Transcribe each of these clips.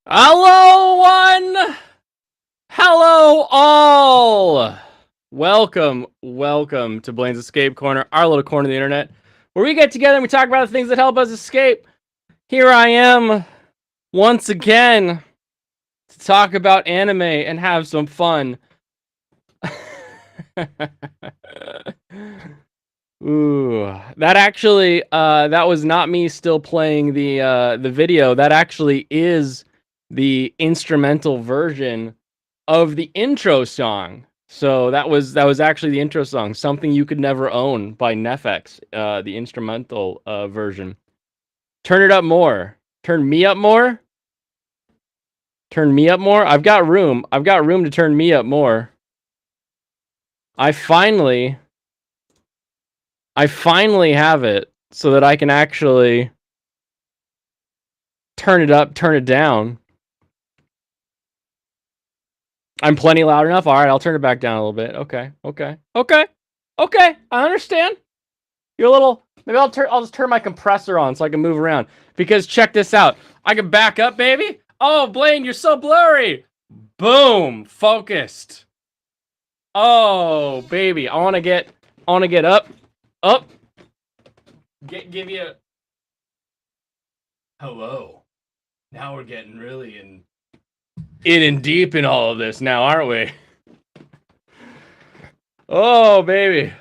Hello, one! Hello, all! Welcome to Blaine's Escape Corner, our little corner of the internet, where we get together and we talk about the things that help us escape. Here I am, once again, to talk about anime and have some fun. Ooh, that actually, that was not me still playing the video. That actually is the instrumental version of the intro song. So that was actually the intro song, "Something You Could Never Own" by Nefex, the instrumental version. Turn it up more. Turn me up more. Turn me up more. I've got room. I've got room to turn me up more. I finally have it so that I can actually turn it up, turn it down. I'm plenty loud enough. All right, I'll turn it back down a little bit. Okay. I understand. You're a little. Maybe I'll just turn my compressor on so I can move around. Because check this out. I can back up, baby. Oh, Blaine, you're so blurry. Boom, focused. Oh, baby, I want to get up. Give you a hello. Now we're getting really in and deep in all of this now, aren't we? Oh, baby.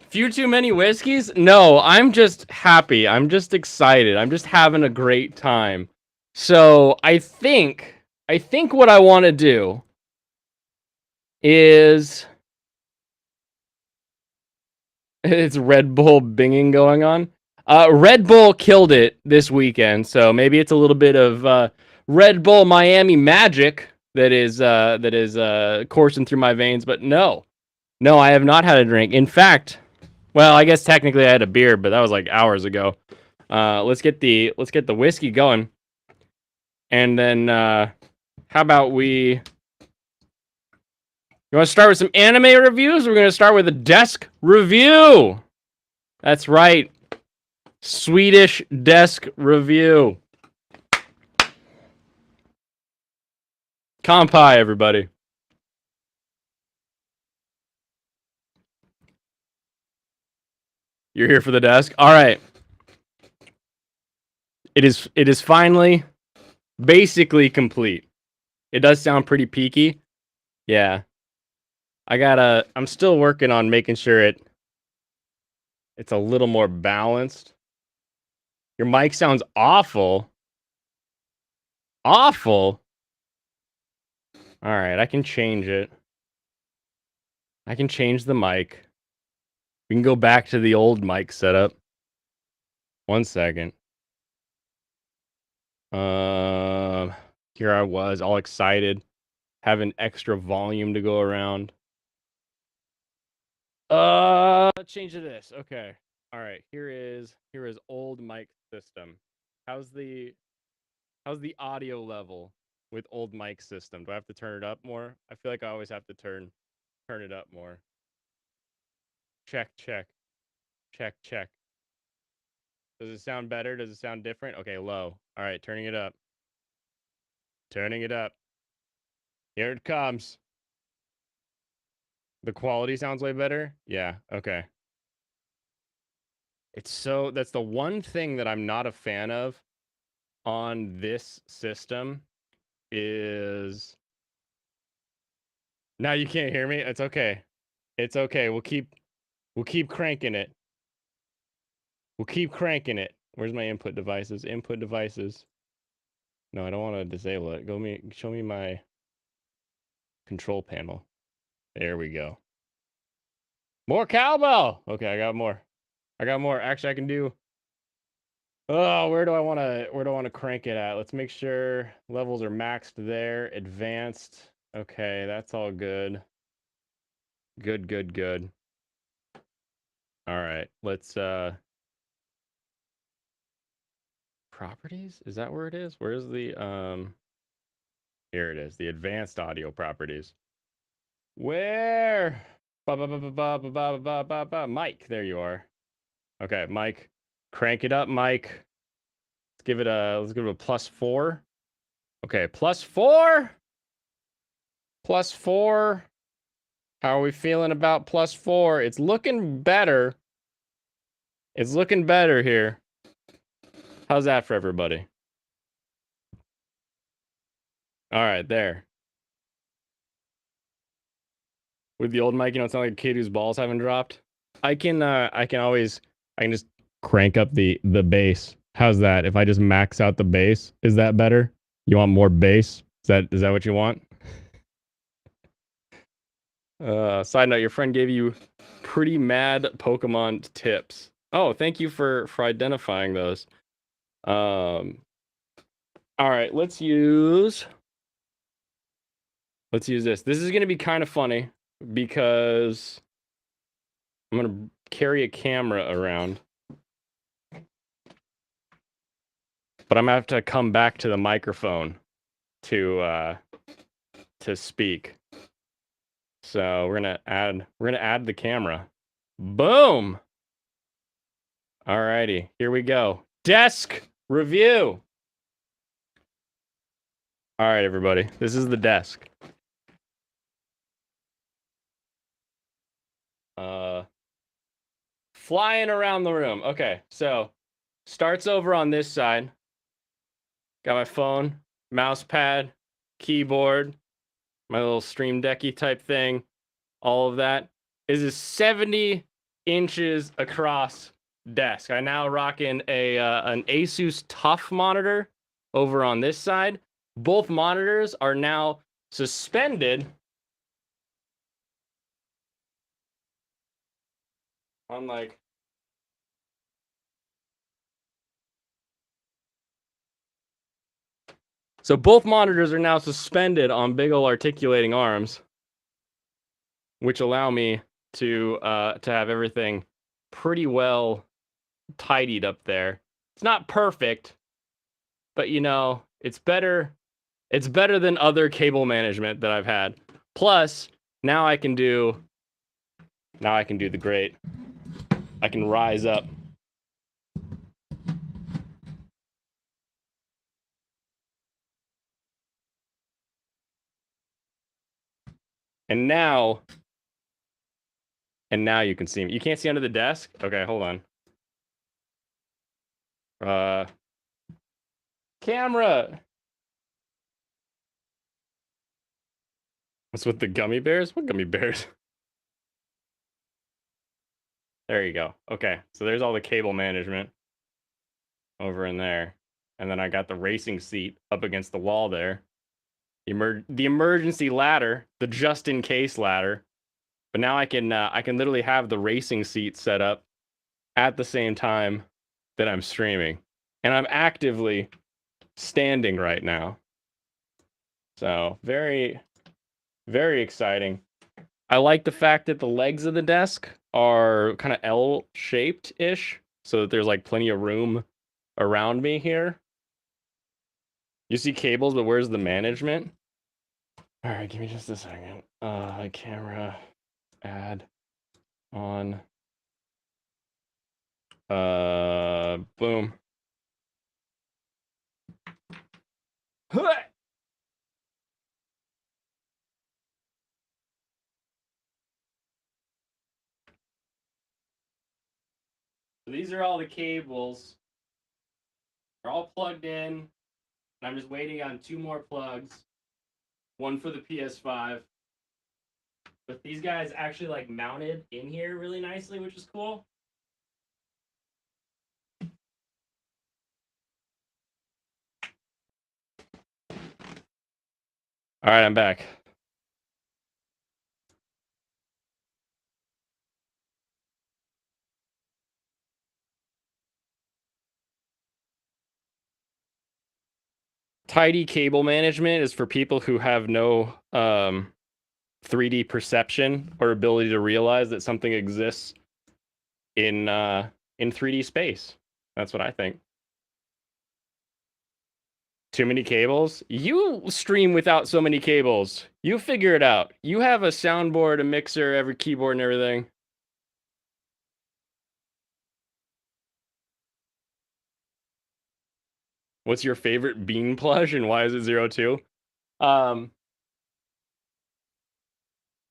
Few too many whiskeys? No, I'm just happy. I'm just excited. I'm just having a great time. So I think what I want to do is it's Red Bull binging going on. Red Bull killed it this weekend, so maybe it's a little bit of Red Bull Miami magic that is coursing through my veins. But no, I have not had a drink. In fact, well, I guess technically I had a beer, but that was like hours ago. Let's get the whiskey going, and then how about we? You want to start with some anime reviews? We're going to start with a desk review. That's right, Swedish desk review. Kampai, everybody. You're here for the desk. All right. It is finally basically complete. It does sound pretty peaky. Yeah. I'm still working on making sure it's a little more balanced. Your mic sounds awful. Awful. All right, I can change it. I can change the mic. We can go back to the old mic setup. 1 second. Here I was, all excited, having extra volume to go around. Let's change to this. Okay. All right. Here is old mic system. How's the audio level with old mic system? Do I have to turn it up more? I feel like I always have to turn it up more. Check. Does it sound better? Does it sound different? Okay, low. All right, turning it up. Turning it up. Here it comes. The quality sounds way better? Yeah, okay. That's the one thing that I'm not a fan of on this system is now you can't hear me. It's okay. It's okay. We'll keep cranking it. We'll keep cranking it. Where's my input devices? Input devices. No, I don't want to disable it. Show me my control panel. There we go. More cowbell. Okay, I got more. Actually, I can do. Oh, where do I want to crank it at? Let's make sure levels are maxed there. Advanced. Okay, that's all good. Good. All right, let's properties? Is that where it is? Where's the here it is, the advanced audio properties. Where? Mike, there you are. Okay, Mike. Crank it up, Mike. Let's give it a +4. Okay, +4. +4. How are we feeling about +4? It's looking better. It's looking better here. How's that for everybody? All right, there. With the old mic, you don't sound like a kid whose balls haven't dropped. I can just crank up the bass. How's that? If I just max out the bass, is that better? You want more bass? Is that what you want? Side note, your friend gave you pretty mad Pokemon tips. Oh, thank you for identifying those. All right, let's use this. This is going to be kind of funny because I'm going to carry a camera around. But I'm going to have to come back to the microphone to speak. So we're going to add the camera. Boom. All righty, here we go. Desk review. All right, everybody. This is the desk. Flying around the room. Okay, so starts over on this side. Got my phone, mouse pad, keyboard, my little Stream Decky type thing. All of that. This is 70 inches across desk. I now rock in an Asus TUF monitor over on this side. Both monitors are now suspended on like so both monitors are now suspended on big ol' articulating arms, which allow me to have everything pretty well tidied up there. It's not perfect, but you know, it's better than other cable management that I've had. Plus, now I can do the great. I can rise up. And now you can see me. You can't see under the desk? Okay, hold on. Camera. What's with the gummy bears? What gummy bears? There you go. Okay, so there's all the cable management over in there. And then I got the racing seat up against the wall there. The emergency ladder, the just-in-case ladder. But now I can literally have the racing seat set up at the same time that I'm streaming. And I'm actively standing right now. So, very, very exciting. I like the fact that the legs of the desk are kind of L-shaped-ish, so that there's like plenty of room around me here. You see cables, but where's the management? All right, give me just a second. Camera, add on. Boom. So these are all the cables. They're all plugged in. And I'm just waiting on 2 more plugs. One for the PS5. But these guys actually like mounted in here really nicely, which is cool. All right, I'm back. Tidy cable management is for people who have no 3D perception or ability to realize that something exists in 3D space. That's what I think. Too many cables? You stream without so many cables. You figure it out. You have a soundboard, a mixer, every keyboard and everything. What's your favorite bean plush and why is it 02? Um,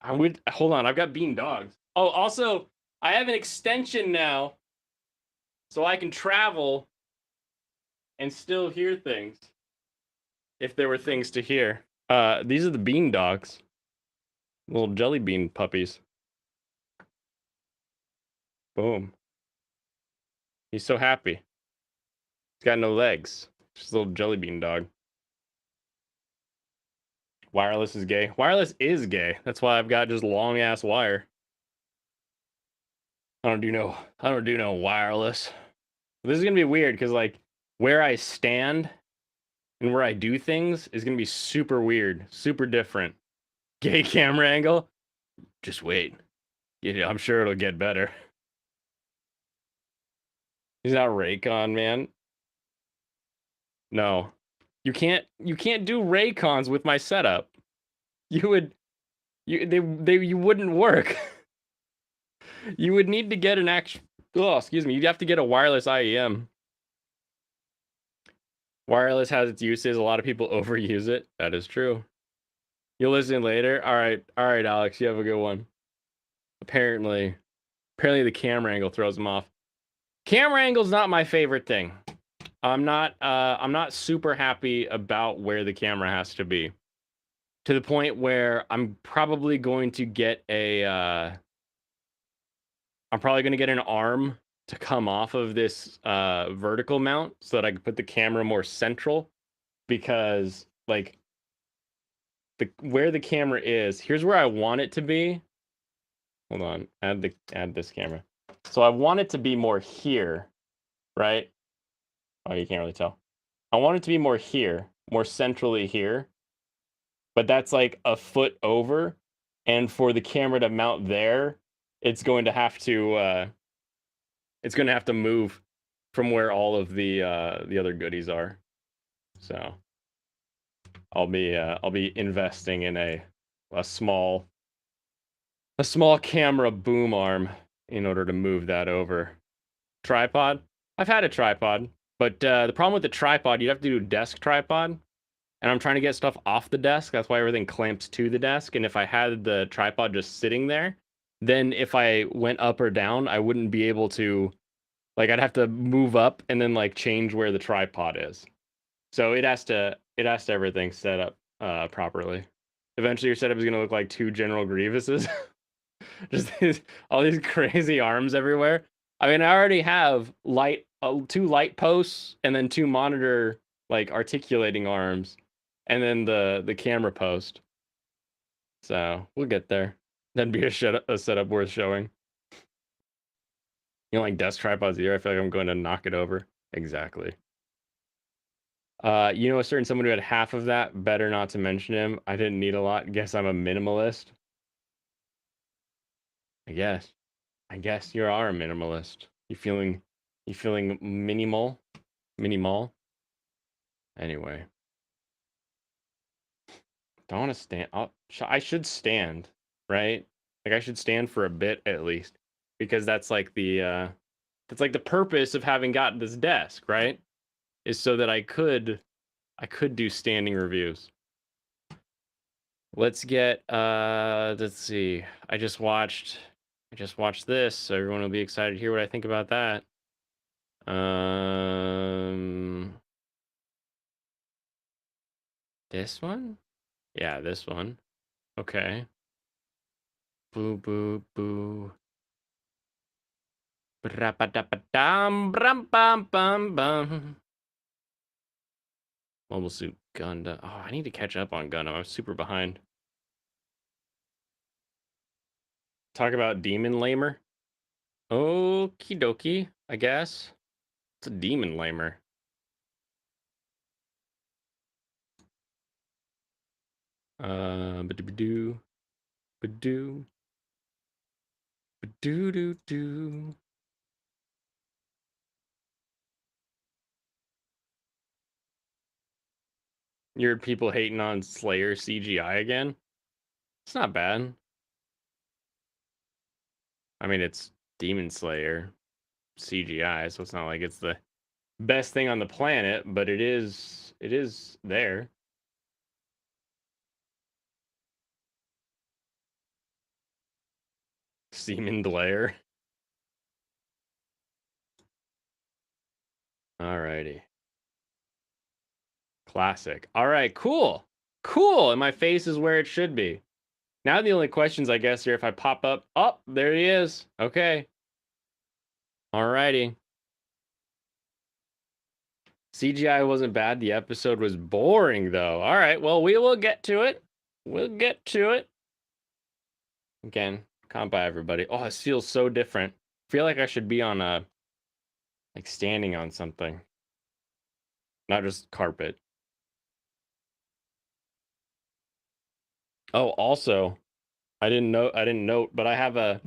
I would hold on. I've got bean dogs. Oh, also, I have an extension now, so I can travel and still hear things if there were things to hear. These are the bean dogs, little jelly bean puppies. Boom. He's so happy. He's got no legs. Just a little jelly bean dog. Wireless is gay. Wireless is gay. That's why I've got just long ass wire. I don't do no wireless. This is gonna be weird because like where I stand and where I do things is gonna be super weird, super different. Gay camera angle. Just wait. Yeah, I'm sure it'll get better. He's not Raycon, man. No. You can't do Raycons with my setup. You would you wouldn't work. You would need to get an actual excuse me, you'd have to get a wireless IEM. Wireless has its uses, a lot of people overuse it. That is true. You'll listen later. All right, Alex, you have a good one. Apparently the camera angle throws him off. Camera angle's not my favorite thing. I'm not super happy about where the camera has to be. To the point where I'm probably going to get an arm to come off of this vertical mount so that I can put the camera more central, because like where the camera is, here's where I want it to be. Hold on, add this camera. So I want it to be more here, right? Oh, you can't really tell. I want it to be more here, more centrally here. But that's like a foot over, and for the camera to mount there, it's going to have to move from where all of the other goodies are. So I'll be investing in a small camera boom arm in order to move that over. Tripod? I've had a tripod, but the problem with the tripod, you have to do desk tripod, and I'm trying to get stuff off the desk. That's why everything clamps to the desk. And if I had the tripod just sitting there, then if I went up or down, I wouldn't be able to, like, I'd have to move up and then like change where the tripod is. So it has to everything set up properly. Eventually your setup is gonna look like two General Grievuses. Just all these crazy arms everywhere. I mean, I already have two light posts and then two monitor like articulating arms, and then the camera post. So we'll get there. That'd be a setup worth showing. You know, like desk tripods here. I feel like I'm going to knock it over. Exactly. You know, a certain someone who had half of that. Better not to mention him. I didn't need a lot. Guess I'm a minimalist. I guess you are a minimalist. You feeling minimal? Minimal? Anyway. Don't want to stand. I should stand, right? Like I should stand for a bit at least, because that's like the purpose of having gotten this desk, right? Is so that I could do standing reviews. Let's get let's see. I just watched this, so everyone will be excited to hear what I think about that. This one? Yeah, this one. Okay. Boo boo boo. Mobile Suit Gundam. Oh, I need to catch up on Gundam. I'm super behind. Talk about Demon Lamer. Okie dokie, I guess. It's a Demon Lamer. Ba-do-ba-doo. Ba-doo. Ba-doo-doo-doo. You're people hating on Slayer CGI again? It's not bad. I mean, it's Demon Slayer CGI, so it's not like it's the best thing on the planet, but it is there. Semen Blair. Alrighty. Classic. All right, cool. Cool. And my face is where it should be. Now the only questions, I guess, are if I pop up. Oh, there he is. Okay. Alrighty. CGI wasn't bad. The episode was boring, though. All right. Well, we will get to it. We'll get to it. Again, can't buy everybody. Oh, this feels so different. I feel like I should be on a, like standing on something, not just carpet. Oh, also, I didn't note, but I have a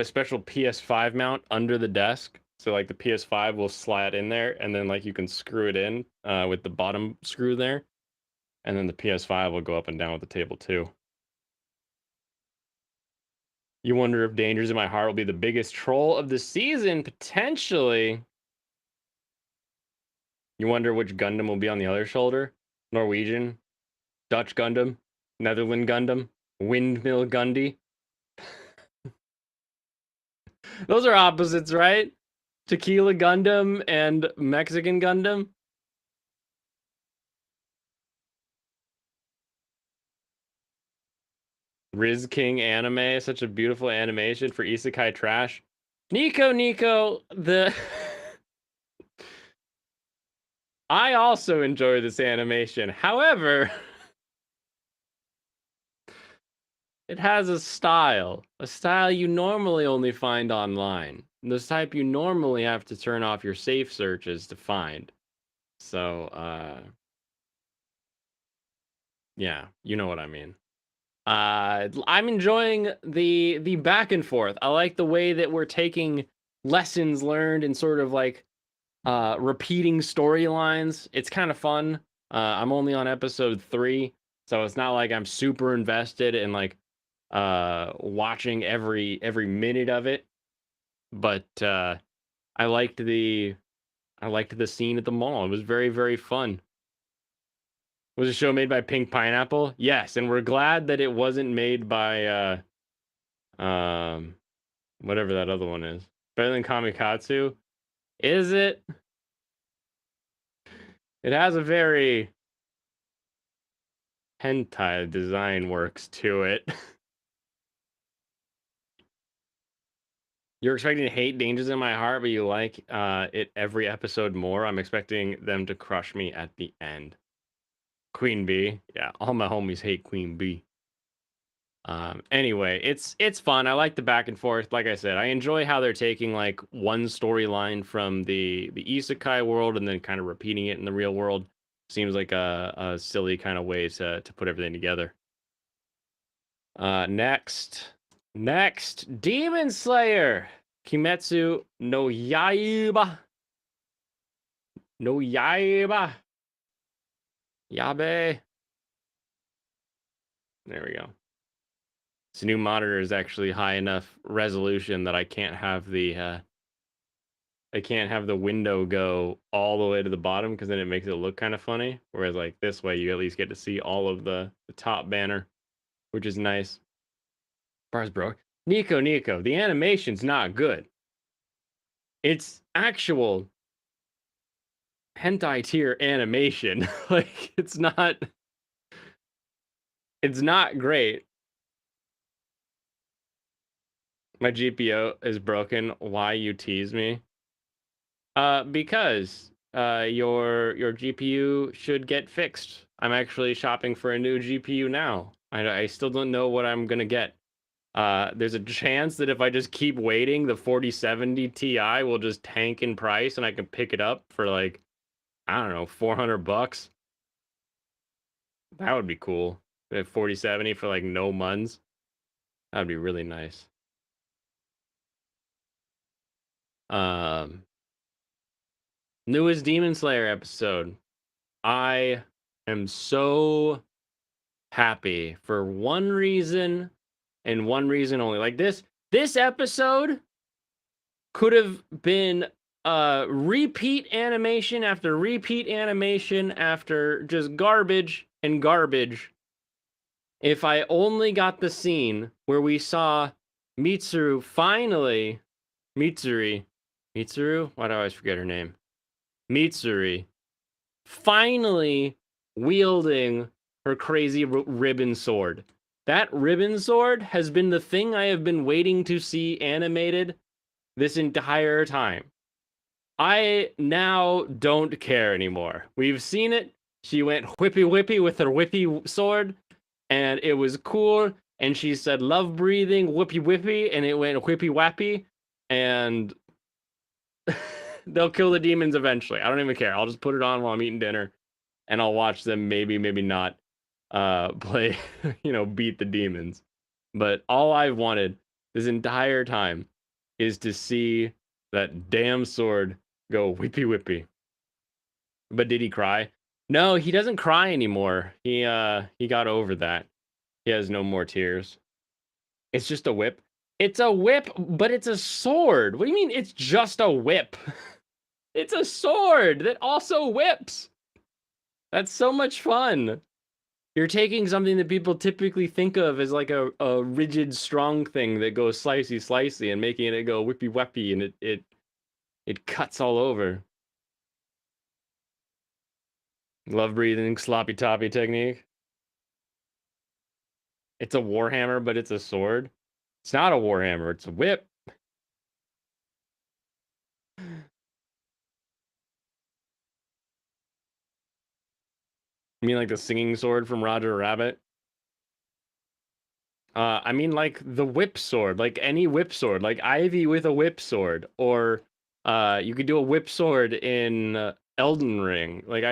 special PS5 mount under the desk. So like the PS5 will slide in there, and then like you can screw it in with the bottom screw there, and then the PS5 will go up and down with the table too. You wonder if Dangers in My Heart will be the biggest troll of the season, potentially. You wonder which Gundam will be on the other shoulder? Norwegian, Dutch Gundam, Netherland Gundam, Windmill Gundy. Those are opposites, right? Tequila Gundam and Mexican Gundam. Riz King anime, such a beautiful animation for isekai trash. Nico, the I also enjoy this animation. However, it has a style you normally only find online. This type you normally have to turn off your safe searches to find. So, yeah, you know what I mean. I'm enjoying the back and forth. I like the way that we're taking lessons learned and sort of like repeating storylines. It's kind of fun. I'm only on episode 3, so it's not like I'm super invested in like watching every minute of it. But I liked the scene at the mall. It was very, very fun. Was a show made by Pink Pineapple? Yes, and we're glad that it wasn't made by whatever that other one is. Better than Kamikatsu? Is it? It has a very hentai design works to it. You're expecting to hate Dangers in My Heart, but you like it every episode more. I'm expecting them to crush me at the end. Queen Bee. Yeah, all my homies hate Queen Bee. Anyway, it's fun. I like the back and forth. Like I said, I enjoy how they're taking like one storyline from the isekai world and then kind of repeating it in the real world. Seems like a silly kind of way to put everything together. Next, Demon Slayer, Kimetsu no Yaiba, Yabe. There we go. This new monitor is actually high enough resolution that I can't have the window go all the way to the bottom because then it makes it look kind of funny. Whereas like this way, you at least get to see all of the top banner, which is nice. Bars broke. Nico, the animation's not good. It's actual hentai tier animation. Like it's not great. My GPU is broken. Why you tease me? Because your GPU should get fixed. I'm actually shopping for a new GPU now. I still don't know what I'm gonna get. There's a chance that if I just keep waiting, the 4070 Ti will just tank in price and I can pick it up for like, I don't know, $400. That would be cool. 4070 for like no months. That would be really nice. Newest Demon Slayer episode. I am so happy for one reason and one reason only. Like this episode could have been repeat animation after repeat animation after just garbage and garbage. If I only got the scene where we saw Mitsuru finally, Mitsuru? Why do I always forget her name? Mitsuri finally wielding her crazy ribbon sword. That ribbon sword has been the thing I have been waiting to see animated this entire time. I now don't care anymore. We've seen it. She went whippy whippy with her whippy sword, and it was cool. And she said love breathing, whippy whippy, and it went whippy wappy. And they'll kill the demons eventually. I don't even care. I'll just put it on while I'm eating dinner, and I'll watch them maybe not play, beat the demons. But all I've wanted this entire time is to see that damn sword go whippy whippy. But did he cry? No, he doesn't cry anymore. He got over that. He has no more tears. It's just a whip. It's a whip, but it's a sword. What do you mean it's just a whip? It's a sword that also whips. That's so much fun. You're taking something that people typically think of as like a rigid, strong thing that goes slicey and making it go whippy whappy, and it cuts all over. Love breathing, sloppy toppy technique. It's a warhammer, but it's a sword. It's not a warhammer, it's a whip. You mean like the singing sword from Roger Rabbit? I mean like the whip sword, like any whip sword, like Ivy with a whip sword, or you could do a whip sword in Elden Ring. Like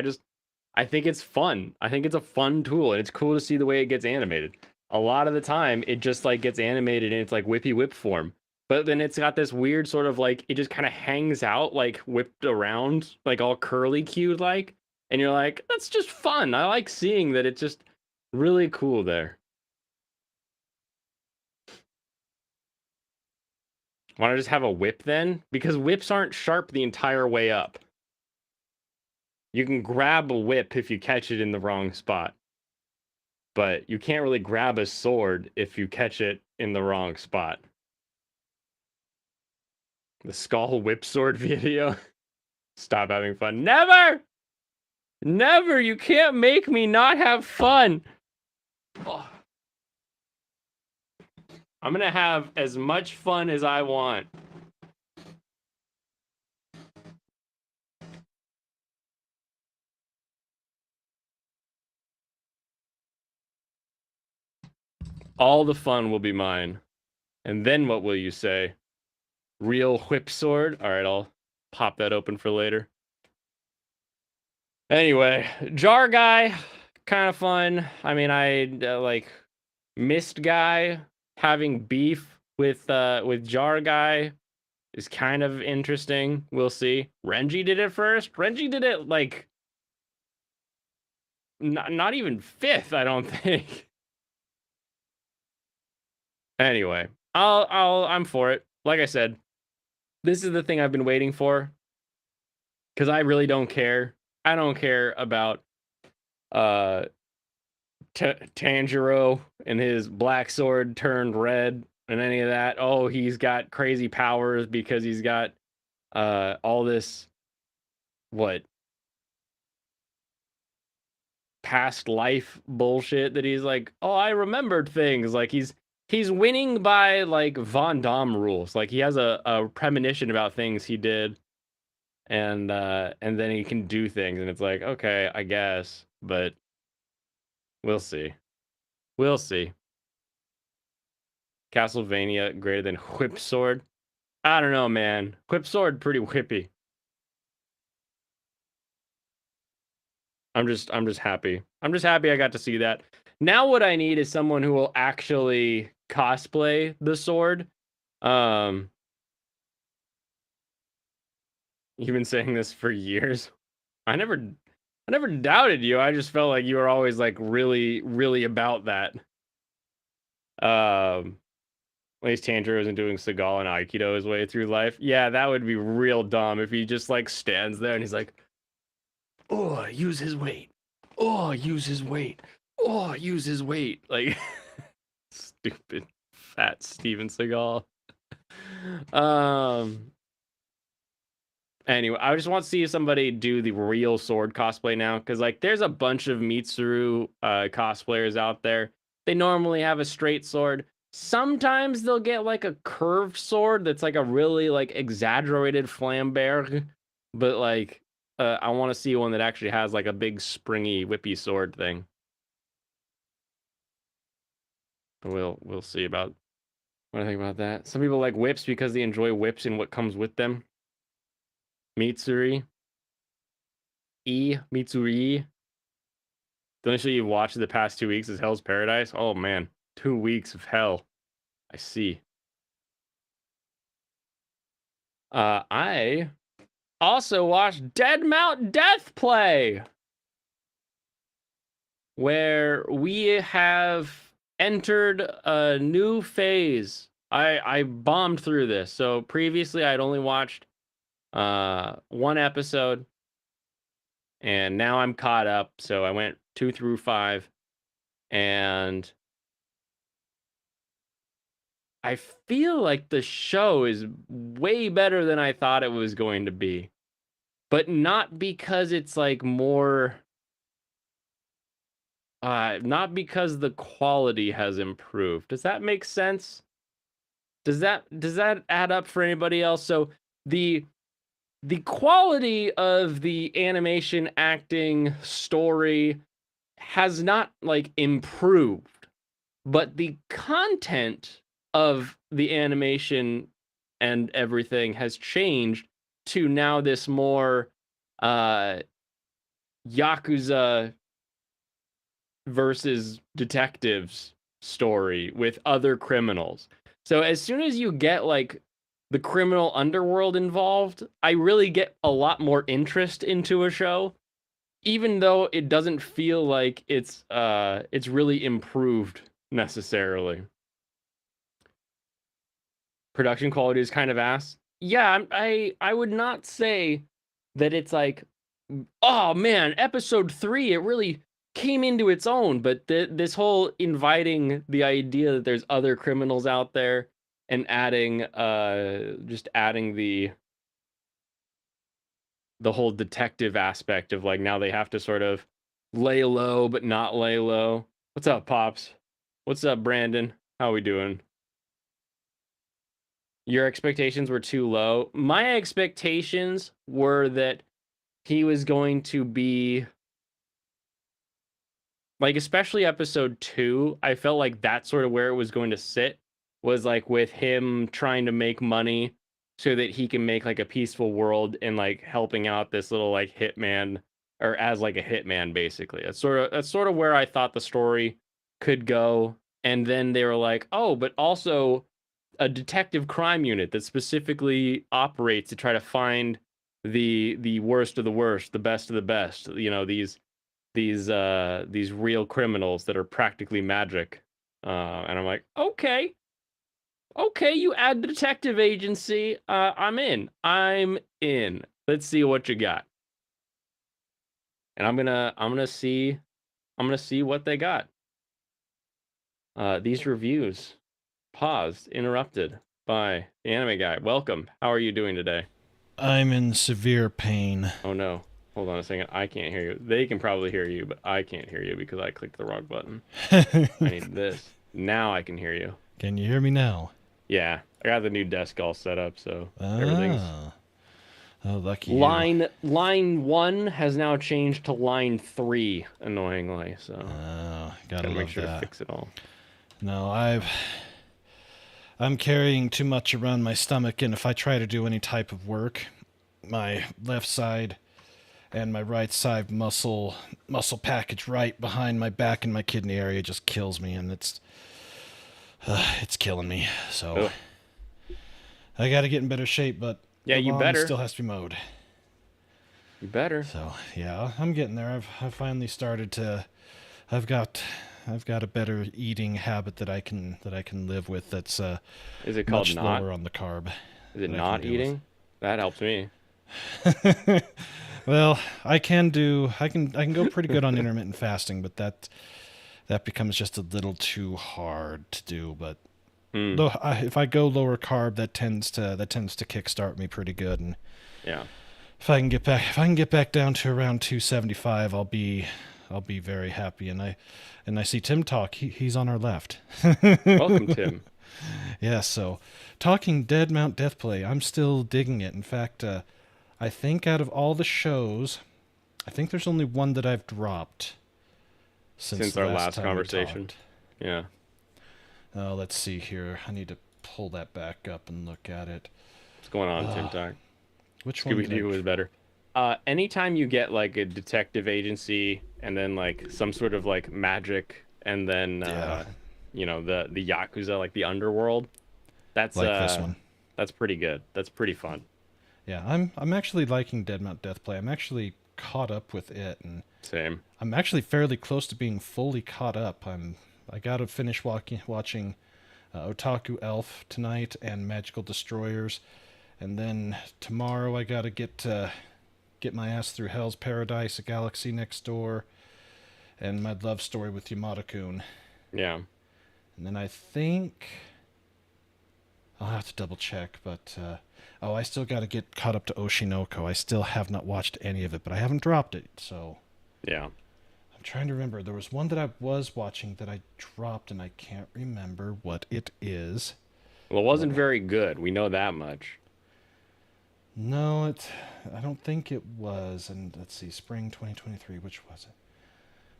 I think it's fun. I think it's a fun tool, and it's cool to see the way it gets animated. A lot of the time, it just like gets animated in its like whippy whip form, but then it's got this weird sort of like it just kind of hangs out like whipped around, like all curly cued like, and you're like, that's just fun. I like seeing that. It's just really cool there. Want to just have a whip then? Because whips aren't sharp the entire way up. You can grab a whip if you catch it in the wrong spot, but you can't really grab a sword if you catch it in the wrong spot. The skull whip sword video. Stop having fun. Never! Never! You can't make me not have fun! Oh. I'm gonna have as much fun as I want. All the fun will be mine. And then what will you say? Real whip sword? Alright, I'll pop that open for later. Anyway, Jar Guy, kind of fun. I mean, I like Mist Guy having beef with Jar Guy is kind of interesting. We'll see. Renji did it first. Renji did it like not even fifth, I don't think. Anyway, I'm for it. Like I said, this is the thing I've been waiting for, because I really don't care. I don't care about Tanjiro and his black sword turned red and any of that. Oh, he's got crazy powers because he's got all this past life bullshit that he's like, oh, I remembered things. Like he's winning by like Von Damme rules. Like he has a premonition about things he did, and then he can do things, and it's like, okay, I guess, but we'll see. We'll see. Castlevania greater than Whip Sword? I don't know, man. Whip Sword pretty whippy. I'm just happy. I'm just happy I got to see that. Now what I need is someone who will actually cosplay the sword. You've been saying this for years. I never doubted you. I just felt like you were always like really, really about that. At least Tanjiro isn't doing Seagal and Aikido his way through life. Yeah, that would be real dumb if he just like stands there and he's like, oh, use his weight. Oh, use his weight. Oh, use his weight. Like, stupid fat Steven Seagal. Um. Anyway, I just want to see somebody do the real sword cosplay now, because like there's a bunch of Mitsuru cosplayers out there. They normally have a straight sword. Sometimes they'll get like a curved sword that's like a really like exaggerated flamberge, but like I want to see one that actually has like a big springy whippy sword thing. We'll see about what I think about that. Some people like whips because they enjoy whips and what comes with them. Mitsuri. Mitsuri. The only show you've watched the past 2 weeks is Hell's Paradise? Oh man, 2 weeks of hell. I see. I also watched Dead Mount Death Play, where we have entered a new phase. I bombed through this. So previously I'd only watched one episode, and now I'm caught up. So I went 2 through 5, and I feel like the show is way better than I thought it was going to be. But not because it's like more not because the quality has improved. Does that make sense? Does that add up for anybody else? So the quality of the animation, acting, story has not like improved, but the content of the animation and everything has changed to now this more Yakuza versus detectives story with other criminals. So as soon as you get like the criminal underworld involved, I really get a lot more interest into a show, even though it doesn't feel like it's really improved necessarily. Production quality is kind of ass. Yeah, I would not say that it's like, oh man, episode 3 it really came into its own, but this whole inviting the idea that there's other criminals out there and adding just adding the whole detective aspect of like now they have to sort of lay low but not lay low. What's up, Pops? What's up, Brandon? How we doing? Your expectations were too low. My expectations were that he was going to be like, especially episode 2, I felt like that's sort of where it was going to sit, was like with him trying to make money so that he can make like a peaceful world and like helping out this little like hitman, or as like a hitman basically. That's sort of where I thought the story could go. And then they were like, "Oh, but also a detective crime unit that specifically operates to try to find the worst of the worst, the best of the best. You know, these real criminals that are practically magic." And I'm like, okay, you add the detective agency. I'm in. Let's see what you got. And I'm gonna see what they got. These reviews paused, interrupted by the anime guy. Welcome. How are you doing today? I'm in severe pain. Oh no. Hold on a second. I can't hear you. They can probably hear you, but I can't hear you because I clicked the wrong button. I need this. Now I can hear you. Can you hear me now? Yeah. I got the new desk all set up, so everything's... Oh, lucky you. Line 1 has now changed to line 3, annoyingly, so... gotta make love sure that. to fix it all. No, I'm carrying too much around my stomach, and if I try to do any type of work, my left side and my right side muscle package right behind my back and my kidney area just kills me, and it's killing me. So Ugh. I got to get in better shape, but yeah, the you lawn better. still has to be mowed. You better. So yeah, I'm getting there. I've finally started to. I've got I've got a better eating habit that I can live with. That's Is it called much not? lower on the carb Is it that I can not deal with. eating? That helps me. Well, I can go pretty good on intermittent fasting, but that becomes just a little too hard to do. But Hmm. though if I go lower carb, that tends to kickstart me pretty good. And Yeah. if I can get back down to around 275, I'll be very happy. And I see Tim talk. He's on our left. Welcome, Tim. Yeah. So talking Dead Mount Deathplay, I'm still digging it. In fact, I think out of all the shows, I think there's only one that I've dropped since Since the our last last time we conversation. talked. Yeah. Let's see here. I need to pull that back up and look at it. What's going on, Tim Uh, Talk? which one Scooby did I? Doo was better. Anytime you get like a detective agency and then like some sort of like magic and then Yeah, the Yakuza, like the underworld, that's like this uh one. that's pretty good. That's pretty fun. Yeah, I'm actually liking Dead Mount Deathplay. I'm actually caught up with it, and Same. I'm actually fairly close to being fully caught up. I gotta finish watching Otaku Elf tonight and Magical Destroyers, and then tomorrow I gotta get my ass through Hell's Paradise, A Galaxy Next Door, and my love story with Yamada-kun. Yeah. And then I think I'll have to double check, but oh, I still got to get caught up to Oshinoko. I still have not watched any of it, but I haven't dropped it. So Yeah. I'm trying to remember. There was one that I was watching that I dropped, and I can't remember what it is. Well, it Let wasn't me. very good. We know that much. No, I don't think it was. And let's see, spring 2023. Which was it?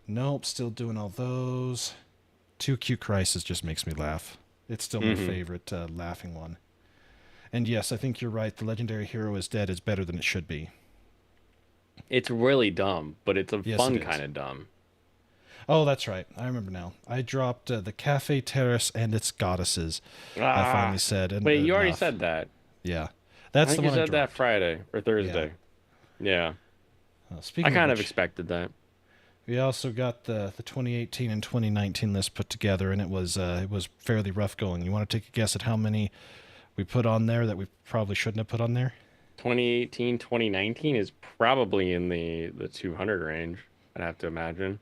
Nope, still doing all those. 2Q Crisis just makes me laugh. It's still my Hmm. favorite laughing one. And yes, I think you're right. The legendary hero is dead is better than it should be. It's really dumb, but it's a Yes, it fun is. kind of dumb. Oh, that's right. I remember now. I dropped the Cafe Terrace and its goddesses. I finally Ah, said wait, you already enough. said that. Yeah, I that's the think you one I said that dropped. Friday or Yeah. Thursday. Yeah. I Speaking of kind of which, expected that. we also got the 2018 and 2019 list put together, and it was fairly rough going. You want to take a guess at how many we put on there that we probably shouldn't have put on there? 2018, 2019 is probably in the 200 range, I'd have to imagine.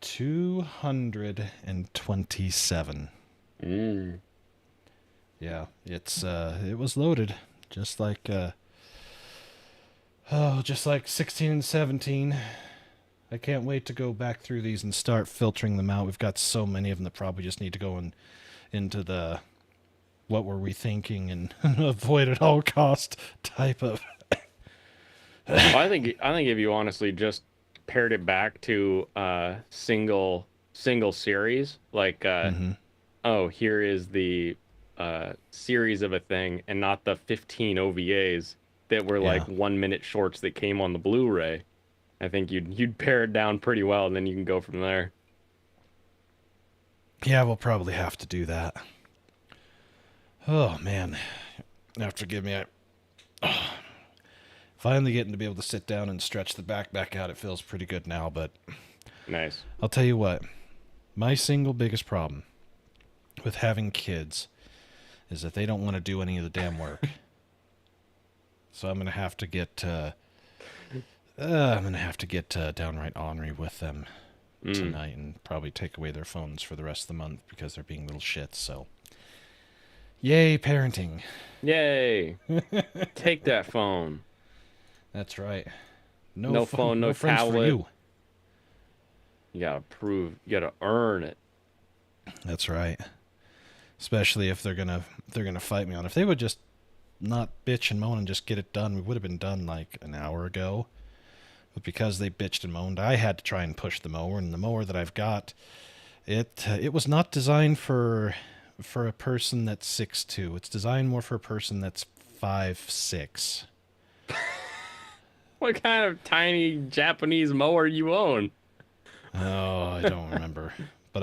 227. Mm. Yeah, it was loaded, just like just like 16 and 17. I can't wait to go back through these and start filtering them out. We've got so many of them that probably just need to go into the what were we thinking and avoid at all cost type of. Well, I think if you honestly just pared it back to single series, like Hmm. oh, here is the series of a thing and not the 15 OVAs that were like Yeah, 1 minute shorts that came on the Blu-ray. I think you'd pare it down pretty well, and then you can go from there. yeah, we'll probably have to do that. Oh man, forgive me. I finally getting to be able to sit down and stretch the back out. It feels pretty good now, but Nice. I'll tell you what. My single biggest problem with having kids is that they don't want to do any of the damn work. So I'm gonna have to get downright ornery with them Mm. tonight and probably take away their phones for the rest of the month because they're being little shits. So, yay, parenting. Yay! Take that phone. That's right. No No fun, phone, no no friends for tablet. you. You gotta prove. You gotta earn it. That's right. Especially if they're gonna fight me on. If they would just not bitch and moan and just get it done, we would have been done like an hour ago. But because they bitched and moaned, I had to try and push the mower, and the mower that I've got, it was not designed for a person that's 6'2". It's designed more for a person that's 5'6". What kind of tiny Japanese mower you own? Oh, I don't remember, but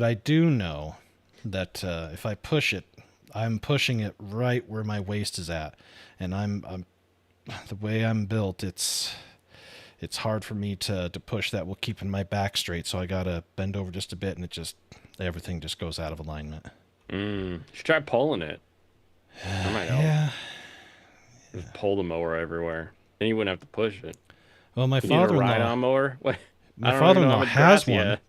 I do know that if I push it, I'm pushing it right where my waist is at, and I'm the way I'm built. it's hard for me to push that while keeping my back straight. So I gotta bend over just a bit, and everything just goes out of alignment. You should try pulling it. That might help. Yeah. Just pull the mower everywhere. Then you wouldn't have to push it. Well, my You need a father-in-law. ride-on mower? What? I My don't even know father-in-law how much has grass one. yet.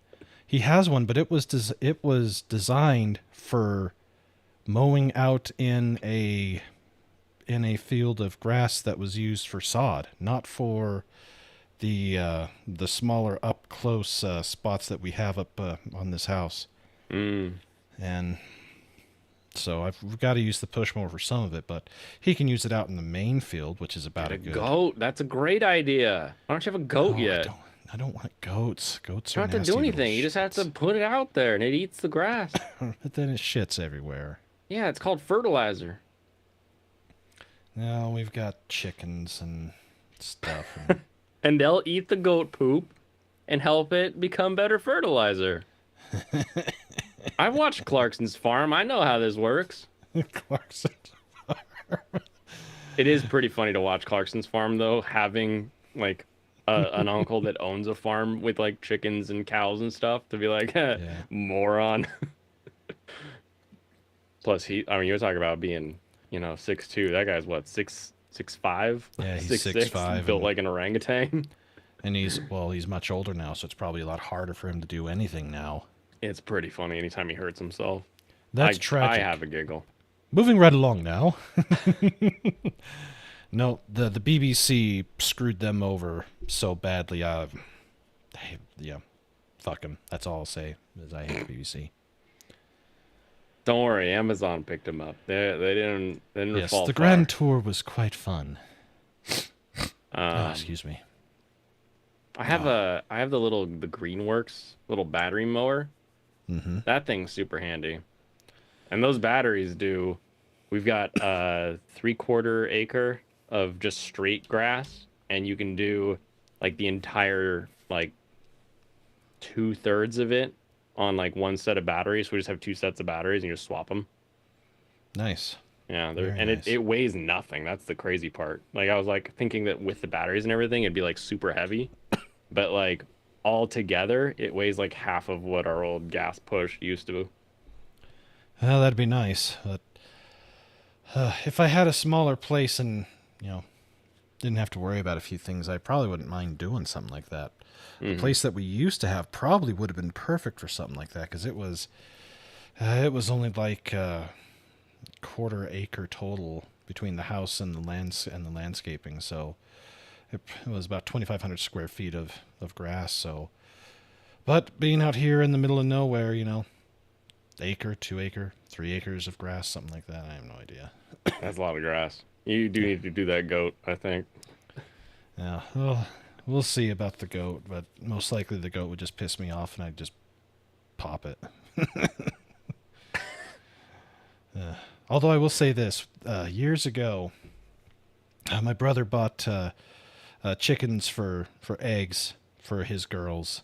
He has one, but it was designed for mowing out in a field of grass that was used for sod, not for the smaller up close spots that we have up on this house. And so I've got to use the push mower for some of it, but he can use it out in the main field, which is about Get a good. goat. That's a great ida. Why don't you have a goat Oh, yet? I don't want goats. Goats You are don't have to nasty do little anything. You just have to shits. put it out there and it eats the grass. But then it shits everywhere. Yeah, it's called fertilizer. Now we've got chickens and stuff. And And they'll eat the goat poop and help it become better fertilizer. I've watched Clarkson's farm. I know how this works. Clarkson. It is pretty funny to watch Clarkson's farm, though, having like an uncle that owns a farm with like chickens and cows and stuff to be like, moron. Plus, I mean, you're talking about being, 6'2". That guy's what, 6'5"? Yeah, he's 6'5", built like an orangutan. And he's much older now, so it's probably a lot harder for him to do anything now. It's pretty funny anytime he hurts himself. That's tragic. I have a giggle. Moving right along now. No, the BBC screwed them over so badly. Yeah, fuck them. That's all I'll say. Is I hate the BBC. Don't worry, Amazon picked him up. They didn't Yes, fall the far. Grand Tour was quite fun. Um, Excuse me. I have the Greenworks little battery mower. Mm-hmm. That thing's super handy. And those batteries we've got a 3/4 acre of just straight grass, and you can do like the entire like 2/3 of it on like one set of batteries. So we just have two sets of batteries and you just swap them. Nice. Yeah, Very and nice. it weighs nothing. That's the crazy part. Like I was like thinking that with the batteries and everything, it'd be like super heavy, but like all together, it weighs like half of what our old gas push used to. Well, that'd be nice. But if I had a smaller place and didn't have to worry about a few things, I probably wouldn't mind doing something like that. The place that we used to have probably would have been perfect for something like that because it was only like 1/4 acre total between the house and the landscaping. So it was about 2,500 square feet of grass. So, but being out here in the middle of nowhere, acre, 2 acre, 3 acres of grass, something like that. I have no idea. That's a lot of grass. You do need to do that goat, I think. Yeah, well, we'll see about the goat, but most likely the goat would just piss me off and I'd just pop it. Although I will say this, years ago, my brother bought chickens for eggs for his girls,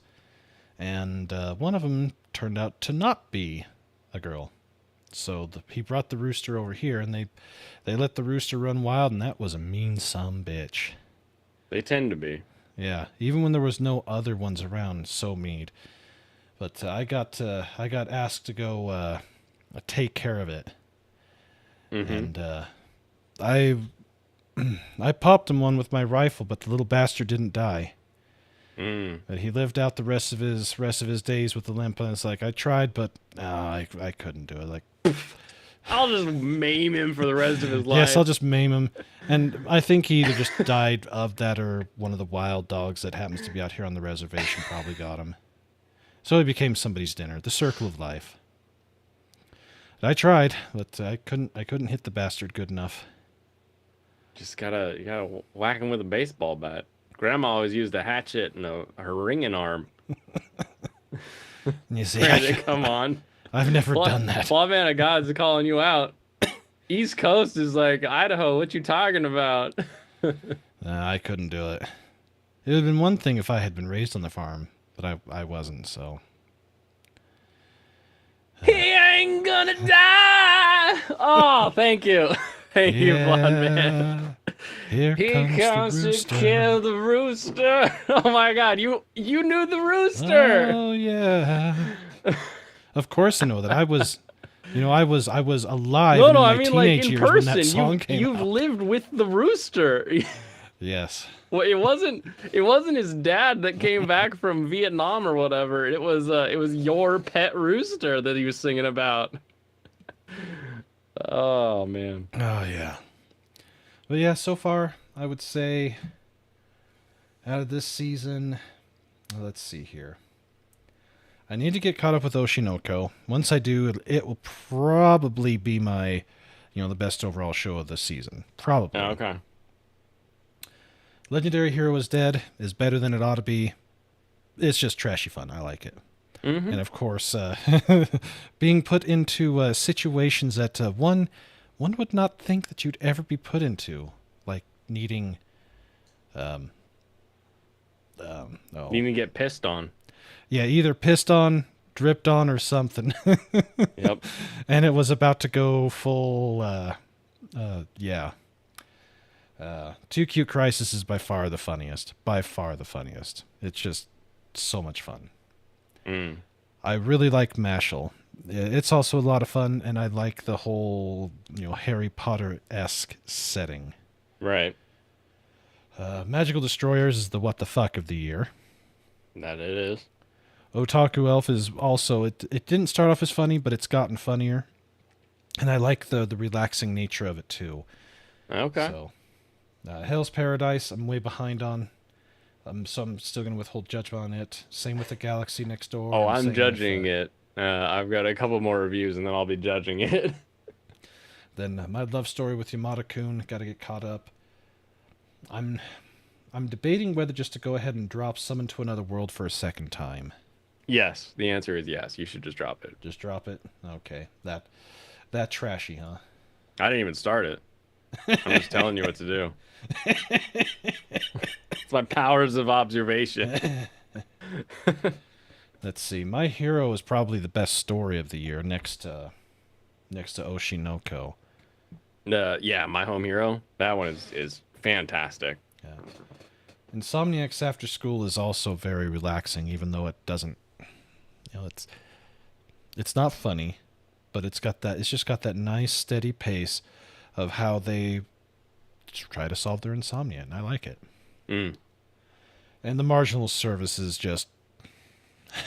and one of them turned out to not be a girl. So he brought the rooster over here, and they let the rooster run wild, and that was a mean son bitch. They tend to be. Yeah, even when there was no other ones around, so mean. But I got asked to go take care of it, and I popped him one with my rifle, but the little bastard didn't die. But he lived out the rest of his days with the limp, and it's like I tried, but I couldn't do it. Like, I'll just maim him for the rest of his life. yes, I'll just maim him. And I think he either just died of that or one of the wild dogs that happens to be out here on the reservation probably got him. So he became somebody's dinner. The circle of life. I tried, but I couldn't hit the bastard good enough. You gotta whack him with a baseball bat. Grandma always used a hatchet and her ringing arm. And you see, Come on. I've never done that. Flaw Man of God's calling you out. East Coast is like, Idaho, what you talking about? I couldn't do it. It would have been one thing if I had been raised on the farm, but I wasn't, so. He ain't gonna die! Oh, thank you. Thank you, Blonde Man. Yeah. Here He comes the comes to rooster. kill the rooster. Oh my God, you knew the rooster. Oh yeah. Of course I know that. I was alive No, and no, in I my mean like teenage in years when that person. song came You've out. lived with the rooster. Yes. Well, it wasn't his dad that came back from Vietnam or whatever. It was your pet rooster that he was singing about. Oh man. Oh yeah. But yeah, so far I would say out of this season, let's see here. I need to get caught up with Oshinoko. Once I do, it will probably be my, the best overall show of the season. Probably. Oh, okay. Legendary Hero is Dead is better than it ought to be. It's just trashy fun. I like it. Mm-hmm. And of course, being put into situations that one would not think that you'd ever be put into, like needing, oh, You even get pissed on. yeah, either pissed on, dripped on, or something. Yep. And it was about to go full, yeah. Too Cute Crisis is by far the funniest. By far the funniest. It's just so much fun. Mm. I really like Mashal. It's also a lot of fun, and I like the whole, Harry Potter-esque setting. Right. Magical Destroyers is the what the fuck of the year. That it is. Otaku Elf is also, it didn't start off as funny, but it's gotten funnier. And I like the relaxing nature of it, too. Okay. So, Hell's Paradise, I'm way behind on. So I'm still going to withhold judgment on it. Same with the Galaxy Next Door. Oh, and I'm same judging with, it. I've got a couple more reviews, and then I'll be judging it. Then My Love Story with Yamada-kun, got to get caught up. I'm debating whether just to go ahead and drop Summon to Another World for a second time. Yes, the answer is yes. You should just drop it. Just drop it? Okay. That trashy, huh? I didn't even start it. I'm just telling you what to do. It's my powers of observation. Let's see. My Hero is probably the best story of the year next to Oshinoko. Yeah, My Home Hero. That one is fantastic. Yeah. Insomniacs After School is also very relaxing, even though it doesn't, it's not funny, but it's just got that nice steady pace of how they try to solve their insomnia, and I like it. Mm. And The Marginal Service is just.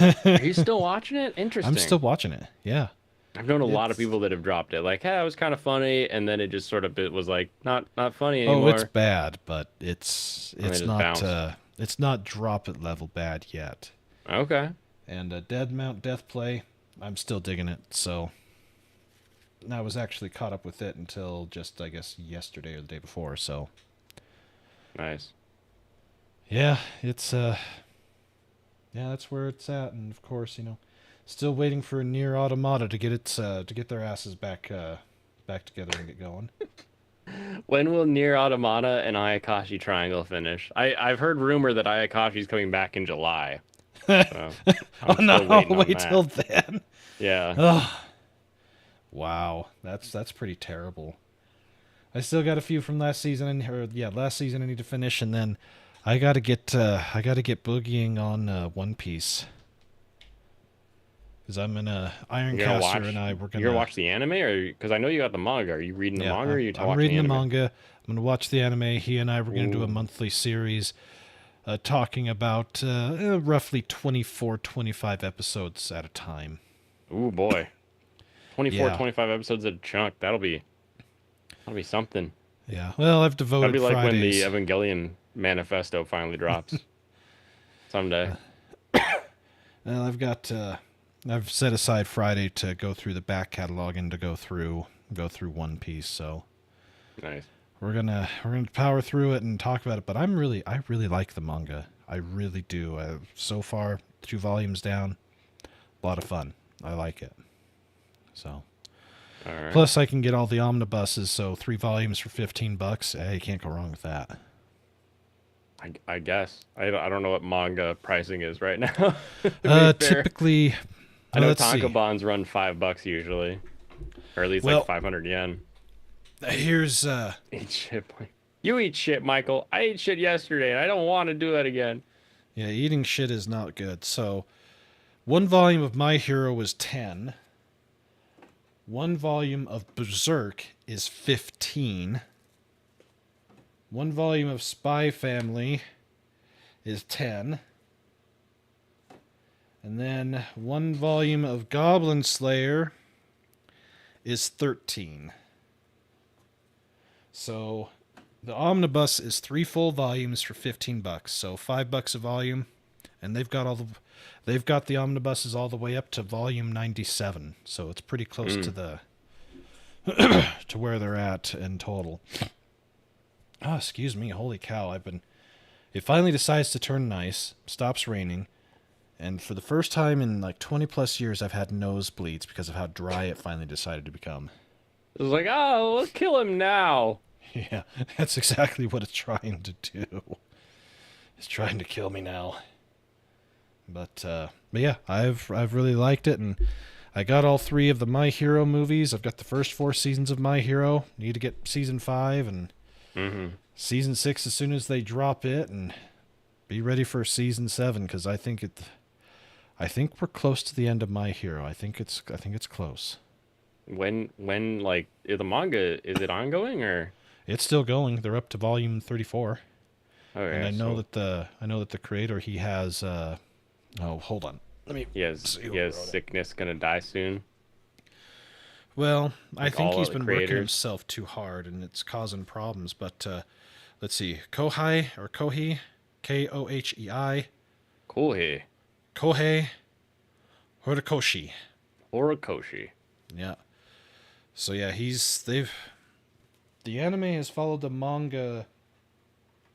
Are you still watching it? Interesting. I'm still watching it. Yeah. I've known a lot of people that have dropped it. Like, hey, it was kind of funny, and then it just sort of was like not funny anymore. Oh, it's bad, but it's not bounced. it's not drop it level bad yet. Okay. And Dead Mount Death Play, I'm still digging it. So I was actually caught up with it until just, I guess, yesterday or the day before. So Nice. yeah, it's that's where it's at. And of course, still waiting for Nier Automata to get their asses back together and get going. When will Nier Automata and Ayakashi Triangle finish? I've heard rumor that Ayakashi's coming back in July. So Oh I'm no, still waiting on wait that. till then. Yeah. Oh, wow, that's pretty terrible. I still got a few from last season, last season I need to finish, and then I gotta get boogieing on One Piece. Because I'm in Ironcaster and we're gonna. You're gonna watch the anime, or because I know you got the manga. Are you reading the manga, or are you I'm watching reading the the anime? manga. I'm gonna watch the anime. He and I were gonna do a Ooh. monthly series, talking about roughly 24, 25 episodes at a time. Ooh boy, 24, Yeah. 25 episodes at a chunk. That'll be something. Yeah. Well, I've devoted That'd be like Fridays. when the Evangelion manifesto finally drops someday. Well, I've set aside Friday to go through the back catalog and to go through One Piece. So Nice. we're gonna power through it and talk about it. But I really like the manga. I really do. So far, 2 volumes down, a lot of fun. I like it. So All right. plus I can get all the omnibuses. So 3 volumes for $15. Hey, you can't go wrong with that. I guess I don't know what manga pricing is right now. To be fair. Typically, I know let's see. tankobons run $5 usually, or at least Well, like 500 yen. Here's Eat shit, Mike. You eat shit, Michael. I ate shit yesterday, and I don't want to do that again. yeah, eating shit is not good. So, one volume of My Hero is 10. One volume of Berserk is 15. One volume of Spy Family is 10. And then one volume of Goblin Slayer is 13. So the omnibus is 3 full volumes for $15. So $5 a volume, and they've got the omnibuses all the way up to volume 97. So it's pretty close to the to where they're at in total. Oh, excuse me. Holy cow. It finally decides to turn nice, stops raining, and for the first time in like 20 plus years, I've had nosebleeds because of how dry it finally decided to become. It was like, oh, let's kill him now. Yeah, that's exactly what it's trying to do. It's trying to kill me now. But yeah, I've really liked it, and I got all 3 of the My Hero movies. I've got the first 4 seasons of My Hero. Need to get season 5 and season 6 as soon as they drop it, and be ready for season 7 because I think we're close to the end of My Hero. I think it's close. When like is the manga, is it ongoing or? It's still going. They're up to volume 34. Okay, And I know so that the creator, he has oh, hold on. Let me he see who he has wrote it. sickness, gonna die soon. Well, I Like think all he's other been working creators. himself too hard and it's causing problems, but let's see. Kohei, Kohei, Cool, hey, Kohei Horikoshi. Horikoshi. Yeah. So yeah, the anime has followed the manga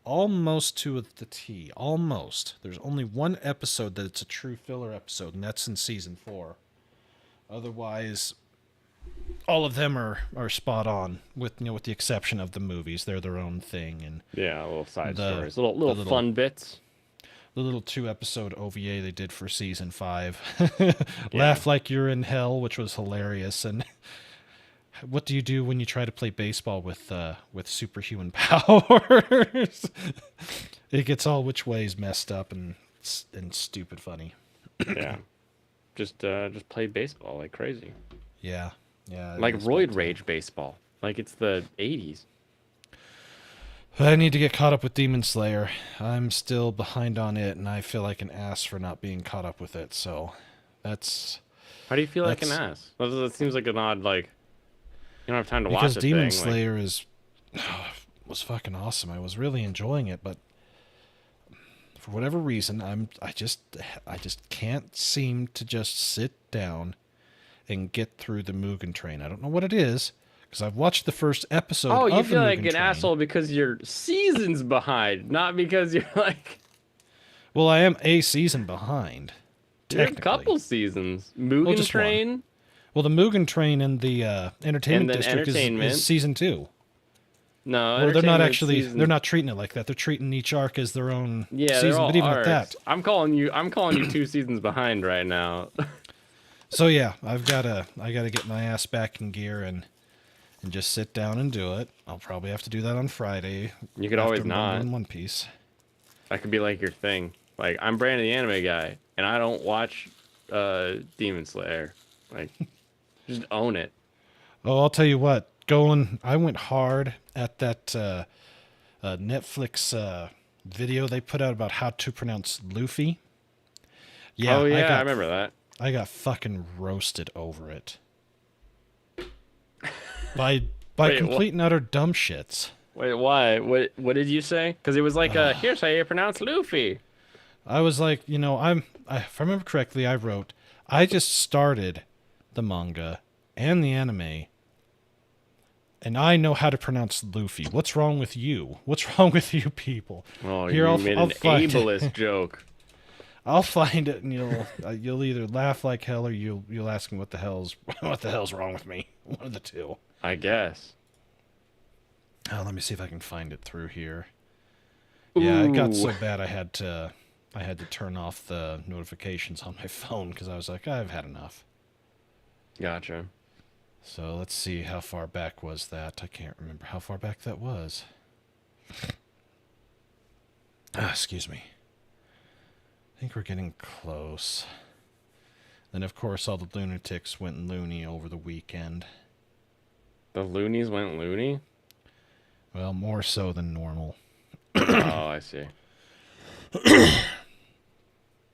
almost to the T. Almost. There's only one episode that it's a true filler episode, and that's in season 4. Otherwise, all of them are spot on, with with the exception of the movies. They're their own thing, and Yeah, little side the stories, little little fun bits. the little 2-episode OVA they did for season 5. Yeah. Laugh Like You're in Hell, which was hilarious, and what do you do when you try to play baseball with superhuman powers? It gets all which ways messed up and stupid funny. Yeah. Just play baseball like crazy. Yeah, yeah. Like roid rage baseball. Like it's the 80s. I need to get caught up with Demon Slayer. I'm still behind on it, and I feel like an ass for not being caught up with it. So, that's How do you feel like an that's ass? Well, that seems like an odd, like, you don't have time to watch because a Demon thing. Like, Slayer was fucking awesome. I was really enjoying it, but for whatever reason, I just can't seem to just sit down and get through the Mugen Train. I don't know what it is, because I've watched the first episode oh, you of the feel like Mugen an Train. asshole because you're seasons behind, not because you're like Well, I am a season behind, you're a technically. couple seasons. Well, Mugen just Train Well, the Mugen Train in the Entertainment and then District Entertainment. is season 2. No, Well, they're not Entertainment actually. season... They're not treating it like that. They're treating each arc as their own Yeah, season. they're all But even arcs. at that, I'm calling you 2 seasons behind right now. so yeah, I gotta get my ass back in gear and just sit down and do it. I'll probably have to do that on Friday. You could after always I'm done not. doing One Piece. That could be like your thing. Like I'm Brandon the anime guy, and I don't watch Demon Slayer. Like, just own it. Oh, I'll tell you what. I went hard at that Netflix video they put out about how to pronounce Luffy. Yeah, Oh yeah, I remember that. I got fucking roasted over it. By Wait, complete and utter dumb shits. Wait, why? What did you say? Because it was like, here's how you pronounce Luffy. I was like, if I remember correctly, I wrote, I just started the manga and the anime, and I know how to pronounce Luffy. What's wrong with you? What's wrong with you people? Oh, Here, you made I'll an find it. ableist joke. I'll find it, and you'll either laugh like hell or you'll ask me what the hell's wrong with me. One of the two. I guess. Let me see if I can find it through here. Yeah, it got so Ooh. bad I had to turn off the notifications on my phone because I was like, I've had enough. Gotcha. So let's see, how far back was that? I can't remember how far back that was. Excuse me. I think we're getting close. Then, of course, all the lunatics went loony over the weekend. The loonies went loony? Well, more so than normal. Oh, I see.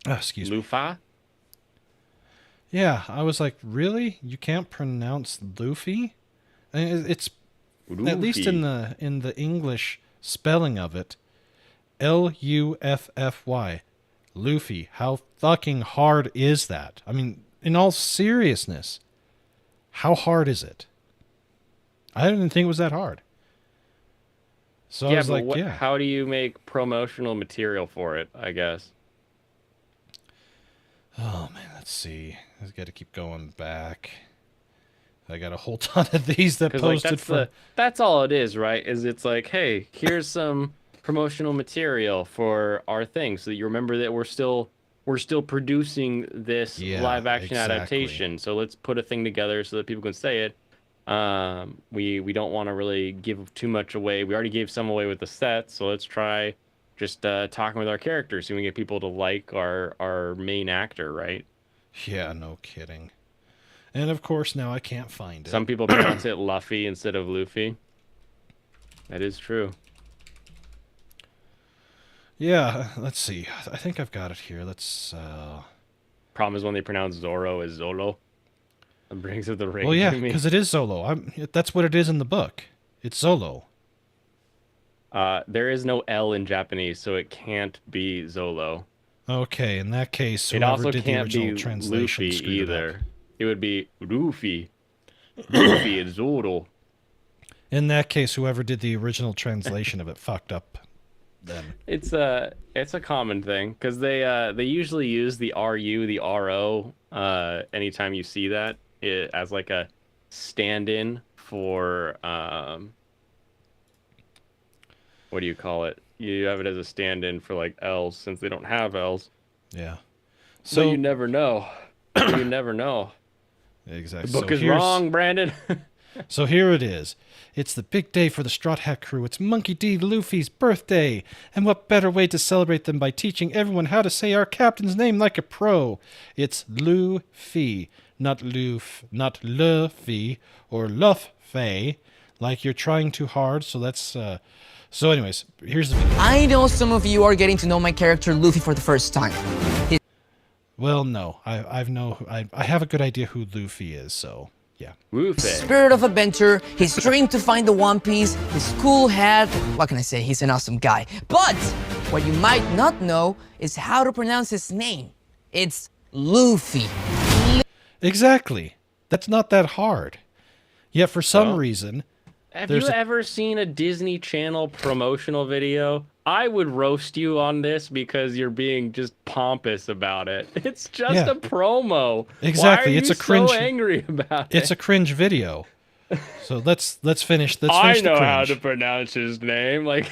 Excuse me. Lufa? Yeah, I was like, really? You can't pronounce Luffy? It's at least in the English spelling of it, Luffy. Luffy. How fucking hard is that? I mean, in all seriousness, how hard is it? I didn't think it was that hard. So I was like, yeah. How do you make promotional material for it, I guess? Oh, man, let's see. I've got to keep going back. I got a whole ton of these that posted that's all it is, right? Is it's like, hey, here's some promotional material for our thing, so that you remember that we're still producing this live action adaptation. So let's put a thing together so that people can say it. We don't want to really give too much away. We already gave some away with the set, so let's try just talking with our characters so we can get people to like our main actor, right? Yeah, no kidding. And of course, now I can't find it. Some people pronounce it Luffy instead of Luffy. That is true. Yeah, let's see. I think I've got it here. Let's. Problem is when they pronounce Zoro as Zolo. It brings up the rage. Well, yeah, because it is Zolo. That's what it is in the book. It's Zolo. There is no L in Japanese, so it can't be Zolo. Okay, in that case, it also can't be Luffy either. It would be Luffy. Luffy and Zoro. In that case, whoever did the original translation of it fucked up. Then it's a common thing because they usually use the RU, the RO, anytime you see that as like a stand-in for what do you call it? You have it as a stand-in for like L's since they don't have L's. Yeah. So you never know. You never know. Exactly. The book is wrong, Brandon. So here it is. It's the big day for the Straw Hat crew. It's Monkey D. Luffy's birthday. And what better way to celebrate than by teaching everyone how to say our captain's name like a pro? It's Luffy, not Luffy or Luffy, like you're trying too hard. So that's so anyways, here's the video. I know some of you are getting to know my character Luffy for the first time. Well, no. I have a good idea who Luffy is, so yeah. Luffy. Spirit of adventure, his dream to find the One Piece, his cool hat. What can I say? He's an awesome guy. But what you might not know is how to pronounce his name. It's Luffy. Exactly. That's not that hard. Yet for some reason... Have you ever seen a Disney Channel promotional video? I would roast you on this because you're being just pompous about it. It's just a promo. Exactly. Why are it's you a cringe. So angry about it. It's a cringe video. So let's finish. I know how to pronounce his name. Like,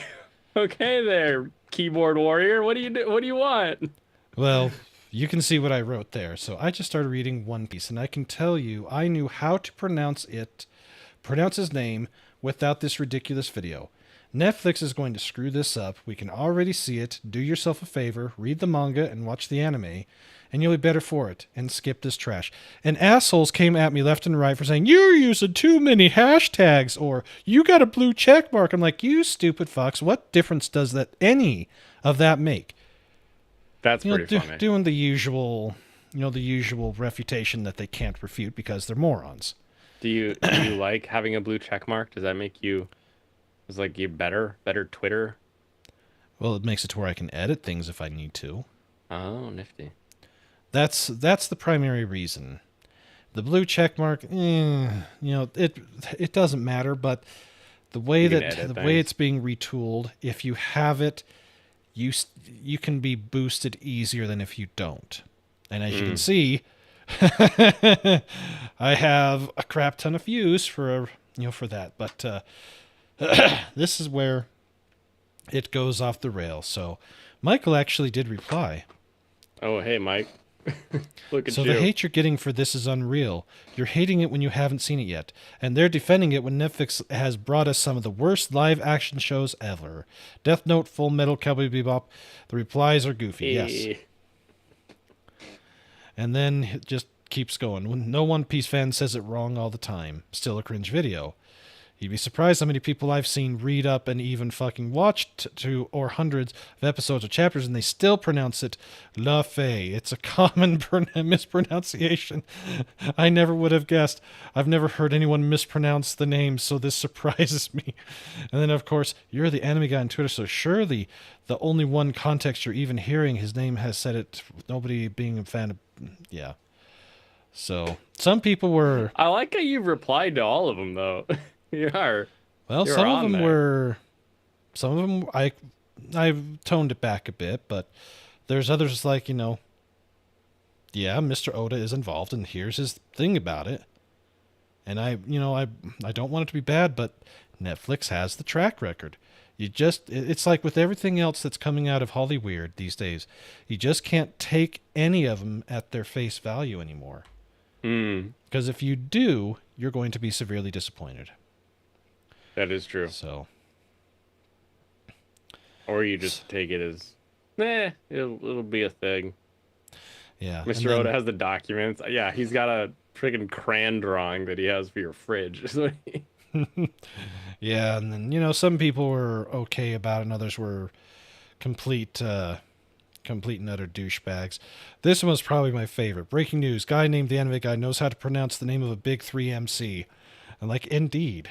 okay, there, keyboard warrior. What do you want? Well, you can see what I wrote there. So I just started reading One Piece, and I can tell you, I knew how to pronounce his name without this ridiculous video. Netflix is going to screw this up. We can already see it. Do yourself a favor, read the manga and watch the anime, and you'll be better for it, and skip this trash. And assholes came at me left and right for saying, you're using too many hashtags, or you got a blue check mark. I'm like, you stupid fucks, what difference does any of that make? That's pretty funny. Doing the usual refutation that they can't refute because they're morons. Do you like having a blue check mark? Does that make you... It's like you better Twitter? Well, it makes it to where I can edit things if I need to. Oh, nifty. That's the primary reason. The blue check mark, it doesn't matter, but the way it's being retooled, if you have it, you can be boosted easier than if you don't. And as you can see, I have a crap ton of views for that, but this is where it goes off the rails. So Michael actually did reply. Oh, hey, Mike. Look at So you. the hate you're getting for this is unreal. You're hating it when you haven't seen it yet. And they're defending it when Netflix has brought us some of the worst live action shows ever. Death Note, Full Metal, Cowboy Bebop. The replies are goofy, yes. And then it just keeps going. No One Piece fan says it wrong all the time. Still a cringe video. You'd be surprised how many people I've seen read up and even fucking watched two or hundreds of episodes or chapters, and they still pronounce it La Fey. It's a common mispronunciation. I never would have guessed. I've never heard anyone mispronounce the name, so this surprises me. And then, of course, you're the anime guy on Twitter, so surely the only one context you're even hearing, his name has said it, nobody being a fan of... Yeah. So, some people were... I like how you replied to all of them, though. You are. Well, You're some of on them there. were... Some of them, I've toned it back a bit, but there's others like, yeah, Mr. Oda is involved, and here's his thing about it. And I don't want it to be bad, but Netflix has the track record. It's like with everything else that's coming out of Hollyweird these days, you just can't take any of them at their face value anymore. Because if you do, you're going to be severely disappointed. That is true. So, or you just take it as, it'll be a thing. yeah. Mr. Oda has the documents. Yeah, he's got a freaking crayon drawing that he has for your fridge. Yeah, and then, some people were okay about it, and others were complete and utter douchebags. This one was probably my favorite. Breaking news. Guy named the anime guy knows how to pronounce the name of a big 3 MC. I'm like, indeed.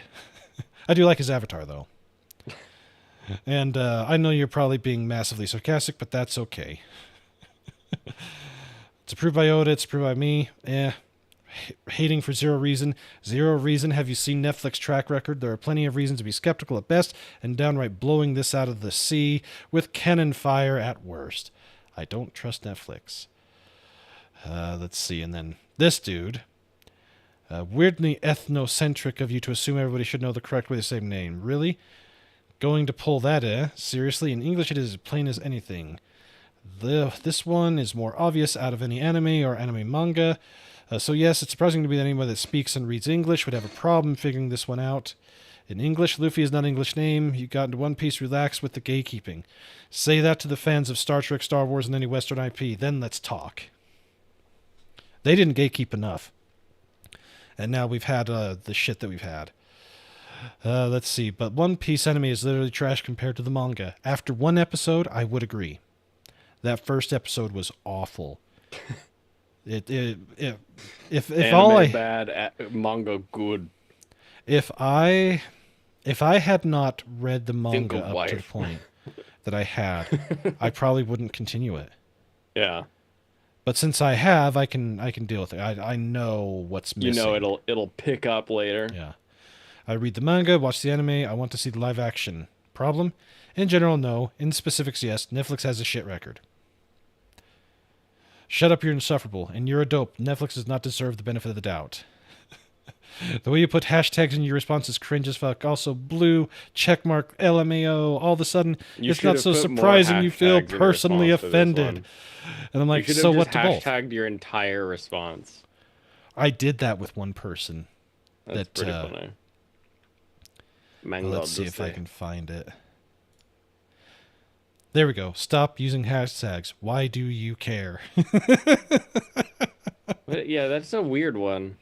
I do like his avatar, though. And I know you're probably being massively sarcastic, but that's okay. It's approved by Oda. It's approved by me. Hating for zero reason. Zero reason. Have you seen Netflix track record? There are plenty of reasons to be skeptical at best and downright blowing this out of the sea with cannon fire at worst. I don't trust Netflix. Let's see. And then this dude. Weirdly ethnocentric of you to assume everybody should know the correct way to say name. Really? Going to pull that, Seriously? In English it is as plain as anything. This one is more obvious out of any anime or anime manga. So yes, it's surprising to me that anyone that speaks and reads English would have a problem figuring this one out. In English, Luffy is not an English name. You got into One Piece, relax with the gatekeeping. Say that to the fans of Star Trek, Star Wars, and any Western IP. Then let's talk. They didn't gatekeep enough. And now we've had the shit that we've had. Let's see. But One Piece anime is literally trash compared to the manga. After one episode, I would agree. That first episode was awful. If all I bad, manga good. If I had not read the manga up to the point that I had, I probably wouldn't continue it. Yeah. But since I have, I can deal with it. I know what's missing. It'll pick up later. Yeah. I read the manga, watch the anime, I want to see the live action. Problem? In general, no. In specifics, yes. Netflix has a shit record. Shut up, you're insufferable, and you're a dope. Netflix does not deserve the benefit of the doubt. The way you put hashtags in your responses cringe as fuck. Also, blue, checkmark, LMAO, all of a sudden, it's not so surprising you feel personally offended. And I'm like, so what to both? Hashtagged your entire response. I did that with one person. That's pretty funny. Let's see if I can find it. There we go. Stop using hashtags. Why do you care? Yeah, that's a weird one.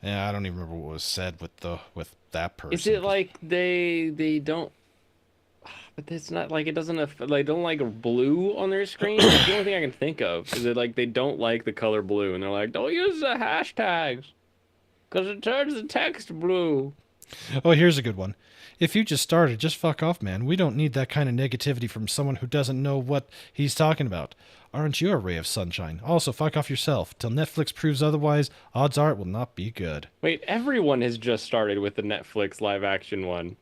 Yeah, I don't even remember what was said with that person. Is it like they don't? But it's not like it doesn't like don't like blue on their screen. That's the only thing I can think of. Is it like they don't like the color blue and they're like, don't use the hashtags because it turns the text blue. Oh, here's a good one. If you just started, just fuck off, man. We don't need that kind of negativity from someone who doesn't know what he's talking about. Aren't you a ray of sunshine? Also, fuck off yourself. Till Netflix proves otherwise, odds are it will not be good. Wait, everyone has just started with the Netflix live action one.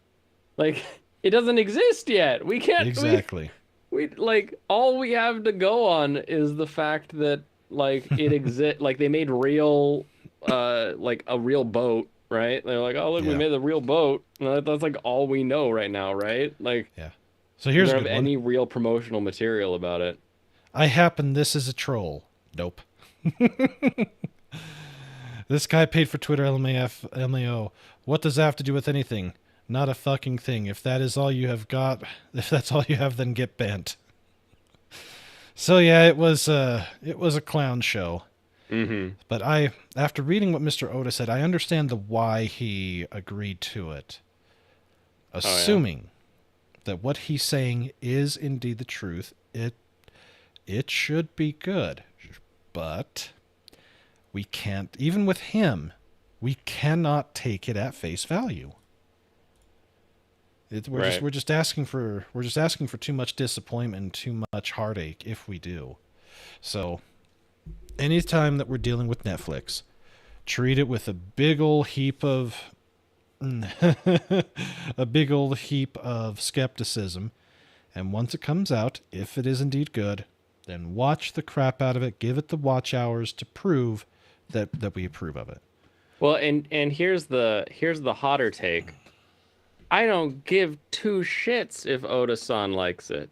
Like, it doesn't exist yet. We can't... Exactly. We like, all we have to go on is the fact that, like, it exists... like, they made real, like, a real boat, right? They're like, oh, look, we made a real boat. That's, like, all we know right now, right? Like... Yeah. So here's a good one. any real promotional material about it. I happen this is a troll. Nope. This guy paid for Twitter LMAO. What does that have to do with anything? Not a fucking thing. If that is all you have got, if that's all you have, then get bent. So yeah, it was a clown show. Mm-hmm. But after reading what Mr. Oda said, I understand the why he agreed to it. Assuming that what he's saying is indeed the truth, it should be good. But we can't, even with him, we cannot take it at face value. We're just asking for too much disappointment and too much heartache if we do. So anytime that we're dealing with Netflix, treat it with a big old heap of skepticism, and once it comes out, if it is indeed good, then watch the crap out of it, give it the watch hours to prove that we approve of it. Well, and here's the hotter take. I don't give two shits if Oda-san likes it.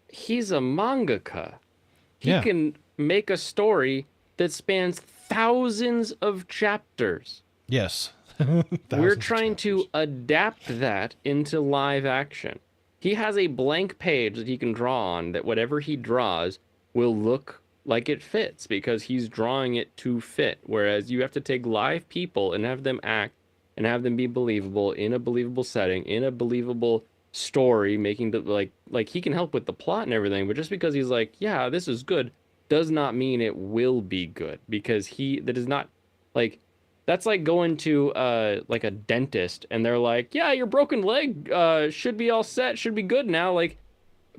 He's a mangaka. He can make a story that spans thousands of chapters. Yes. We're trying to adapt that into live action. He has a blank page that he can draw on that whatever he draws will look like it fits because he's drawing it to fit. Whereas you have to take live people and have them act and have them be believable in a believable setting, in a believable story, making the like he can help with the plot and everything, but just because he's like, yeah, this is good, does not mean it will be good because that is not like that's like going to like a dentist and they're like, yeah, your broken leg should be all set, should be good now. Like,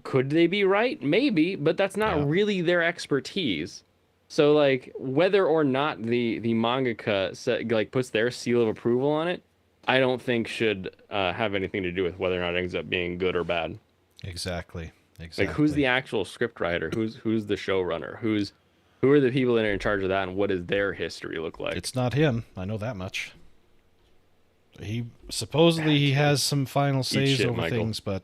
could they be right? Maybe, but that's not really their expertise. So like whether or not the mangaka puts their seal of approval on it, I don't think should have anything to do with whether or not it ends up being good or bad. Exactly. Like who's the actual script writer? Who's the showrunner? Who are the people that are in charge of that, and what does their history look like? It's not him. I know that much. He supposedly has some final says over Michael. Things, but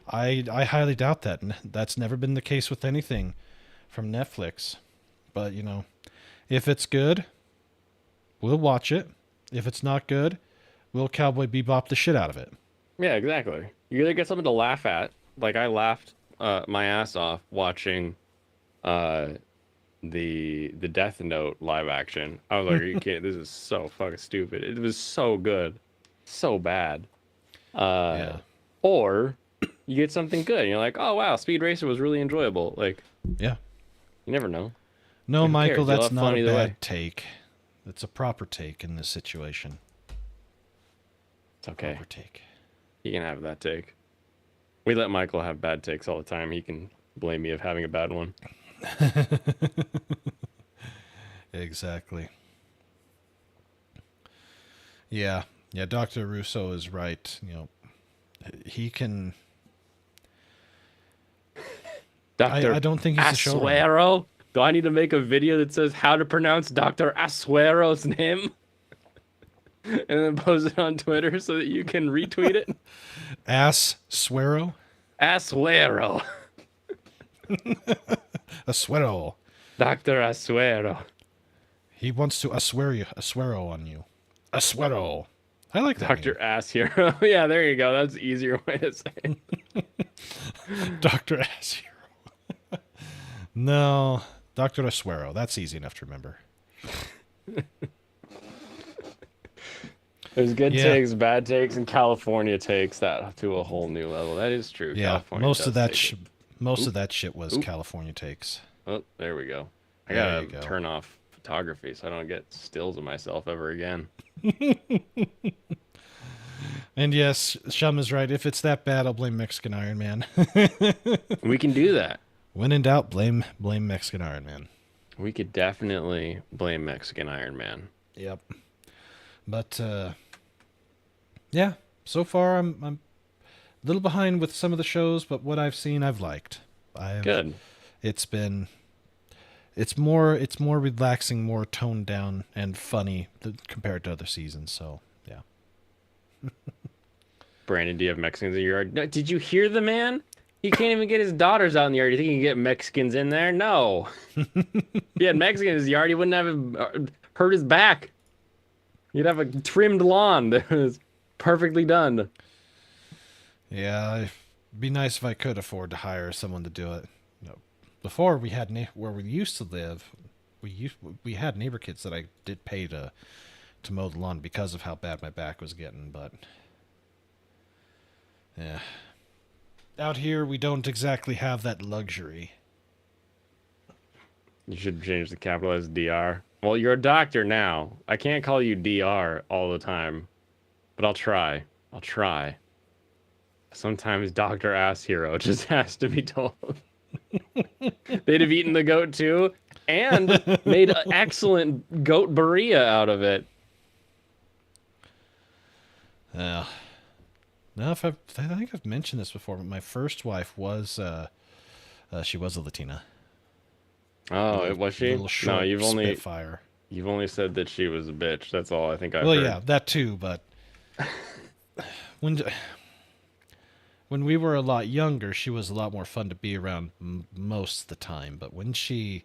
I highly doubt that. That's never been the case with anything from Netflix. But, you know, if it's good, we'll watch it. If it's not good, we'll Cowboy Bebop the shit out of it. Yeah, exactly. You either get something to laugh at. Like, I laughed my ass off watching the Death Note live action. I was like, are you kidding? This is so fucking stupid. It was so good. So bad. Or you get something good. And you're like, oh, wow, Speed Racer was really enjoyable. Like, yeah. You never know. No, Michael, that's not a bad take. That's a proper take in this situation. It's okay. Proper take. He can have that take. We let Michael have bad takes all the time. He can blame me of having a bad one. Exactly. Yeah. Yeah, Dr. Russo is right. You know, he can... Dr. I don't think he's a showrunner. Asuero? Do I need to make a video that says how to pronounce Dr. Asuero's name? And then post it on Twitter so that you can retweet it? Asuero? Asuero. Asuero. Dr. Asuero. He wants to Asuero on you. Asuero. I like that. Dr. Ass Hero. Yeah, there you go. That's an easier way to say it. Dr. Ass Hero. No, Dr. Asuero. That's easy enough to remember. There's good takes, bad takes, and California takes that to a whole new level. That is true. Yeah, California most of that shit was California takes. Oh, there we go. I gotta turn off photography so I don't get stills of myself ever again. And yes, Shum is right. If it's that bad, I'll blame Mexican Iron Man. We can do that. When in doubt, blame Mexican Iron Man. We could definitely blame Mexican Iron Man. Yep. But yeah, so far I'm a little behind with some of the shows, but what I've seen, I've liked. Good. It's more relaxing, more toned down, and funny compared to other seasons. So yeah. Brandon, do you have Mexicans in your yard? No, did you hear the man? He can't even get his daughters out in the yard. You think he can get Mexicans in there? No. If he had Mexicans in his yard, he wouldn't have hurt his back. You'd have a trimmed lawn that was perfectly done. Yeah, it'd be nice if I could afford to hire someone to do it. No. Before we had where we used to live, we had neighbor kids that I did pay to mow the lawn because of how bad my back was getting, but yeah. Out here we don't exactly have that luxury. You should change the capital as DR. Well, you're a doctor now. I can't call you DR all the time, but I'll try. I'll try. Sometimes Dr. Ass Hero just has to be told. They'd have eaten the goat too and made an excellent goat burrito out of it. Yeah. Now, I think I've mentioned this before, but my first wife was, she was a Latina. Oh, was she? Little short No, you've Spitfire. only said that she was a bitch. That's all I think I've Well, heard. yeah, that too, but when we were a lot younger, she was a lot more fun to be around most of the time. But when she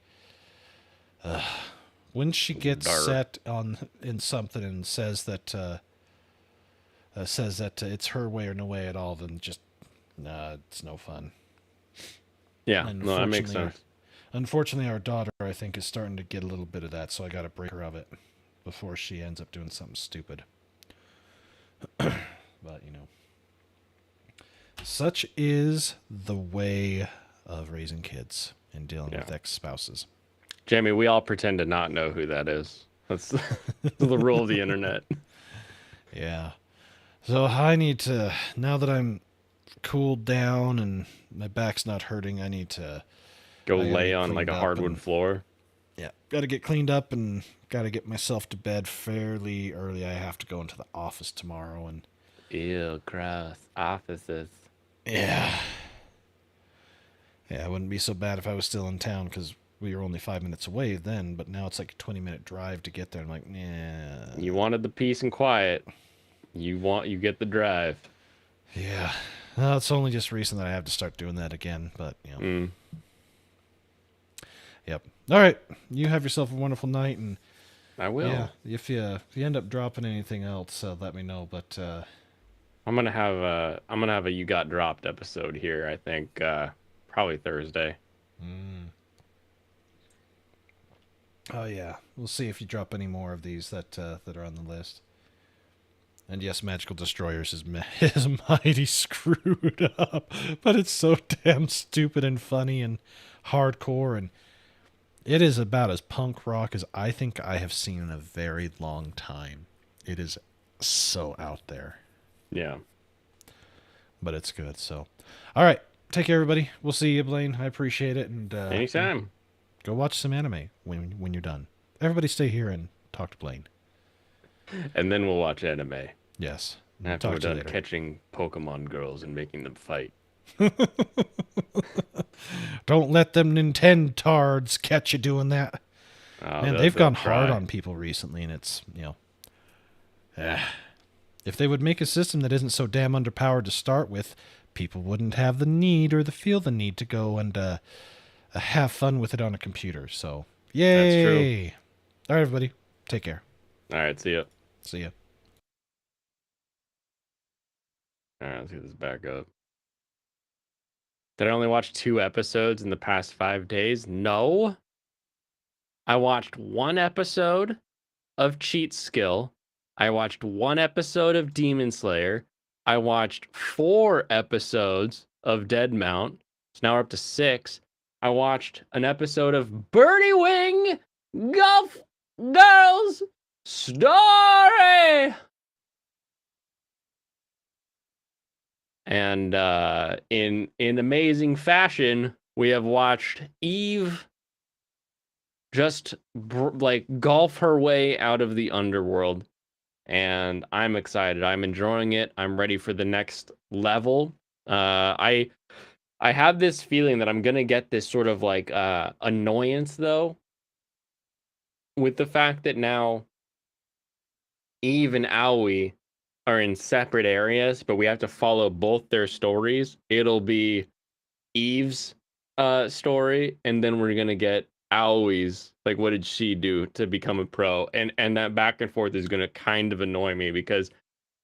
gets set in something and says that it's her way or no way at all, then just it's no fun. Yeah, no, that makes sense. Unfortunately, our daughter, I think, is starting to get a little bit of that, so I got to break her of it before she ends up doing something stupid. But, you know, such is the way of raising kids and dealing with ex-spouses. Jamie, we all pretend to not know who that is. That's the rule of the internet. Yeah. So I need to, now that I'm cooled down and my back's not hurting, I need to go lay on like a hardwood floor. Yeah. Got to get cleaned up and got to get myself to bed fairly early. I have to go into the office tomorrow and... Ew, gross. Offices. Yeah. Yeah, it wouldn't be so bad if I was still in town because we were only 5 minutes away then, but now it's like a 20-minute drive to get there. I'm like, nah. You wanted the peace and quiet. You get the drive. Yeah. Well, it's only just recent that I have to start doing that again, but, you know. Yep. All right. You have yourself a wonderful night, and I will. Yeah, if you end up dropping anything else, let me know. But I'm gonna have a You Got Dropped episode here. I think probably Thursday. Oh yeah, we'll see if you drop any more of these that are on the list. And yes, Magical Destroyers is mighty screwed up, but it's so damn stupid and funny and hardcore, and it is about as punk rock as I think I have seen in a very long time. It is so out there. Yeah. But it's good, so. All right, take care, everybody. We'll see you, Blaine. I appreciate it. And anytime. Go watch some anime when you're done. Everybody stay here and talk to Blaine. And then we'll watch anime. Yes. After we're done catching Pokemon girls and making them fight. Don't let them Nintendards catch you doing that. Oh, Man, they've gone hard on people recently, and it's, you know... If they would make a system that isn't so damn underpowered to start with, people wouldn't have the need or feel the need to go and have fun with it on a computer. So, yay! That's true. All right, everybody. Take care. All right, see ya. See ya. All right, let's get this back up. Did I only watch 2 episodes in the past 5 days? No. I watched 1 episode of Cheat Skill. I watched 1 episode of Demon Slayer. I watched 4 episodes of Dead Mount. So now we're up to 6. I watched an episode of Birdie Wing Golf Girls Story. And in amazing fashion, we have watched Eve just like golf her way out of the underworld. And I'm excited. I'm enjoying it. I'm ready for the next level. I have this feeling that I'm gonna get this sort of like annoyance though, with the fact that now Eve and Aoi are in separate areas, but we have to follow both their stories. It'll be Eve's story, and then we're gonna get Aoi's, like, what did she do to become a pro? And that back and forth is gonna kind of annoy me because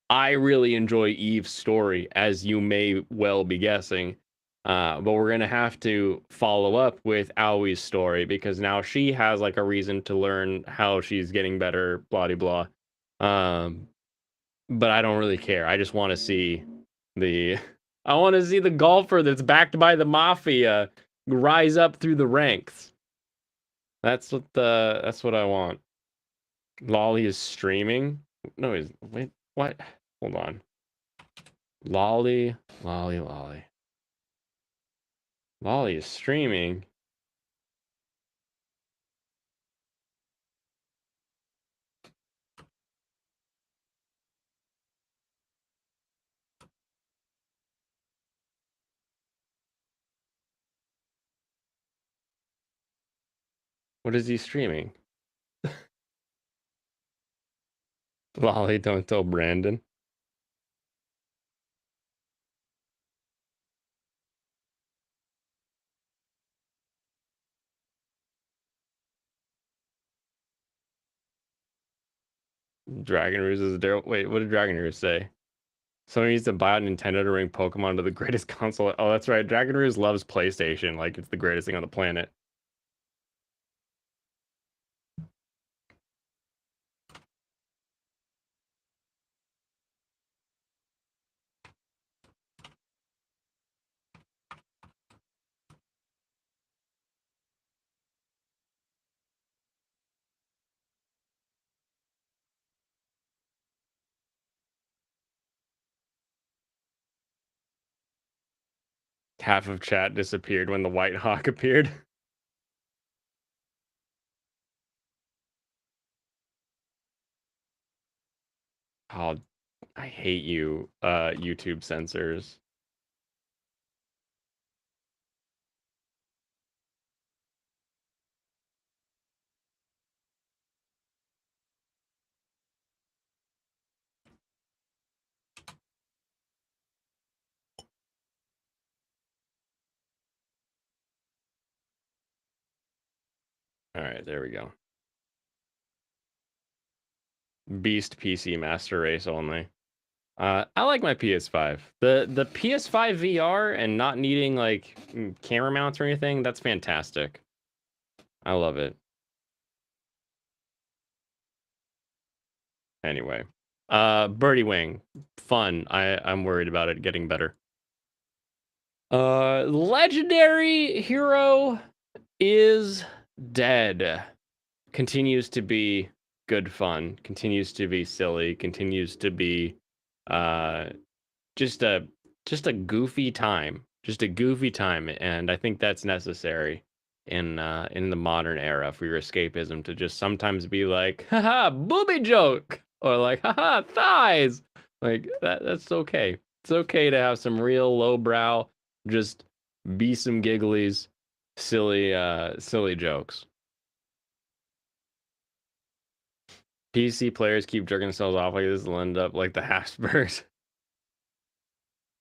I really enjoy Eve's story, as you may well be guessing. But we're gonna have to follow up with Aoi's story because now she has like a reason to learn how she's getting better, blah blah blah. But I don't really care. I just want to see the I want to see the golfer that's backed by the mafia rise up through the ranks. That's what I want. Lolly is streaming. No, he's wait, what? Hold on. Lolly. Lolly is streaming. What is he streaming? Lolly, don't tell Brandon. Dragon Ruse is there. Wait, what did Dragon Ruse say? Someone needs to buy out Nintendo to bring Pokemon to the greatest console. Oh, that's right. Dragon Ruse loves PlayStation. Like, it's the greatest thing on the planet. Half of chat disappeared when the White Hawk appeared. Oh, I hate you, YouTube censors. All right, there we go. Beast PC Master Race only. I like my PS5. The PS5 VR and not needing like camera mounts or anything, that's fantastic. I love it. Anyway, Birdie Wing, fun. I'm worried about it getting better. Legendary hero is dead. Continues to be good fun. Continues to be silly. Continues to be just a goofy time. Just a goofy time, and I think that's necessary in the modern era for your escapism to just sometimes be like, haha, booby joke, or like, haha, thighs. Like that's okay. It's okay to have some real lowbrow, just be some gigglies, silly jokes. PC players keep jerking themselves off like this, will end up like the Habsburgs.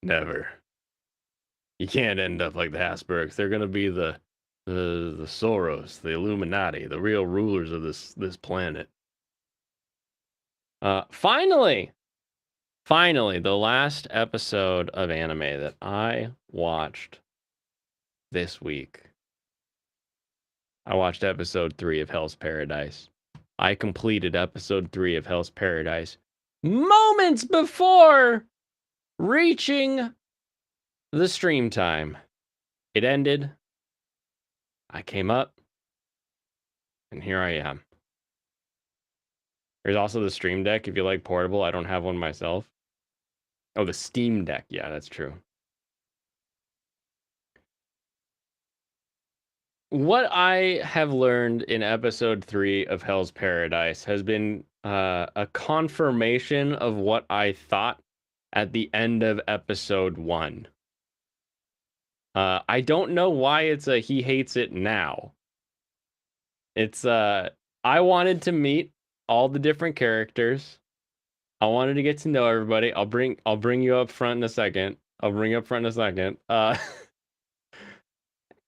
Never. You can't end up like the Habsburgs. They're gonna be the Soros, the Illuminati, the real rulers of this planet. Finally, the last episode of anime that I watched this week. I watched episode 3 of Hell's Paradise. I completed episode 3 of Hell's Paradise moments before reaching the stream time. It ended. I came up, and here I am. There's also the Stream Deck if you like portable. I don't have one myself. Oh, the Steam Deck. Yeah, that's true. What I have learned in episode 3 of Hell's Paradise has been a confirmation of what I thought at the end of episode 1. I don't know why it's a he hates it now. It's I wanted to meet all the different characters. I wanted to get to know everybody. I'll bring you up front in a second.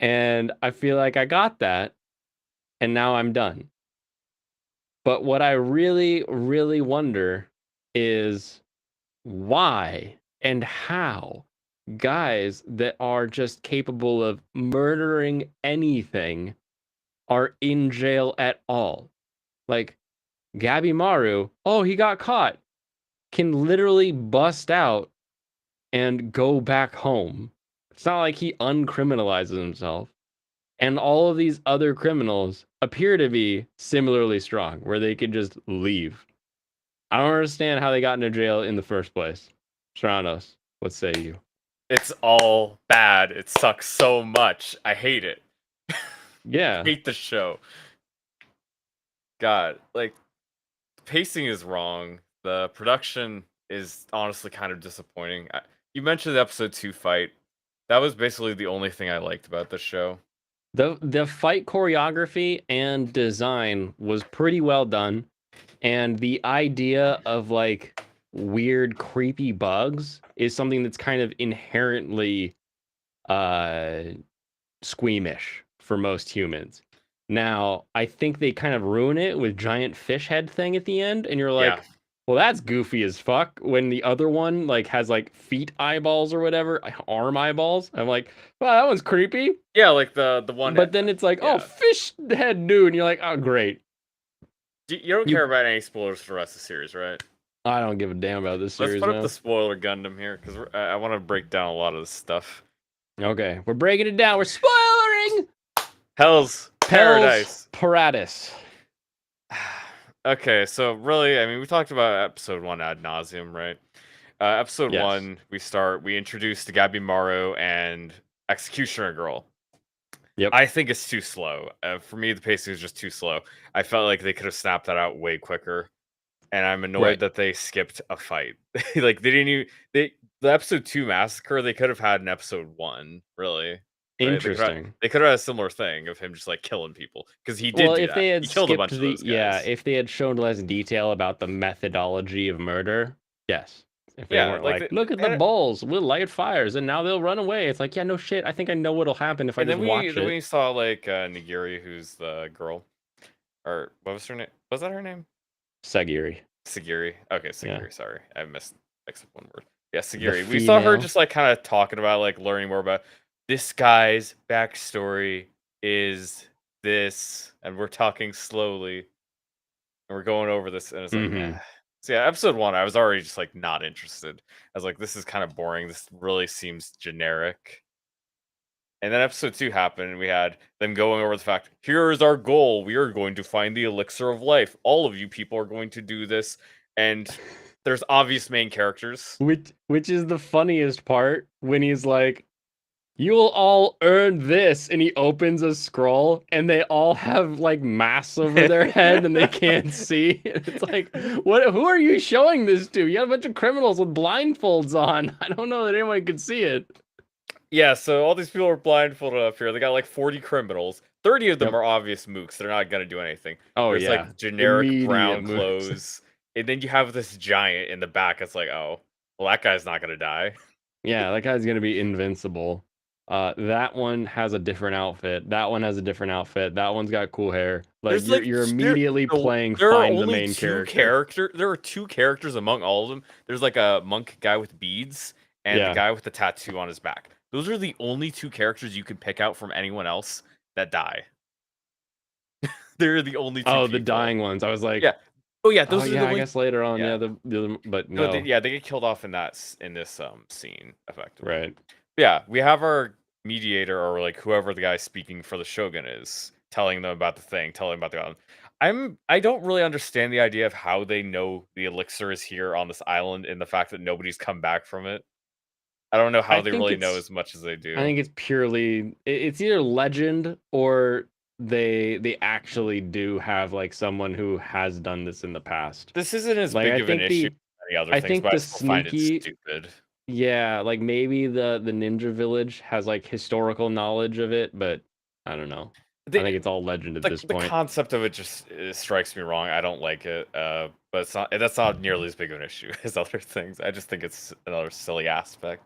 And I feel like I got that, and now I'm done. But what I really, really wonder is why and how guys that are just capable of murdering anything are in jail at all. Like Gabby Maru, oh, he got caught, can literally bust out and go back home. It's not like he uncriminalizes himself. And all of these other criminals appear to be similarly strong, where they could just leave. I don't understand how they got into jail in the first place. Serranos, what say you? It's all bad. It sucks so much. I hate it. Yeah. Hate the show. God, like, pacing is wrong. The production is honestly kind of disappointing. You mentioned the episode 2 fight. That was basically the only thing I liked about the show. The fight choreography and design was pretty well done. And the idea of like weird, creepy bugs is something that's kind of inherently squeamish for most humans. Now, I think they kind of ruin it with giant fish head thing at the end, and you're like, Yeah. well, that's goofy as fuck. When the other one like has like feet eyeballs or whatever, arm eyeballs. I'm like, wow, that one's creepy. Yeah, like the one. But then it's like, oh, yeah. fish head dude, and you're like, oh, great. You don't care about any spoilers for the rest of the series, right? I don't give a damn about this series. Let's put now. up the spoiler Gundam here, because I want to break down a lot of this stuff. Okay, we're breaking it down. We're spoiling Hell's Paradise. Paradis. Okay, so really, I mean, we talked about episode 1 ad nauseum, right? Episode Yes. 1, we introduce the Gabby Maru and Executioner Girl. Yep. I think it's too slow. For me, the pacing is just too slow. I felt like they could have snapped that out way quicker, and I'm annoyed Right. that they skipped a fight. Like they didn't even the episode 2 massacre. They could have had in episode 1, really. Right? Interesting. They could have had a similar thing of him just like killing people, because he did. Well, do if that. they had He killed a bunch skipped of those guys. if they had shown less detail about the methodology of murder, yes. If they weren't like, look at the bowls, we'll light fires, and now they'll run away. It's like, yeah, no shit. I think I know what'll happen if I just watch it. Then we saw like Nigiri, who's the girl, or what was her name? Was that her name? Sagiri. Sagiri. Okay, Sagiri. Yeah. Sorry, I mixed up one word. Yeah, Sagiri. We saw her female. just like kind of talking about like learning more about this guy's backstory is this, and we're talking slowly, and we're going over this, and it's like, Mhm. So yeah, episode 1, I was already just like not interested. I was like, this is kind of boring. This really seems generic. And then episode 2 happened, and we had them going over the fact, here is our goal. We are going to find the elixir of life. All of you people are going to do this. And there's obvious main characters. Which is the funniest part when he's like, you'll all earn this, and he opens a scroll and they all have like masks over their head and they can't see. It's like, who are you showing this to? You got a bunch of criminals with blindfolds on. I don't know that anyone could see it. Yeah, so all these people are blindfolded up here. They got like 40 criminals. 30 of them are obvious mooks. They're not gonna do anything. Oh, There's yeah. like generic Immediate brown mooks. clothes. And then you have this giant in the back. It's like, oh, well, that guy's not gonna die. Yeah, that guy's gonna be invincible. That one has a different outfit. That one has a different outfit. That one's got cool hair. Like you're immediately playing find the main character. There are 2 characters among all of them. There's like a monk guy with beads and the guy with the tattoo on his back. Those are the only 2 characters you can pick out from anyone else that die. They're the only 2 Oh, people. the dying ones. I was like, yeah. Oh yeah, those are the I guess later on, but no. They get killed off in this scene effectively. Right. Yeah, we have our mediator, or like whoever the guy speaking for the Shogun is, telling them about the thing, telling them about the island. I don't really understand the idea of how they know the elixir is here on this island, and the fact that nobody's come back from it. I don't know how they really know as much as they do. I think it's purely it's either legend or they actually do have like someone who has done this in the past. This isn't as big of an issue as any other things, but I still find it stupid. Yeah, like maybe the ninja village has like historical knowledge of it, but I don't know. I think it's all legend at this point. The concept of it just strikes me wrong. I don't like it, but it's not. That's not nearly as big of an issue as other things. I just think it's another silly aspect.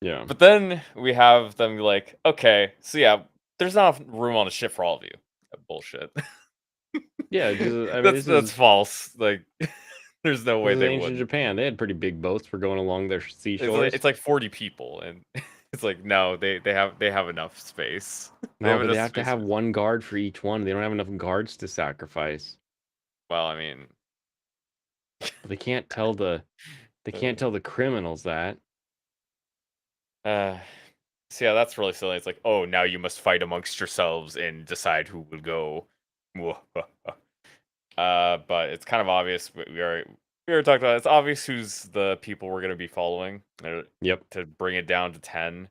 Yeah. But then we have them be like, okay, so yeah, there's not enough room on the ship for all of you. Bullshit. Yeah, just, I mean, That's false. Like, there's no this way is they ancient would. Japan. They had pretty big boats for going along their seashores. It's like 40 people, and it's like no, they have enough space. They No, have but they enough have to space. have one guard for each one. They don't have enough guards to sacrifice. Well, I mean, But they can't tell the criminals that. uh, so yeah, that's really silly. It's like, oh, now you must fight amongst yourselves and decide who will go. But it's kind of obvious. We already talked about it. It's obvious who's the people we're going to be following Yep. to bring it down to 10.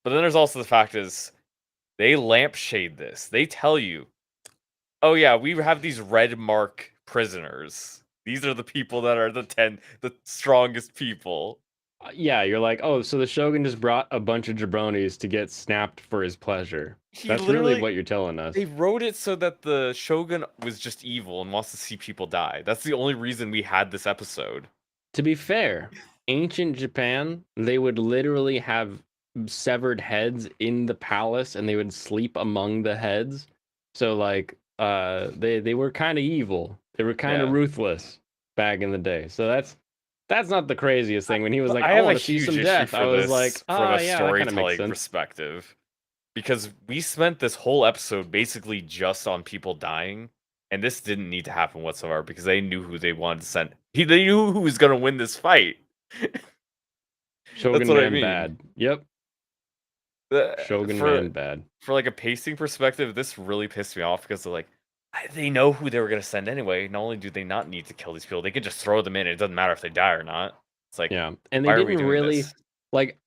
But then there's also the fact is they lampshade this. They tell you, oh yeah, we have these red mark prisoners. These are the people that are the strongest people. Yeah, you're like, oh, so the Shogun just brought a bunch of jabronis to get snapped for his pleasure. He That's really literally what you're telling us. They wrote it so that the Shogun was just evil and wants to see people die. That's the only reason we had this episode. To be fair, ancient Japan, they would literally have severed heads in the palace and they would sleep among the heads. So like they were kind of evil. They were kind of Yeah. ruthless back in the day. So that's not the craziest thing. When he was But like, I I have a want to see huge some issue death, for I was this like, from a yeah, that kind of makes storytelling sense. perspective. Because we spent this whole episode basically just on people dying, and this didn't need to happen whatsoever because they knew who they wanted to send. They knew who was going to win this fight. Shogun That's what I man mean. bad. Yep. Shogun For man bad. like a pacing perspective, this really pissed me off because they're like, they know who they were going to send anyway. Not only do they not need to kill these people, they could just throw them in. It doesn't matter if they die or not. It's like, Yeah. And they why are we didn't doing really this? like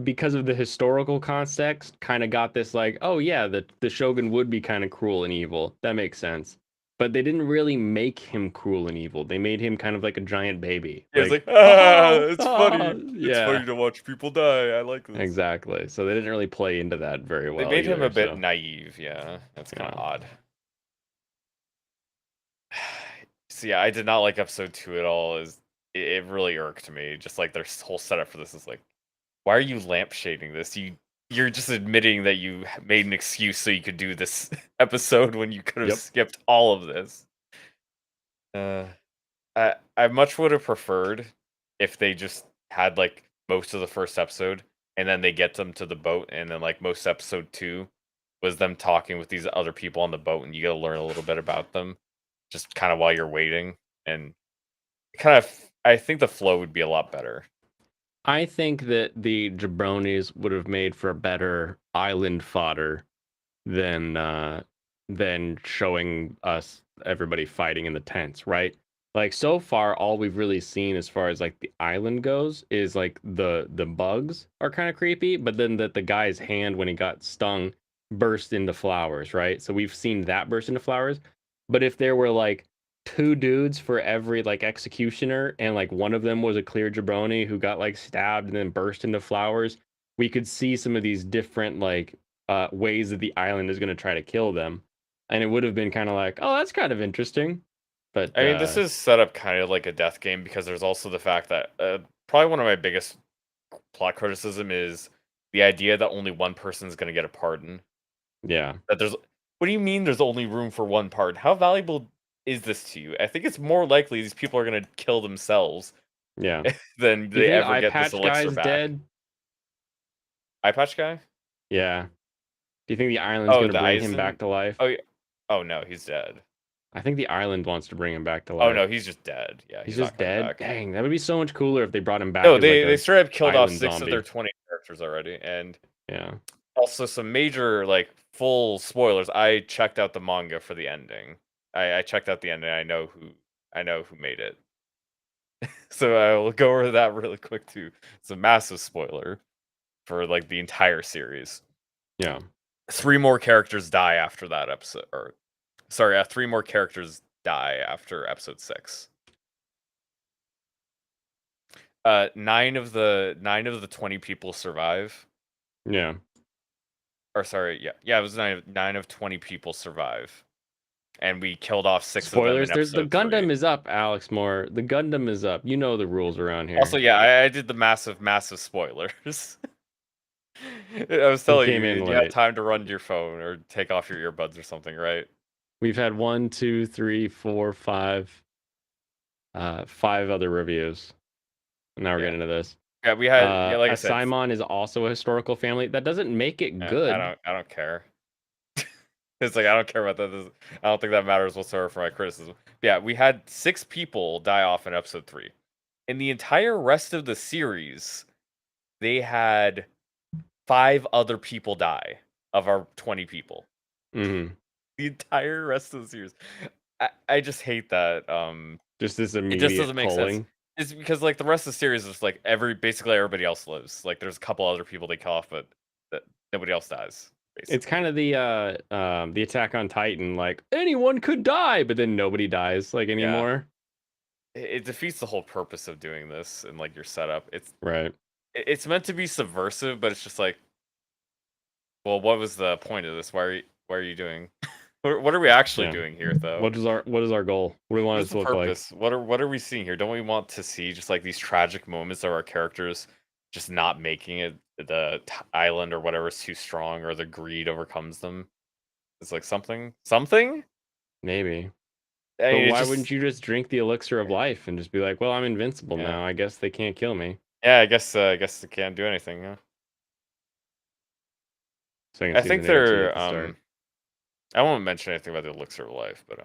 because of the historical context, kind of got this like, oh yeah, the Shogun would be kind of cruel and evil. That makes sense. But they didn't really make him cruel and evil. They made him kind of like a giant baby. Yeah, it's like, it's funny. It's yeah, funny to watch people die. I like this. exactly. So they didn't really play into that very well. They made him either, a bit so. naive. Yeah, that's kind of Yeah. odd. So yeah, I did not like episode 2 at all. It really irked me. Just like their whole setup for this is like, why are you lampshading this? You're just admitting that you made an excuse so you could do this episode when you could have Yep. skipped all of this. I much would have preferred if they just had like most of the first episode and then they get them to the boat and then like most episode 2 was them talking with these other people on the boat and you got to learn a little bit about them just kind of while you're waiting and kind of I think the flow would be a lot better. I think that the jabronis would have made for a better island fodder than showing us everybody fighting in the tents, right? Like so far, all we've really seen as far as like the island goes is like the bugs are kind of creepy, but then that the guy's hand when he got stung burst into flowers, right? So we've seen that burst into flowers. But if there were like two dudes for every like executioner and like one of them was a clear jabroni who got like stabbed and then burst into flowers, we could see some of these different like ways that the island is going to try to kill them, and it would have been kind of like, oh, that's kind of interesting. But I mean, this is set up kind of like a death game because there's also the fact that probably one of my biggest plot criticism is the idea that only one person is going to get a pardon. yeah, That there's what do you mean there's only room for one pardon? How valuable is this to you? I think it's more likely these people are going to kill themselves yeah. than Do you they think ever eye get this patch elixir guy's back. dead? Eye patch guy? Yeah. Do you think the island's Oh, going to the bring him Eisen? back to life? Oh, yeah. Oh no, he's dead. I think the island wants to bring him back to life. Oh no, he's just dead. Yeah, he's not just coming dead. back. Dang, that would be so much cooler if they brought him back. No, as they like a straight up killed off island 6 of zombie. their 20 characters already, and Yeah. also some major like full spoilers. I checked out the manga for the ending. I checked out the ending. I know who made it. So I will go over that really quick too. It's a massive spoiler for like the entire series. Yeah. 3 more characters die after that episode, or sorry, 3 more characters die after episode 6. 9 of the 20 people survive. Yeah. Or sorry, yeah, it was 9 of 20 people survive. and we killed off 6 of them Spoilers. in There's the episode 3. Gundam is up, Alex Moore. The Gundam is up. You know the rules around here. Also, yeah, I did the massive spoilers. I was telling came you, in you had late. time to run to your phone or take off your earbuds or something, right? We've had 1, 2, 3, 4, 5, 5 other reviews. Now we're Yeah. getting into this. Yeah, we had, like I said, Simon is also a historical family. That doesn't make it good. I don't care. It's like I don't care about that. I don't think that matters whatsoever for my criticism. Yeah, we had 6 people die off in episode 3. In the entire rest of the series, they had 5 other people die of our 20 people. Mm-hmm. The entire rest of the series. I just hate that. Just this It immediate just doesn't make culling. sense. It's because like the rest of the series is like basically everybody else lives. Like there's a couple other people they kill off, but nobody else dies. Basically. It's kind of the Attack on Titan, like anyone could die, but then nobody dies like anymore. It defeats the whole purpose of doing this and like your setup. It's Right. It's meant to be subversive, but it's just like, well, what was the point of this? Why are you doing? What are we actually doing here, though? What is our goal? What do we want it to look purpose? Like? What are we seeing here? Don't we want to see just like these tragic moments of our characters just not making it? The island or whatever is too strong, or the greed overcomes them. It's like something. Maybe. I mean, but why wouldn't you just drink the elixir of life and just be like, well, I'm invincible now. I guess they can't kill me. Yeah, I guess they can't do anything. Huh? I think they're I won't mention anything about the elixir of life, but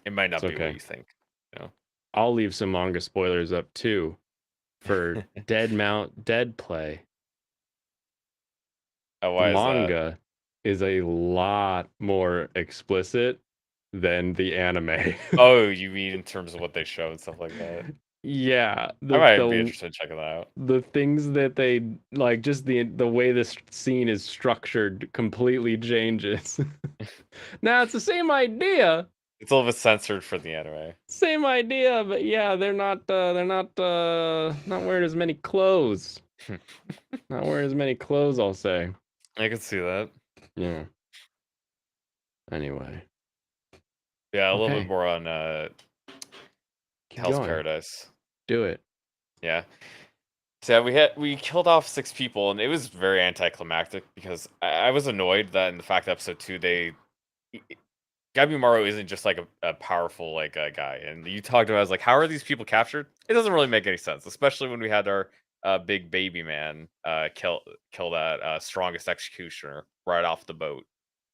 it might not be what you think. You know? I'll leave some manga spoilers up too for Dead Play. Oh, why the manga is a lot more explicit than the anime. Oh, you mean in terms of what they show and stuff like that? Yeah, I might be interested in checking that out. The things that they like, just the way this scene is structured, completely changes. Now it's the same idea. It's a little bit censored for the anime. Same idea, but yeah, they're not wearing as many clothes. Not wearing as many clothes, I'll say. I can see that. Yeah. Anyway. Yeah, a little bit more on Hell's Paradise. Do it. Yeah. So we killed off 6 people, and it was very anticlimactic because I was annoyed that in the fact that episode 2 Gabimaru isn't just like a powerful like guy, and you talked about, I was like, how are these people captured? It doesn't really make any sense, especially when we had our big baby man kill that strongest executioner right off the boat.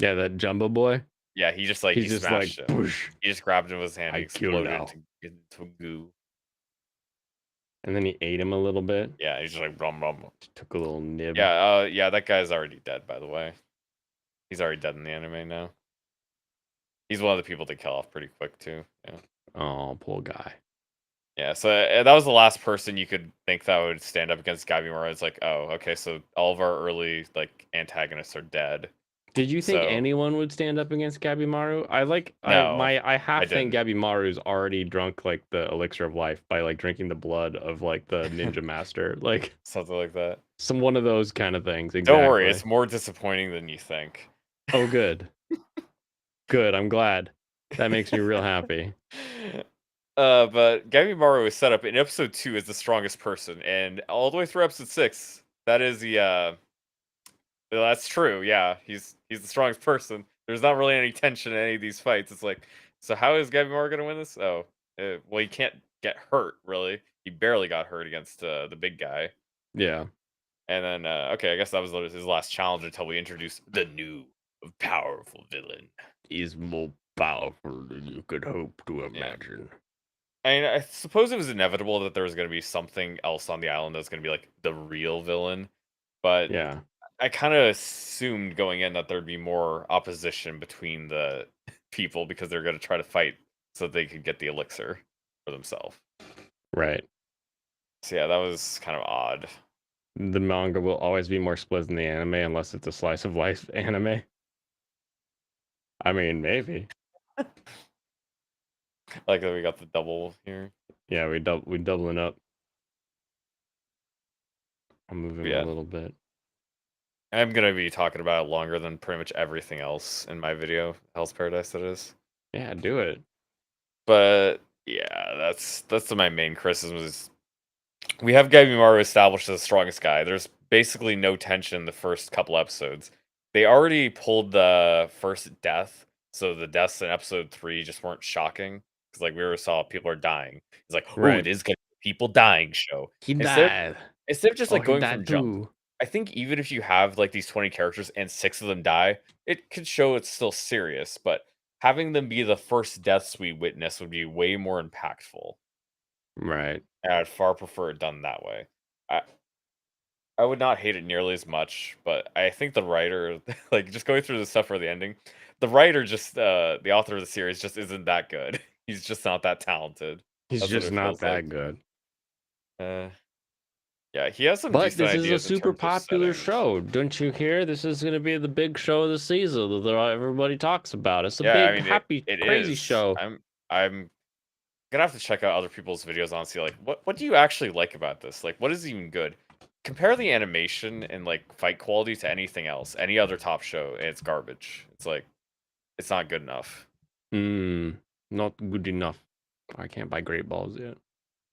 Yeah, that Jumbo boy. Yeah, he just like he smashed him. He just grabbed him with his hand, and exploded into goo. And then he ate him a little bit. Yeah, he's just like brum brum. Took a little nib. Yeah, yeah, that guy's already dead, by the way. He's already dead in the anime now. He's one of the people they kill off pretty quick too. Yeah. Oh, poor guy. Yeah, so that was the last person you could think that would stand up against Gabimaru. It's like, oh, okay, so all of our early like antagonists are dead. Did you think anyone would stand up against Gabimaru? I half think Gabimaru's already drunk like the elixir of life by like drinking the blood of like the ninja master, like something like that. One of those kind of things. Exactly. Don't worry, it's more disappointing than you think. Oh, good. Good, I'm glad. That makes me real happy. But Gabimaru is set up in episode 2 as the strongest person, and all the way through episode 6, that is the that's true. Yeah, he's the strongest person. There's not really any tension in any of these fights. It's like, so how is Gabimaru gonna win this? Oh, well, he can't get hurt really. He barely got hurt against the big guy. Yeah. And then okay, I guess that was his last challenge until we introduced the new powerful villain. He's more powerful than you could hope to imagine. I mean, I suppose it was inevitable that there was going to be something else on the island that's going to be like the real villain, but yeah, I kind of assumed going in that there'd be more opposition between the people because they're going to try to fight so that they could get the elixir for themselves. Right. So yeah, that was kind of odd. The manga will always be more split than the anime unless it's a slice of life anime. I mean, maybe. Like we got the double here. Yeah, we doubling up. I'm moving a little bit. I'm gonna be talking about it longer than pretty much everything else in my video, Hell's Paradise. That is. Yeah, do it. But yeah, that's my main criticism is we have Gabimaru established as the strongest guy. There's basically no tension in the first couple episodes. They already pulled the first death, so the deaths in episode 3 just weren't shocking because like we already saw people are dying. It's like, oh, Right. it is gonna be a people dying show. He Instead of, died. instead of just Oh, like he going died from jump. too. I think even if you have like these 20 characters and 6 of them die, it could show it's still serious, but having them be the first deaths we witness would be way more impactful. Right. And I'd far prefer it done that way. I I would not hate it nearly as much, but I think the writer, like just going through the stuff for the ending, the writer just the author of the series just isn't that good. He's just not that talented. He's That's what just it not feels that like. good. Yeah, he has some But decent this is a ideas in super terms of popular settings. show. Don't you hear? This is going to be the big show of the season that everybody talks about. It's a Yeah, I big, mean happy, it crazy is. show. I'm gonna have to check out other people's videos on see like what do you actually like about this? Like what is even good? Compare the animation and like fight quality to anything else, any other top show, and it's garbage. It's like it's not good enough. Not good enough. I can't buy Great Balls yet.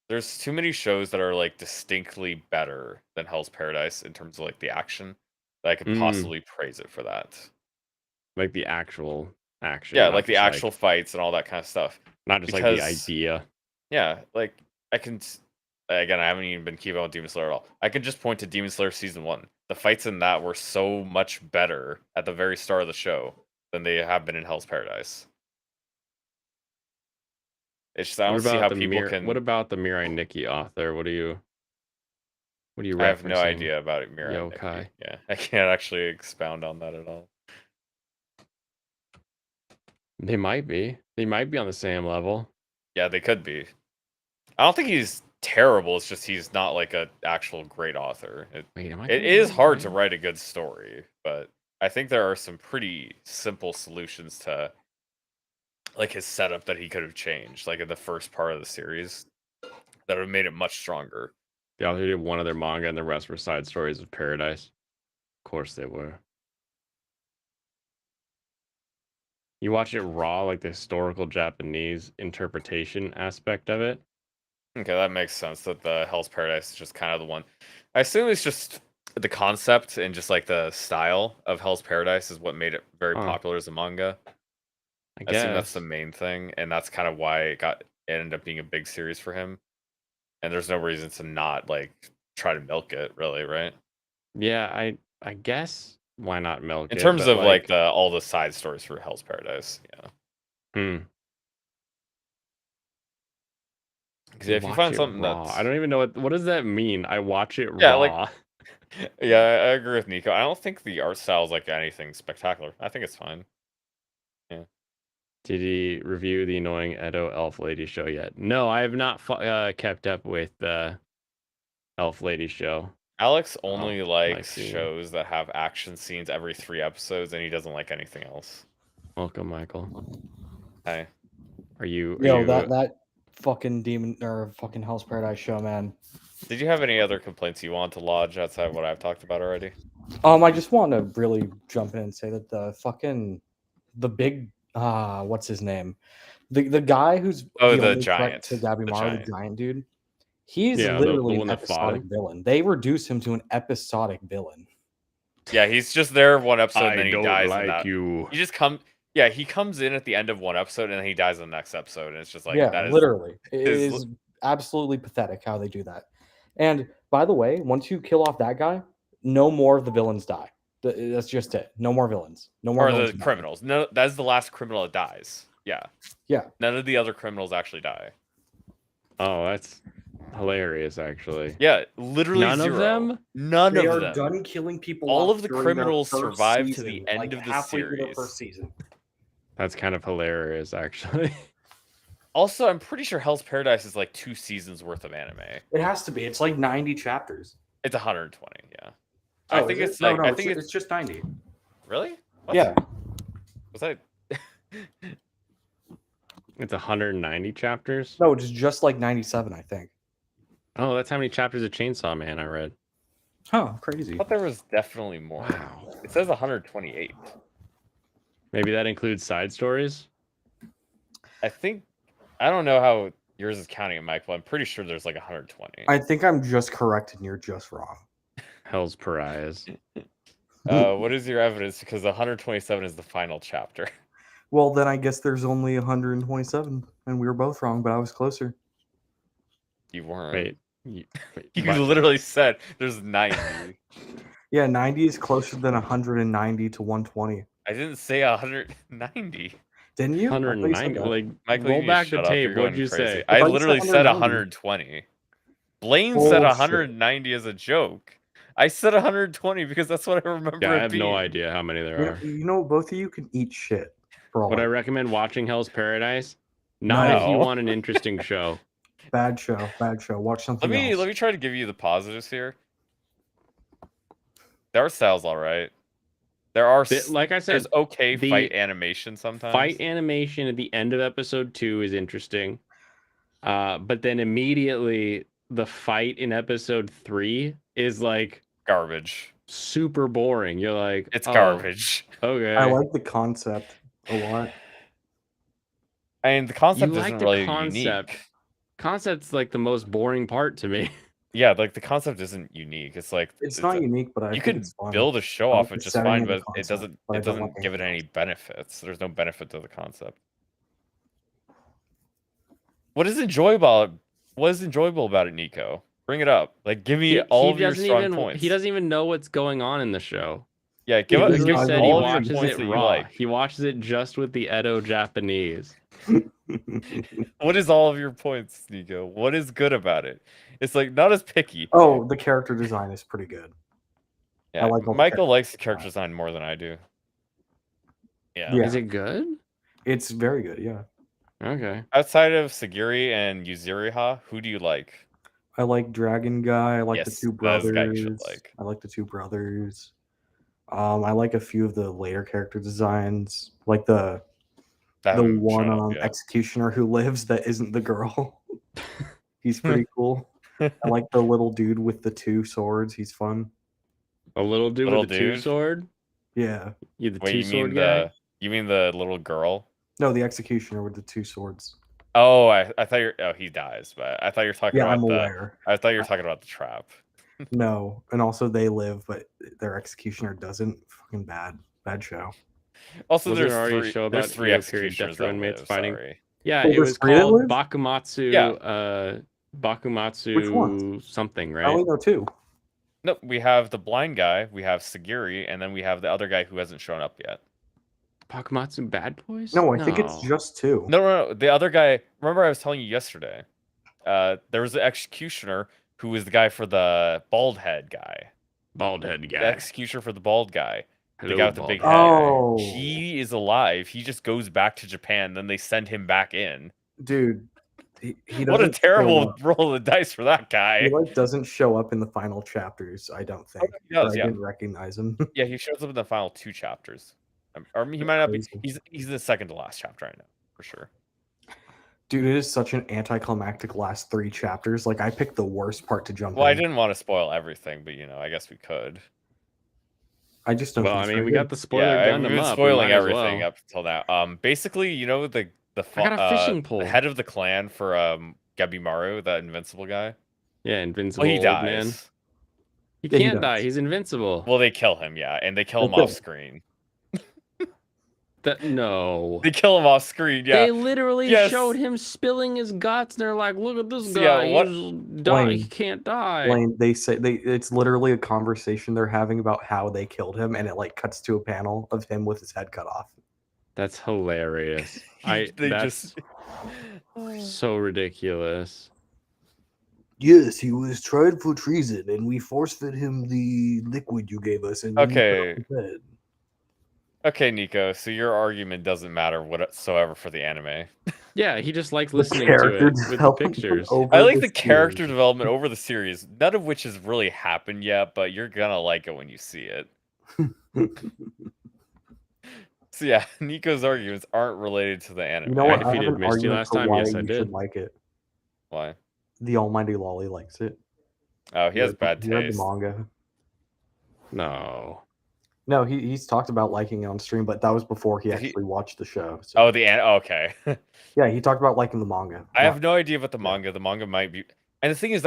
There's too many shows that are like distinctly better than Hell's Paradise in terms of like the action that I could possibly praise it for that. Like the actual action. Yeah, not like the just, actual fights and all that kind of stuff. not just like the Because idea. yeah, like I can again, I haven't even been keeping up with Demon Slayer at all. I can just point to Demon Slayer season 1. The fights in that were so much better at the very start of the show than they have been in Hell's Paradise. It's just I don't see how people can. What about the Mirai Nikki author? What are you referencing? I have no idea about it, Mirai Yokai. Nikki. Yeah, I can't actually expound on that at all. They might be. They might be on the same level. Yeah, they could be. I don't think he's terrible. It's just he's not like an actual great author. Wait, am I It is hard to write a good story, but I think there are some pretty simple solutions to like his setup that he could have changed, like in the first part of the series, that would have made it much stronger. The author did one of their manga and the rest were side stories of Paradise. Of course they were. You watch it raw, like the historical Japanese interpretation aspect of it. Okay, that makes sense. That the Hell's Paradise is just kind of the one. I assume it's just the concept and just like the style of Hell's Paradise is what made it very popular as a manga. I I assume that's guess. the main thing, and that's kind of why it ended up being a big series for him. And there's no reason to not like try to milk it, really, right? Yeah, I guess why not milk In it? terms but, of like the all the side stories for Hell's Paradise, yeah. Because if you Watch find it something raw. that's I don't even know what does that mean? I watch it yeah, raw. like yeah, I agree with Nico. I don't think the art style is like anything spectacular. I think it's fine. Yeah. Did he review the annoying Edo Elf Lady show yet? No, I have not kept up with the Elf Lady show. Alex only likes seeing it. shows that have action scenes every 3 episodes, and he doesn't like anything else. Welcome, Michael. Hi. Are you? That fucking demon or fucking Hell's Paradise show, man. Did you have any other complaints you want to lodge outside what I've talked about already? I just want to really jump in and say that the big what's his name? The guy who's the only threat giant. to Gabimaru, the giant dude. He's Yeah, literally the an one that fought episodic him? villain. They reduce him to an episodic villain. Yeah, he's just there one episode and then I he don't dies in like that. you. He just he comes in at the end of one episode and then he dies in the next episode, and it's just like Yeah, that is literally. It is is absolutely pathetic how they do that. And by the way, once you kill off that guy, no more of the villains die. That's just it. No more villains. No more or villains the die. criminals. No, that's the last criminal that dies. Yeah. Yeah. None of the other criminals actually die. Oh, that's hilarious, actually. Yeah, literally None zero. of them? None They of are them. done killing people. All off of the during their criminals first survive to season, the end of the halfway through their series. first season. That's kind of hilarious, actually. Also, I'm pretty sure Hell's Paradise is like 2 seasons worth of anime. It has to be. It's like 90 chapters. It's 120, yeah. Oh, I think is it's it? No, like no, I think it's just 90. really? What? Yeah. Was that It's 190 chapters? No, it's just like 97, I think. Oh, that's how many chapters of Chainsaw Man I read. Huh, I crazy. thought there was definitely more. Wow. It says 128. Maybe that includes side stories. I don't know how yours is counting it, Michael. I'm pretty sure there's like 120. I think I'm just correct and you're just wrong. Hell's Pariahs. What is your evidence? Because 127 is the final chapter. Well, then I guess there's only 127, and we were both wrong, but I was closer. You weren't. Wait. You You literally said there's 90. Yeah, 90 is closer than 190 to 120. I didn't say 190. Didn't you? I thought you said 190. that. Like, Michael, roll you back need the to shut up. tape. You're going What'd you crazy. say? I thought you literally said said 190. 120. Blaine said Bullshit. 190 as a joke. I said 120 because that's what I remember. Yeah, I it have no being. idea how many there are. You know, both of you can eat shit. For all Would I I- recommend watching Hell's Paradise? Not if you No. want an interesting show. Bad show. Bad show. Watch something else. Let me try to give you the positives here. The art style's all right. There are Like I said, there's okay the fight animation sometimes. fight animation at the end of episode 2 is interesting. But then immediately the fight in episode 3 is like Garbage. super boring. You're like, It's oh, garbage. Okay. I like the concept a lot. I mean, the concept You isn't like the really concept. unique. Concept's like the most boring part to me. Yeah, like the concept isn't unique. It's like It's not unique, but I you think could it's fun. build a show I off like it the just setting fine, and the but it concept, but I doesn't don't like give it anything any else. benefits. There's no benefit to the concept. What is enjoyable about it, Nico? Bring it up. Like, give me all of your strong points. He doesn't even know what's going on in the show. Yeah, give Like us Like give you us said, he all of your watches points it that you raw. like. He watches it just with the Edo Japanese. What is all of your points, Nico? What is good about it? It's like not as picky. Oh, the character design is pretty good. Yeah, like all the Michael likes character character design more than I do. Yeah. Yeah. Is it good? It's very good, yeah. Okay. Outside of Sagiri and Yuzuriha, who do you like? I like Dragon Guy. I like Yes, the two that is brothers. the guy you should like. I like the two brothers. I like a few of the later character designs, like the haven't one shown up yet. executioner who lives that isn't the girl. He's pretty cool. I like the little dude with the two swords. He's fun. A little dude Little with a dude? 2-sword? Yeah. You the Wait, you mean 2-sword guy? you mean the little girl? No, the executioner with the two swords. Oh, I thought he dies, but I thought you were talking Yeah, about I'm the aware. I thought you were talking about the trap. No, and also they live, but their executioner doesn't. Fucking bad show. Also, Wasn't there already a show there's about 3 Edo period executioners death row that inmates live, fighting? sorry. Yeah, Oh, it there's was 3 that called live? Bakumatsu. Yeah. Bakumatsu Which ones? something, I only right? know 2. No, we have the blind guy, we have Sagiri, and then we have the other guy who hasn't shown up yet. Bakumatsu Bad Boys? No, I think it's just 2. No. The other guy. Remember, I was telling you yesterday. There was the executioner who was the guy for the bald head guy. Bald head guy. The executioner for the bald guy. The Hello, guy with the bald big head. head. Oh, He is alive. He just goes back to Japan. Then they send him back in. dude, he What a doesn't show terrible up. roll of the dice for that guy. He like doesn't show up in the final chapters. I don't think. he does, But I yeah. didn't recognize him. Yeah, he shows up in the final 2 chapters. Or he might not be. Crazy. He's in the second to last chapter. I know for sure. Dude, it is such an anticlimactic last 3 chapters. Like I picked the worst part to jump Well, I in. didn't want to spoil everything, but I guess we could. I just don't. Well, think I it's mean, very we good. got the spoiler Yeah, gun we've them been up. We spoiling might as everything well. up until now. Basically, the I got a fishing pole. the head of the clan for Gabimaru, that invincible guy. Yeah, invincible Well, he old dies. man. He Yeah, he can't die. does. He's invincible. Well, they kill him, yeah, and they kill They him kill off him. screen. No. They kill him off screen, yeah. They literally Yes. showed him spilling his guts, and they're like, "Look at this So, yeah, guy. what- He Blaine. can't die." Blaine, they say it's literally a conversation they're having about how they killed him, and it like cuts to a panel of him with his head cut off. That's hilarious. That's so ridiculous. Yes, he was tried for treason, and we force fed him the liquid you gave us. And then he got Okay. off the bed. Okay, Nico. So your argument doesn't matter whatsoever for the anime. Yeah, he just likes The listening to it character with the development pictures. over I like the the character series. development over the series, none of which has really happened yet, but you're gonna like it when you see it. So yeah, Nico's arguments aren't related to the anime. You know what? If I you have did an Misty argument last for time, why yes, I you did. should like it. Why? The Almighty Lolly likes it. Oh, he has bad You read the taste. manga. No. No, he's talked about liking it on stream, but that was before he Did he- actually watched the show. So. Oh, okay. Yeah, he talked about liking the manga. I have no idea about the Yeah. manga. The manga might be, and the thing is,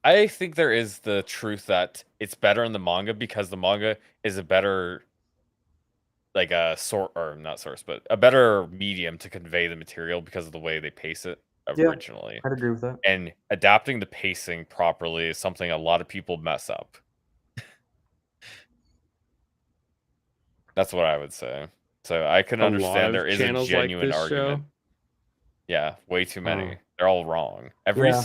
I think there is the truth that it's better in the manga because the manga is a better, like a not source, but a better medium to convey the material because of the way they pace it Yeah. originally. I'd agree with that. And adapting the pacing properly is something a lot of people mess up. That's what I would say. So I can A lot understand of there is a channels like genuine this argument. show? Yeah, way too many. Oh. They're all wrong. Every Yeah.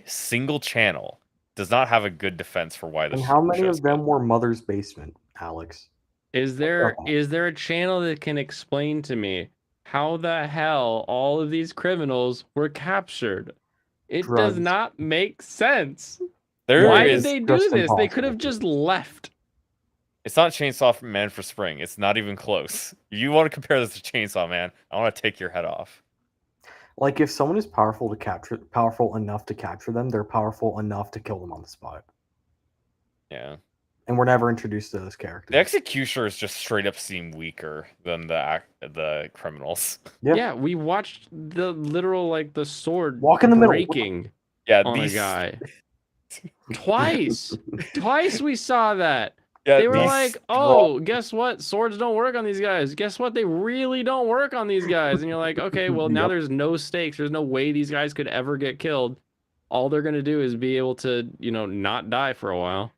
single channel does not have a good defense for why this. And how many show's of them good. were Mother's Basement, Alex? Is there a channel that can explain to me how the hell all of these criminals were captured? It does Drugs. not make sense. There Why is- did they do just this? They could have impossible. just left. It's not Chainsaw Man for Spring. It's not even close. You want to compare this to Chainsaw Man? I want to take your head off. Like if someone is powerful enough to capture them, they're powerful enough to kill them on the spot. Yeah. And we're never introduced to those characters. The executioners just straight up seem weaker than the criminals. Yeah. Yeah, we watched the literal the sword Walk in the middle. breaking Yeah, on these a guy. Twice we saw that. Yeah, They were these like, "Oh, guess what? Swords don't work on these guys. Guess what? They really don't work on these guys." And you're like, "Okay, well now Yep. there's no stakes. There's no way these guys could ever get killed. All they're gonna do is be able to, not die for a while."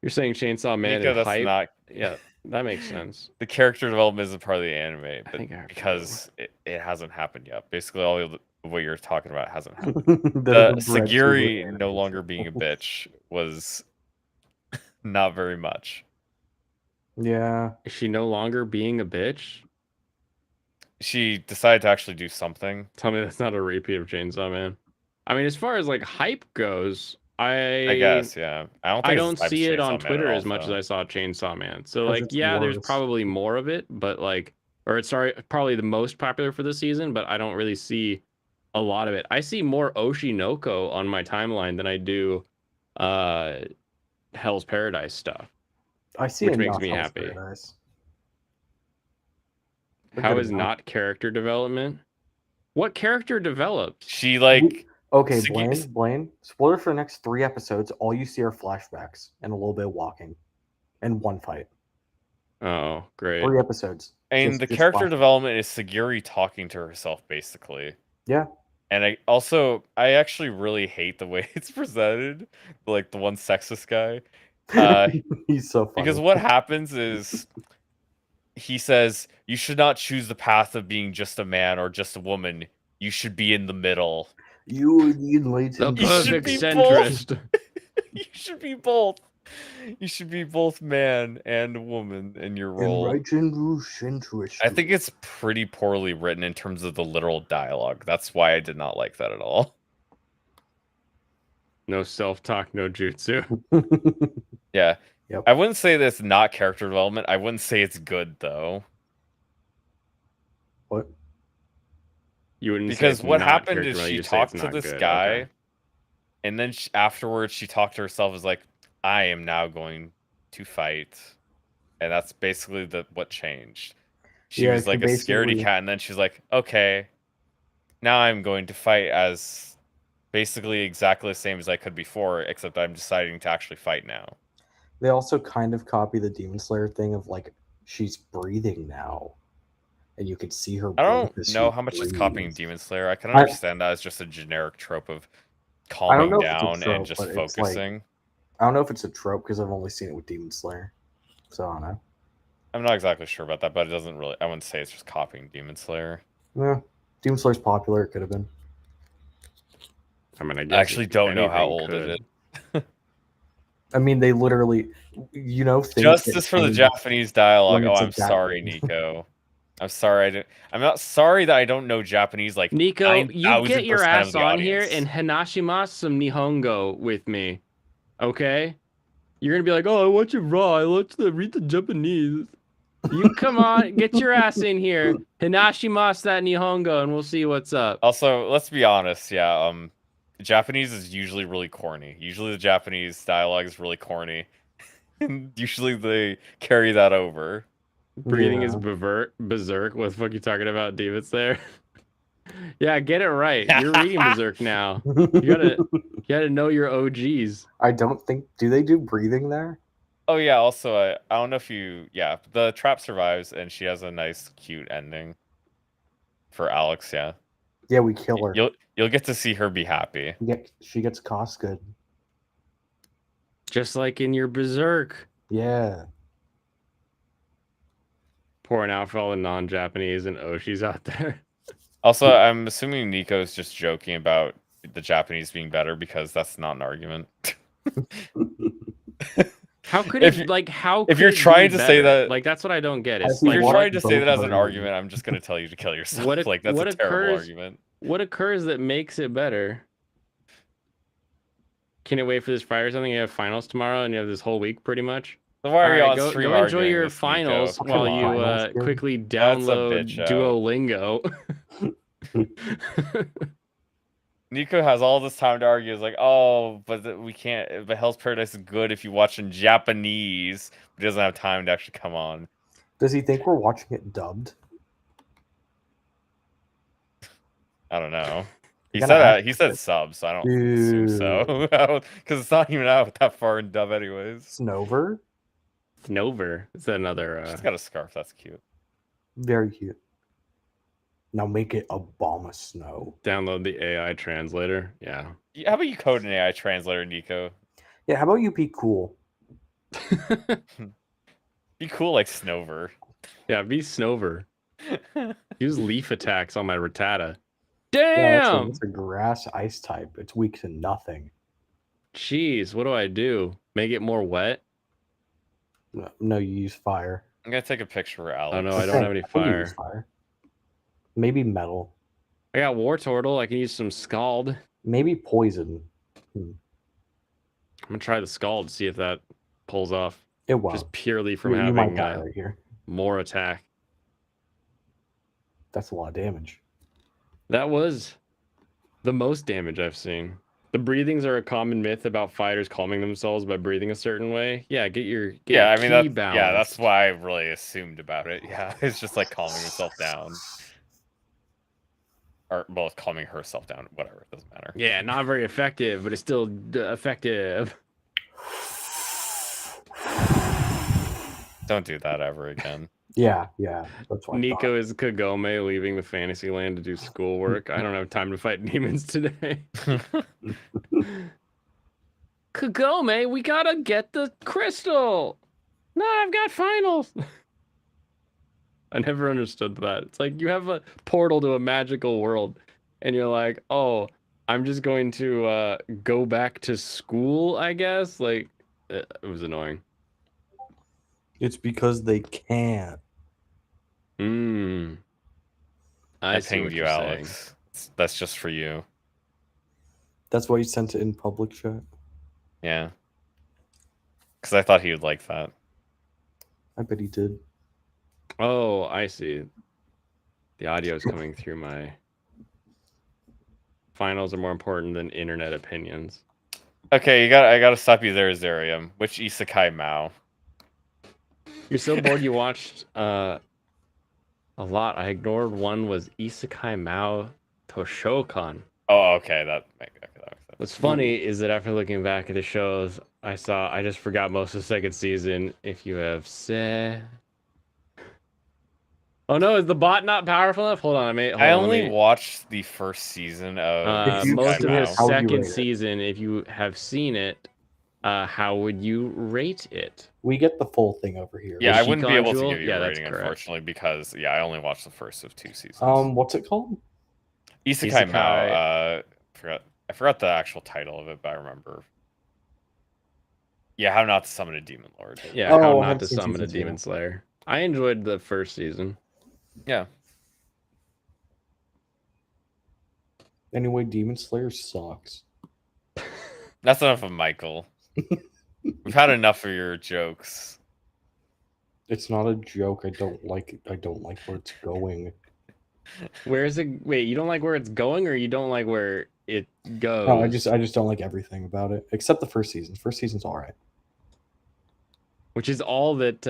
You're saying Chainsaw Man Nico, and that's hype? not. Yeah, that makes sense. The character development isn't part of the anime, I but think I have to because it hasn't happened yet. Basically, all of what you're talking about hasn't happened. The The bread Sagiri super no animation. longer being a bitch was not very much. Yeah. Is she no longer being a bitch? She decided to actually do something. Tell me that's not a repeat of Chainsaw Man. I mean, as far as hype goes, I guess, yeah. I don't see it on Twitter as much as I. I saw Chainsaw Man. So 'Cause it's yeah, there's worse. probably more of it, but or it's probably the most popular for the season, but I don't really see a lot of it. I see more Oshinoko on my timeline than I do Hell's Paradise stuff. I see Which it makes not me Hell's happy. Paradise. Look How at is it now. not character development? What character developed? She Okay, Sagi- Blaine. Spoiler for the next 3 episodes. All you see are flashbacks and a little bit of walking, and one fight. Oh, great. 3 episodes. and Just- the just character flashbacks. development is Sagiri talking to herself, basically. Yeah. And I actually really hate the way it's presented, like the one sexist guy. He's so funny. Because what happens is he says, you should not choose the path of being just a man or just a woman. You should be in the middle. You are the The enlightened. You should perfect be centrist. You should be both. You should be both man and woman in your role. Enlightened centrist. I think it's pretty poorly written in terms of the literal dialogue. That's why I did not like that at all. No self-talk, no jutsu. Yeah. Yep. I wouldn't say that's not character development. I wouldn't say it's good though. What? You wouldn't say Because it's what not happened character is development, she you say talked it's to not this good. guy, Okay. and then afterwards she talked to herself as like, I am now going to fight. And that's basically what changed. She Yeah, was she like a scaredy basically- cat, and then she's like, okay, now I'm going to fight as basically exactly the same as I could before, except I'm deciding to actually fight now. They also kind of copy the Demon Slayer thing of she's breathing now, and you could see her. I breathe don't as know she how much is breathes. copying Demon Slayer. I can I- understand that as just a generic trope of don't calming know if it's a down trope, and just but it's focusing. I don't know if it's a trope because I've only seen it with Demon Slayer, so I don't know. I'm not exactly sure about that, but it doesn't really. I wouldn't say it's just copying Demon Slayer. Yeah, Demon Slayer's popular. It could have been. I mean, I I guess actually if don't know how anything old could. it is. I mean, they literally, things Justice get for the changed. Japanese dialogue. when Oh, it's I'm sorry, adapted. Nico. I'm sorry. I'm not sorry that I don't know Japanese. Like Nico, you 9,000% get your of ass the on here audience. and hanashimasu some Nihongo with me, okay? You're gonna be like, oh, I watch it raw. Read the Japanese. You come on, get your ass in here, hanashimasu that Nihongo, and we'll see what's up. Also, let's be honest. Yeah. Japanese is usually really corny. Usually the Japanese dialogue is really corny. And usually they carry that over. Breathing is Yeah. berserk. What the fuck you talking about, David's there? Yeah, get it right. You're reading berserk now. You gotta know your OGs. I don't think. Do they do breathing there? Oh yeah, also I don't know if you the trap survives and she has a nice cute ending for Alex, yeah. Yeah, we kill her. You'll get to see her be happy. She gets cost good. Just like in your berserk. Yeah. Pouring out for all the non-Japanese and Oshis out there. Also, I'm assuming Nico's just joking about the Japanese being better because that's not an argument. How could If it you- like how if could you're it be trying to say better? that- like that's what I don't get. If It's If like you're want trying to say both that as an versions. argument, I'm just gonna tell you to kill yourself. What Like that's what a terrible occurs- argument. what occurs that makes it better? Can you wait for this Friday or something? You have finals tomorrow and you have this whole week pretty much. So why are you Alright, on stream go enjoy arguing your this, Nico? finals Come while you Finals, dude. quickly That's a download bitch out. Duolingo. Nico has all this time to argue. It's like, oh, we can't. But Hell's Paradise is good if you watch in Japanese. But he doesn't have time to actually come on. Does he think we're watching it dubbed? I don't know. He You said gotta ask he said subs, so I don't assume so. Because it's not even out that far in dub, anyways. Snover? Snover. It's another She's got a scarf. That's cute. Very cute. Now make it Obama Snow. download the AI translator. Yeah. How about you code an AI translator, Nico? Yeah, how about you be cool? Be cool like Snover. Yeah, be Snover. Use leaf attacks on my Rattata. Yeah, Damn! it's a grass ice type. It's weak to nothing. Jeez, what do I do? Make it more wet? No, you use fire. I'm gonna take a picture for Alex. Oh no, I don't have any I can use fire. fire. Maybe metal. I got War Turtle. I can use some Scald. I'm Maybe poison. gonna try the Scald, see if that pulls off. It won't. Just purely from You might having die right here. more attack. That's a lot of damage. That was the most damage I've seen. The breathings are a common myth about fighters calming themselves by breathing a certain way. Yeah, get your Yeah, I mean ki that's balance. that's what I really assumed about it. Yeah, it's just like calming himself down. Or well, calming herself down, whatever, it doesn't matter. Yeah, not very effective, but it's still effective. Don't do that ever again. Yeah. That's what I Nico is Kagome leaving the fantasy land to do schoolwork. I don't have time to fight demons today. Kagome, we gotta get the crystal. No, I've got finals. I never understood that. It's like you have a portal to a magical world, and you're like, oh, I'm just going to go back to school, I guess. Like, it was annoying. It's because they can't. I see pinged what you, you're saying. Alex. That's just for you. That's why you sent it in public chat. Yeah. Because I thought he would like that. I bet he did. Oh, I see. The audio is coming through my. Finals are more important than internet opinions. Okay, I gotta stop you there, Zerium. Which Isekai Mao? You're so bored you watched a lot. I ignored one was Isekai Mao Toshokan. Oh, okay, that makes sense. What's funny is that after looking back at the shows, I just forgot most of the second season. If you have said, oh no, is the bot not powerful enough? Hold on, I only watched the first season of most of Isekai the Mao. How would you second rate it? season. If you have seen it, how would you rate it? We get the full thing over here. Yeah, I wouldn't be Shikon able to Jewel? give you Yeah, a that's rating, correct. unfortunately, because I only watched the first of 2 seasons. What's it called? Isekai Mao. Isekai. I forgot the actual title of it, but I remember. Yeah, How Not to Summon a Demon Lord. Yeah, Oh, how I not haven't to seen summon a season two. demon slayer. I enjoyed the first season. Yeah. Anyway, Demon Slayer sucks. That's enough of Michael. We've had enough of your jokes. It's not a joke. I don't like where it's going. Where is it? Wait, you don't like where it's going, or you don't like where it goes. No, I just don't like everything about it except the first season. First season's all right. Which is all that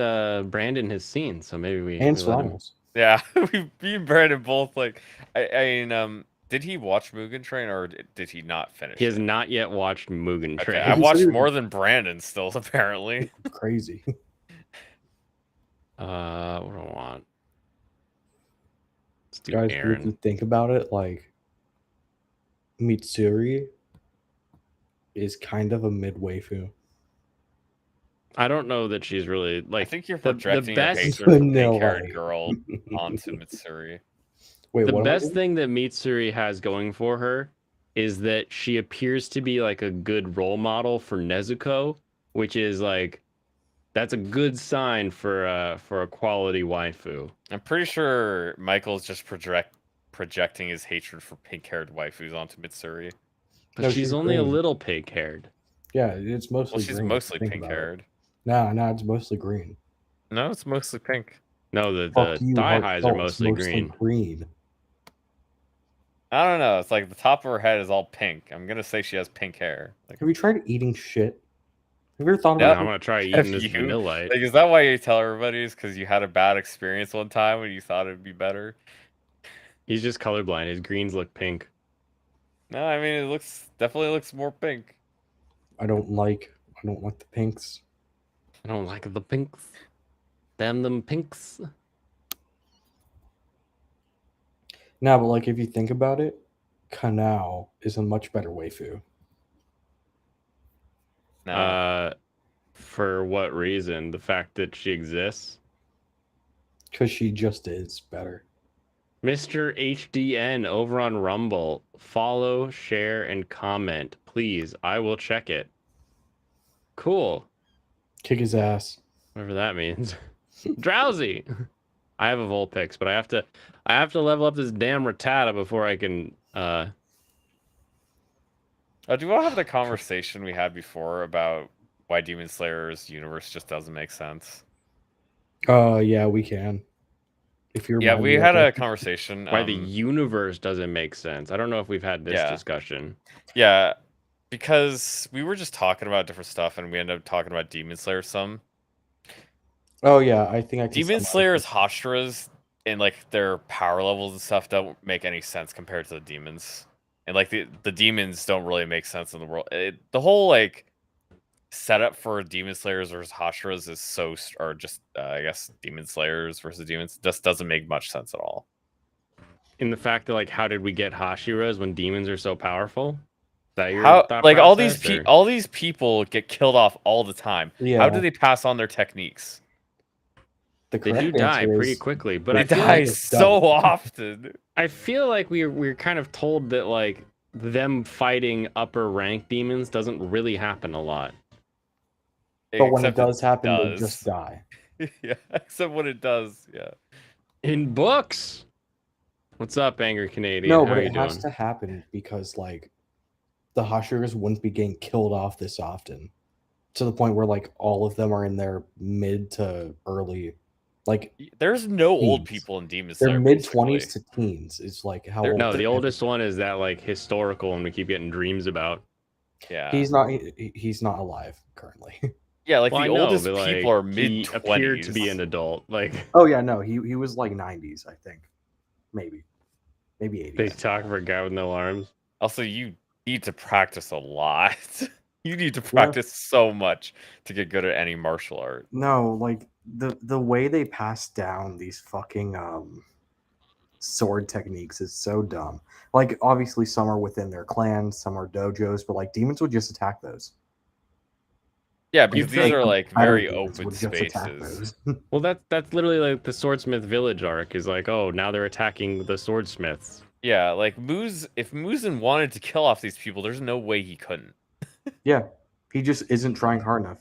Brandon has seen. So maybe we And let him. Serranos. Yeah, me and Brandon both like. I mean, did he watch Mugen Train or did he not finish? He has it? not yet watched Mugen Okay, Train. I He said watched he was- more than Brandon still apparently. Crazy. What do I want? Let's do Guys, if Aaron. you think about it, like Mitsuri is kind of a mid waifu. I don't know that she's really I like. think you're the projecting best- your hatred for Vanilla. pink-haired girl onto Mitsuri. Wait, The what am I best doing? thing that Mitsuri has going for her is that she appears to be like a good role model for Nezuko, which is like that's a good sign for a quality waifu. I'm pretty sure Michael's just projecting his hatred for pink-haired waifus onto Mitsuri. But No, she's she's only a green. little pig-haired. Yeah, it's mostly Well, she's green. if you mostly think about it. pink-haired. Nah, it's mostly green. No, it's mostly pink. No, the Fuck you, thigh Heart highs Cult, are it's mostly green. green. I don't know. It's like the top of her head is all pink. I'm gonna say she has pink hair. Like, Have you tried eating shit? Have you ever thought Yeah, about I'm it? gonna try Have eating this you? vanillite. Like, is that why you tell everybody? Is because you had a bad experience one time and you thought it'd be better? He's just colorblind. His greens look pink. No, I mean it definitely looks more pink. I don't like the pinks. I don't like the pinks. Damn them pinks. Nah, but like if you think about it, Kanao is a much better waifu. No, For what reason? The fact that she exists? Because she just is better. Mr. HDN over on Rumble. Follow, share, and comment. Please. I will check it. Cool. Kick his ass. Whatever that means. Drowsy. I have a Vulpix, but I have to level up this damn Rattata before I can do you want to have the conversation we had before about why Demon Slayer's universe just doesn't make sense? Yeah, we can. If you're Yeah, we had a conversation. why the universe doesn't make sense. I don't know if we've had this Yeah. discussion. Yeah, because we were just talking about different stuff and we ended up talking about Demon Slayer some. Oh yeah, I think I can. Demon summarize Slayer's this. Hashiras and like their power levels and stuff don't make any sense compared to the demons. And like the demons don't really make sense in the world. The whole like setup for Demon Slayers versus Hashiras is or just I guess Demon Slayers versus demons just doesn't make much sense at all. In the fact that, like, how did we get Hashiras when demons are so powerful? Is that your How thought like process, or- all these people get killed off all the time. Yeah. How do they pass on their techniques? The They do correct die answer pretty is- quickly, but They I feel die like it's so dumb. often. I feel like we're kind of told that like them fighting upper rank demons doesn't really happen a lot. But when it Except does happen, they does. just die. Yeah, except when it does. Yeah. In books. What's up, Angry Canadian? No, How but are you it has doing? to happen because like the Hashiras wouldn't be getting killed off this often, to the point where like all of them are in their mid to early, like There's no old Teens. people in Demon their Slayer. mid basically. 20s to teens is like how They're- old. No, the they- oldest one is that like historical one we keep getting dreams about. Yeah. He's not alive currently. Yeah, like Well, I the know, oldest but, like, people are he mid appeared to be 20s. an adult. Like Oh yeah, no, he was like 90s, I think, maybe 80s. they talk for a guy with no arms. Also, you need to practice a lot. You need to practice so much to get good at any martial art. No, like the way they pass down these fucking sword techniques is so dumb. Like obviously some are within their clans, some are dojos, but like demons would just attack those. Yeah, because these think are like Better very demons open would just attack spaces. those. Well, that's literally like the Swordsmith Village arc is like, oh, now they're attacking the swordsmiths. Yeah, like if Muzan wanted to kill off these people, there's no way he couldn't. Yeah, he just isn't trying hard enough.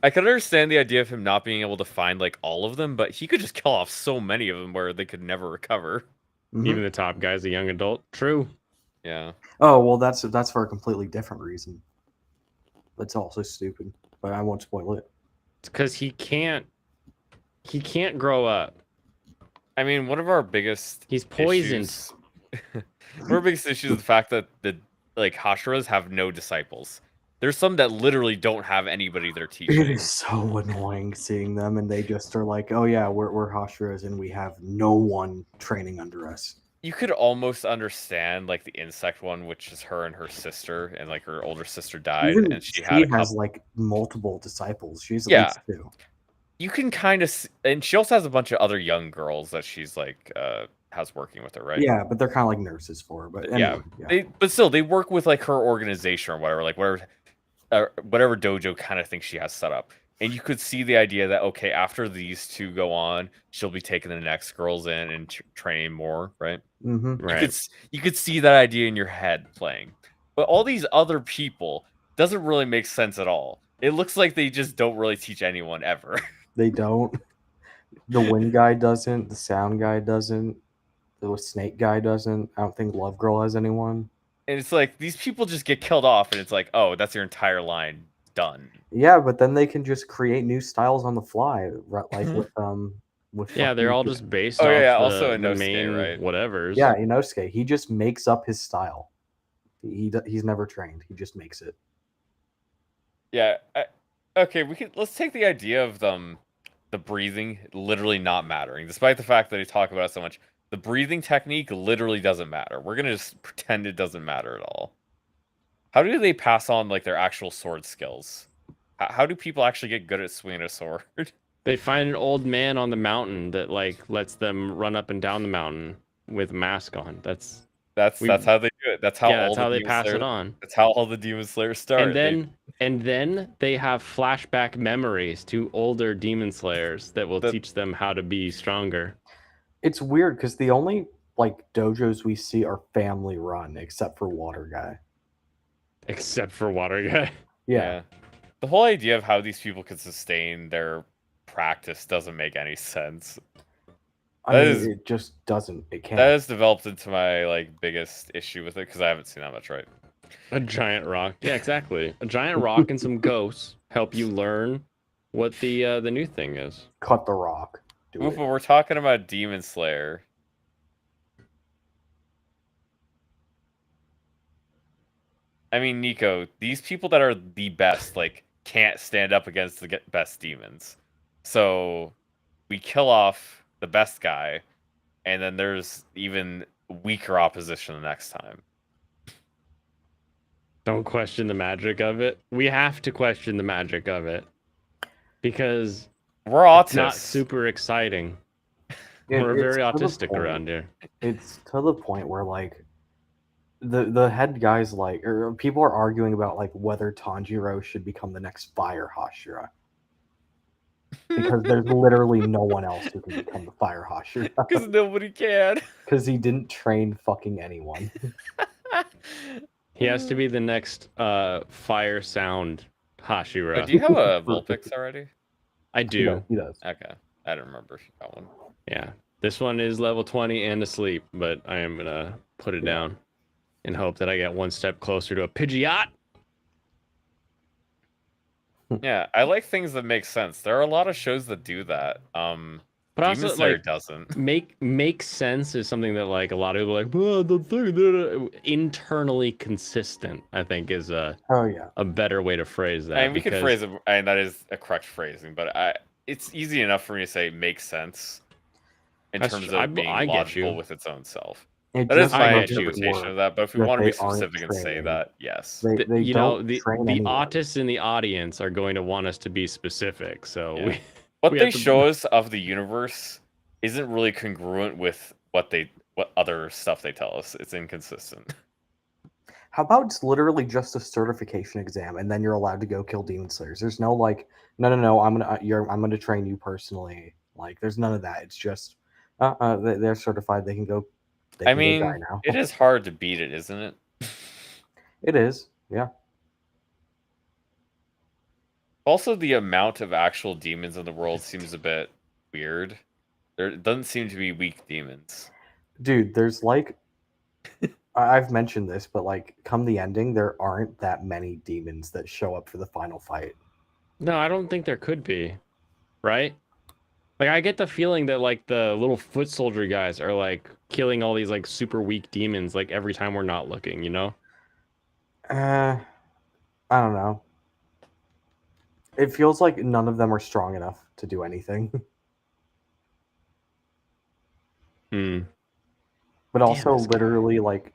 I could understand the idea of him not being able to find like all of them, but he could just kill off so many of them where they could never recover. Mhm. Even the top guy's a young adult. True. Yeah. Oh well, that's for a completely different reason. That's also stupid, but I won't spoil it. It's because he can't grow up. I mean, one of our biggest He's poisoned. issues- Her biggest issue is the fact that the Hashiras have no disciples. There's some that literally don't have anybody they're It teaching. is so annoying seeing them, and they just are like, "Oh yeah, we're Hashiras, and we have no one training under us." You could almost understand like the insect one, which is her and her sister, and like her older sister died, Even and she she had a has couple. like multiple disciples. She's at Yeah, least two. you can kind of, and she also has a bunch of other young girls that she's like has working with her, right? Yeah, but they're kind of like nurses for her. But anyway, yeah. But still, they work with like her organization or whatever, like whatever dojo kind of thing she has set up. And you could see the idea that okay, after these two go on, she'll be taking the next girls in and training more, right? Mm-hmm. Right. You could see that idea in your head playing, but all these other people doesn't really make sense at all. It looks like they just don't really teach anyone ever. They don't. The wind guy doesn't. The sound guy doesn't. The snake guy doesn't. I don't think Love Girl has anyone. And it's like these people just get killed off, and it's like, oh, that's your entire line done. Yeah, but then they can just create new styles on the fly, like with Yeah, they're fucking- all just based Oh, off yeah, the, also the Inosuke, main right? whatevers. Yeah, Inosuke. He just makes up his style. He's never trained. He just makes it. Yeah. Okay, let's take the idea of the breathing literally not mattering, despite the fact that they talk about it so much. The breathing technique literally doesn't matter. We're gonna just pretend it doesn't matter at all. How do they pass on like their actual sword skills? How do people actually get good at swinging a sword? They find an old man on the mountain that like lets them run up and down the mountain with a mask on. That's That's how they do it. That's how that's how they Demon pass Slayer, it on. That's how all the Demon Slayers start. And then they have flashback memories to older demon slayers that will teach them how to be stronger. It's weird because the only like dojos we see are family run, except for Water Guy. Except for Water Guy. Yeah. The whole idea of how these people could sustain their practice doesn't make any sense. I mean, it just doesn't. It can't. That has developed into my like biggest issue with it because I haven't seen that much, right? A giant rock. Yeah, exactly. A giant rock and some ghosts help you learn what the new thing is. Cut the rock. Do But it. we're talking about Demon Slayer. I mean, Nico, these people that are the best, like, can't stand up against the best demons. So we kill off the best guy, and then there's even weaker opposition the next time. Don't question the magic of it. We have to question the magic of it because We're autists. it's not super exciting. It- We're it's very to the autistic point- around here. It's to the point where like the head guys like or people are arguing about like whether Tanjiro should become the next Fire Hashira. Because there's literally no one else who can become the Fire Hashira. Because nobody can. Because he didn't train fucking anyone. He has to be the next fire sound Hashira. Oh, do you have a Vulpix already? I do. He does. Okay. I don't remember if you got one. Yeah. This one is level 20 and asleep, but I am gonna put it down and hope that I get one step closer to a Pidgeot. Yeah, I like things that make sense. There are a lot of shows that do that. But Demon also, Slayer like, doesn't. make sense is something that like a lot of people are like, well, the thing internally consistent, I think is Oh yeah. a better way to phrase that. I mean, we could because- phrase it, and that is a correct phrasing, but it's easy enough for me to say makes sense in That's terms true. of being I get you. logical with its own self. It That is just I my get you. interpretation of that, but if we that want to be they aren't specific and say training. that, yes. They you don't know, the train anyone. autists in the audience are going to want us to be specific. So Yeah. we, What we they have to- show us of the universe isn't really congruent with what other stuff they tell us. It's inconsistent. How about it's literally just a certification exam, and then you're allowed to go kill demon slayers? There's no like, no, I'm gonna train you personally. Like, there's none of that. It's just, they're certified. They can go. They I can go mean, die now. it is hard to beat it, isn't it? It is. Yeah. Also, the amount of actual demons in the world seems a bit weird. There doesn't seem to be weak demons. Dude, there's like, I've mentioned this, but like, come the ending, there aren't that many demons that show up for the final fight. No, I don't think there could be. Right? Like I get the feeling that like the little foot soldier guys are like killing all these like super weak demons like every time we're not looking, you know? I don't know. It feels like none of them are strong enough to do anything. Hmm. But also, this guy. literally, like,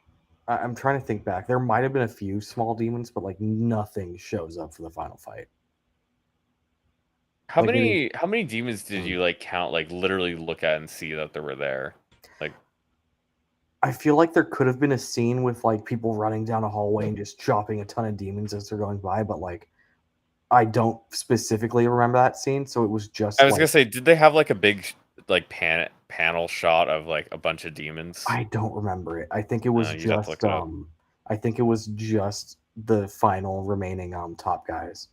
I'm trying to think back. There might have been a few small demons, but like nothing shows up for the final fight. How Like, many demons did Hmm. you like count? Like literally look at and see that they were there. Like I feel like there could have been a scene with like people running down a hallway and just chopping a ton of demons as they're going by, but like I don't specifically remember that scene, so it was I just was like gonna say, did they have like a big like panel shot of like a bunch of demons? I don't remember it. I think it was You'd have to look just it up. I think it was just the final remaining top guys.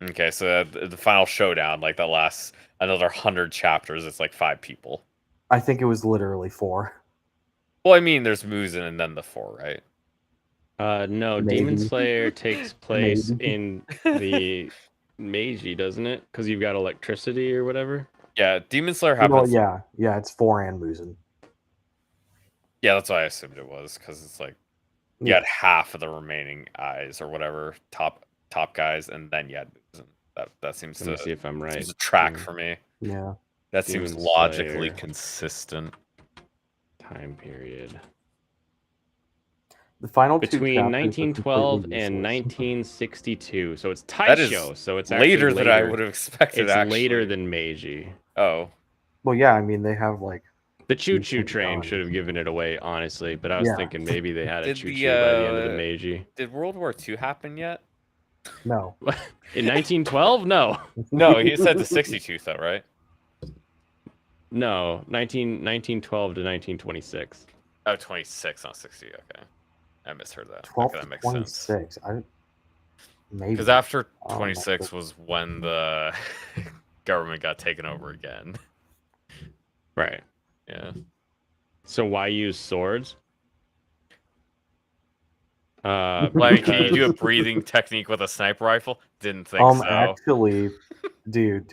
Okay, so the final showdown, like that lasts another 100 chapters. It's like 5 people. I think it was literally 4. Well, I mean, there's Muzin and then the 4, right? No, Maybe. Demon Slayer takes place Maybe. in the Meiji, doesn't it? Because you've got electricity or whatever. Yeah, Demon Slayer Well, happens. yeah, it's 4 and Muzen. Yeah, that's why I assumed it was, because it's like you had half of the remaining eyes or whatever top guys, and then you had Muzin. That seems Let me see if I'm right. seems to track Hmm. for me. Yeah. That Demon seems logically Slayer. consistent. Time period. The final Between two chapters are 1912 completely and useless. 1962. So it's That is Taisho, so it's actually later than I later. would have expected. It's actually, later than Meiji. Oh, Well, yeah, I mean they have like The choo-choo decent train guns. should have given it away, honestly. But I was Yeah. thinking maybe they had a Did choo-choo by the end of the the, Meiji. did World War II happen yet? No. In 1912? No. No, he said the 62 though, right? No. 1912 to 1926. Oh, 26, not 60. Okay, I misheard that. 12 Okay, that to makes sense. 26. Maybe. Because after Oh, 26 no. was when the government got taken over again. Right. Yeah. So why use swords? Well, I mean, can you do a breathing technique with a sniper rifle? Didn't think so. Actually, dude,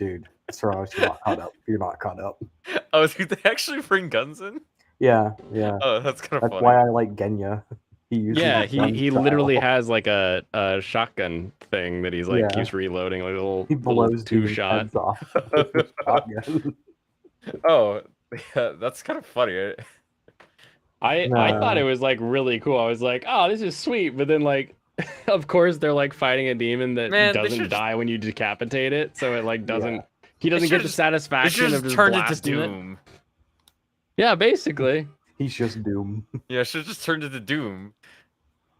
Soros, you're not caught up. You're not caught up. Oh, did they actually bring guns in? Yeah. Oh, that's kind of That's funny. why I like Genya. He uses Yeah, his gun he style. literally has like a shotgun thing that he's like Yeah. keeps reloading, like a little, He little blows two dudes' shot. heads off with his shotgun. Oh, yeah, that's kind of funny. I thought it was like really cool. I was like, oh, this is sweet. But then like, of course, they're like fighting a demon that Man, they doesn't should've- die when you decapitate it. So it like doesn't. Yeah. He doesn't get the should've- They satisfaction should of have just turned it to blasting it. Doom. Yeah, basically. He's just Doom. Yeah, should have just turned it to Doom.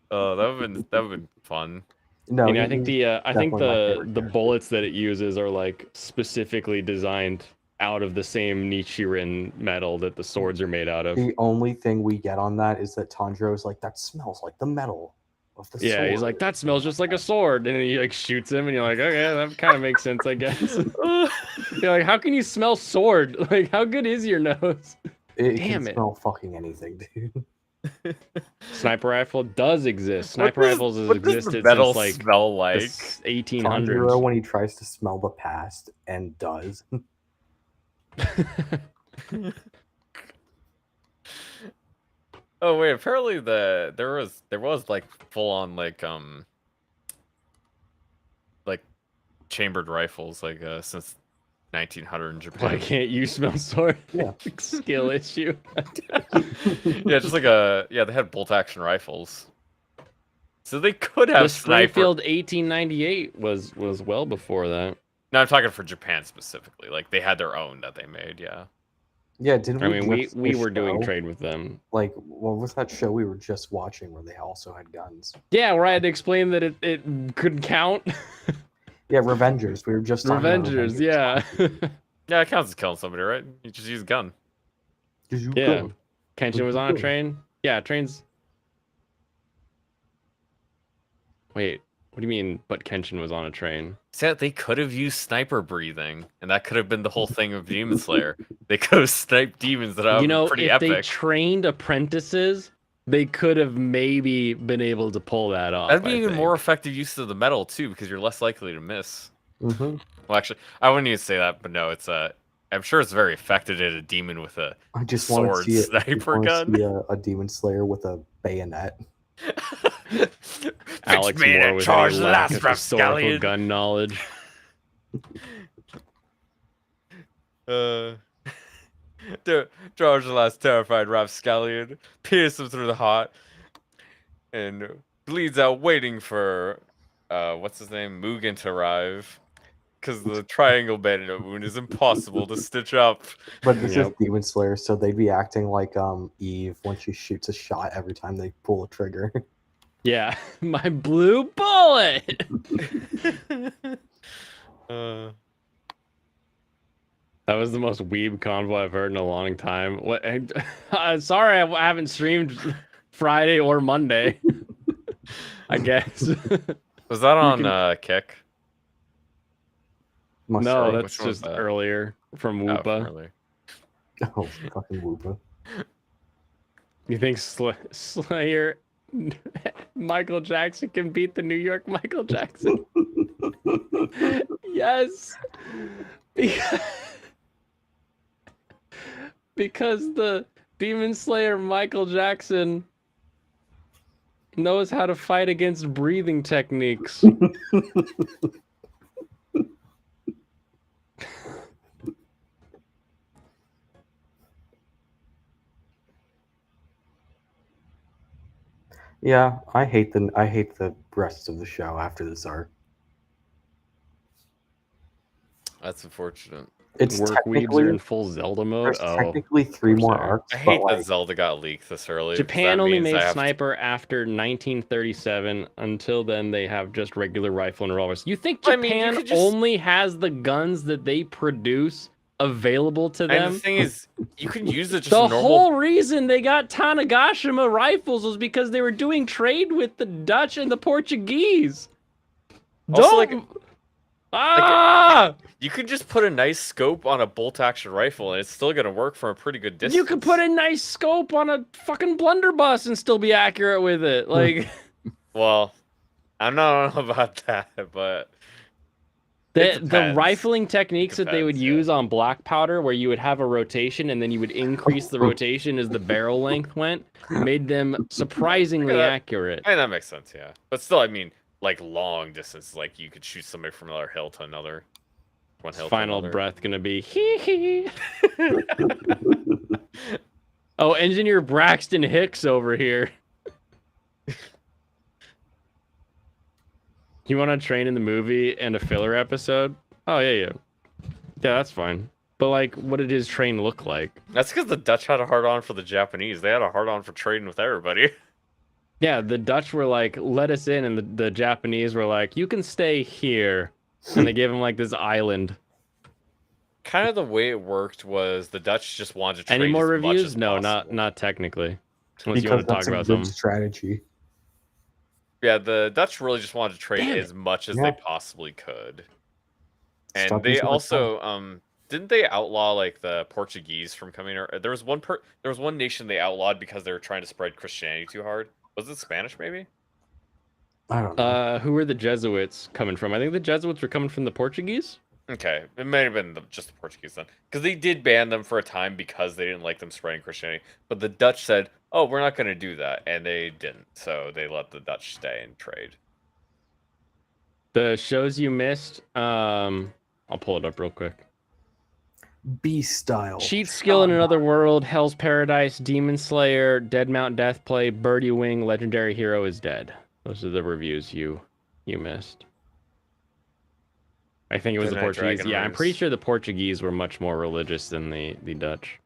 Oh, that would've been fun. No, You know, I he- think he's the definitely my favorite the character. bullets that it uses are like specifically designed out of the same Nichiren metal that the swords are made out of. The only thing we get on that is that Tanjiro's like, that smells like the metal of the sword. Yeah, he's like, that smells just like a sword, and then he like shoots him, and you're like, okay, that kind of makes sense, I guess. You're like, how can you smell sword? Like, how good is your nose? It Damn can it. smell fucking anything, dude. Sniper rifle does exist. What Sniper does- rifles has what does the existed metal since like smell the like? 1800s. Tanjiro, when he tries to smell the past and does. Oh wait, apparently there was like full on like chambered rifles like since 1900 in Japan. Why can't you smell sword? Yeah. Skill issue. Yeah, just like they had bolt action rifles. So they could have The sniper. Springfield 1898 was well before that. No, I'm talking for Japan specifically. Like they had their own that they made. Yeah. Yeah, didn't I we? mean, just we see a were doing show? trade with them. Like, what was that show we were just watching where they also had guns? Yeah, where I had to explain that it could count. Yeah, Revengers. We were just talking about Revengers, yeah. Yeah, it counts as killing somebody, right? You just use a gun. Yeah. Kenshin was on a train. Yeah, trains. Wait, what do you mean? But Kenshin was on a train? So they could have used sniper breathing, and that could have been the whole thing of Demon Slayer. They could have sniped demons that are You know, pretty if they epic. trained apprentices, they could have maybe been able to pull that off. That'd be I even think. more effective use of the metal too, because you're less likely to miss. Mm-hmm. Well, actually, I wouldn't even say that, but no, it's I'm sure it's very effective at a demon with a I just want to sword see it. I just sniper wanna gun. see a demon slayer with a bayonet. Alex man Moore at with charge any the lack last of historical rapscallion. gun knowledge. Charge the last terrified rapscallion, pierce him through the heart, and bleeds out waiting for what's his name? Mugen to arrive. Because the triangle bandit wound is impossible to stitch up. But this is Yep. Demon Slayer, so they'd be acting like Eve when she shoots a shot every time they pull a trigger. Yeah, my blue bullet. uh, That was the most weeb convo I've heard in a long time. What? Sorry, I haven't streamed Friday or Monday. I guess. was that on can- Kick? Must No, say. that's Which one's just that? earlier from Oh, Whoopa. really? Oh, fucking Whoopa. You think Slayer Michael Jackson can beat the New York Michael Jackson? Yes. Because the Demon Slayer Michael Jackson knows how to fight against breathing techniques. Yeah, I hate the rest of the show after this arc. That's unfortunate. It's Work weebs are technically in full Zelda mode. there's Oh, technically 3 course more there are. arcs, I but hate that like Zelda got leaked this early. 'cause Japan that only means I made have to- sniper after 1937. Until then, they have just regular rifle and revolvers. You think I Japan mean, you could just- only has the guns that they produce available to And them? the thing is, you can use it just The normal. whole reason they got Tanegashima rifles was because they were doing trade with the Dutch and the Portuguese. Also, Don't. Ah! You could just put a nice scope on a bolt action rifle, and it's still gonna work from a pretty good distance. You could put a nice scope on a fucking blunderbuss and still be accurate with it. Like Well, I'm not about that, but the depends. rifling techniques that they would Depends, yeah. use on black powder, where you would have a rotation and then you would increase the rotation as the barrel length went, made them surprisingly that. accurate. I mean, that makes sense, yeah. But still, I mean, like long distance, like you could shoot somebody from another hill to another. One hill to Final another. breath gonna be hee hee. Oh, Engineer Braxton Hicks over here. You want to train in the movie and a filler episode? Oh yeah. Yeah, that's fine. But like, what did his train look like? That's because the Dutch had a hard on for the Japanese. They had a hard on for trading with everybody. Yeah, the Dutch were like, let us in, and the Japanese were like, you can stay here. And they gave him like this island. Kind of the way it worked was the Dutch just wanted to trade Any more as much reviews? as No, possible. not technically. Unless you because want to talk that's a about good something. strategy. Yeah, the Dutch really just wanted to trade Damn as much as Yeah. they possibly could. And Stop they using the also didn't they outlaw like the Portuguese from coming? Or there was one nation they outlawed because they were trying to spread Christianity too hard. Was it Spanish maybe? I don't know. Who were the Jesuits coming from? I think the Jesuits were coming from the Portuguese. Okay, it may have been just the Portuguese then, because they did ban them for a time because they didn't like them spreading Christianity. But the Dutch said, "Oh, we're not going to do that," and they didn't. So they let the Dutch stay and trade. The shows you missed. I'll pull it up real quick. Beast style. Cheat Skill in Another World, Hell's Paradise, Demon Slayer, Dead Mount Deathplay, Birdie Wing, Legendary Hero is Dead. Those are the reviews you missed. I think it was the Midnight Portuguese. Dragon Yeah, I'm pretty Race. sure the Portuguese were much more religious than the Dutch.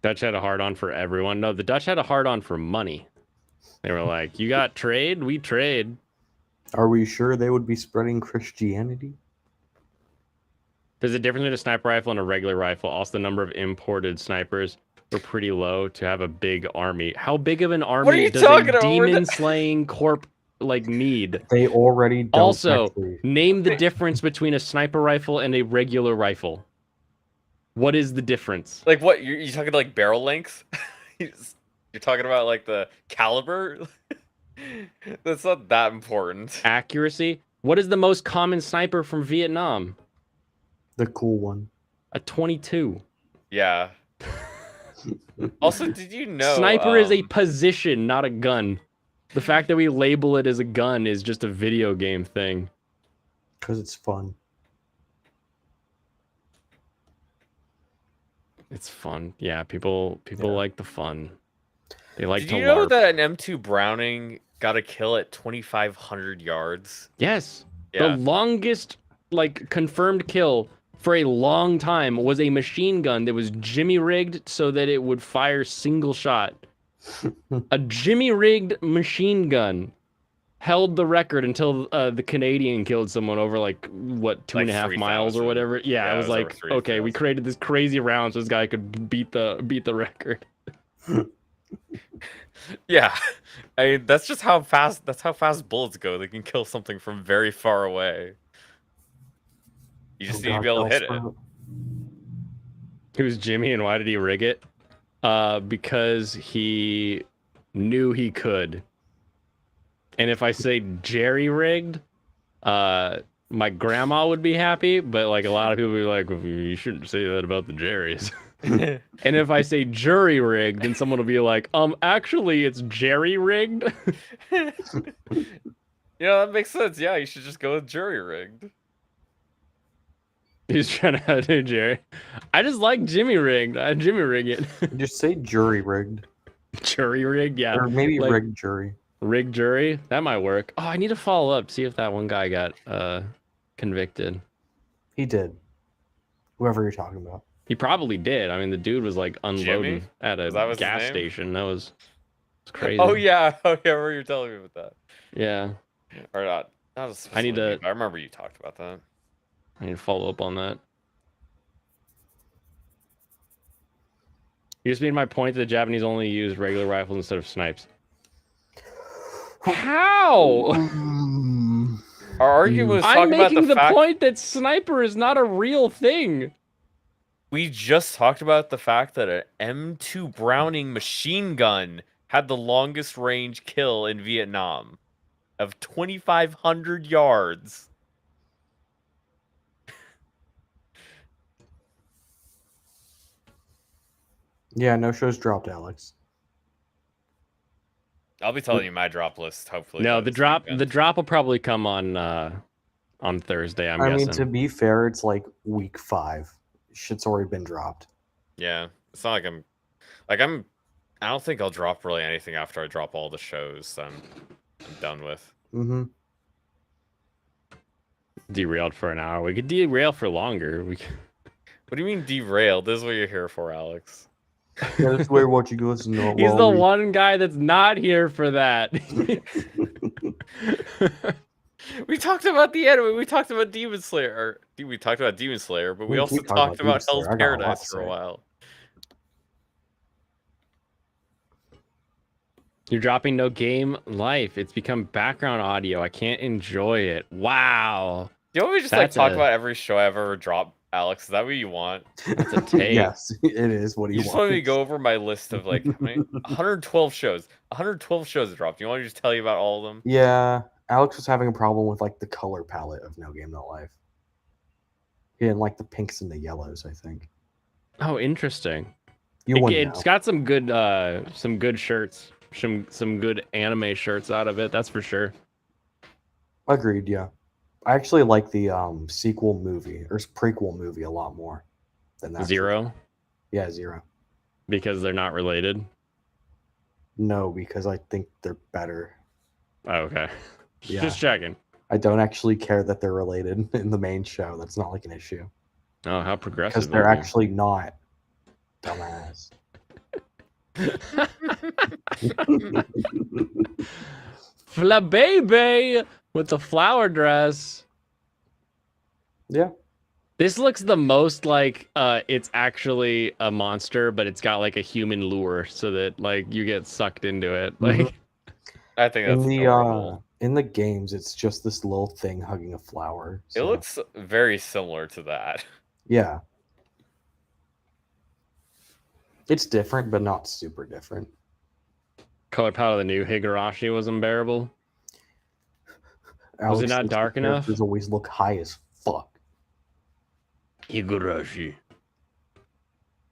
Dutch had a hard on for everyone. No, the Dutch had a hard on for money. They were like, you got trade? We trade. Are we sure they would be spreading Christianity? There's a difference between a sniper rifle and a regular rifle. Also, the number of imported snipers were pretty low to have a big army. How big of an are army you does talking a about? demon slaying corp like need? They already don't Also, actually. name the difference between a sniper rifle and a regular rifle. What is the difference? Like what? You're talking like barrel length? You're talking about like the caliber? That's not that important. Accuracy. What is the most common sniper from Vietnam? The cool one. A 22. Yeah. Also, did you know Sniper is a position, not a gun. The fact that we label it as a gun is just a video game thing. Because it's fun. It's fun. Yeah, people like the fun. They like did to you know LARP. that an M2 Browning got a kill at 2,500 yards? Yes. Yeah. The longest like confirmed kill for a long time was a machine gun that was jimmy rigged so that it would fire single shot. A jimmy rigged machine gun held the record until the Canadian killed someone over like what 2.5 Like miles or 3,000. whatever. Yeah, Yeah, it it was was over like okay, we 3,000. created this crazy round so this guy could beat the record. Yeah. I mean, that's just how fast bullets go. They can kill something from very far away. You just need to be able to hit it. Who's Jimmy and why did he rig it? Because he knew he could. And if I say jerry rigged, my grandma would be happy, but like a lot of people would be like, well, you shouldn't say that about the Jerrys. And if I say jury rigged, then someone will be like, actually it's jerry rigged. Yeah, that makes sense. Yeah, you should just go with jury rigged. He's trying to outdo Jerry. I just like Jimmy rigged. I Jimmy rig it. Just say jury rigged. Jury rigged, yeah. Or maybe like, rigged jury. Rigged jury? That might work. Oh, I need to follow up, see if that one guy got convicted. He did. Whoever you're talking about. He probably did. I mean, the dude was like unloading Jimmy? at a That was his gas name? station. That was crazy. Oh yeah, remember you were telling me about that. Yeah. Or not. Not a I need specific to- name, I remember you talked about that. I need to follow up on that. You just made my point that the Japanese only use regular rifles instead of snipes. How? Our argument was I'm talking about making the the fact point that sniper is not a real thing. we just talked about the fact that an M2 Browning machine gun had the longest range kill in Vietnam of 2,500 yards. Yeah, no shows dropped, Alex. I'll be telling you my drop list hopefully. No, by the this drop weekend. the drop will probably come on Thursday, I'm guessing. mean, to be fair, it's like week 5. Shit's already been dropped. Yeah, it's not like I don't think I'll drop really anything after I drop all the shows I'm done with. Mm-hmm. Derailed for an hour. We could derail for longer. What do you mean derailed? This is what you're here for, Alex. Yeah, that's where what you go listen to. He's the one guy that's not here for that. We talked about the anime. We talked about Demon Slayer. We talked about Demon Slayer, but we also talked about Hell's Paradise for a while. You're dropping No Game Life. It's become background audio. I can't enjoy it. Wow. You want me to just That's talk a- about every show I've ever dropped, Alex? Is that what you want? That's a take. Yes, it is. What do You you just want? want me to go over my list of like how many? 112 shows. 112 shows dropped. You want me to just tell you about all of them? Yeah, Alex was having a problem with like the color palette of No Game No Life. He didn't like the pinks and the yellows, I think. Oh, interesting. You wouldn't It's know. got some good shirts. Some good anime shirts out of it, that's for sure. Agreed, yeah. I actually like the sequel movie or prequel movie a lot more than that. Zero, Yeah, Zero. because they're not related. No, because I think they're better. Oh, okay. Yeah. Just checking. I don't actually care that they're related in the main show. That's not like an issue. Oh, how progressive. Because they're of you. actually not. Dumbass. Fla baby with the flower dress. Yeah. This looks the most like it's actually a monster, but it's got like a human lure so that like you get sucked into it. Like I think that's adorable. In the games, it's just this little thing hugging a flower. It so- looks very similar to that. Yeah. It's different, but not super different. color palette of the new Higurashi was unbearable. Was it not Alex's dark enough? characters always look high as fuck. Higurashi.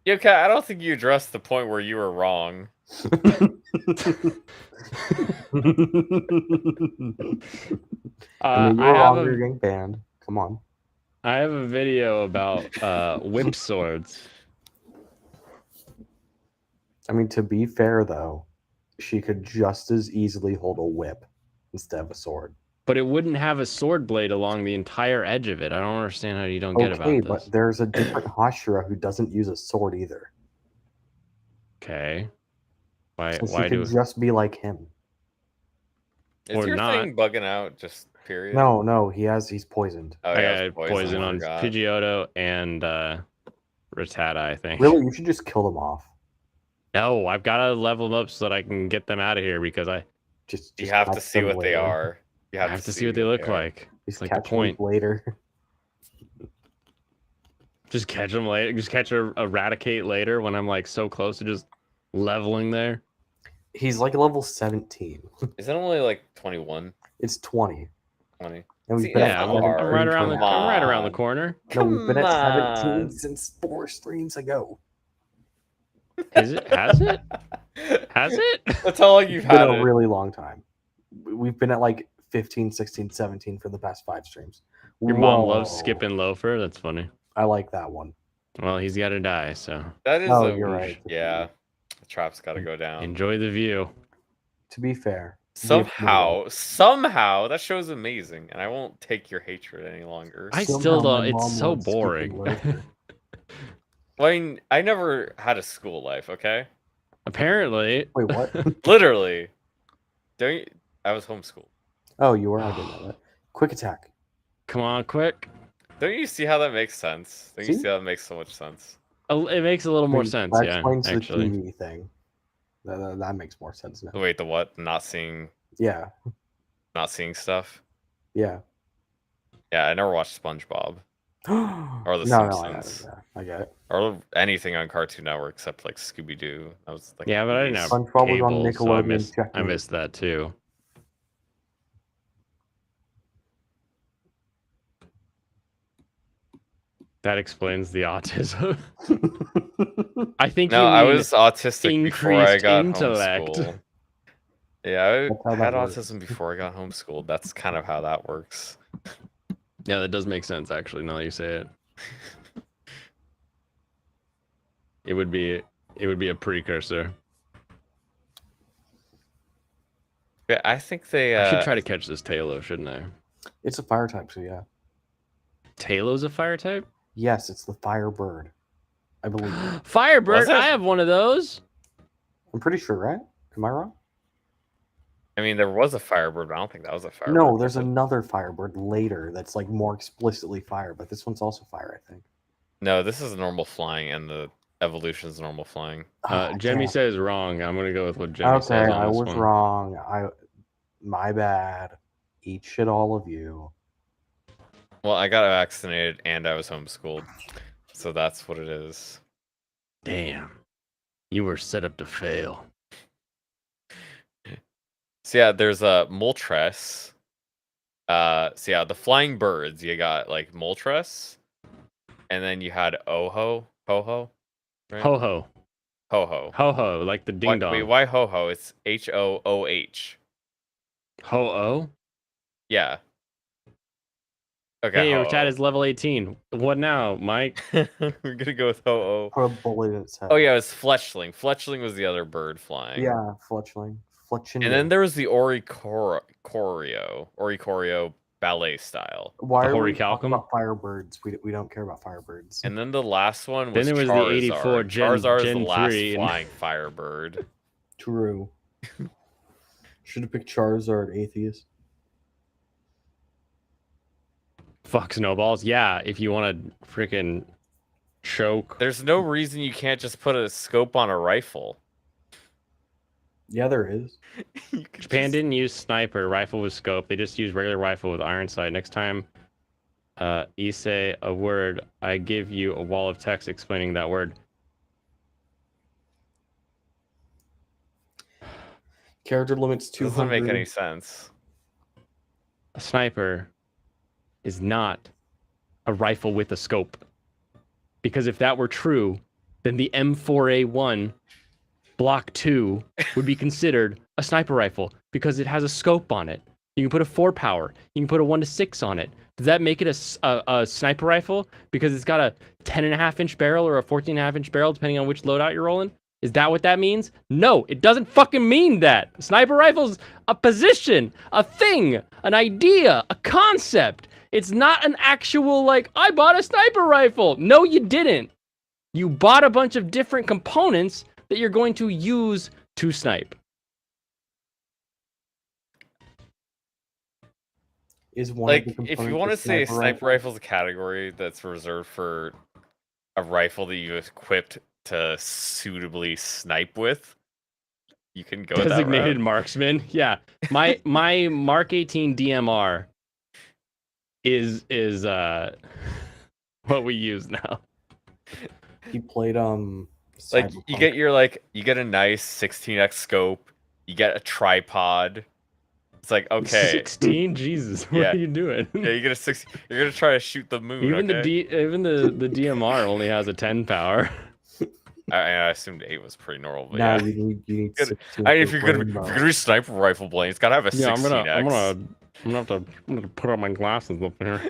Yeah, okay, I don't think you addressed the point where you were wrong. I mean, you I were have wrong. You're a getting banned. Come on. I have a video about whip swords. I mean, to be fair though, she could just as easily hold a whip instead of a sword. But it wouldn't have a sword blade along the entire edge of it. I don't understand how you don't get Okay, about this. but there's a different Hashira who doesn't use a sword either. Okay. Why So why she do could just be like him. Is Or your not. thing bugging out? Just period. No, he's poisoned. Oh, I yeah, got it's poison I on forgot. Pidgeotto and Rattata, I think. Really, you should just kill them off. No, I've got to level them up so that I can get them out of here because I Just You have to catch see them what they later. are. You have to see what they look are. like. Just It's like the catch them point. later. Just catch them later. Just catch a Eradicate later when I'm like so close to just leveling there. He's like level 17. Is it only like 21, It's 20. 20? And we've See, been that's at Yeah, not I'm, hard. I'm right around the for I'm right around the Come corner. No, we've been at Come 17 on. since 4 streams ago. Is it? Has it? Has it? That's how long you've It's been had a it. really long time. We've been at like 15, 16, 17 for the past 5 streams. Your mom loves Whoa. skipping Loafer. That's funny. I like that one. Well, he's got to die, so That is Oh, a you're right. yeah. The trap's got to go down. enjoy the view. To be fair, Somehow that show's amazing, and I won't take your hatred any longer. I Somehow still my don't. It's mom so loves skipping boring. Loafer. Well, I mean, I never had a school life. Okay, Apparently. Wait, what? literally. Don't you, I was homeschooled. Oh, you were? I didn't know that. Quick attack. Come on, quick. Don't you see how that makes sense? Don't you See? see how that makes so much sense? It makes a little more Wait, sense, that yeah. explains Actually, the TV thing. That makes more sense now. Wait, the what? Not seeing Yeah, stuff. yeah. Yeah, I never watched SpongeBob or The no, Simpsons. I get it. or anything on Cartoon Network except like Scooby Doo. That was like yeah, but I didn't have SpongeBob was on cable, so I Nickelodeon missed Checkmate. that too. That explains the autism. I think No, you I mean was autistic before I increased got intellect. homeschooled. Yeah, That's how I had that works. autism before I got homeschooled. That's kind of how that works. Yeah, that does make sense actually. Now that you say it, it would be a precursor. Yeah, I think they. I should try to catch this Talo, shouldn't I? It's a fire type, so yeah. Talo's a fire type? Yes, it's the fire bird. I believe. Firebird, Was it? I have one of those. I'm pretty sure, right? Am I wrong? I mean, there was a Firebird, but I don't think that was a Firebird. No, there's was it? another firebird later that's like more explicitly fire, but this one's also fire, I think. No, this is normal flying, and the evolution is normal flying. Jemmy damn. says wrong. I'm gonna go with what Jemmy says Okay, on I this was one. wrong. My bad. Eat shit, all of you. Well, I got vaccinated and I was homeschooled, so that's what it is. Damn, you were set up to fail. So yeah, there's a Moltres. So yeah, the flying birds. You got like Moltres, and then you had Ho-Ho, right? Ho ho, Ho-Ho. ho ho, like the ding dong. Wait, why Ho-Ho? It's H-O-O-H. Ho oh. Yeah. Okay. Hey, your Ho-Oh. chat is level 18. What now, Mike? We're gonna go with Ho-Oh. Put a bullet in its head. Oh yeah, it was Fletchling. Fletchling was the other bird flying. Yeah, Fletchling. Fletching. And then there was the Oricorio ballet style. Why the are we Horicalcum? talking about firebirds? We don't care about firebirds. And then the last one Then was there was the Charizard. 84 Gen- Charizard is Gen the last 3 and- flying firebird. True. Should have picked Charizard, atheist. Fuck snowballs. Yeah, if you want to freaking choke. There's no reason you can't just put a scope on a rifle. Yeah, there is. You could Japan just- didn't use sniper rifle with scope. They just used regular rifle with iron sight. Next time, you say a word, I give you a wall of text explaining that word. Character limits It doesn't make 200. any sense. A sniper is not a rifle with a scope. Because if that were true, then the M4A1 Block 2 would be considered a sniper rifle because it has a scope on it. You can put a 4 power. You can put a 1-6 on it. Does that make it a sniper rifle because it's got a 10.5-inch barrel or a 14.5-inch barrel, depending on which loadout you're rolling? Is that what that means? No, it doesn't fucking mean that. Sniper rifle's a position, a thing, an idea, a concept. It's not an actual, like, I bought a sniper rifle. No, you didn't. You bought a bunch of different components that you're going to use to snipe. Is one Like, of the if you components want to a say sniper sniper rifle is a category that's reserved for a rifle that you equipped to suitably snipe with, you can go Designated that route. marksman. Yeah. My Mark 18 DMR is what we use now. He played Like you Cyberpunk. get a nice 16x scope, you get a tripod. It's like, okay, 16? Jesus, what Yeah. are you doing? yeah, you get a 6. You're gonna try to shoot the moon. Even Okay? the DMR only has a 10 power. I assumed 8 was pretty normal, but Nah, yeah. you need Good. 16 I mean, if for you're gonna be sniper rifle blade, it's gotta have a Yeah, 16x. I'm gonna put on my glasses up here.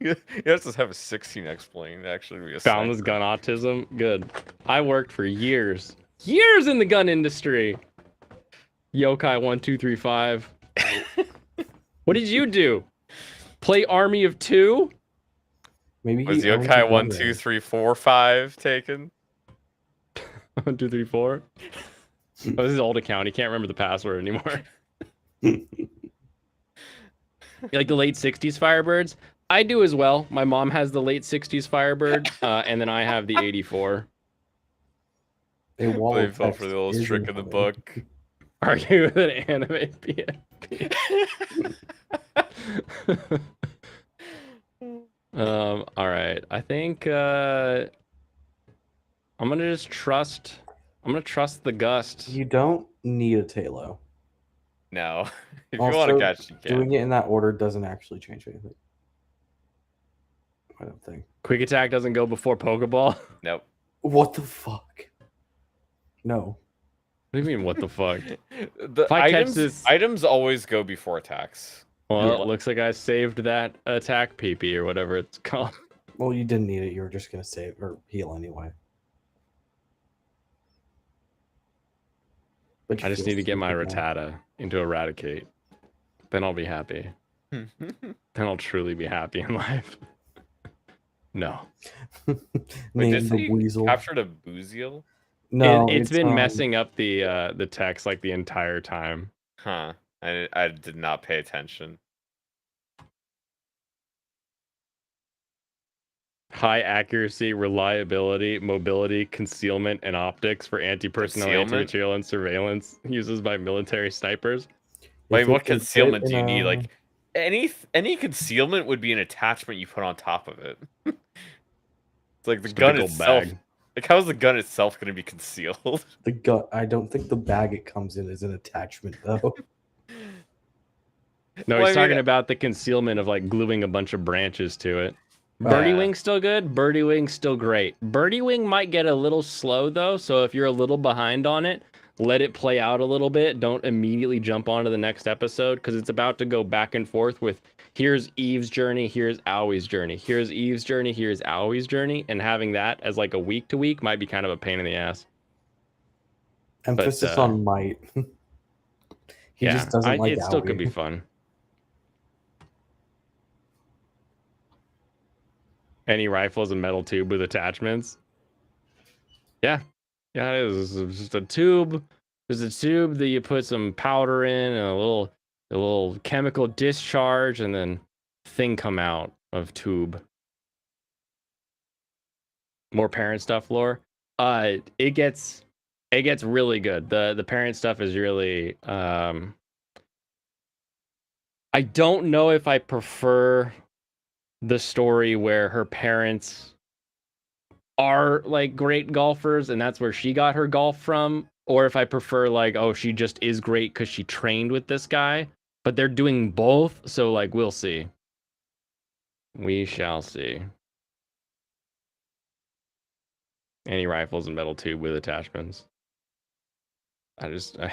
You have to have a 16x plane to actually be a Found this sniper. gun autism. Good. I worked for years in the gun industry. Yokai 1235. What did you do? Play Army of Two? Maybe Was he owns a Yokai gun 1, range. 2, 3, 4, 5 taken? 1, 2, 3, 4. Oh, this is his old account. He can't remember the password anymore. Like the late 60s Firebirds? I do as well. My mom has the late 60s Firebird, and then I have the 84. A wall They of fell text for the little is trick in the incoming. book. Argue with an anime PNP. All right. I think I'm gonna just trust. I'm gonna trust the gust. You don't need a Talo. No. If you Also, want to catch, you doing can. it in that order doesn't actually change anything. I don't think. Quick attack doesn't go before Pokeball. Nope. What the fuck? No. What do you mean? What the fuck? The If I catch this- items always go before attacks. Well, Yeah. it looks like I saved that attack PP or whatever it's called. Well, you didn't need it. You were just gonna save or heal anyway. But you I just feel need to get my stupid now. Rattata into Eradicate. Then I'll be happy. Then I'll truly be happy in life. No. Wait, Name did the he weasel. captured a Booziel? No, it's been um, messing up the text like the entire time. Huh. I did not pay attention. High accuracy, reliability, mobility, concealment, and optics for anti-personnel, Concealment? anti-material, and surveillance uses by military snipers. Wait, if what it can fit concealment do in you need? a- Like any concealment would be an attachment you put on top of it. It's like the Just a gun big old itself. bag. Like how is the gun itself going to be concealed? the gut. I don't think the bag it comes in is an attachment though. No, Well, he's I mean- talking about the concealment of like gluing a bunch of branches to it. Birdie Yeah. Wing's still good. Birdie Wing's still great. Birdie Wing might get a little slow though, so if you're a little behind on it, let it play out a little bit. Don't immediately jump onto the next episode because it's about to go back and forth with here's Eve's journey, here's Owie's journey, here's Eve's journey, here's Owie's journey, and having that as like a week to week might be kind of a pain in the ass. Emphasis on might. He just doesn't like it still could Owie. be fun. Any rifles a metal tube with attachments? Yeah. Yeah, it is. It's just a tube. There's a tube that you put some powder in and a little chemical discharge and then thing come out of tube. More parent stuff lore. It gets really good. The parent stuff is really I don't know if I prefer the story where her parents are like great golfers and that's where she got her golf from, or if I prefer like, oh, she just is great because she trained with this guy. But they're doing both, so like we'll see. We shall see. Any rifles and metal tube with attachments. The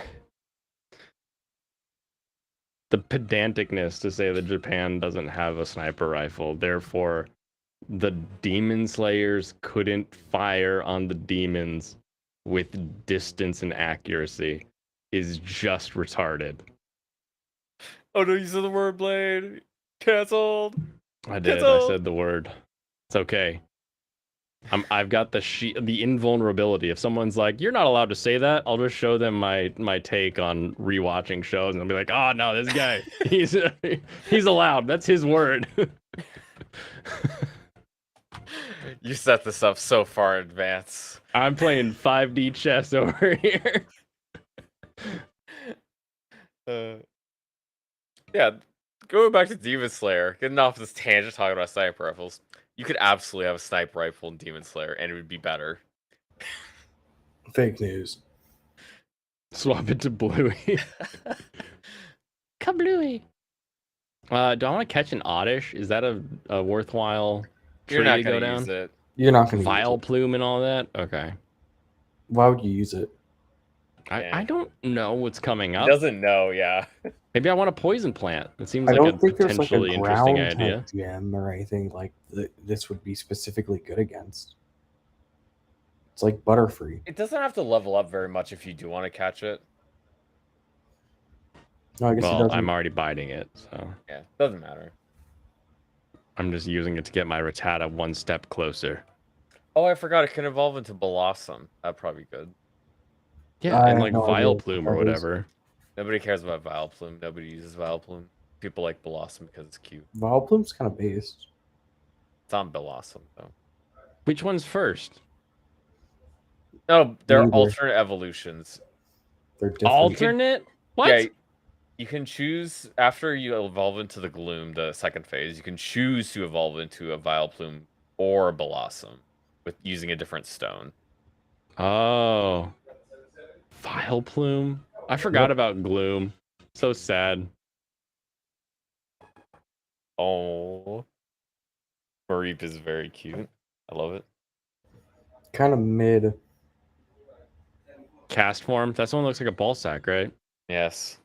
pedanticness to say that Japan doesn't have a sniper rifle, therefore the demon slayers couldn't fire on the demons with distance and accuracy is just retarded. Oh no, you said the word blade. Cancelled. I did. Cancelled. I said the word. It's okay. I've got the invulnerability. If someone's like, "You're not allowed to say that," I'll just show them my take on rewatching shows, and I'll be like, "Oh no, this guy, he's allowed. That's his word." You set this up so far in advance. I'm playing 5D chess over here. Yeah, going back to Demon Slayer, getting off this tangent talking about sniper rifles, you could absolutely have a sniper rifle in Demon Slayer, and it would be better. Fake news. Swap it to Bluey. Kablooey. Do I want to catch an oddish? Is that a worthwhile You're tree not to go gonna down? use it. You're not going to Vile use it. plume and all that? Okay. Why would you use it? I don't know what's coming He up. doesn't know, yeah. Maybe I want a poison plant. It seems I like don't a think there's like a potentially interesting ground idea. type gem or anything like this would be specifically good against. It's like Butterfree. It doesn't have to level up very much if you do want to catch it. No, I guess it Well, doesn't. I'm already biting it, so Yeah, doesn't matter. I'm just using it to get my Rattata one step closer. Oh, I forgot it can evolve into Blossom. That'd probably be good. Yeah, I and have like no idea Vile what Plume that or is. whatever. Nobody cares about Vileplume. Nobody uses Vileplume. People like Blossom because it's cute. Vileplume's kind of based. It's on Blossom, though. Which one's first? No, they're Neither. alternate evolutions. They're different. Alternate? What? Yeah, you can choose, after you evolve into the Gloom, the second phase, you can choose to evolve into a Vileplume or a Blossom with using a different stone. Oh. Vile Plume? I forgot about Gloom. So sad. Oh. Mareep is very cute. I love it. Kind of mid. Cast form? That's the one that looks like a ball sack, right? Yes.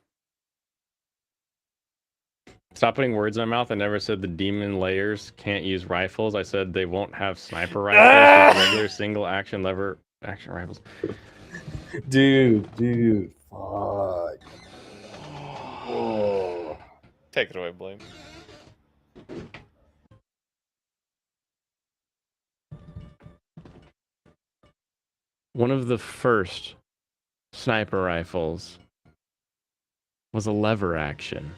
Stop putting words in my mouth. I never said the demon layers can't use rifles. I said they won't have sniper rifles with regular single action rifles. Dude, fuck. Oh. Take it away, Blame. One of the first sniper rifles was a lever action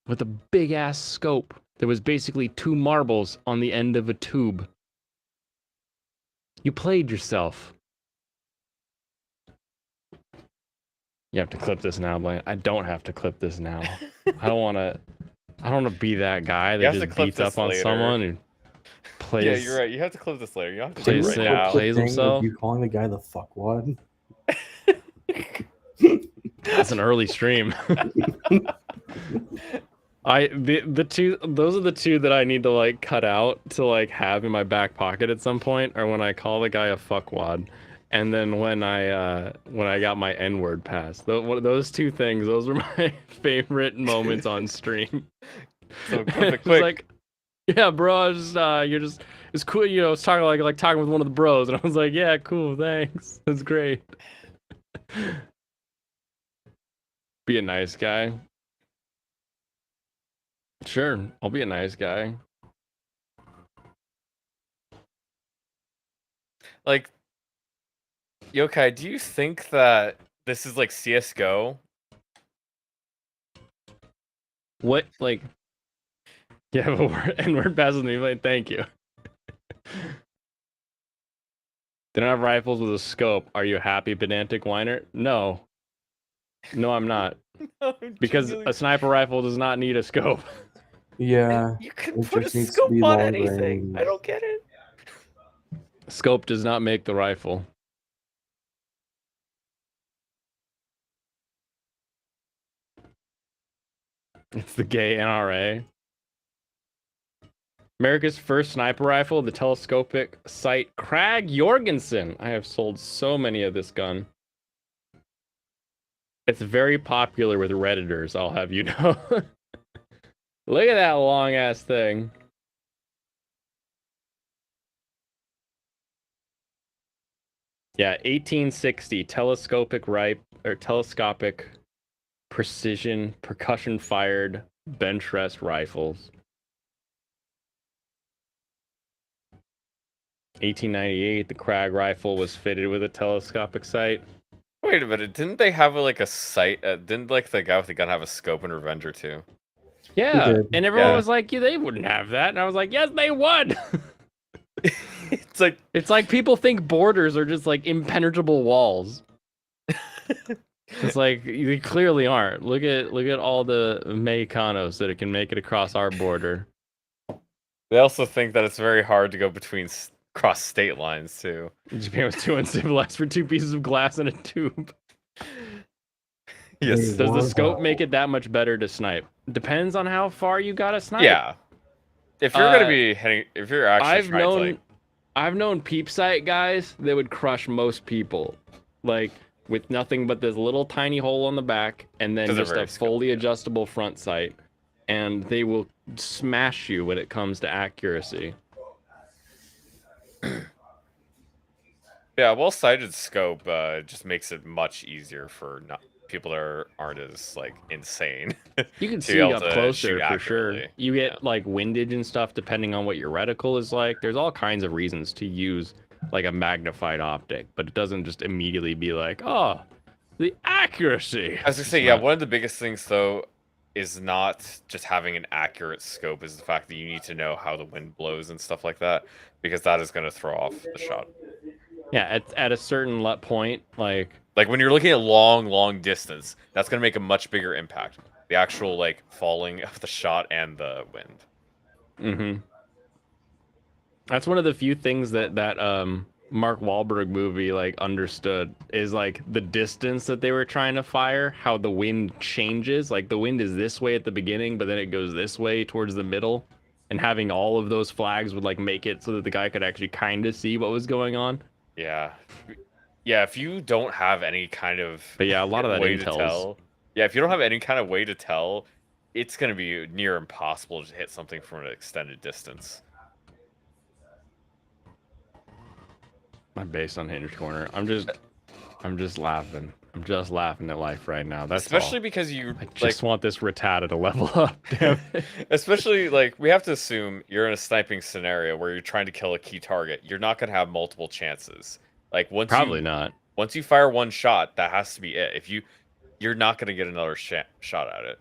with a big ass scope. There was basically 2 marbles on the end of a tube. You played yourself. You have to clip this now, Blaine. I don't have to clip this now. I don't want to be that guy that have to just clip beats this up on later. someone and plays. Yeah, you're right. You have to clip this later. You don't have to Plays do it right it. now. Plays Thing of himself. You calling the guy the fuckwad? That's an early stream. The two, those are the two that I need to like cut out to like have in my back pocket at some point, or when I call the guy a fuckwad, and then when I got my N-word pass. Those 2 things, those were my favorite moments on stream. So clip it It was quick. like, yeah, bro, I was just it's cool, you know, it's talking like talking with one of the bros, and I was like, yeah, cool, thanks, that's great. Be a nice guy. Sure, I'll be a nice guy. Like, Yokai, do you think that this is like CS:GO? What, like, yeah, but N-word passes me, like, thank you. They don't have rifles with a scope. Are you happy, pedantic whiner? No. No, I'm not. Because a sniper rifle does not need a scope. Yeah. You can It put a just needs to scope be on long anything. range. I don't get it. Scope does not make the rifle. It's the gay NRA. America's first sniper rifle, the telescopic sight Krag Jorgensen. I have sold so many of this gun. It's very popular with Redditors, I'll have you know. Look at that long ass thing. Yeah, 1860 telescopic precision percussion fired bench rest rifles. 1898, the Krag rifle was fitted with a telescopic sight. Wait a minute, didn't they have like a sight? Didn't like the guy with the gun have a scope in Revenger too? Yeah, did. and everyone Yeah. was like, yeah, they wouldn't have that. And I was like, yes, they would. It's like people think borders are just like impenetrable walls. It's like they clearly aren't. Look at all the Mexicanos that it can make it across our border. they also think that it's very hard to go between cross state lines too. Japan was too uncivilized for 2 pieces of glass and a tube. Yes. They Does the were, scope make it that much better to snipe? Depends on how far you got to snipe. Yeah. If you're gonna be heading, if you're actually I've trying known to like, I've known peep sight guys that would crush most people, like with nothing but this little tiny hole on the back and then 'Cause they're just a very skilled, fully yeah. adjustable front sight, and they will smash you when it comes to accuracy. yeah, well-sighted scope just makes it much easier for people that aren't as like insane. You can to see be able up to closer shoot for sure. accurately. You get Yeah. like windage and stuff depending on what your reticle is like. There's all kinds of reasons to use like a magnified optic, but it doesn't just immediately be like, oh, the accuracy. I was gonna say, yeah, one of the biggest things though is not just having an accurate scope, is the fact that you need to know how the wind blows and stuff like that, because that is gonna throw off the shot. Yeah, at a certain point, like when you're looking at long distance, that's gonna make a much bigger impact. The actual like falling of the shot and the wind. mm-hmm. That's one of the few things that Mark Wahlberg movie like understood, is like the distance that they were trying to fire, how the wind changes. Like the wind is this way at the beginning, but then it goes this way towards the middle, and having all of those flags would like make it so that the guy could actually kind of see what was going on. Yeah. Yeah, if you don't have any kind of But yeah, a lot of that way to intel's- tell. Yeah, if you don't have any kind of way to tell, it's gonna be near impossible to hit something from an extended distance. My base on Hinge Corner. I'm just laughing. I'm just laughing at life right now. That's Especially all. because you I like just want this Rattata to level up. Damn it. especially like we have to assume you're in a sniping scenario where you're trying to kill a key target. You're not gonna have multiple chances. Like Probably not. Once you fire one shot, that has to be it. If you're not gonna get another shot at it.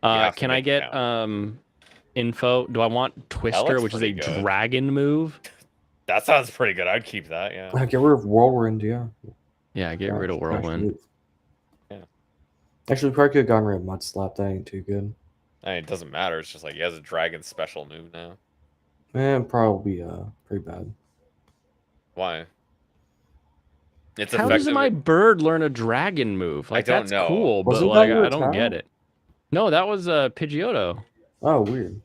have to Can I make it get info? Do I want Twister, looks which is a pretty good. dragon move? That sounds pretty good. I'd keep that. Yeah. Get rid of Whirlwind, yeah. Yeah, get Yeah, rid of it's a trash Whirlwind. move. Yeah. Actually, we probably could have gotten rid of Mud Slap. That ain't too good. I mean, it doesn't matter. It's just like he has a dragon special move now. Probably pretty bad. Why? It's How effective. does my bird learn a dragon move? Like, don't that's know. cool, but Wasn't that like your I don't attack? get it. No, that was Pidgeotto. Oh, weird.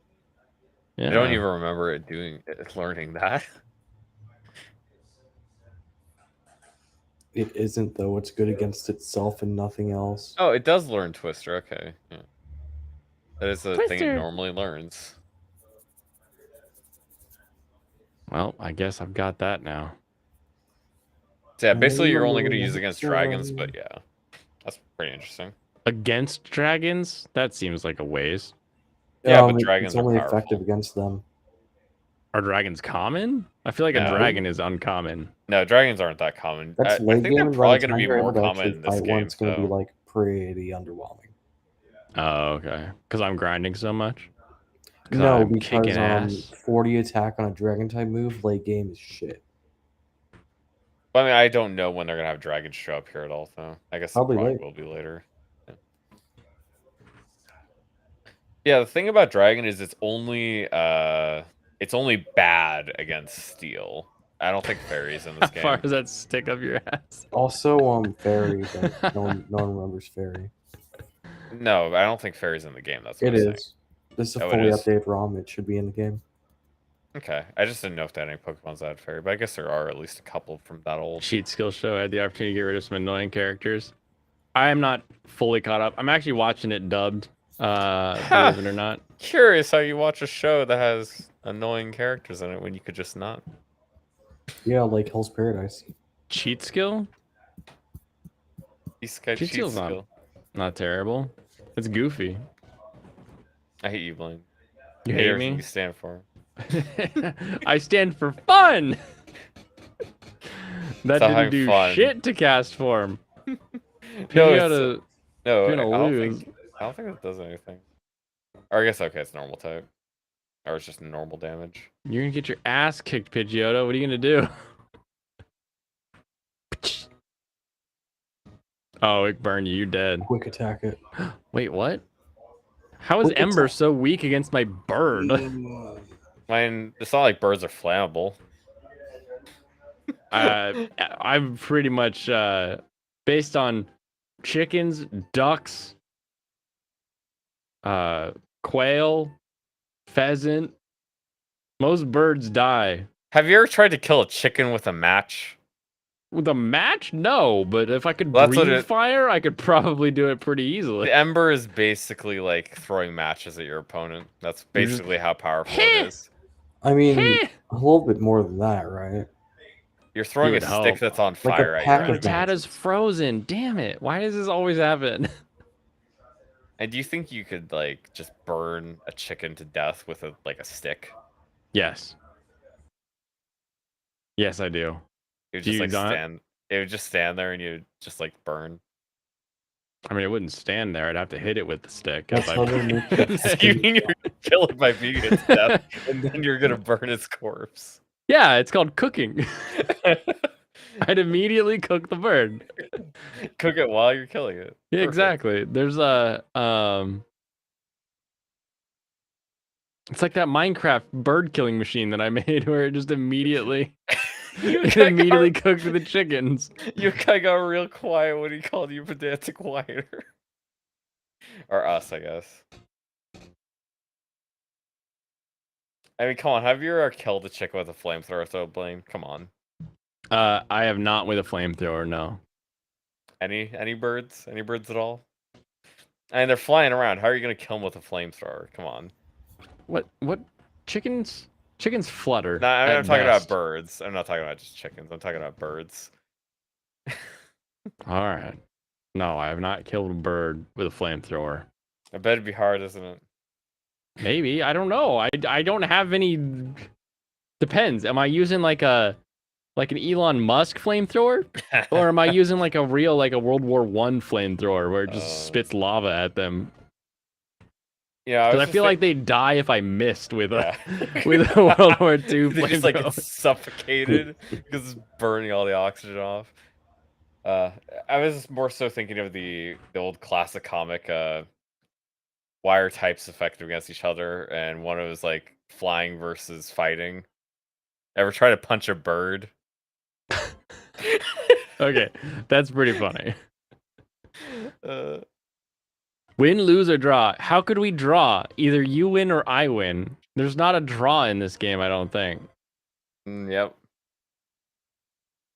Yeah. I don't even remember it learning that. It isn't though. It's good against itself and nothing else. Oh, it does learn Twister. Okay. Yeah. That is the thing it Twister. normally learns. Well, I guess I've got that now. So yeah, basically you're only going to use against dragons, but yeah. That's pretty interesting. Against dragons? That seems like a waste. Yeah, but dragons it's only are powerful. effective against them. Are dragons common? I feel like a No. dragon is uncommon. No, dragons aren't that common. I That's late think they're game. probably going to be more common in this One, game, it's going to be though. like pretty underwhelming. Oh, okay. Because I'm grinding so much? 'Cause No, I'm because kicking ass. 40 attack on a dragon type move late game is shit. I mean, I don't know when they're going to have dragons show up here at all, though. I guess Probably it probably late. will be later. Yeah, the thing about dragon is it's only bad against steel. I don't think fairies in How this game. far does that stick up your ass? Also, fairy, but no one remembers fairy. No, I don't think Fairy's in the game. That's what It I'm saying. is. This is a Oh, it fully is? updated ROM. It should be in the game. Okay, I just didn't know if they had any Pokemons that had Fairy, but I guess there are at least a couple from that old. Cheat skill show. I had the opportunity to get rid of some annoying characters. I am not fully caught up. I'm actually watching it dubbed. Believe it or not. Curious how you watch a show that has annoying characters in it when you could just not. Yeah, like Hell's Paradise. Cheat skill? Isekai Cheat cheat skill's skill. not terrible. It's goofy. I hate you, Blaine. You I hate everything me? you stand for. I stand for fun. That Stop didn't having do fun. shit to cast form. No, Pidgeotto, no, you're gonna lose. I don't think it does anything. Or I guess okay, it's normal type. Or it's just normal damage. You're gonna get your ass kicked, Pidgeotto. What are you gonna do? Oh, it burned you. You're dead. Quick attack it. Wait, what? How is Quick Ember attack. so weak against my bird? I mean, it's not like birds are flammable. I'm pretty much based on chickens, ducks, quail, pheasant. Most birds die. Have you ever tried to kill a chicken with a match? With a match? No, but if I could Well, that's what breathe it- fire, I could probably do it pretty easily. The Ember is basically like throwing matches at your opponent. That's You're just- basically how powerful it is. I mean, Heh. a little bit more than that, right? You're throwing a would stick hope. that's on Like a fire at pack your of enemy. Tata's frozen. Damn it. Why does this always happen? And do you think you could like just burn a chicken to death with a stick? Yes. Yes, I do. It would Do just you like not? stand. It would just stand there and you'd just like burn. I mean, it wouldn't stand there. I'd have to hit it with the stick. That's if I how they make the So you mean you're gonna kill it by beating it to death, and then you're gonna burn its corpse? Yeah, it's called cooking. I'd immediately cook the bird. Cook it while you're killing it. Yeah, Perfect. exactly. There's a it's like that Minecraft bird killing machine that I made where it just immediately You it guy immediately got, cooked the chickens. you guy got real quiet when he called you pedantic whiner. Or us, I guess. I mean, come on. Have you ever killed a chicken with a flamethrower, though, Blaine? Come on. I have not with a flamethrower, no. Any birds? Any birds at all? And they're flying around. How are you gonna kill them with a flamethrower? Come on. What chickens flutter. No, I'm at talking about best. birds. I'm not talking about just chickens. I'm talking about birds. All right. No, I have not killed a bird with a flamethrower. I bet it'd be hard, isn't it? Maybe, I don't know. I don't have any. Depends. Am I using like an Elon Musk flamethrower, or am I using like a real a World War I flamethrower where it just spits lava at them? Yeah, Because I feel like they'd die if I missed with a yeah. with a World War II They just like get flamethrower. suffocated because it's burning all the oxygen off. I was more so thinking of the old classic comic wire types effective against each other, and one was like flying versus fighting. Ever try to punch a bird? Okay, that's pretty funny. Uh, Win, lose, or draw. How could we draw? Either you win or I win. There's not a draw in this game, I don't think. yep.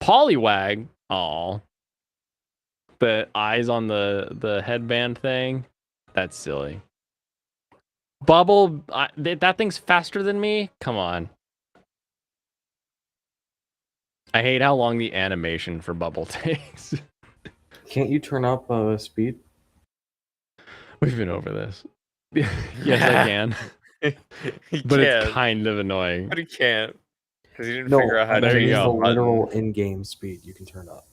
Poliwag. Aw. The eyes on the headband thing. That's silly. Bubble. That thing's faster than me? Come on. I hate how long the animation for Bubble takes. Can't you turn up speed? We've been over this. Yes, I can. But it's kind of annoying. But he can't. Because he didn't No, figure out how to there you use change the go. the literal button. in-game speed you can turn up.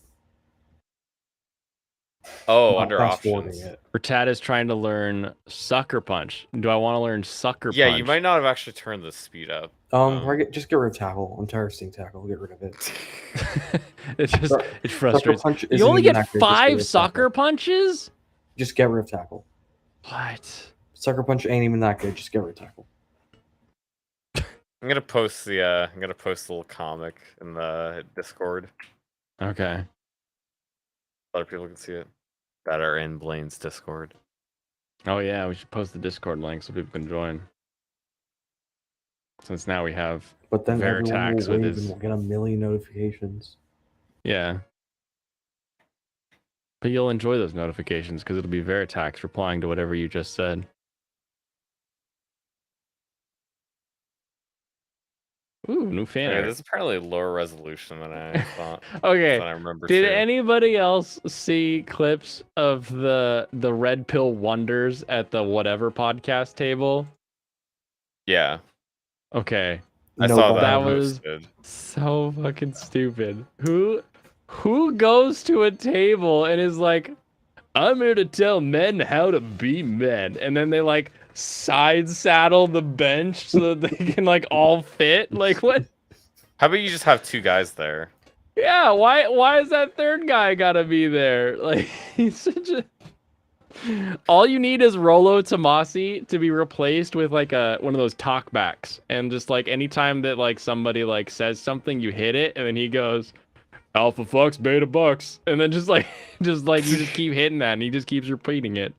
Oh, Not under fast-forwarding options. it. Rattata is trying to learn Sucker Punch. Do I want to learn Sucker Yeah, Punch? you might not have actually turned the speed up. Just get rid of tackle. I'm tired of seeing tackle. Get rid of it. It frustrates. Punch You isn't only even get that good, just get rid 5 of sucker tackle. punches? Just get rid of tackle. What? Sucker punch ain't even that good. Just get rid of tackle. I'm gonna post the little comic in the Discord. Okay. Other people can see it that are in Blaine's Discord. Oh yeah, we should post the Discord link so people can join. Since now we have But then everyone will Veritax with wave his and we'll get a million notifications. yeah. But you'll enjoy those notifications because it'll be Veritax replying to whatever you just said. Ooh, new fan Okay, art. this is apparently lower resolution than I thought. Okay. Than I remember Did too. anybody else see clips of the red pill wonders at the whatever podcast table? Yeah, Okay. I saw Nobody. that That was posted. so fucking stupid. Who goes to a table and is like, I'm here to tell men how to be men, and then they like side saddle the bench so that they can like all fit? Like what? How about you just have two guys there? Yeah, why is that third guy gotta be there? Like he's such a all you need is Rolo Tomasi to be replaced with like one of those talkbacks, and just like anytime that like somebody like says something, you hit it, and then he goes, Alpha fucks, beta bucks, and then just like you just keep hitting that, and he just keeps repeating it.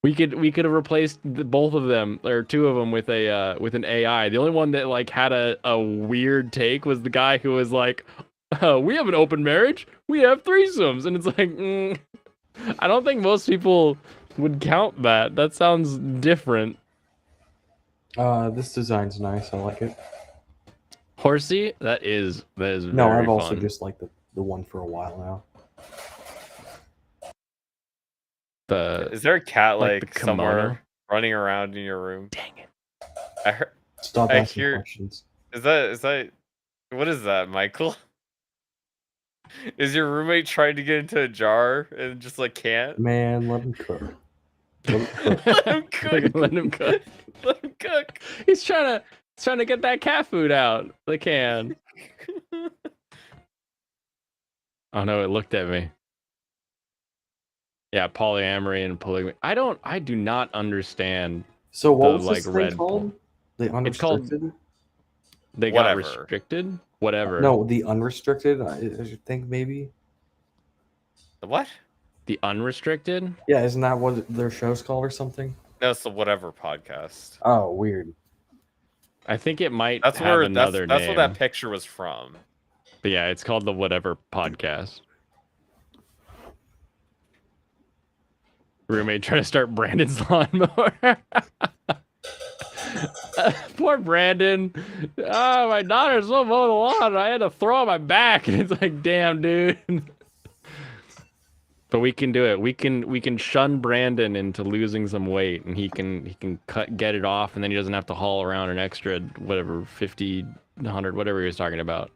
We could have replaced both of them or two of them with an AI. The only one that like had a weird take was the guy who was like, "We have an open marriage. We have threesomes," and it's like, I don't think most people would count that. That sounds different. This design's nice. I like it. Horsey, that is very No, I've also fun. just liked the one for a while now. Is there a cat like the like somewhere kimono? running around in your room? Dang it. I heard. Stop I asking hear- questions. Is that? What is that, Michael? Is your roommate trying to get into a jar and just like can't? Man, let him cook. Let him cook. Let him cook. Let him cook. Let him cook. He's trying to get that cat food out. They can. Oh no, it looked at me. Yeah, polyamory and polygamy. I do not understand. So what The, was this like, thing Red called? The It's called- unrestricted? They got Whatever. restricted? Whatever. No, the unrestricted. I think maybe. The what? The unrestricted? Yeah, isn't that what their show's called or something? No, it's the whatever podcast. Oh, weird. I think it might That's have where another that's name. what that picture was from. But yeah, it's called the whatever podcast. Roommate trying to start Brandon's lawnmower. Poor Brandon. Oh, my daughter's so mowing the lawn. I had to throw on my back, and it's like, damn, dude. But we can do it. We can shun Brandon into losing some weight, and he can get it off, and then he doesn't have to haul around an extra whatever 50, 100, whatever he was talking about.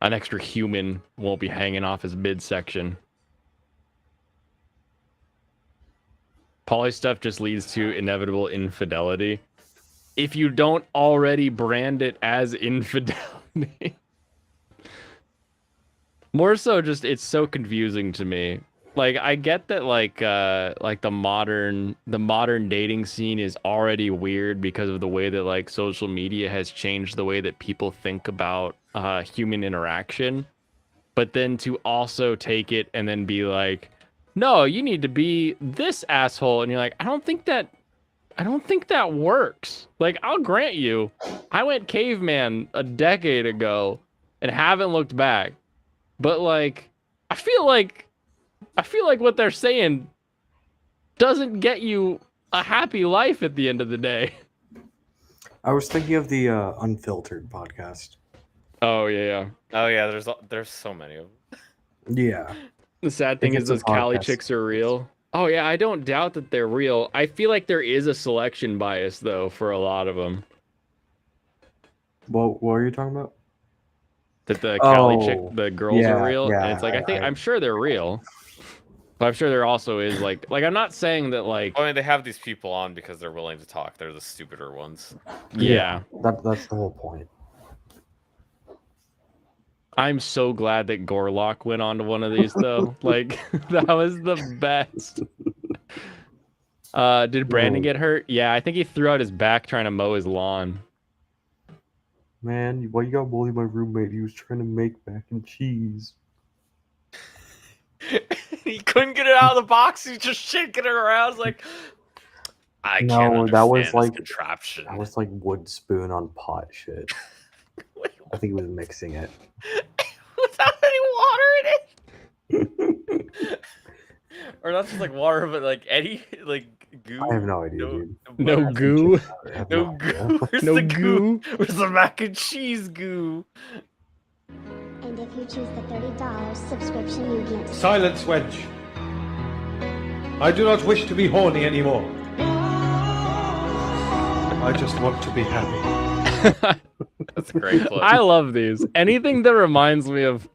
An extra human won't be hanging off his midsection. Poly stuff just leads to inevitable infidelity. If you don't already brand it as infidelity. More so just it's so confusing to me. Like I get that like the modern dating scene is already weird because of the way that like social media has changed the way that people think about human interaction. But then to also take it and then be like, no, you need to be this asshole, and you're like, I don't think that works. Like, I'll grant you, I went caveman a decade ago and haven't looked back. But like, I feel like what they're saying doesn't get you a happy life at the end of the day. I was thinking of the Unfiltered podcast. Oh yeah. Oh yeah, there's so many of them. Yeah. The sad thing think is it's a those Cali podcast. chicks are real. Oh yeah, I don't doubt that they're real. I feel like there is a selection bias though for a lot of them. What are you talking about? That the Cali chick, Oh, the girls yeah, are real. yeah, And it's like I'm sure they're real. But I'm sure there also is like I'm not saying that like I mean, they have these people on because they're willing to talk. They're the stupider ones. yeah. That's the whole point. I'm so glad that Gorlock went on to one of these though. Like that was the best. Did Brandon Whoa. get hurt? Yeah, I think he threw out his back trying to mow his lawn. Man, why you gotta bully my roommate? He was trying to make mac and cheese. He he couldn't get it out of the box. He's just shaking it around. It's like, I No, can't understand that was this like- contraption. That was like wood spoon on pot shit. Wait, I think he was mixing it. without any water in it, or not just like water, but like any like goo. I have no idea, dude. No butter. goo. I have No idea. goo. Where's No the goo? goo. Where's the mac and cheese goo? And if you choose the $30 subscription, you get Silence, wench. I do not wish to be horny anymore. I just want to be happy. That's a great clip. I love these. Anything that reminds me of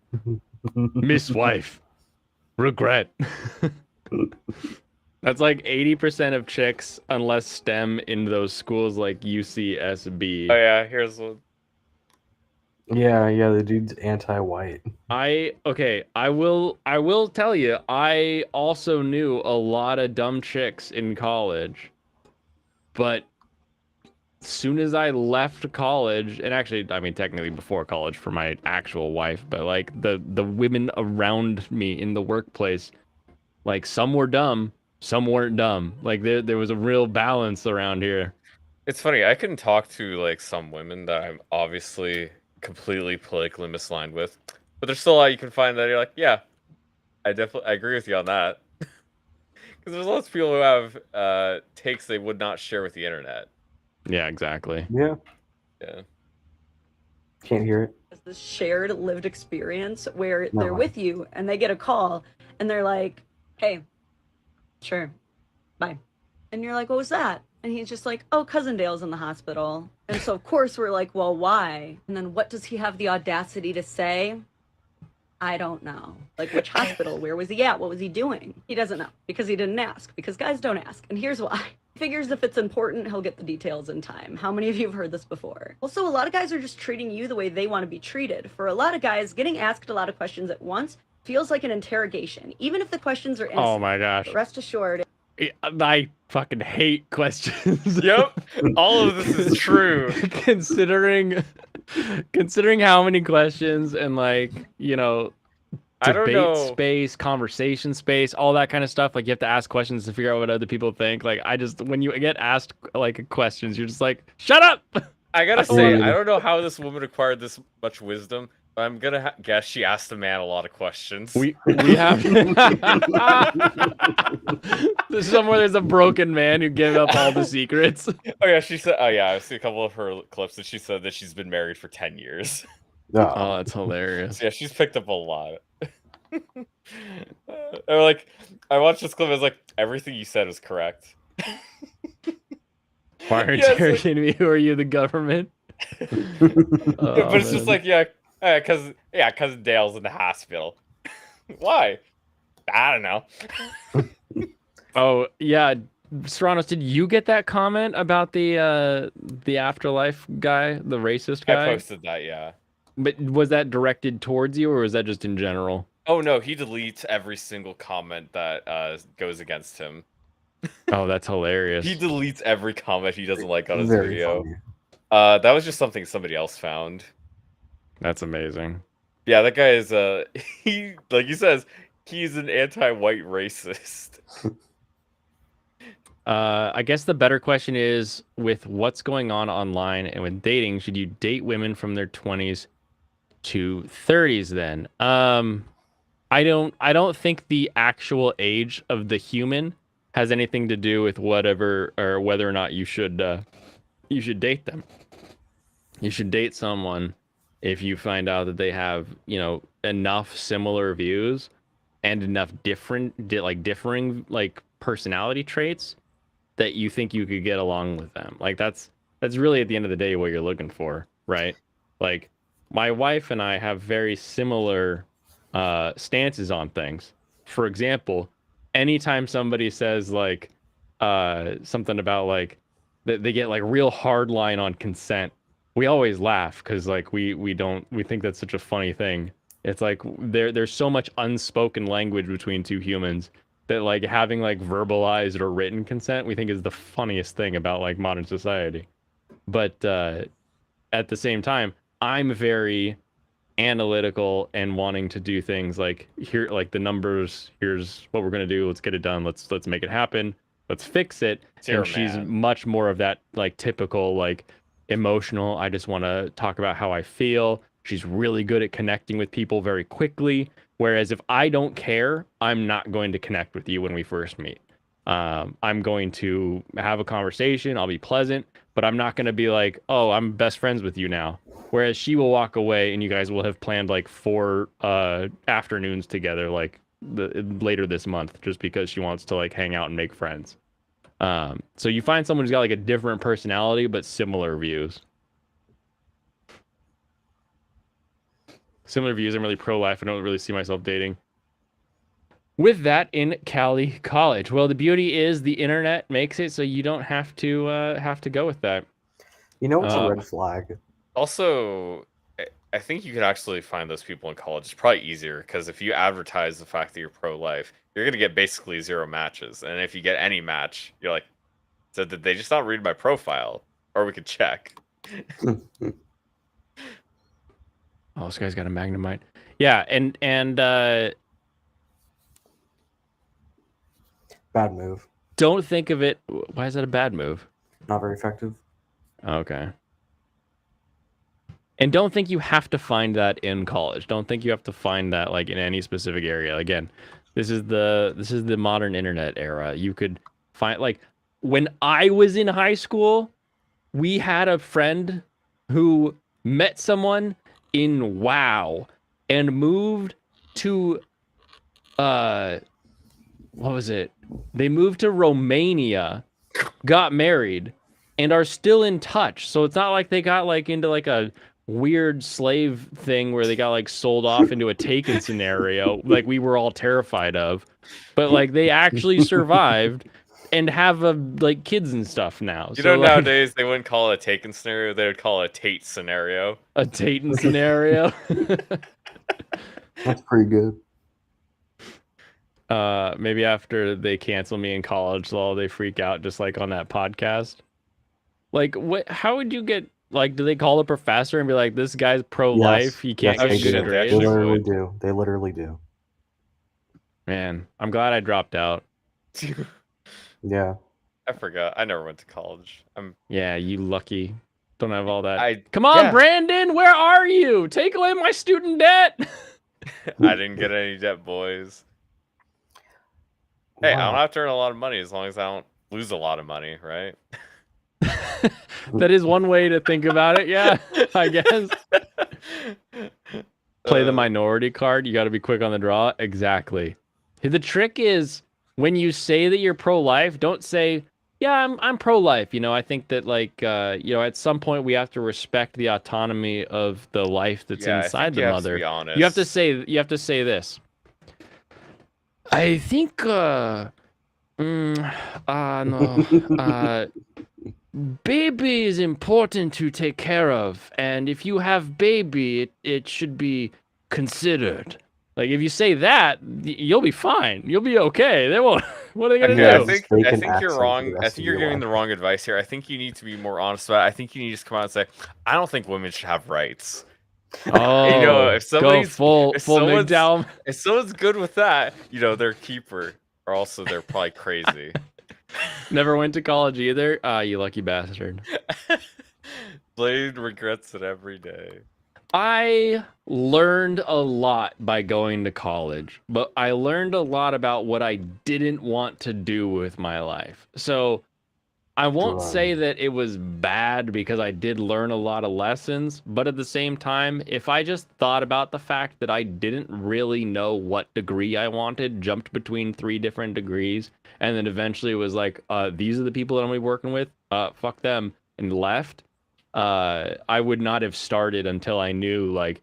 Miss Wife. Regret. That's like 80% of chicks, unless STEM in those schools like UCSB. Oh yeah, here's one. Yeah, the dude's anti-white. I will tell you, I also knew a lot of dumb chicks in college. But as soon as I left college, and actually, I mean, technically before college for my actual wife, but like the women around me in the workplace, like some were dumb, some weren't dumb. Like there was a real balance around here. It's funny. I can talk to like some women that I'm obviously completely politically misaligned with, but there's still a lot you can find that you're like, yeah, I agree with you on that. Because there's lots of people who have takes they would not share with the internet. Yeah, exactly. Yeah, Yeah. can't hear it. It's this shared lived experience where No they're way. with you and they get a call and they're like, hey, sure, bye. And you're like, what was that? And he's just like, oh, Cousin Dale's in the hospital. And so, of course, we're like, well, why? And then what does he have the audacity to say? I don't know. Like, which hospital? Where was he at? What was he doing? He doesn't know because he didn't ask, because guys don't ask. And here's why. He figures if it's important, he'll get the details in time. How many of you have heard this before? Also, a lot of guys are just treating you the way they want to be treated. For a lot of guys, getting asked a lot of questions at once feels like an interrogation, even if the questions are innocent. Oh my gosh. But rest assured, I fucking hate questions. Yep. All of this is true. considering how many questions and like, you know, I don't debate know. space, conversation space, all that kind of stuff. Like you have to ask questions to figure out what other people think. Like when you get asked like questions, you're just like, shut up. I gotta say, Dude. I don't know how this woman acquired this much wisdom, but I'm gonna guess she asked the man a lot of questions. We have somewhere there's a broken man who gave up all the secrets. Oh yeah, she said. Oh yeah, I've seen a couple of her clips, and she said that she's been married for 10 years. Oh, that's hilarious. So yeah, she's picked up a lot. Or like, I watched this clip. I was like, everything you said was correct. Why are you Yeah, it's like- interrogating me? Who are you, the government? But Oh, it's just man. like, because cousin Dale's in the hospital. Why? I don't know. Oh yeah, Serranos, did you get that comment about the afterlife guy, the racist I guy? posted that. Yeah. But was that directed towards you, or was that just in general? Oh no, he deletes every single comment that goes against him. Oh, that's hilarious. He deletes every comment he doesn't like on his Very video. funny. That was just something somebody else found. That's amazing. Yeah, that guy is he like he says he's an anti-white racist. I guess the better question is, with what's going on online and with dating, should you date women from their 20s to 30s then? I don't think the actual age of the human has anything to do with whatever or whether or not you should date them. You should date someone if you find out that they have, you know, enough similar views and enough differing like personality traits that you think you could get along with them. Like that's really at the end of the day what you're looking for, right? Like my wife and I have very similar stances on things. For example, anytime somebody says like something about like they get like real hard line on consent, we always laugh because like we think that's such a funny thing. It's like there's so much unspoken language between two humans that like having like verbalized or written consent we think is the funniest thing about like modern society. But at the same time, I'm very analytical and wanting to do things like here, like the numbers, here's what we're gonna do, let's get it done, let's make it happen, let's fix it. Zero And she's man. much more of that like typical like emotional, I just want to talk about how I feel. She's really good at connecting with people very quickly. Whereas if I don't care, I'm not going to connect with you when we first meet. I'm going to have a conversation. I'll be pleasant, but I'm not going to be like, oh, I'm best friends with you now. Whereas she will walk away and you guys will have planned like 4 afternoons together, like later this month, just because she wants to like hang out and make friends. So you find someone who's got like a different personality, but similar views. Similar views. I'm really pro-life. I don't really see myself dating. With that in Cali College. Well, the beauty is the internet makes it so you don't have to go with that. You know what's a red flag? Also, I think you could actually find those people in college. It's probably easier because if you advertise the fact that you're pro-life, you're gonna get basically 0 matches. And if you get any match, you're like, so did they just not read my profile? Or we could check. Oh, this guy's got a Magnemite. Yeah, and Bad move. don't think of it. Why is that a bad move? Not very effective. Okay. And don't think you have to find that in college. Don't think you have to find that like in any specific area. Again, this is the modern internet era. You could find like when I was in high school, we had a friend who met someone in WoW and moved to what was it? They moved to Romania, got married, and are still in touch. So it's not like they got like into like a weird slave thing where they got like sold off into a taken scenario like we were all terrified of. But like they actually survived and have like kids and stuff now. You so, know, like, nowadays they wouldn't call it a taken scenario, they would call it a Tate scenario. a Taten scenario. That's pretty good. Maybe after they cancel me in college, they freak out just like on that podcast. Like, what? How would you get? Like, do they call the professor and be like, "This guy's pro-life. Yes. He can't Yes, get they good do. grades." They literally do. They literally do. Man, I'm glad I dropped out. Yeah. I forgot. I never went to college. Yeah, you lucky. Don't have all that. I Come on, yeah. Brandon. Where are you? Take away my student debt. I didn't get any debt, boys. Hey, I Wow. don't have to earn a lot of money as long as I don't lose a lot of money, right? That is one way to think about it. Yeah, I guess. Play the minority card. You got to be quick on the draw. Exactly. The trick is when you say that you're pro-life, don't say, "Yeah, I'm pro-life." You know, I think that like at some point we have to respect the autonomy of the life that's inside the mother. You have to say this. I think baby is important to take care of, and if you have baby, it should be considered. Like if you say that, you'll be fine. You'll be okay. They won't. What are they gonna Okay, do? I think you're wrong. I think you're giving the wrong advice here. I think you need to be more honest about it. I think you need to just come out and say, I don't think women should have rights. Oh, you know, if somebody's full down. If someone's good with that, you know, they're a keeper. Or also they're probably crazy. Never went to college either. You lucky bastard. Blade regrets it every day. I learned a lot by going to college, but I learned a lot about what I didn't want to do with my life. So I won't say that it was bad because I did learn a lot of lessons, but at the same time, if I just thought about the fact that I didn't really know what degree I wanted, jumped between 3 different degrees, and then eventually was like, these are the people that I'm gonna be working with, fuck them, and left, I would not have started until I knew like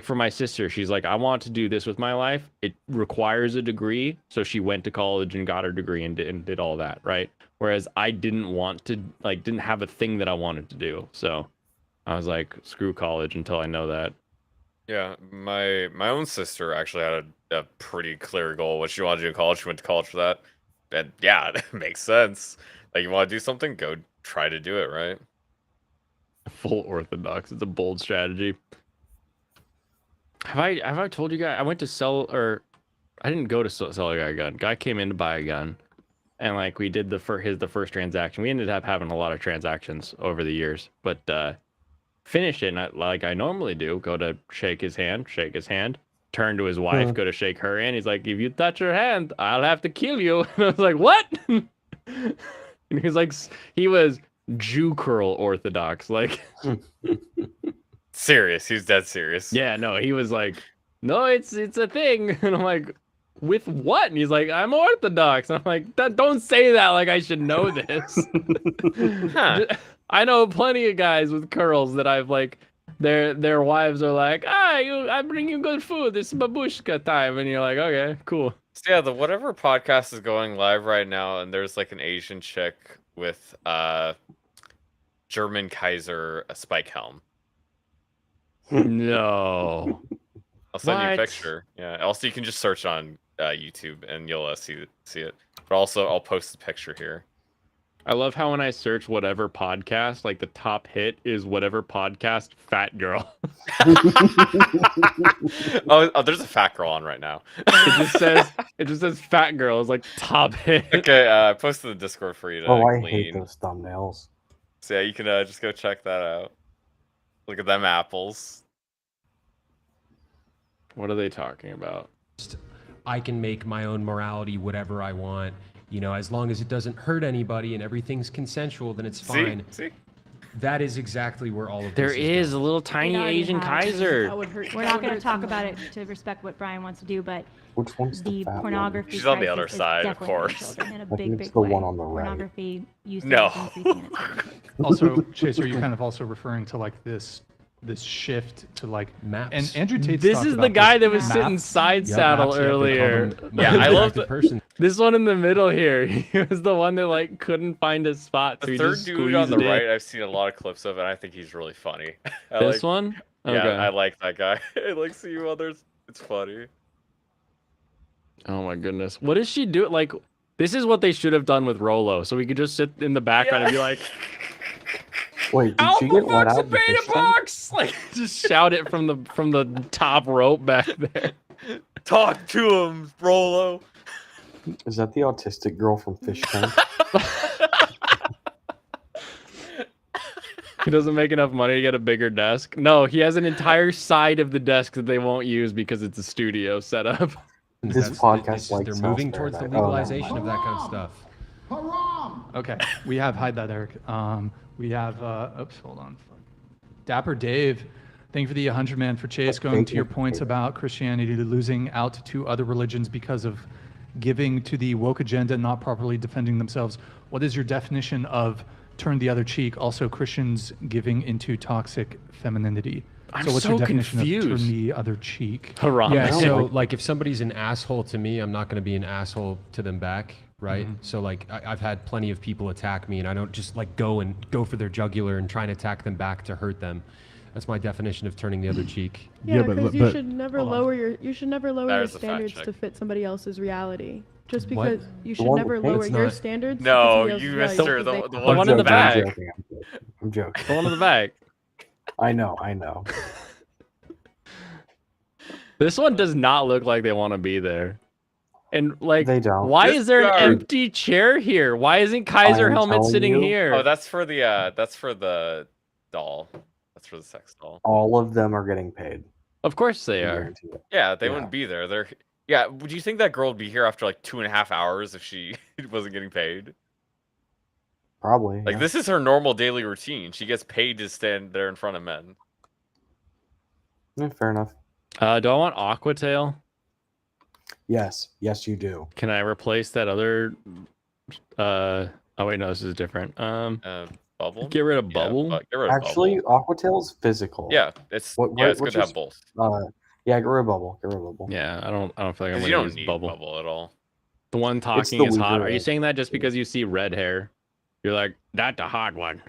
for my sister, she's like, I want to do this with my life. It requires a degree, so she went to college and got her degree and did all that, right? Whereas I didn't want to, didn't have a thing that I wanted to do. So I was like, screw college until I know that. Yeah, my own sister actually had a pretty clear goal. What she wanted to do in college, she went to college for that. And yeah, it makes sense. Like, you want to do something, go try to do it, right? Full orthodox. It's a bold strategy. Have I told you guys I went to sell, or I didn't go to sell a guy a gun. Guy came in to buy a gun, and like we did the first transaction. We ended up having a lot of transactions over the years, but finished it like I normally do. Go to shake his hand, turn to his wife, go to shake her hand. He's like, "If you touch her hand, I'll have to kill you." And I was like, "What?" And he's like, he was Jew curl orthodox, like. Serious. He's dead serious. Yeah, no, he was like, "No, it's a thing," and I'm like, "With what?" And he's like, "I'm Orthodox." And I'm like, "Don't say that like I should know this." Huh. I know plenty of guys with curls that I've like, their wives are like, I bring you good food. It's babushka time," and you're like, "Okay, cool." So yeah, the whatever podcast is going live right now, and there's like an Asian chick with German Kaiser a spike helm. No. I'll send you a What? picture. Yeah. Also, you can just search on YouTube and you'll see it. But also, I'll post the picture here. I love how when I search whatever podcast, like the top hit is whatever podcast fat girl. oh, there's a fat girl on right now. It just says fat girl is like top hit. Okay, I posted the Discord for you to Oh, I glean. hate those thumbnails. So yeah, you can just go check that out. Look at them apples. What are they talking about? I can make my own morality whatever I want. You know, as long as it doesn't hurt anybody and everything's consensual, then it's fine. See? That is exactly where all of There this is a little tiny Asian Kaiser. We're not going to talk about it to respect what Brian wants to do, but Which one's the fat one? pornography. She's on the crisis other is side, of definitely hurting course. children in a I think big, it's big the way. one on the right. Pornography usage No. is increasing in children. Also, Chase, are you kind of also referring to like this shift to like Maps. And Andrew Tate. This is the guy that was Maps. sitting side Yep, saddle maps, yep, they call earlier. them Yeah, I love the person. This one in the middle here. He was the one that like couldn't find a spot, so The he third just dude on the squeezed right, in. I've seen a lot of clips of, and I think he's really funny. This one? Okay. Yeah, I like that guy. I like seeing others. It's funny. Oh my goodness. What does she do? Like, this is what they should have done with Rolo, so we could just sit in the background and be like, Wait, did she "Alpha get let Fox out and the Beta fish tank? Fox!" Like, just shout it from the top rope back there. Talk to him, Rolo. Is that the autistic girl from Fish Tank? He doesn't make enough money to get a bigger desk. No, he has an entire side of the desk that they won't use because it's a studio setup. This podcast like they're South moving towards the Paradise. Oh, never legalization of that kind of stuff. Okay, we have hide that, Eric. We have oops, hold on. Dapper Dave, thank you for the 100 man for Chase. Going to your points about Christianity losing out to other religions because of giving to the woke agenda, not properly defending themselves. What is your definition of turn the other cheek? Also, Christians giving into toxic femininity. I'm so what's so your definition confused. of turn the other cheek? Haram. Yeah, don't so like- like if somebody's an asshole to me, I'm not going to be an asshole to them back, right? So like I've had plenty of people attack me, and I don't just like go for their jugular and try and attack them back to hurt them. That's my definition of turning the other cheek. Yeah, because you should never hold on. lower your That your is a fact standards check. to fit somebody else's reality. Just What? because you should one never with lower It's your not- standards. to No, fit somebody you else's missed reality her. because The they- one in the back. I'm joking. The one in the back. I know. This one does not look like they want to be there. And like, They don't. why This is there an guy- empty chair here? Why isn't Kaiser I'm Helmet telling sitting you. here? Oh, that's for the doll. That's for the sex doll. All of them are getting paid. Of course they I are. guarantee it. Yeah, they Yeah. wouldn't be there. They're yeah. Would you think that girl would be here after like 2.5 hours if she wasn't getting paid? Probably. Like yeah. this is her normal daily routine. She gets paid to stand there in front of men. Yeah, fair enough. Do I want Aquatail? Yes, you do. Can I replace that other? Oh wait, no, this is different. Bubble. Get rid of Yeah, Bubble. get rid of Actually, Bubble. Aquatail's physical. Yeah, it's What- yeah, it's good what's to have your- both. Yeah, get rid of Bubble. Get rid of Bubble. Yeah, I don't feel like I'm 'Cause gonna you don't use need Bubble. bubble at all. The one It's talking the is hot. weaker Are you one. saying that just because you see red hair? You're like, that's a hot one.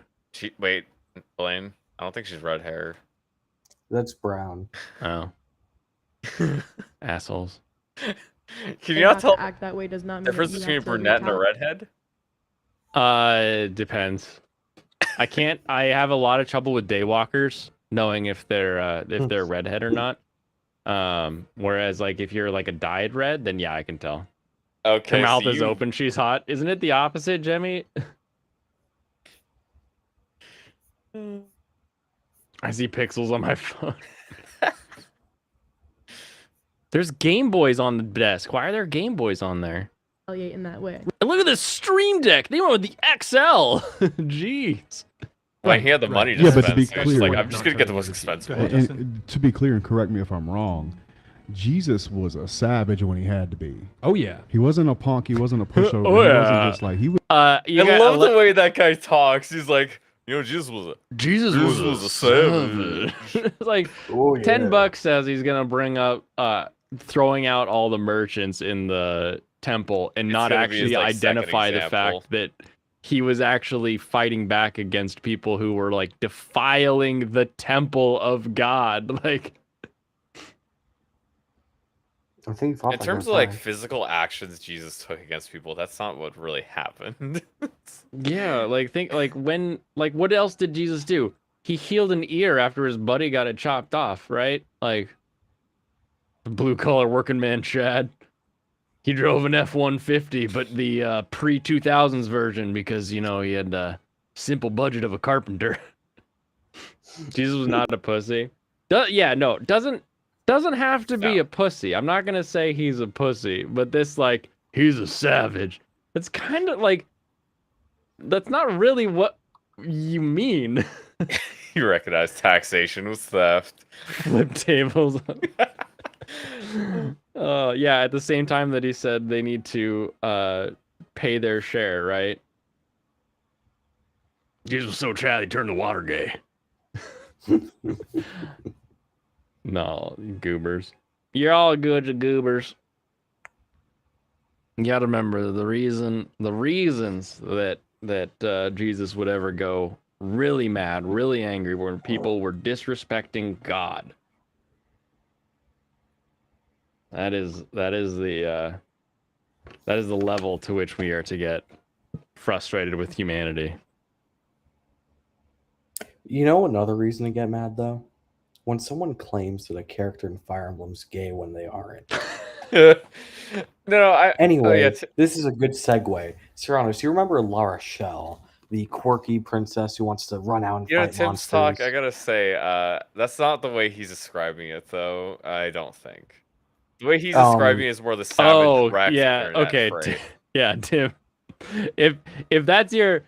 Wait, Blaine. I don't think she's red hair. That's brown. Oh. Assholes. Can they you not have tell to act that way does not mean the difference that you between a have to brunette and a retaliate. redhead? Depends. I have a lot of trouble with daywalkers knowing if they're redhead or not. Whereas like if you're like a dyed red, then yeah, I can tell. Okay, Her mouth so is open, she's hot. Isn't it the opposite, Jemmy? I see pixels on my phone. There's Game Boys on the desk. Why are there Game Boys on there? In that way. Look at this Stream Deck. They went with the XL. Jeez. Well, he had the money to Yeah, spend. but to be So he's just clear, like, I'm just gonna get the most expensive one. and to be clear, and correct me if I'm wrong, Jesus was a savage when he had to be. Oh yeah. He wasn't a punk. He wasn't a pushover. Oh, He yeah. wasn't just like he was. I love the way that guy talks. He's like, you know, Jesus was a savage. It's like Oh, yeah. $10 says he's gonna bring up throwing out all the merchants in the temple and not gonna be his, actually like, second identify the example. fact that he was actually fighting back against people who were like defiling the temple of God. Like, I think he fought In back terms in of like time. physical actions Jesus took against people, that's not what really happened. yeah, like think like when like what else did Jesus do? He healed an ear after his buddy got it chopped off, right? Like blue collar working man Chad. He drove an F-150, but the pre-2000s version because, you know, he had a simple budget of a carpenter. Jesus was not a pussy. Doesn't have to be a pussy. I'm not going to say he's a pussy, but this, like, he's a savage. It's kind of like, that's not really what you mean. You recognize taxation was theft. Flip tables. Yeah, at the same time that he said they need to pay their share, right? Jesus was so Chad, he turned the water gay. No, you goobers. You're all good, you goobers. You gotta remember the reasons that Jesus would ever go really mad, really angry when people were disrespecting God. That is the level to which we are to get frustrated with humanity. You know another reason to get mad though? When someone claims that a character in Fire Emblem's gay when they aren't. Anyway, this is a good segue. Serrano, you remember La Rochelle, the quirky princess who wants to run out and You know, fight Tim's monsters? talk, I gotta say, that's not the way he's describing it, though. I don't think. The way he's describing it is more the savage Rex internet phrase. Yeah, Tim. If that's your,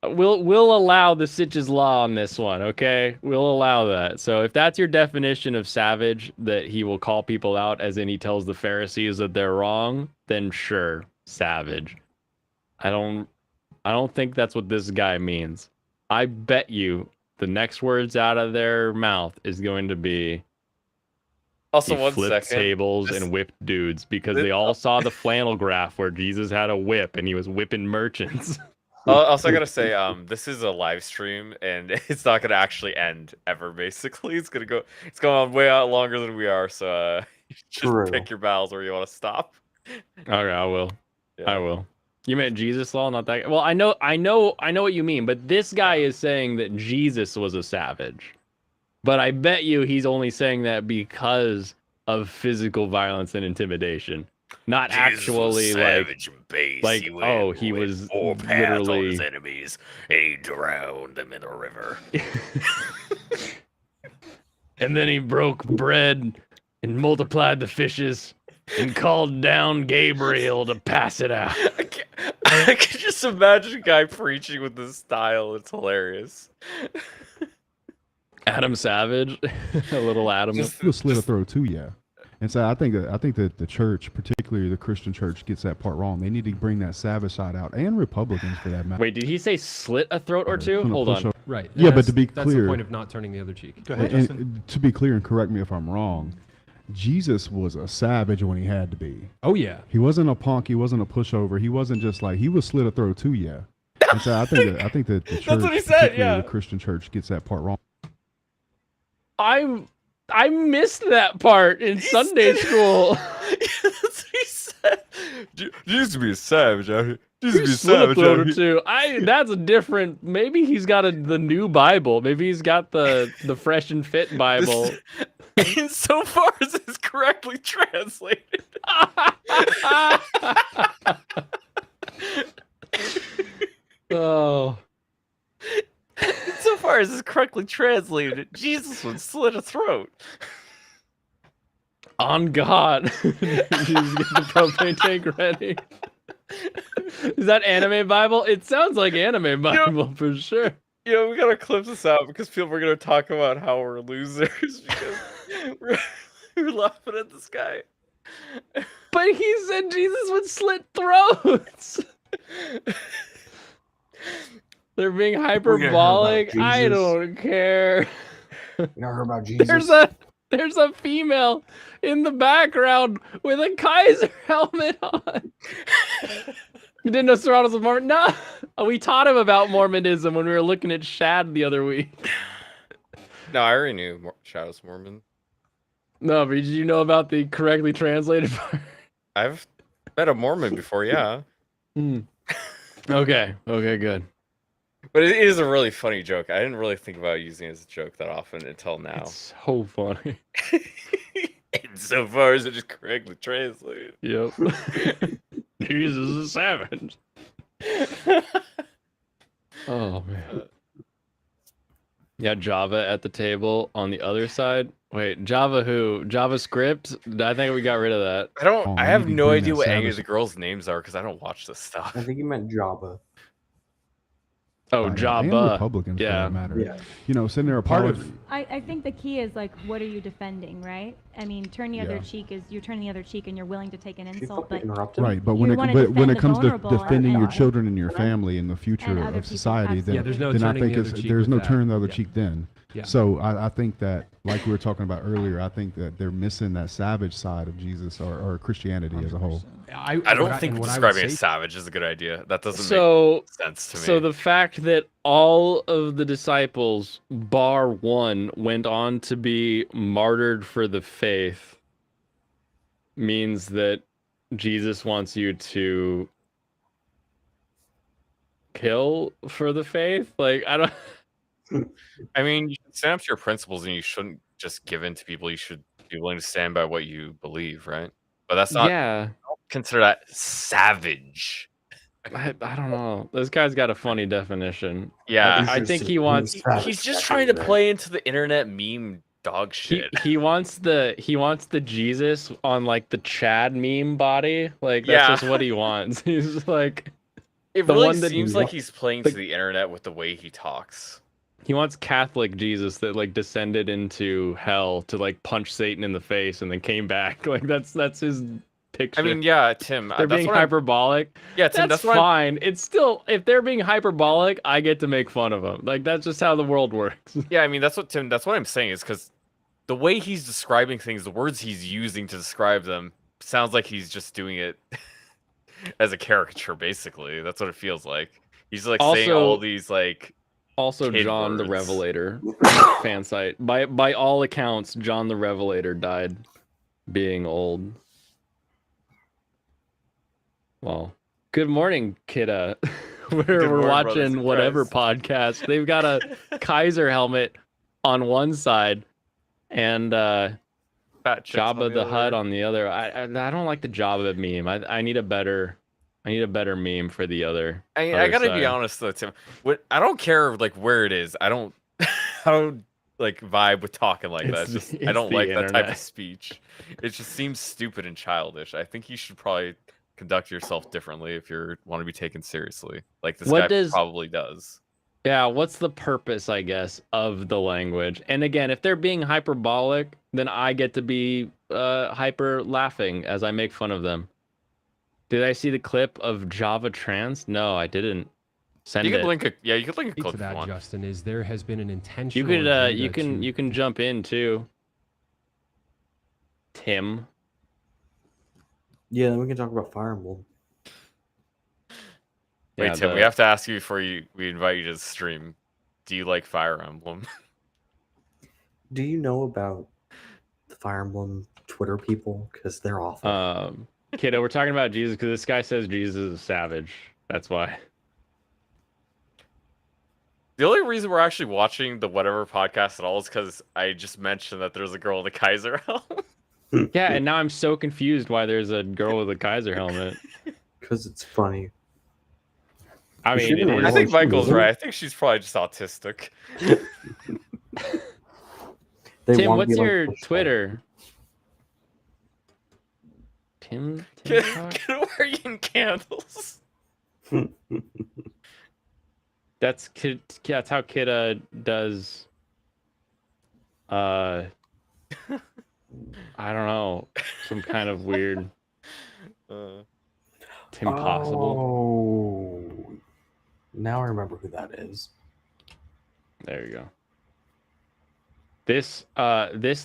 we'll allow the Sitch's law on this one, okay? We'll allow that. So if that's your definition of savage, that he will call people out as in he tells the Pharisees that they're wrong, then sure, savage. I don't think that's what this guy means. I bet you the next words out of their mouth is going to be Also, he one flipped second. tables and whipped dudes because they all saw the flannel graph where Jesus had a whip and he was whipping merchants. Also, I gotta say, this is a live stream and it's not gonna actually end ever. Basically, it's going on way out longer than we are. So you just pick your battles where you want to stop. Okay, I will. Yeah. I will. You meant Jesus law, not that. Well, I know what you mean, but this guy is saying that Jesus was a savage. But I bet you he's only saying that because of physical violence and intimidation, not Jesus actually was savage and base. like He he went was warpath on his literally enemies and he drowned them in the river. And then he broke bread and multiplied the fishes and called down Gabriel to pass it out. I can just imagine a guy preaching with this style. It's hilarious. Adam Savage, a little Adam. He'll slit a throat too, yeah. And so I think that the church, particularly the Christian church, gets that part wrong. They need to bring that savage side out, and Republicans for that matter. Wait, did he say slit a throat or two? Hold on. Right. Yeah, but to be that's clear, the point of not turning the other cheek. Go ahead, and Justin. to be clear, and correct me if I'm wrong, Jesus was a savage when he had to be. Oh yeah. He wasn't a punk. He wasn't a pushover. He wasn't just like he was slit a throat too, yeah. And so I think that the church, That's what he said, particularly yeah. the Christian church, gets that part wrong. I missed that part in Sunday school. That's what he said. You used to be a savage out here. You used to be a Slit a savage throat out or here. two. That's a different. Maybe he's got the new Bible. Maybe he's got the fresh and fit Bible. Insofar as it's correctly translated. Oh. Insofar as it's correctly translated, Jesus would slit a throat. On God. Jesus, get the propane tank ready. Is that anime Bible? It sounds like anime Bible for sure. You know, we gotta clip this out because people are gonna talk about how we're losers because we're laughing at this guy. But he said Jesus would slit throats. They're being hyperbolic. I don't care. You never heard about Jesus? There's a female in the background with a Kaiser helmet on. You didn't know Serrano's was Mormon? No, we taught him about Mormonism when we were looking at Shad the other week. No, I already knew Shadow's Mormon. No, but did you know about the correctly translated part? I've met a Mormon before, yeah. Okay, good. But it is a really funny joke. I didn't really think about using it as a joke that often until now. It's so funny. Insofar as it is correctly translated. Yep. Jesus is a savage. Oh, man. Yeah, Java at the table on the other side. Wait, Java who? JavaScript? I think we got rid of that. I have no idea what any of the girls' names are because I don't watch this stuff. I think you meant Java. Oh, And Java. Republicans, for Yeah. that matter. Yeah. You know, sitting there Part of- apologizing. I think the key is like, what are you defending, right? I mean, turn the other Yeah. cheek is you're turning the other cheek and you're willing to take an insult, but interrupted. Right, but you when wanna it defend the comes to vulnerable and- defending your and- children and your family and the future and other of people, society, then, Yeah, there's no then I turning think the other it's, cheek there's with no that. turning the other Yeah. cheek then. Yeah. So I think that, like we were talking about earlier, I think that they're missing that savage side of Jesus or Christianity as a whole. I don't think and what I would describing say- a savage is a good idea. That doesn't So, make sense to me. so the fact that all of the disciples, bar one, went on to be martyred for the faith means that Jesus wants you to kill for the faith? Like, I don't... I mean, you should stand up to your principles and you shouldn't just give in to people. You should be willing to stand by what you believe, right? But that's not, Yeah. I don't consider that savage. I don't know. This guy's got a funny definition. Yeah. I think he wants... He's just trying to play into the internet meme dog shit. He wants the Jesus on like the Chad meme body. Like that's Yeah. just what he wants. He's just like It the really one that seems like he's playing the- to the internet with the way he talks. he wants Catholic Jesus that like descended into hell to like punch Satan in the face and then came back. Like that's his picture. I mean, yeah, Tim. they're that's being what I'm- hyperbolic. Yeah, Tim, that's that's what I'm- fine. It's still if they're being hyperbolic, I get to make fun of them. Like that's just how the world works. Yeah, I mean that's what I'm saying is because the way he's describing things, the words he's using to describe them, sounds like he's just doing it as a caricature. Basically, that's what it feels like. He's like saying Also- all these like. Also, kid John the words. Revelator fan site. By all accounts, John the Revelator died being old. Well, good morning, kidda. We're morning, brothers watching in whatever Christ. podcast. They've got a Kaiser helmet on one side and Fat chicks on Jabba the other. Hutt on the other. I don't like the Jabba meme. I need a better meme for the other. I mean, I other gotta be side. honest though, Tim. I don't care like where it is. I don't like vibe with talking like that. It's It's just, the- I don't it's the like that type internet. of speech. It just seems stupid and childish. I think you should probably conduct yourself differently if you want to be taken seriously. Like this What guy does- probably does. Yeah, what's the purpose, I guess, of the language? And again, if they're being hyperbolic, then I get to be hyper laughing as I make fun of them. Did I see the clip of Java Trans? No, I didn't. Send You it. could link a you could link a Speak clip to if you that, want. Justin, is there has been an You intentional could agenda you can jump in too. Tim. Yeah, then we can talk about Fire Emblem. Wait, Yeah, Tim, we the- have to ask you before we invite you to the stream. Do you like Fire Emblem? Do you know about the Fire Emblem Twitter people? Because they're awful. Kiddo, we're talking about Jesus because this guy says Jesus is a savage. That's why. The only reason we're actually watching the whatever podcast at all is because I just mentioned that there's a girl in the Kaiser helmet. Yeah, and now I'm so confused why there's a girl with a Kaiser helmet. Because it's funny. I mean, it is. I think Michael's right. I think she's probably just autistic. Tim, what's your Twitter? Tim Get Talk? wearing candles. That's how Kid does. I don't know, some kind of weird. Tim Possible. Oh, now I remember who that is. There you go. This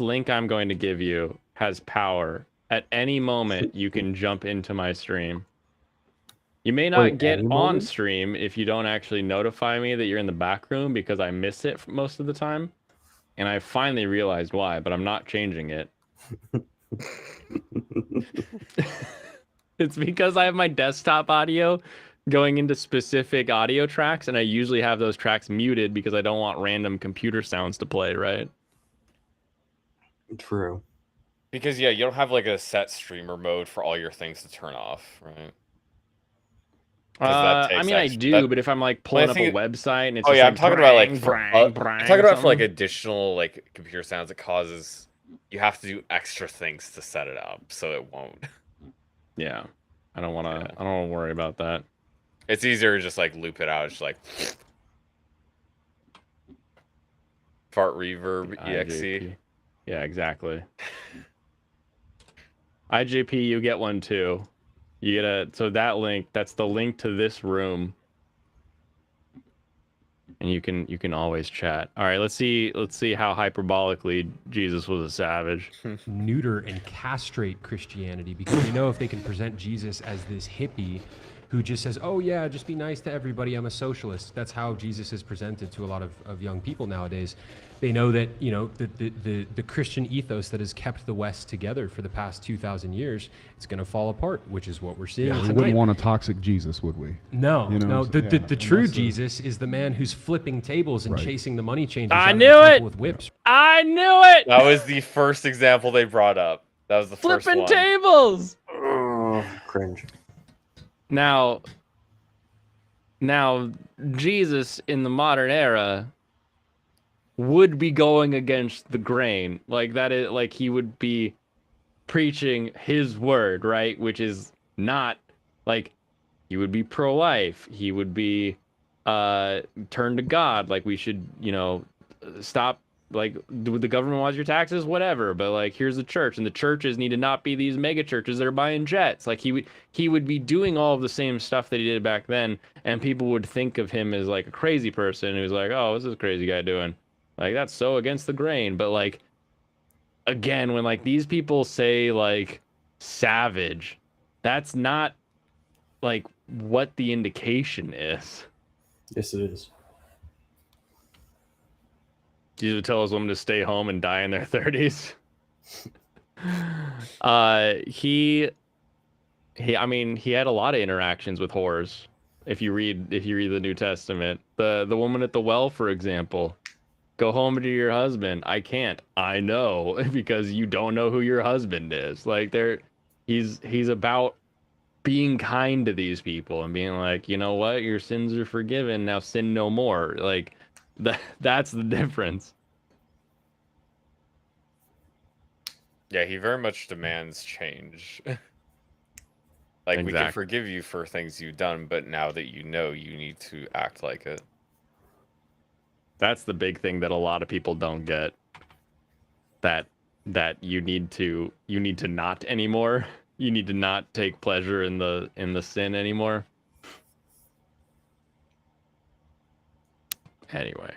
link I'm going to give you has power. At any moment, you can jump into my stream. You may not get on stream if you don't actually notify me that you're in the back room, because I miss it most of the time. And I finally realized why, but I'm not changing it. It's because I have my desktop audio going into specific audio tracks, and I usually have those tracks muted because I don't want random computer sounds to play, right? True. Because yeah, you don't have like a set streamer mode for all your things to turn off, right? I mean, I do, but if I'm like pulling up a website and it's I'm talking about like I'm talking about for like additional like computer sounds, it causes you have to do extra things to set it up, so it won't. Yeah, I don't want to. I don't want to worry about that. It's easier to just like loop it out. It's like fart reverb exe. Yeah, exactly. IJP, you get one too. You get so that link, that's the link to this room. And you can always chat. All right, let's see how hyperbolically Jesus was a savage. Neuter and castrate Christianity, because they know if they can present Jesus as this hippie who just says, oh yeah, just be nice to everybody, I'm a socialist. That's how Jesus is presented to a lot of young people nowadays. They know that, you know, the Christian ethos that has kept the West together for the past 2,000 years, it's going to fall apart, which is what we're seeing Yeah, we tonight. wouldn't want a toxic Jesus, would we? No, You know, no. The yeah, true unless Jesus is the man who's flipping tables and Right. chasing the money changers. I out of knew the it! temple with whips. I knew it! That was the first example they brought up. That was the first Flipping one. tables! Oh, cringe. Now, Jesus in the modern era would be going against the grain. Like that is like he would be preaching his word, right? Which is not like he would be pro-life. He would be turn to God. Like we should, you know, stop. Like, do the government wants your taxes? Whatever. But like, here's the church, and the churches need to not be these mega churches that are buying jets. Like he would be doing all of the same stuff that he did back then, and people would think of him as like a crazy person who's like, oh, what's this crazy guy doing? Like, that's so against the grain. But like, again, when like these people say like savage, that's not like what the indication is. Yes, it is. Jesus would tell his woman to stay home and die in their 30s. I mean, he had a lot of interactions with whores. If you read the New Testament, the woman at the well, for example, go home to your husband. I can't. I know, because you don't know who your husband is. Like he's about being kind to these people and being like, you know what, your sins are forgiven. Now sin no more. Like that's the difference. Yeah, he very much demands change. Like, we can forgive you for things you've done, but now that you know, you need to act like it. That's the big thing that a lot of people don't get. That you need to not anymore. You need to not take pleasure in the sin anymore. Anyway,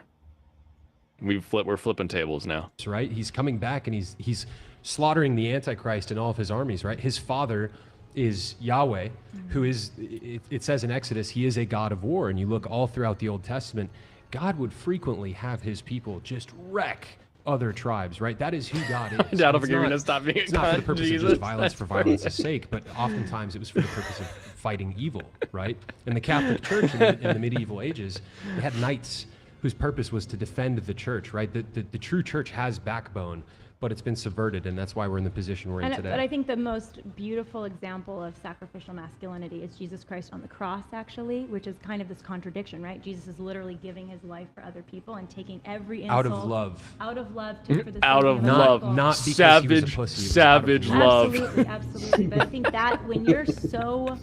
we're flipping tables now. That's right. He's coming back and he's slaughtering the Antichrist and all of his armies, right? His father is Yahweh, who is, it says in Exodus, he is a God of war. And you look all throughout the Old Testament, God would frequently have his people just wreck other tribes, right? That is who God is. That'll forgive me to stop being It's not for the purpose Jesus. of just violence for violence' sake, but oftentimes it was for the purpose of fighting evil, right? In the Catholic Church in the medieval ages, they had knights whose purpose was to defend the church, right? The true church has backbone, but it's been subverted, and that's why we're in the position we're in today. But I think the most beautiful example of sacrificial masculinity is Jesus Christ on the cross, actually, which is kind of this contradiction, right? Jesus is literally giving his life for other people and taking every insult Out of love. for the Out sake of other love, people. Not because he was a savage, pussy, it was savage out of love. Absolutely, absolutely. But I think that when you're so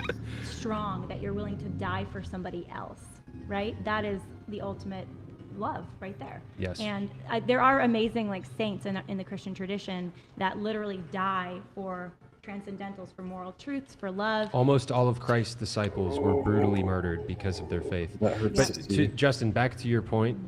strong that you're willing to die for somebody else, right? That is the ultimate love right there. Yes. And there are amazing like saints in the Christian tradition that literally die for transcendentals, for moral truths, for love. Almost all of Christ's disciples were brutally murdered because of their faith. That hurts But to see. Justin, back to your point,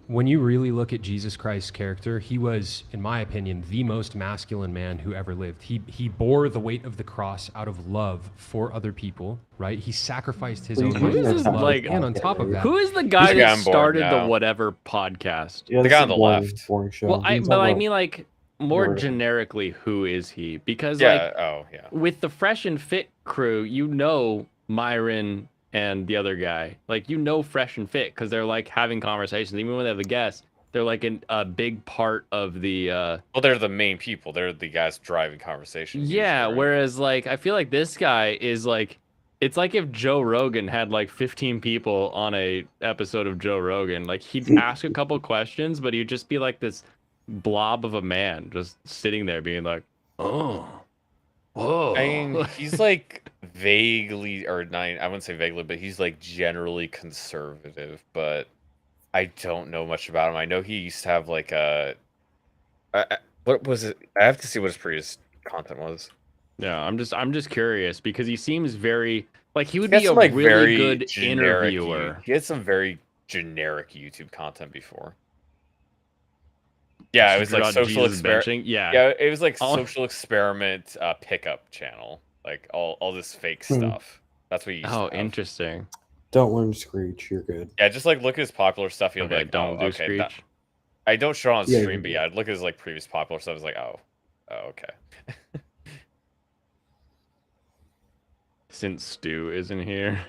when you really look at Jesus Christ's character, he was, in my opinion, the most masculine man who ever lived. He bore the weight of the cross out of love for other people, right? He sacrificed his own life Who is out this, of love. like, And on top of that, Who is the guy He's that on board started the now. whatever podcast? Yeah, The this guy is on the boring, left. boring show. Well, We can but talk I about mean, like, more Lord. generically, who is he? Because, Yeah. like, Oh, yeah. with the Fresh and Fit crew, you know Myron and the other guy. Like, you know Fresh and Fit because they're, like, having conversations. Even when they have a guest, they're, like, a big part of the... Well, they're the main people. They're the guys driving conversations. Yeah, usually, right? whereas, like, I feel like this guy is, like... It's like if Joe Rogan had, like, 15 people on a episode of Joe Rogan. Like, he'd ask a couple questions, but he'd just be, like, this blob of a man just sitting there being like, oh, whoa. I mean, he's like vaguely, or not, I wouldn't say vaguely, but he's like generally conservative. But I don't know much about him. I know he used to have like what was it? I have to see what his previous content was. Yeah, I'm just curious because he seems very like he would He had be a some, like, really very good generic interviewer. He had some very generic YouTube content before. Yeah, it was like About social Jesus experiment. benching. Yeah. Yeah, it was like All- social experiment pickup channel, like all this fake stuff. That's what he used Oh, to have. interesting. Don't learn Screech. You're good. Yeah, just like look at his popular stuff. You'll be Okay, like, don't oh, do okay. Screech. I don't show it on Yeah, stream, you but do. yeah, I'd look at his like previous popular stuff. I was like, oh, okay. Since Stu isn't here.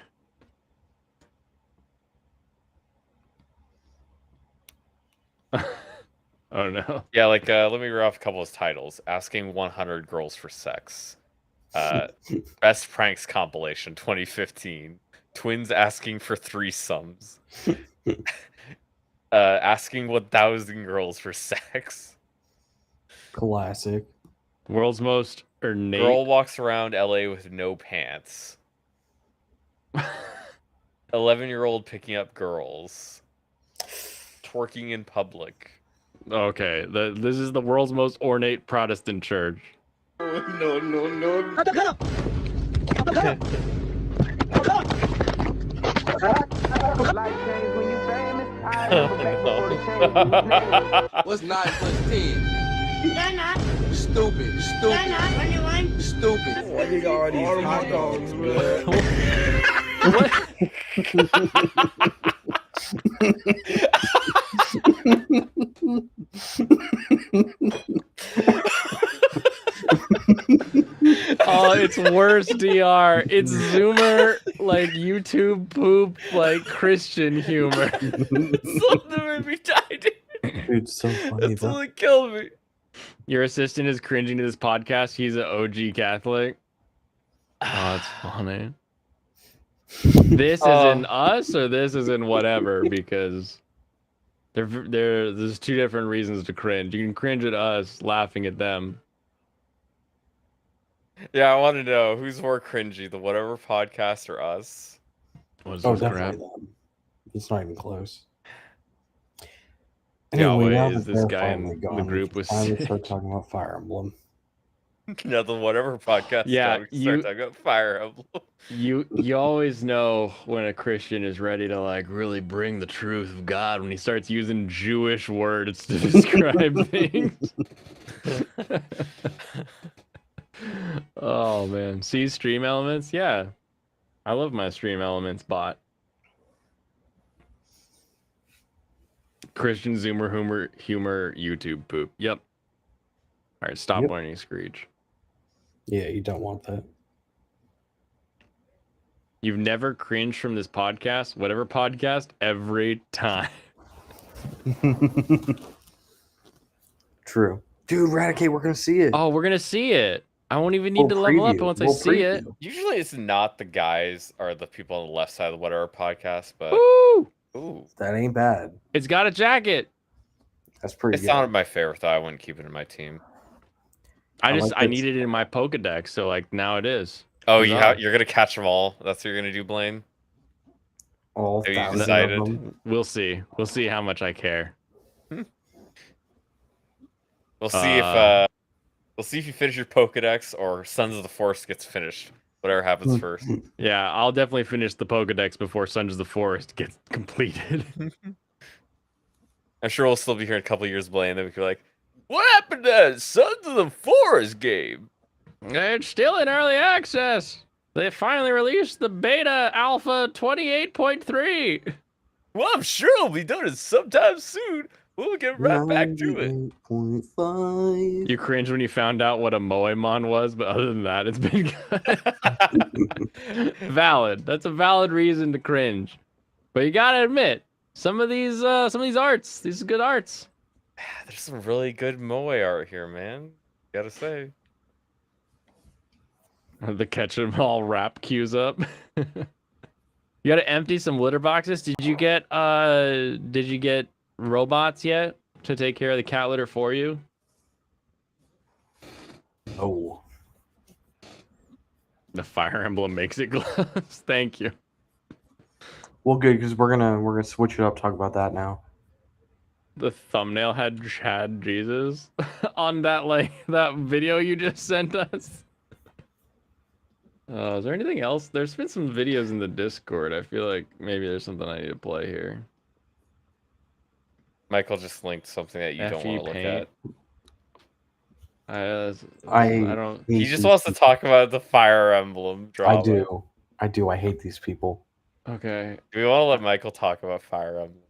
Oh no. Yeah, like let me read off a couple of his titles. Asking 100 girls for sex. Best pranks compilation 2015. Twins asking for threesomes. Asking 1,000 girls for sex. Classic. World's most ornate. Girl walks around LA with no pants. 11-year-old picking up girls. Twerking in public. Okay, this is the world's most ornate Protestant church. No. What's 9 plus 10? Stupid. Stupid. Why you got all these hot dogs, Oh, it's worse, DR. It's Zoomer, like YouTube poop, like Christian humor. Something made me die, dude. It's so funny That's though. what killed me. Your assistant is cringing to this podcast. He's an OG Catholic. Oh, that's funny. This is in us or this is in whatever because there's two different reasons to cringe. You can cringe at us laughing at them. Yeah, I want to know who's more cringy, the whatever podcast or us. What's Oh, this crap? definitely them. It's not even close. Yahweh now is that this they're guy in finally the gone, group it's with time to Stitch. start talking about Fire Emblem. No, the whatever podcast. Yeah, we start talking about Fire Emblem. You always know when a Christian is ready to like really bring the truth of God when he starts using Jewish words to describe things. Oh man, see stream elements? Yeah, I love my stream elements bot. Christian Zoomer humor YouTube poop. Yep. All right, stop Yep. learning Screech. Yeah, you don't want that. You've never cringed from this podcast, whatever podcast, every time. True. Dude, Radicate, we're gonna see it. Oh, we're gonna see it. I won't even need to level up once I see it. Usually it's not the guys or the people on the left side of the whatever podcast, but Ooh, that ain't bad. It's got a jacket. That's pretty It's good. not my favorite though. I wouldn't keep it in my team. I needed it in my Pokedex, so like now it is. Oh, Huzzah. you're gonna catch them all. That's what you're gonna do, Blaine. All Have you 1,000 of decided? them. We'll see. We'll see how much I care. We'll see if you finish your Pokedex or Sons of the Forest gets finished. Whatever happens first. Yeah, I'll definitely finish the Pokedex before Sons of the Forest gets completed. I'm sure we'll still be here in a couple years, Blaine. Then we could be like, "What happened to that Sons of the Forest game?" It's still in early access. They finally released the beta alpha 28.3. Well, I'm sure it'll be done sometime soon. We'll get right back to it. 98.5. You cringe when you found out what a MoeMon was, but other than that, it's been good. Valid. That's a valid reason to cringe. But you gotta admit, some of these arts, these are good arts. There's some really good Moe art here, man. Gotta say. The catch 'em all wrap cues up. You gotta empty some litter boxes. Did you get robots yet to take care of the cat litter for you? Oh. The Fire Emblem makes it gloves. Thank you. Well, good, because we're gonna switch it up. Talk about that now. The thumbnail had Chad Jesus on that video you just sent us. Is there anything else? There's been some videos in the Discord. I feel like maybe there's something I need to play here. Michael just linked something that you don't want to look at. I don't. He just wants to talk about the Fire Emblem drama. I do. I hate these people. Okay. Do we want to let Michael talk about Fire Emblem?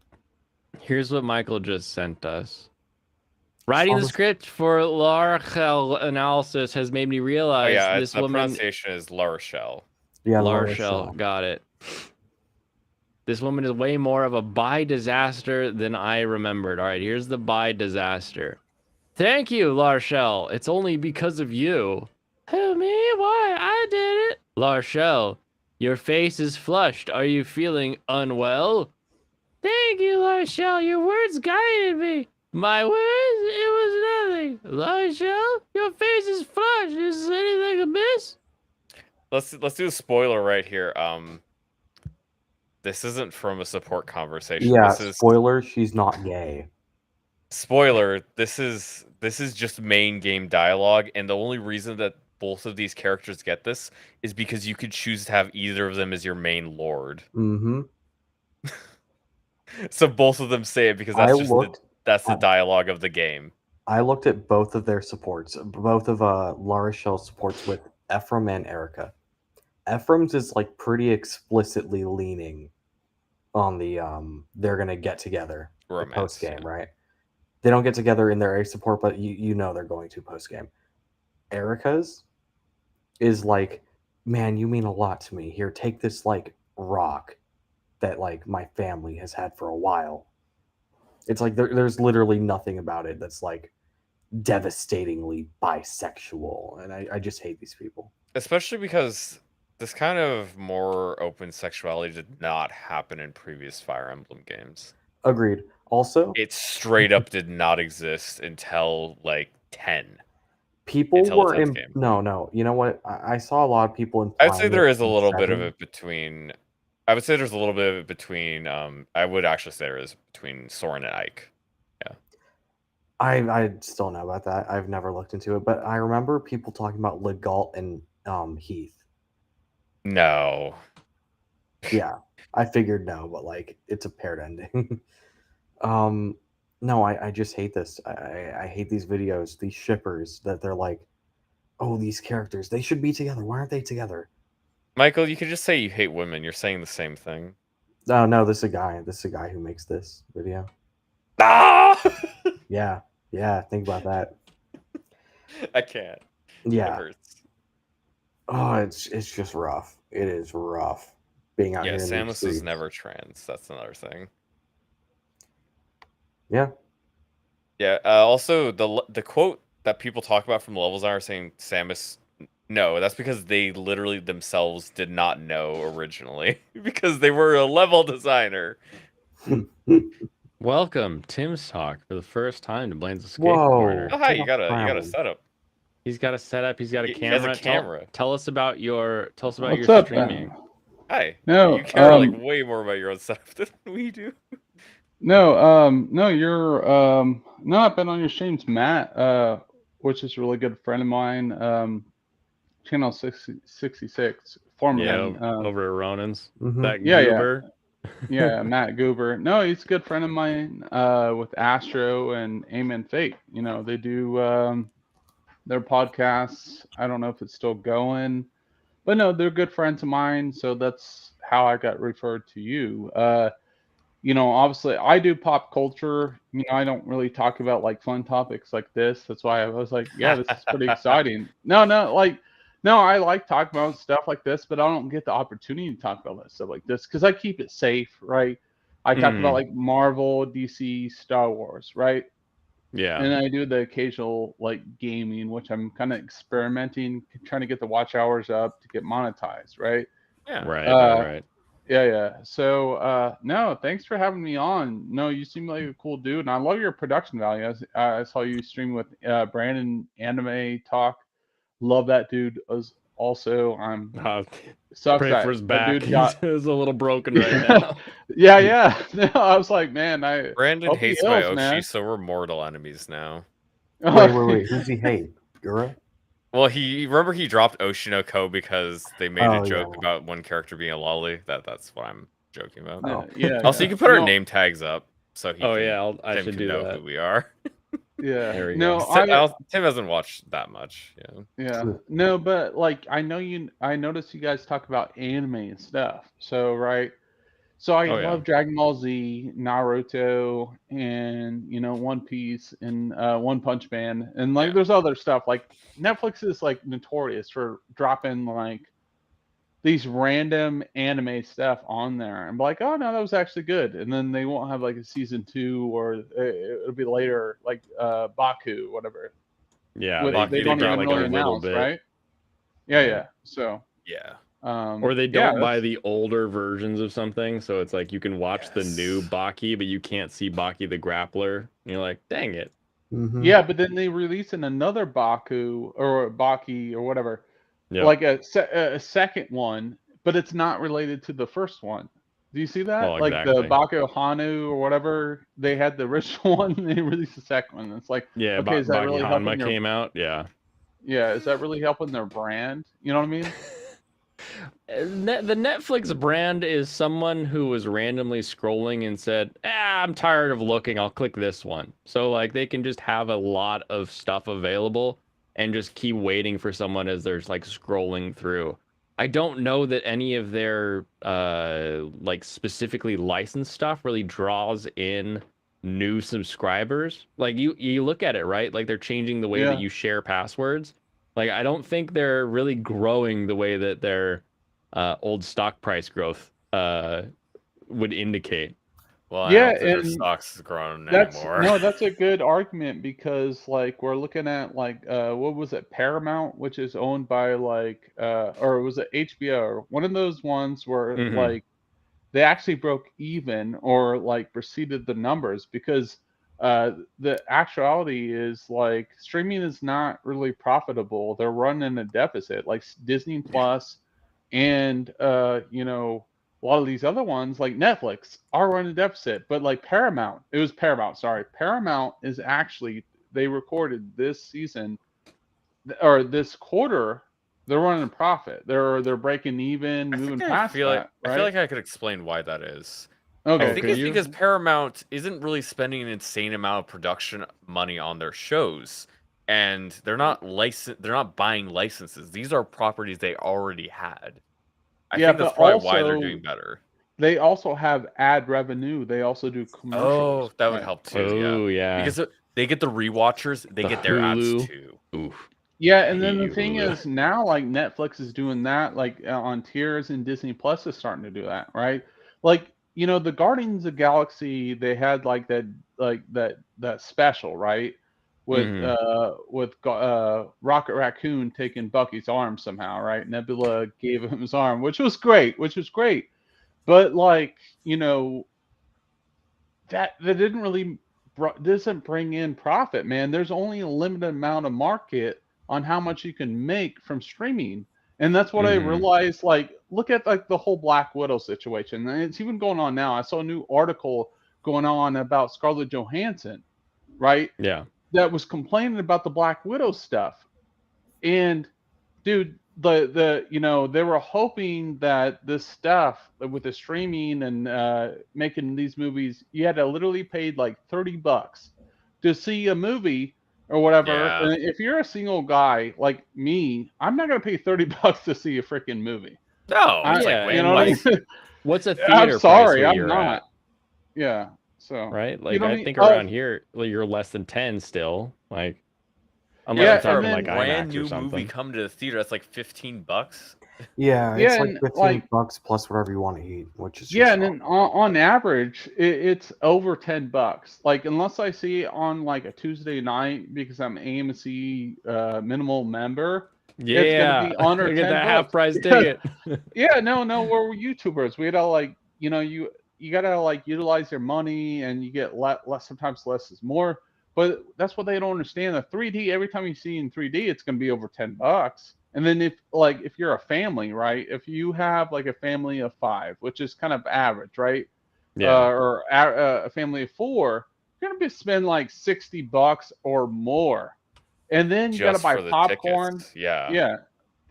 Here's what Michael just sent us. Writing the script for Larchel analysis has made me realize this the woman. pronunciation is La Rochelle. Yeah, La Rochelle. Got it. This woman is way more of a bi-disaster than I remembered. All right, here's the bi-disaster. Thank you, La Rochelle. It's only because of you. Who, me? Why? I did it. La Rochelle, your face is flushed. Are you feeling unwell? Thank you, La Rochelle. Your words guided me. My words? It was nothing. La Rochelle, your face is flushed. Is anything amiss? Let's do a spoiler right here. This isn't from a support conversation. Yeah, this is spoiler, she's not gay. Spoiler, this is just main game dialogue, and the only reason that both of these characters get this is because you could choose to have either of them as your main lord. Mm-hmm. So both of them say it because that's the dialogue of the game. I looked at both of their supports, both of La Rochelle's supports with Ephraim and Erica. Ephraim's is like pretty explicitly leaning on the they're gonna get together post game, right? They don't get together in their A support, but you know they're going to post game. Erica's is like, man, you mean a lot to me. Here, take this like rock that like my family has had for a while. It's like there's literally nothing about it that's like devastatingly bisexual, and I just hate these people. Especially because this kind of more open sexuality did not happen in previous Fire Emblem games. Agreed. Also, it straight up did not exist until like 10. People were in no. You know what? I saw a lot of people in. I'd say there is a little bit of it between. I would say there's a little bit of it between. I would actually say there is between Soren and Ike. Yeah. I still know about that. I've never looked into it, but I remember people talking about Legault and Heath. No. Yeah, I figured no, but like it's a paired ending. No, I just hate this. I hate these videos, these shippers that they're like, oh, these characters, they should be together. Why aren't they together? Michael, you could just say you hate women. You're saying the same thing. No, this is a guy. This is a guy who makes this video. Ah! Yeah, think about that. I can't. Yeah. It hurts. Oh, it's just rough. It is rough being out here. Yeah, in Samus the was never trans. That's another thing. Yeah. Yeah. Also, the quote that people talk about from the level designer saying Samus. No, that's because they literally themselves did not know originally because they were a level designer. Welcome, Tim's talk for the first time to Blaine's Escape Whoa. Corner. Oh, hi, you got a setup. He's got a setup. He's got a He camera. has a camera. Tell us about your What's up, streaming. Hi. No, You care like way more about your own setup than we do. no, you're, no, I've been on your streams, Matt, which is a really good friend of mine, channel 66, formerly, Yeah, over at Ronan's. Mhm. That yeah, goober. yeah, Matt Goober. No, he's a good friend of mine, with Astro and Amen Fate. You know, they do, their podcasts. I don't know if it's still going, but no, they're good friends of mine. So that's how I got referred to you. You know, obviously I do pop culture. You know, I don't really talk about like fun topics like this. That's why I was like, yeah, this is pretty exciting. No, I like talking about stuff like this, but I don't get the opportunity to talk about that stuff like this because I keep it safe, right? I talk about like Marvel, DC, Star Wars, right? Yeah. And I do the occasional like gaming, which I'm kind of experimenting, trying to get the watch hours up to get monetized, right? Yeah. Right. Yeah. So, no, thanks for having me on. No, you seem like a cool dude, and I love your production value. I saw you stream with Brandon Anime Talk. Love that dude. As also, I'm sucks Pray that for his that back. dude got. He's a little broken right now. Yeah. No, I was like, man, I Brandon hope he hates my heals, Oshi, man. so we're mortal enemies now. Wait. Who's he hate? Gura? Well, he dropped Oshinoko because they made a joke yeah. about one character being a lolly. That's what I'm joking about. Oh. Yeah. Also, you can put our name tags up so he. Oh can, yeah, I Tim should can do know that. who we are. Yeah. There we No, go. Tim hasn't watched that much. Yeah. Yeah. No, but like I noticed you guys talk about anime and stuff. So, right. So I Oh, yeah. love Dragon Ball Z, Naruto, and you know, One Piece and One Punch Man. And like there's other stuff. Like Netflix is like notorious for dropping like these random anime stuff on there and be like, oh no, that was actually good. And then they won't have like a season 2 or it'll be later, like Baku, whatever. Yeah, They they don't got even like really a little announce, bit. right? Yeah. So yeah. Or they yeah, don't buy the older versions of something, so it's like you can watch the new Baki, but you can't see Baki the Grappler. And you're like, dang it. Yeah, but then they release in another Baku or Baki or whatever, Yep. like a second one, but it's not related to the first one. Do you see that? Well, Like the exactly. Baku Hanu or whatever, they had the original one, and they released the second one. It's like, Yeah, okay, is that Baki really Hanma helping your? came out. Yeah. Yeah, is that really helping their brand? You know what I mean? The Netflix brand is someone who was randomly scrolling and said, I'm tired of looking, I'll click this one. So like they can just have a lot of stuff available and just keep waiting for someone as they're like scrolling through. I don't know that any of their like specifically licensed stuff really draws in new subscribers. Like you look at it, right? Like they're changing the way that you share passwords. Like I don't think they're really growing the way that their old stock price growth would indicate. Well, I Yeah, don't think their and stocks has grown That's anymore. no, that's a good argument because like we're looking at like what was it, Paramount, which is owned by like or was it HBO or one of those ones where like they actually broke even or like preceded the numbers because the actuality is like streaming is not really profitable. They're running a deficit like Disney Plus and you know, a lot of these other ones like Netflix are running a deficit, but like Paramount, it was Paramount, sorry. Paramount is actually, they recorded this season or this quarter, they're running a profit. They're breaking even, moving past that, I right? feel like I could explain why that is. Okay. I think it's because Paramount isn't really spending an insane amount of production money on their shows, and they're not buying licenses. These are properties they already had. I think that's probably why they're doing better. They also have ad revenue. They also do commercials. Oh, that would help too. Oh, yeah. Because they get the rewatchers, they get their ads Hulu. too. Oof. Yeah, and then the thing is now like Netflix is doing that, like on tiers, and Disney Plus is starting to do that, right? Like you know, the Guardians of the Galaxy, they had like that special, right? With Rocket Raccoon taking Bucky's arm somehow, right? Nebula gave him his arm, which was great, But like, you know, that didn't really doesn't bring in profit, man. There's only a limited amount of market on how much you can make from streaming. And that's what I realized. Like, look at like the whole Black Widow situation. And it's even going on now. I saw a new article going on about Scarlett Johansson, right? Yeah. That was complaining about the Black Widow stuff. And dude, the you know, they were hoping that this stuff with the streaming and making these movies, you had to literally pay like $30 to see a movie or whatever. Yeah. And if you're a single guy like me, I'm not gonna pay $30 to see a freaking movie. No, it's like, you know what I mean? What's a I'm theater sorry, price where I'm you're not. at? Yeah. So Right? Like you know what I I mean? think around here, like, you're less than 10 still. Like unless Yeah, you're for a talking like brand IMAX new or something. movie come to the theater, that's like $15. Yeah, Yeah, it's like and, 15 like- bucks plus whatever you want to eat, which is Yeah, just and then on average, it's over $10. Like, unless I see it on like a Tuesday night because I'm AMC minimal member, it's gonna Yeah. be under Look at that $10. half price Yeah. ticket. Yeah, no, we're YouTubers. We gotta like, you know, you gotta like utilize your money, and you get less. Sometimes less is more. But that's what they don't understand. The 3D, every time you see in 3D, it's gonna be over $10. And then if you're a family, right? If you have like a family of 5, which is kind of average, right? Yeah. Or a family of 4, you're gonna be spend like $60 or more. And then you gotta Just buy for the popcorn. tickets. Yeah. Yeah,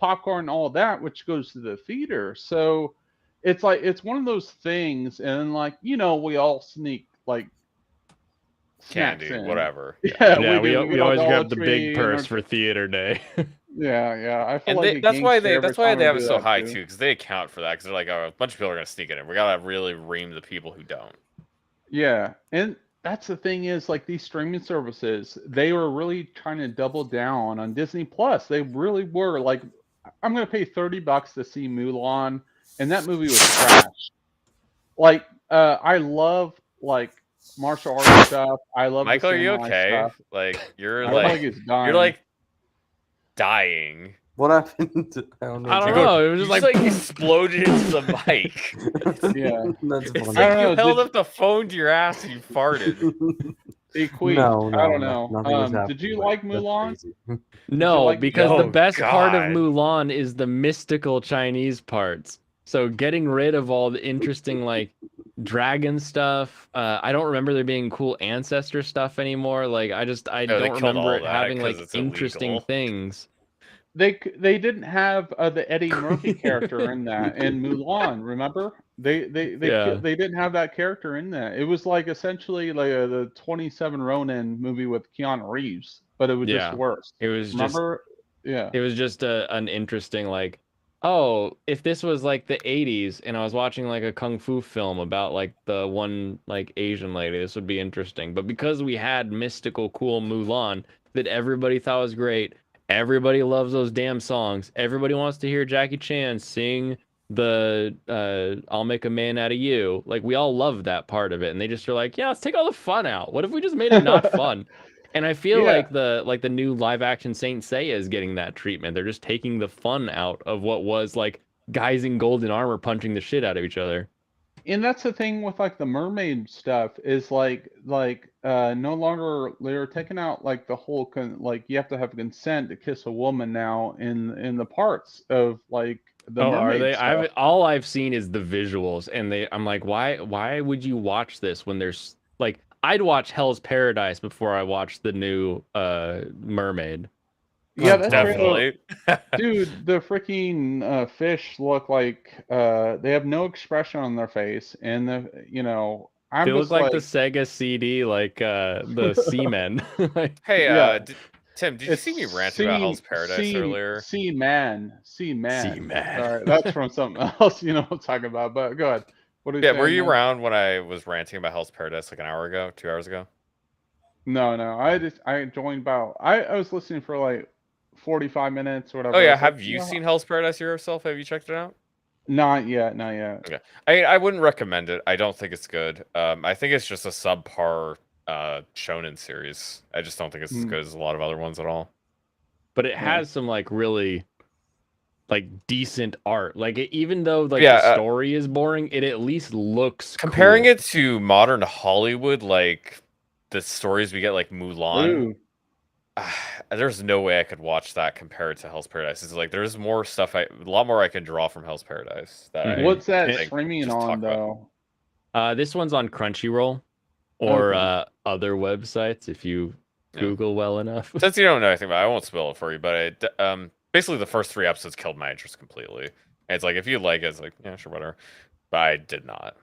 popcorn, all that, which goes to the theater. So it's like it's one of those things, and like, you know, we all sneak like snacks Candy, in. whatever. Yeah, Yeah, we do. We we go to always Dollar grab the big Tree and purse for theater day. yeah. I feel And like a that's why gangster every that's why time they I have it do so that, high too. too, because they account for that. Because they're like, oh, a bunch of people are gonna sneak it in. We gotta really ream the people who don't. Yeah, and that's the thing is like these streaming services, they were really trying to double down on Disney Plus. They really were like, I'm gonna pay $30 to see Mulan, and that movie was trash. Like, I love like martial arts stuff. I love Michael, the are you samurai okay? stuff. Like you're I feel like like he's dying. you're like dying. What happened? I don't know. I don't know. It was You just like like exploded into the mic. Yeah. That's It's funny. I like don't you know, held did- up the phone to your ass and you farted. He queefed. No, I don't no, know. nothing was Did happening, you but like that's Mulan? crazy. no, like because Mulan? the Oh, best part of God. Mulan is the mystical Chinese parts. So getting rid of all the interesting like dragon stuff. I don't remember there being cool ancestor stuff anymore. Like I No, they don't killed remember all it that having 'cause like it's interesting illegal. things. They didn't have the Eddie Murphy character in that in Mulan. Remember? They Yeah. they didn't have that character in that. It was like essentially like the 27 Ronin movie with Keanu Reeves, but it was just Yeah. worse. It was just Remember? Yeah. it was just an interesting like, oh, if this was like the 80s and I was watching like a kung fu film about like the one like Asian lady, this would be interesting. But because we had mystical cool Mulan that everybody thought was great, everybody loves those damn songs. Everybody wants to hear Jackie Chan sing the I'll Make a Man Out of You. Like we all love that part of it, and they just are like, yeah, let's take all the fun out. What if we just made it not fun? And I feel Yeah. like the new live action Saint Seiya is getting that treatment. They're just taking the fun out of what was like guys in golden armor punching the shit out of each other. And that's the thing with like the mermaid stuff is like no longer they're taking out like the whole like you have to have consent to kiss a woman now in the parts of like the Oh, mermaid are they? stuff. All I've seen is the visuals, and I'm like, why would you watch this when there's like I'd watch Hell's Paradise before I watch the new Mermaid. Yeah, that's Definitely. Dude, the freaking fish look like they have no expression on their face, and I'm They look just like the Sega CD, like the Seamen. Like, Hey, Yeah. Tim, did you see me ranting about Hell's Paradise earlier? Seaman. Seaman. Sorry, that's from something else. You know what I'm talking about. But go ahead. What are you Yeah, saying, were you man? around when I was ranting about Hell's Paradise like an hour ago, 2 hours ago? No. I joined about. I was listening for like 45 minutes or whatever. Oh I yeah, was like, have you seen Hell's Paradise yourself? Have you checked it out? Not yet, not yet. Okay. I wouldn't recommend it. I don't think it's good. I think it's just a subpar shonen series. I just don't think it's as good as a lot of other ones at all. But it Yeah. has some like really like decent art. Like even though like Yeah, the story is boring, it at least looks comparing cool. it to modern Hollywood, like the stories we get, like Mulan. Ooh. There's no way I could watch that compared to Hell's Paradise. It's like there's more stuff, a lot more I can draw from Hell's Paradise. That What's that I, like, streaming just on talk about. though? This one's on Crunchyroll or Okay. other websites if you Yeah. Google well enough. Since you don't know anything about it, I won't spoil it for you, but it, basically the first 3 episodes killed my interest completely. And it's like, if you like it, it's like, yeah, sure, whatever. But I did not.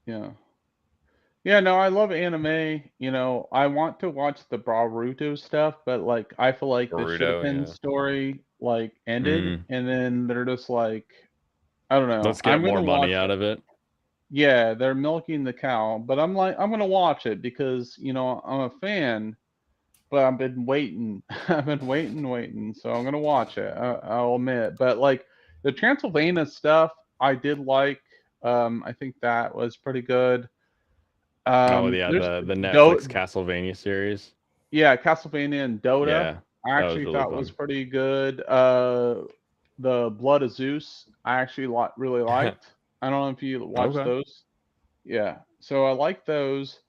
Yeah. Yeah, no, I love anime. You know, I want to watch the Boruto stuff, but like I feel like the Boruto, Shippuden yeah. story like ended, Mm. and then they're just like, I don't know. Let's get I'm more gonna money watch out it. of it. Yeah, they're milking the cow, but I'm like, I'm gonna watch it because you know I'm a fan. But I've been waiting. I've been waiting. So I'm gonna watch it. I'll admit. But like the Transylvania stuff, I did like. I think that was pretty good. Oh yeah, There's the Netflix Do Castlevania series. yeah, Castlevania and Dota. Yeah, I that was actually really thought was fun. pretty good. The Blood of Zeus, I actually really liked. I don't know if you watched Okay. those. Yeah, so I like those.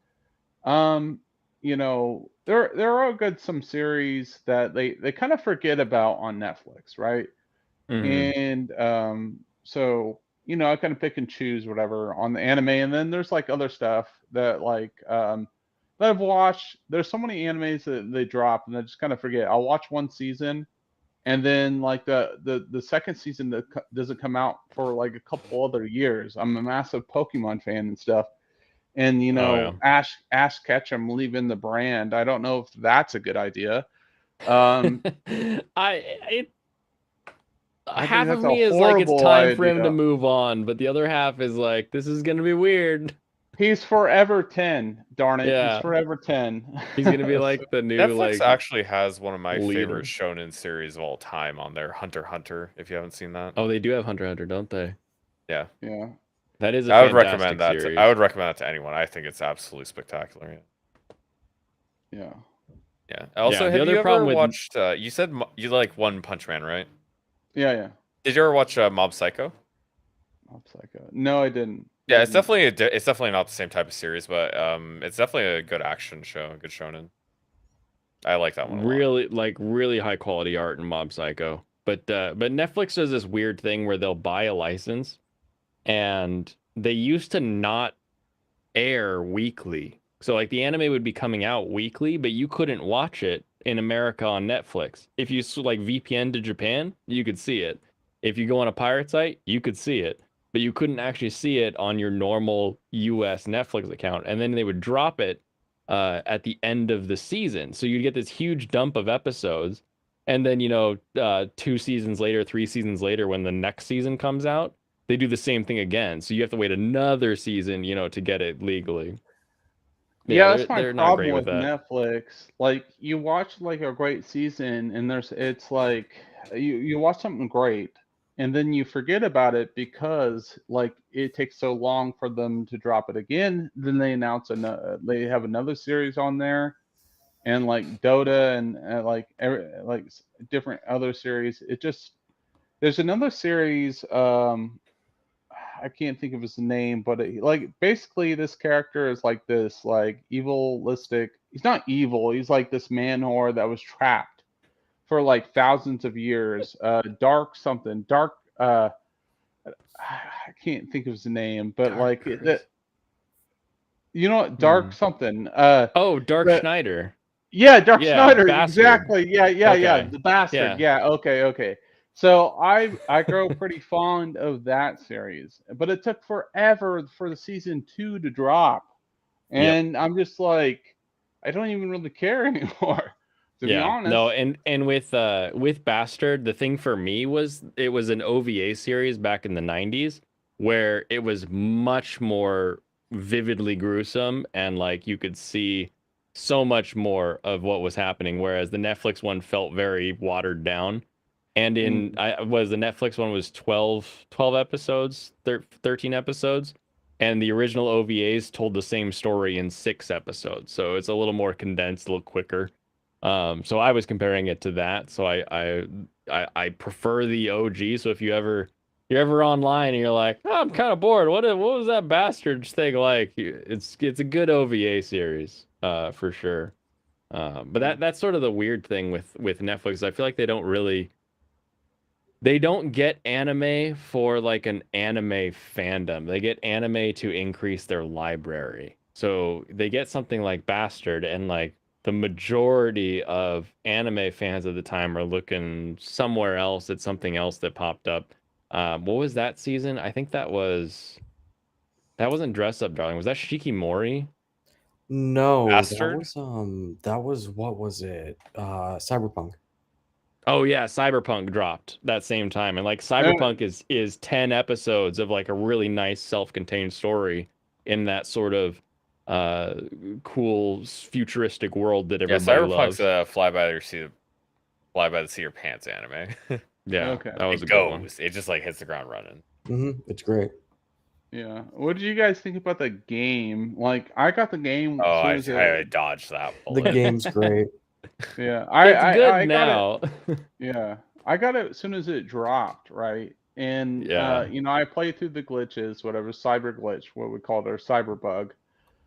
Um, you know, there are good some series that they kind of forget about on Netflix, right? Mhm. And so you know, I kind of pick and choose whatever on the anime, and then there's like other stuff that like that I've watched. There's so many animes that they drop, and I just kind of forget. I'll watch one season, and then like the second season that doesn't come out for like a couple other years. I'm a massive Pokemon fan and stuff. And you Oh know, yeah. Ash Ketchum leaving the brand. I don't know if that's a good idea. Um, I I think half of that's a me is like it's horrible time for him to idea. move on, but the other half is like this is gonna be weird. He's forever 10. Darn it, he's Yeah, forever 10. he's gonna be So- like the new Netflix like actually has one of my leader. favorite shonen series of all time on there, Hunter x Hunter, if you haven't seen that. Oh, they do have Hunter x Hunter, don't they? Yeah. yeah. That is a I would fantastic recommend that. series. I would recommend that to anyone. I think it's absolutely spectacular. Yeah. Yeah. Also, the have other you problem ever with- watched? You said you like One Punch Man, right? Yeah, yeah. Did you ever watch Mob Psycho? Mob Psycho. No, I didn't. Yeah, it's definitely it's definitely not the same type of series, but it's definitely a good action show, a good shonen. I like that one a lot. Really high quality art in Mob Psycho. But Netflix does this weird thing where they'll buy a license, and they used to not air weekly. So like the anime would be coming out weekly, but you couldn't watch it in America on Netflix. If you like VPN to Japan, you could see it. If you go on a pirate site, you could see it, but you couldn't actually see it on your normal US Netflix account. And then they would drop it at the end of the season. So you'd get this huge dump of episodes. And then, 2 seasons later, 3 seasons later, when the next season comes out, they do the same thing again. So you have to wait another season, to get it legally. Yeah, that's my they're not great problem with that. Netflix. Like you watch like a great season and it's like you watch something great and then you forget about it because like it takes so long for them to drop it again. Then they announce they have another series on there and like Dota and different other series. There's another series I can't think of his name, but like basically this character is like this like evilistic. He's not evil. He's like this man whore that was trapped for like thousands of years. Dark something. Dark. I can't think of his name, but like that. You know what? Dark something. Dark Schneider. Yeah, Dark Yeah, Schneider. Bastard. Exactly. Yeah. Okay. The bastard. Yeah. Yeah. Okay. So I grow pretty fond of that series, but it took forever for the season 2 to drop, and I'm just like, I don't even really care anymore, to be honest. No, and with Bastard, the thing for me was it was an OVA series back in the 90s where it was much more vividly gruesome and like you could see so much more of what was happening, whereas the Netflix one felt very watered down. And in the Netflix one was 12 episodes, 13 episodes, and the original OVAs told the same story in 6 episodes. So it's a little more condensed, a little quicker. So I was comparing it to that. So I prefer the OG. So if you're ever online and you're like, oh, I'm kind of bored. What was that Bastards thing like? It's a good OVA series, for sure. But that's sort of the weird thing with Netflix. I feel like they don't get anime for like an anime fandom. They get anime to increase their library. So they get something like Bastard, and like the majority of anime fans at the time are looking somewhere else at something else that popped up. What was that season? I think that wasn't Dress Up Darling. Was that Shikimori? No, Bastard? that was what was it? Cyberpunk. Oh yeah, Cyberpunk dropped that same time, and like Cyberpunk is 10 episodes of like a really nice self-contained story in that sort of cool futuristic world that Yeah, everybody Cyberpunk's loves. a fly by the seat of your pants anime. Yeah, Okay. that was It a good one. goes. It just like hits the ground running. It's great. Yeah. What did you guys think about the game? Like, I got the game. Oh, as soon I as it, dodged that The bullet. game's great. yeah, It's good I got now. it. Yeah, I got it as soon as it dropped, right? And Yeah. you know, I played through the glitches, whatever cyber glitch, what we call it, or cyber bug.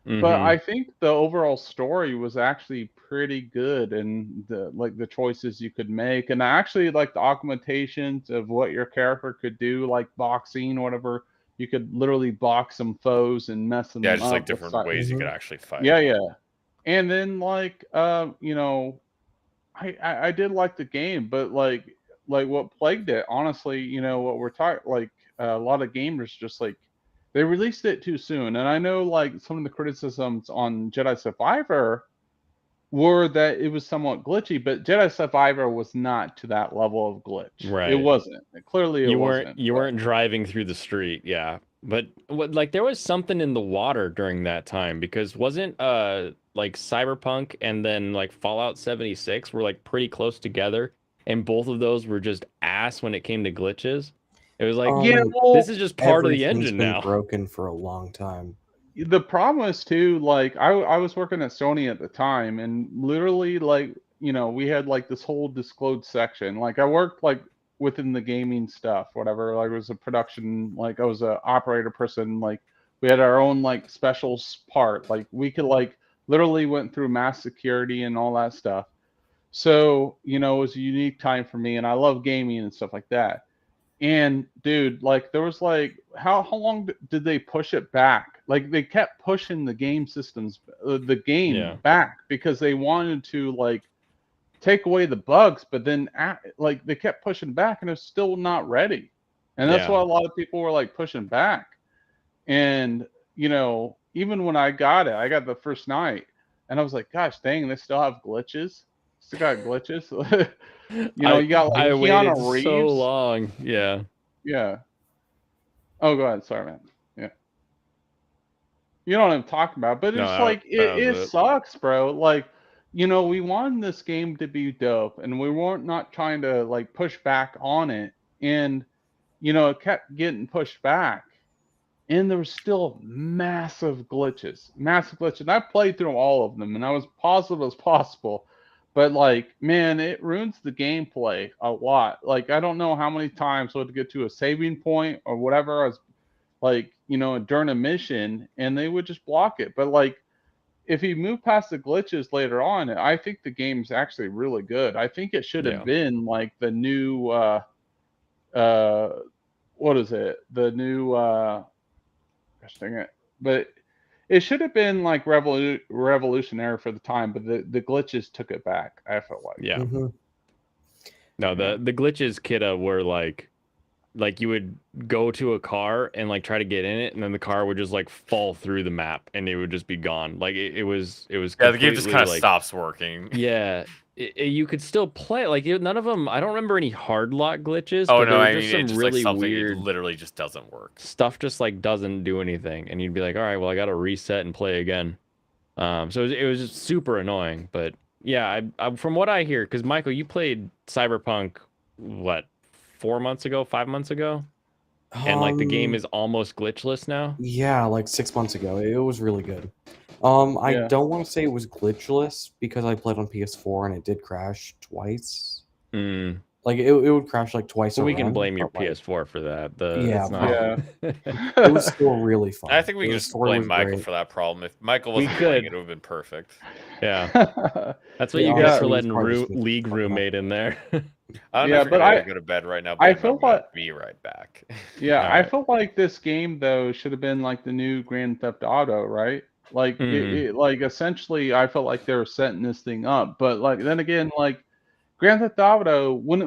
But Mhm. I think the overall story was actually pretty good, and the choices you could make, and I actually like the augmentations of what your character could do, like boxing, whatever. You could literally box some foes and mess them Yeah, just like up with different ways you could actually fight. yeah, yeah. And then like you know, I did like the game, but like what plagued it, honestly, you know, what we're talking like a lot of gamers just like they released it too soon. And I know like some of the criticisms on Jedi Survivor were that it was somewhat glitchy, but Jedi Survivor was not to that level of glitch. It Right. wasn't. Clearly it wasn't. You but- weren't driving through the street, yeah. But like there was something in the water during that time, because wasn't like Cyberpunk and then like Fallout 76 were like pretty close together, and both of those were just ass when it came to glitches. It was like, Yeah, well, this is just part of the Everything's engine been now. broken for a long time. The problem is too, like I was working at Sony at the time, and literally like you know we had like this whole disclosed section. Like I worked like within the gaming stuff, whatever. Like it was a production, like I was a operator person. Like we had our own like special part. Like we could like literally went through mass security and all that stuff. So you know it was a unique time for me, and I love gaming and stuff like that. And dude, like there was like how long did they push it back? Like they kept pushing the game systems, the game Yeah. back because they wanted to like take away the bugs, but then like they kept pushing back and it's still not ready. And that's Yeah. why a lot of people were like pushing back. And you know, even when I got it, I got the first night, and I was like, gosh dang, they still have glitches. Still got glitches. You know, you got like I waited Keanu Reeves. so long. Yeah. Yeah. Oh, go ahead. Sorry, man. Yeah. You know what I'm talking about, but No, it's that- like that it was it. sucks, bro. Like, you know, we wanted this game to be dope, and we weren't not trying to like push back on it, and you know, it kept getting pushed back, and there was still massive glitches, massive glitches. I played through all of them, and I was positive as possible. But like, man, it ruins the gameplay a lot. Like, I don't know how many times I had to get to a saving point or whatever. I was like, you know, during a mission, and they would just block it. But like, if you move past the glitches later on, I think the game's actually really good. I think it should have Yeah. been like the new what is it? The new gosh dang it. But it should have been like revolutionary for the time, but the glitches took it back, I felt like. Yeah. Mm-hmm. No, the glitches, Kidda, were like you would go to a car and like try to get in it, and then the car would just like fall through the map and it would just be gone. Like it was Yeah, the game just completely, kind of like, stops working. Yeah, you could still play. Like none of them. I don't remember any hard lock glitches. Oh but no, there were I just mean some it's just really like something weird it literally just doesn't work. stuff. Just like doesn't do anything, and you'd be like, all right, well, I got to reset and play again. So it was just super annoying. But yeah, I from what I hear, because Michael, you played Cyberpunk what, 4 months ago, 5 months ago, and like the game is almost glitchless now. Yeah, like 6 months ago. It was really good. I Yeah. don't want to say it was glitchless because I played on PS4 and it did crash twice. Mm. Like it would crash like twice Well, a we can run, blame your but, like, PS4 for that. yeah, It's not. it was still really fun. I think we can The just story blame was Michael great. for that problem. If Michael We wasn't playing could. it would have been perfect. Yeah. That's what Yeah, you get for honestly, it was letting probably just me League fucking up. roommate in there. I don't know Yeah, if you're but gonna I go to bed right now, I but feel I'm gonna like be right back. yeah, I Alright. feel like this game though should have been like the new Grand Theft Auto, right? Like Mhm. it like essentially I felt like they were setting this thing up, but like then again, like Grand Theft Auto, what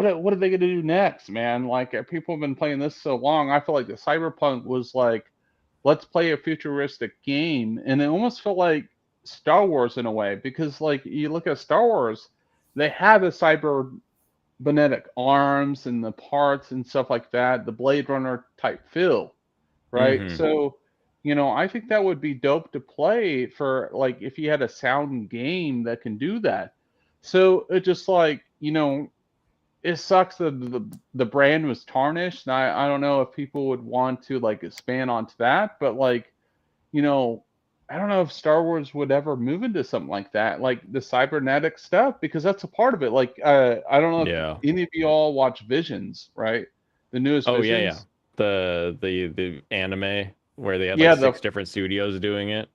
are they gonna do next, man? Like people have been playing this so long. I feel like the Cyberpunk was like, let's play a futuristic game, and it almost felt like Star Wars in a way because like you look at Star Wars, they had the cybernetic arms and the parts and stuff like that, the Blade Runner type feel, right? Mhm. So, I think that would be dope to play for like if you had a sound game that can do that. So it just like, it sucks that the brand was tarnished. And I don't know if people would want to like expand onto that, but like, you know, I don't know if Star Wars would ever move into something like that, like the cybernetic stuff, because that's a part of it. Like, I don't know if Yeah. any of you all watch Visions, right? The newest Oh yeah, yeah. Visions. The anime where they had like Yeah, the 6 different studios doing it,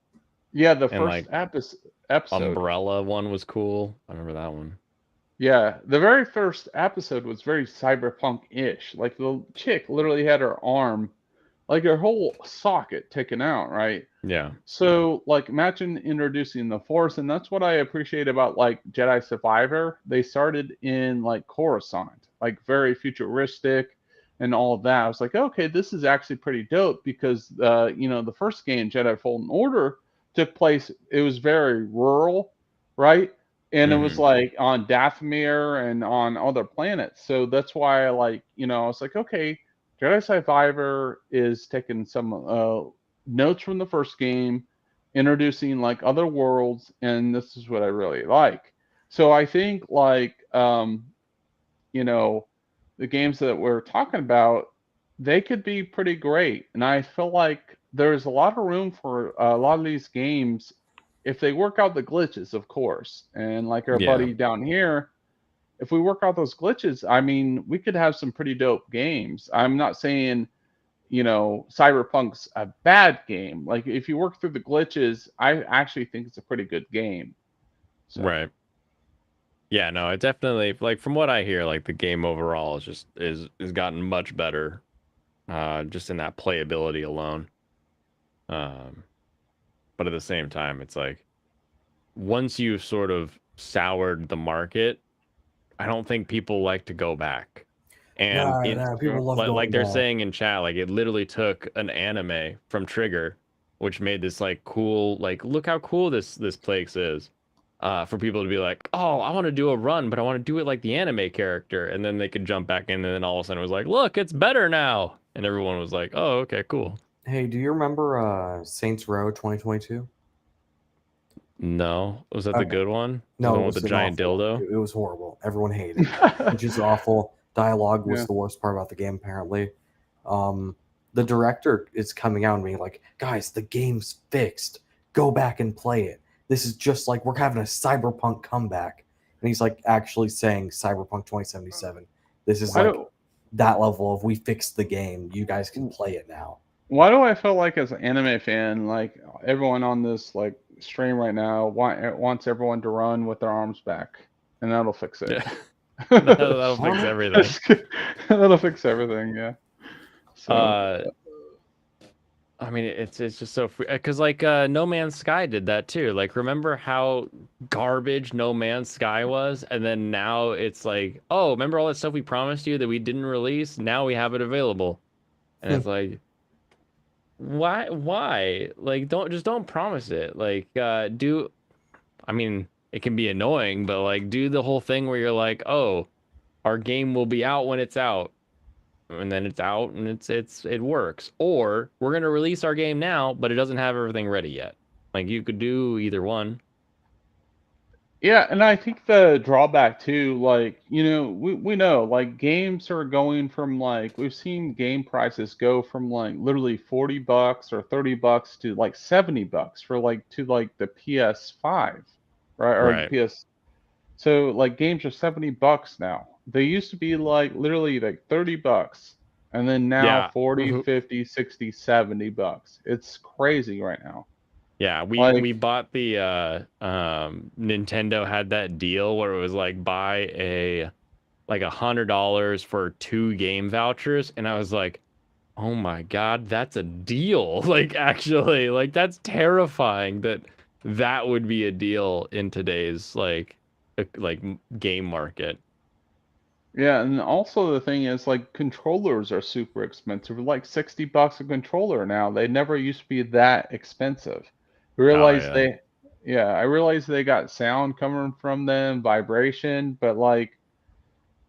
yeah the and first like episode. Umbrella one was cool. I remember that one. Yeah, the very first episode was very cyberpunk-ish. Like the chick literally had her arm, like her whole socket taken out, right? Yeah. So, like, imagine introducing the Force, and that's what I appreciate about like Jedi Survivor. They started in like Coruscant, like very futuristic and all of that. I was like, okay, this is actually pretty dope because the first game, Jedi Fallen Order, took place. It was very rural, right? And it was Mhm. like on Dathomir and on other planets. So that's why I was like, okay, Jedi Survivor is taking some notes from the first game, introducing like other worlds, and this is what I really like. So I think you know, the games that we're talking about, they could be pretty great. And I feel like there's a lot of room for a lot of these games if they work out the glitches, of course. And like our Yeah. buddy down here, if we work out those glitches, I mean, we could have some pretty dope games. I'm not saying Cyberpunk's a bad game. Like if you work through the glitches, I actually think it's a pretty good game. So. Right. Yeah, no, it definitely, like, from what I hear, like the game overall is just is gotten much better, just in that playability alone. But at the same time, it's like once you've sort of soured the market, I don't think people like to go back. And Nah, people love going like they're back. saying in chat, like it literally took an anime from Trigger, which made this like cool, like look how cool this place is, for people to be like, oh, I want to do a run, but I want to do it like the anime character, and then they could jump back in, and then all of a sudden it was like, look, it's better now, and everyone was like, oh, okay, cool. Hey, do you remember Saints Row 2022? No, was that the good one? No, The it one with was the an giant awful one. dildo? It was horrible. Everyone hated it, which is awful. Dialogue was Yeah. the worst part about the game, apparently. The director is coming out and being like, guys, the game's fixed. Go back and play it. This is just like we're having a cyberpunk comeback. And he's like actually saying Cyberpunk 2077. This is Why like do- that level of we fixed the game. You guys can play it now. Why do I feel like as an anime fan, like everyone on this like stream right now wants everyone to run with their arms back, and that'll fix it. Yeah. That'll fix everything. That'll fix everything. Yeah. So. I mean, it's just so free because like No Man's Sky did that too. Like, remember how garbage No Man's Sky was, and then now it's like, oh, remember all that stuff we promised you that we didn't release? Now we have it available, and it's like, why? Like, don't promise it. Like, do. I mean, it can be annoying, but like, do the whole thing where you're like, oh, our game will be out when it's out. And then it's out and it works. Or we're gonna release our game now, but it doesn't have everything ready yet. Like you could do either one. Yeah, and I think the drawback too, like, we know like games are going from like we've seen game prices go from like literally $40 or $30 to like $70 for like to like the PS5, right? Or the Right. PS. So like games are $70 now. They used to be like literally like $30. And then now Yeah. 40, 50, 60, $70. It's crazy right now. Yeah, Like, we bought the Nintendo had that deal where it was like buy a like $100 for 2 game vouchers, and I was like, oh my God, that's a deal. Like actually, like that's terrifying that that would be a deal in today's game market. yeah, and also the thing is like controllers are super expensive. Like $60 a controller now. They never used to be that expensive. I Oh realize yeah. they yeah, I realize they got sound coming from them, vibration, but like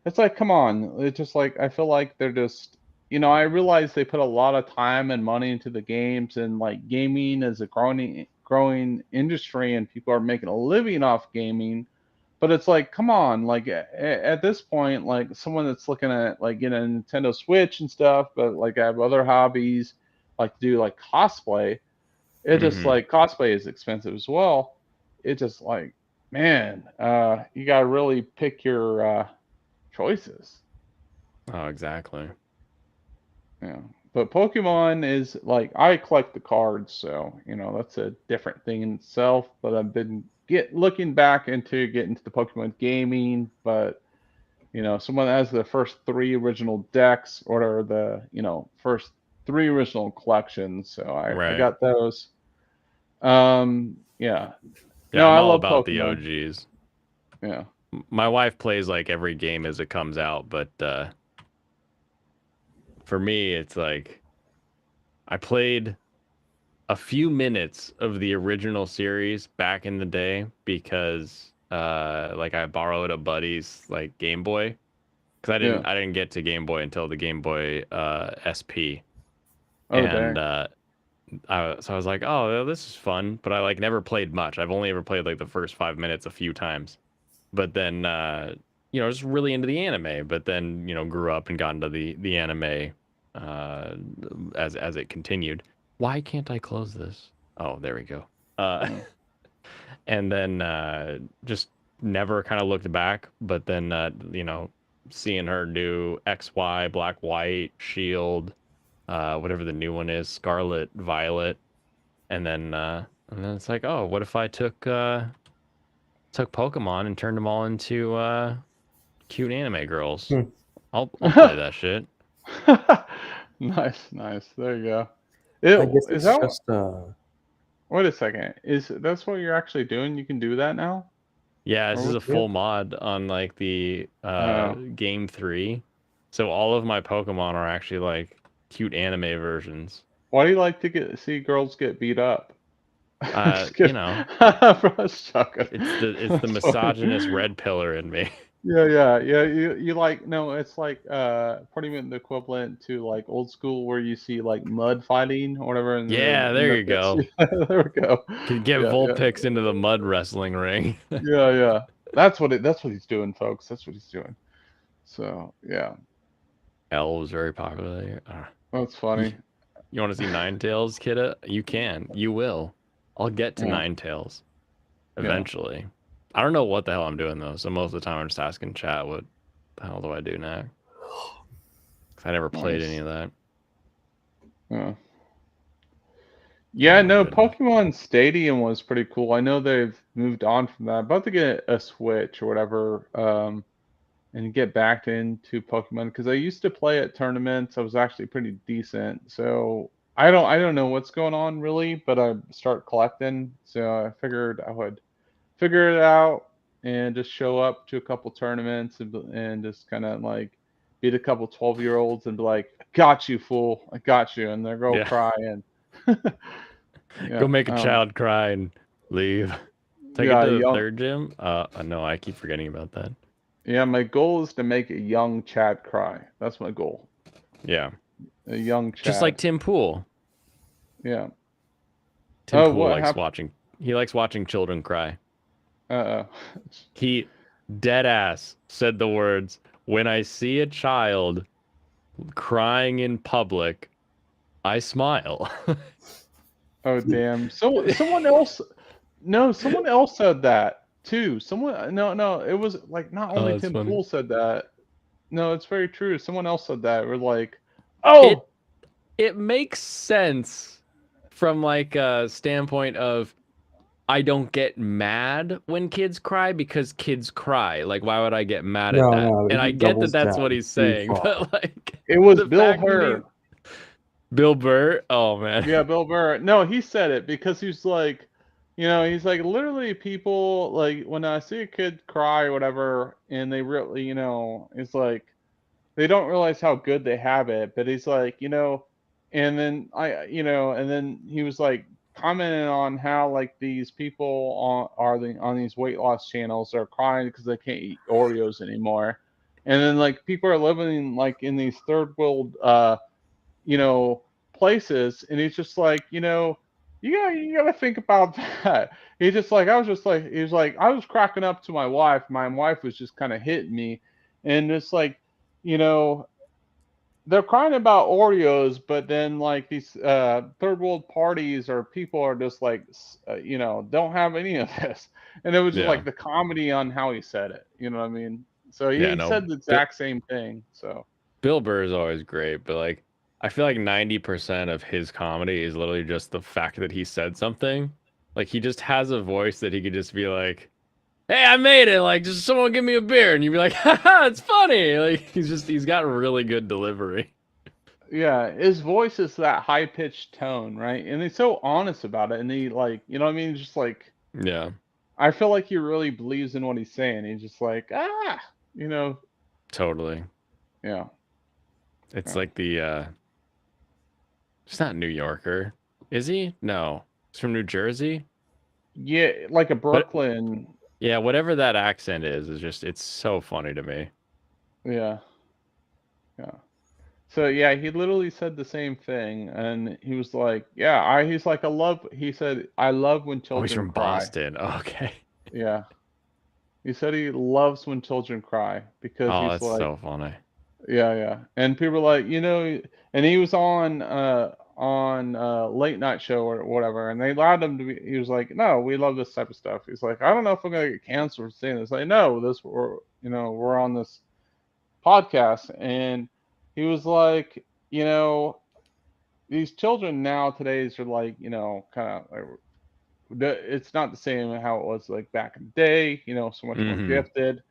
it's like come on. It's just like I feel like they're just I realize they put a lot of time and money into the games and like gaming is a growing industry and people are making a living off gaming. But it's like, come on, like at this point, like someone that's looking at like getting a Nintendo Switch and stuff, but like I have other hobbies, like do like cosplay. It just Mhm. like cosplay is expensive as well. It just like, man, you gotta really pick your choices. Oh, exactly. Yeah. But Pokemon is like I collect the cards, so that's a different thing in itself. But I've been looking back into getting into the Pokemon gaming, but someone that has the first 3 original decks or the first 3 original collections, so I Right. got those. Yeah. Yeah, No, I'm I all love about the Pokemon. OGs. Yeah. My wife plays like every game as it comes out, but for me, it's like I played a few minutes of the original series back in the day because like I borrowed a buddy's like Game Boy because Yeah. I didn't get to Game Boy until the Game Boy SP. Oh And dang. so I was like, oh, this is fun, but I like never played much. I've only ever played like the first 5 minutes a few times. But then just really into the anime, but then grew up and got into the anime uh as it continued. Why can't I close this? Oh, there we go. Yeah. And then just never kind of looked back, but then seeing her do XY, Black White, Shield, whatever the new one is, Scarlet, Violet, and then it's like, oh, what if I took Pokemon and turned them all into cute anime girls? I'll play that shit. Nice, nice. There you go. I guess Is it's that just Wait a second. That's what you're actually doing? You can do that now? Yeah, this Or is what? a full mod on like the Oh. game 3. So all of my Pokemon are actually like cute anime versions. Why do you like to see girls get beat up? Just You kidding. know, Bro, it's joking. it's the That's funny. misogynist red pillar in me. Yeah, yeah, yeah. You like no, it's like pretty much the equivalent to like old school where you see like mud fighting or whatever, and Yeah, there you it's, go. there we go. Can get Yeah, yeah, Vulpix into the mud wrestling ring. yeah, yeah. That's what he's doing, folks. That's what he's doing. So yeah, L was very popular there. that's funny. You want to see Ninetales, kidda? You can. You will. I'll get to Yeah. Ninetales Yeah. eventually. I don't know what the hell I'm doing though. So most of the time I'm just asking chat, what the hell do I do now? Because I never played Nice. any of that. Yeah. Yeah, Oh my no, goodness. Pokemon Stadium was pretty cool. I know they've moved on from that. About to get a Switch or whatever, and get back into Pokemon because I used to play at tournaments. I was actually pretty decent. So I don't know what's going on really, but I start collecting. So I figured I would figure it out and just show up to a couple tournaments and just kind of like beat a couple 12-year-olds and be like, "I got you, fool! I got you," and they're go Yeah. cry and Go yeah, make a child cry and leave. Take it yeah, to the young. third gym. No, I keep forgetting about that. Yeah, my goal is to make a young Chad cry. That's my goal. Yeah. A young Chad. Just like Tim Pool. Yeah. Tim Oh, Pool what likes happened? watching. He likes watching children cry. He dead ass said the words, "When I see a child crying in public, I smile." Oh damn! So someone else, no, someone else said that too. Someone, no, it was like not Oh, only that's Tim funny. Pool said that. No, it's very true. Someone else said that. We're like, It oh, it makes sense from like a standpoint of I don't get mad when kids cry because kids cry. Like, why would I get mad at No, that? no, And I he get that doubles that's what down he's too saying, far. but like it was the Bill fact that he Hur. Bill Burr. Oh man. Yeah, Bill Burr. No, he said it because he's like, he's like literally people like when I see a kid cry or whatever, and they really, it's like they don't realize how good they have it. But he's like, and then and then he was like commenting on how like these people on these weight loss channels are crying because they can't eat Oreos anymore, and then like people are living like in these third world you know, places, and he's just like, you gotta think about that. He's just like, he's like, I was cracking up to my wife. My wife was just kind of hitting me, and it's like, you know, they're crying about Oreos, but then like these third world parties or people are just like, don't have any of this, and it was just Yeah. like the comedy on how he said it. You know what I mean? So Yeah, he no. said the exact same thing. So. Bill Burr is always great, but like I feel like 90% of his comedy is literally just the fact that he said something. Like he just has a voice that he could just be like, "Hey, I made it. Like just someone give me a beer." And you'd be like, "Haha, it's funny." Like he's got really good delivery. Yeah, his voice is that high pitched tone, right? And he's so honest about it. And he like, you know what I mean? Just like Yeah, I feel like he really believes in what he's saying. He's just like, you know, totally. yeah. It's Yeah. like the he's not New Yorker. Is he? No. He's from New Jersey. Yeah, like a But Brooklyn. yeah, whatever that accent is just it's so funny to me. Yeah. Yeah. So yeah, he literally said the same thing, and he was like, "Yeah, he's like, I love." He said, "I love when Oh, he's children from cry." Boston. Okay. Yeah, he said he loves when children cry because Oh, he's that's like, so funny. yeah. And people are like, and he was on late night show or whatever, and they allowed him to be. He was like, "No, we love this type of stuff." He's like, "I don't know if I'm gonna get canceled for saying this." Like, no, we're on this podcast, and he was like, these children nowadays are like, kind of like it's not the same how it was like back in the day. So much more Mm-hmm. gifted.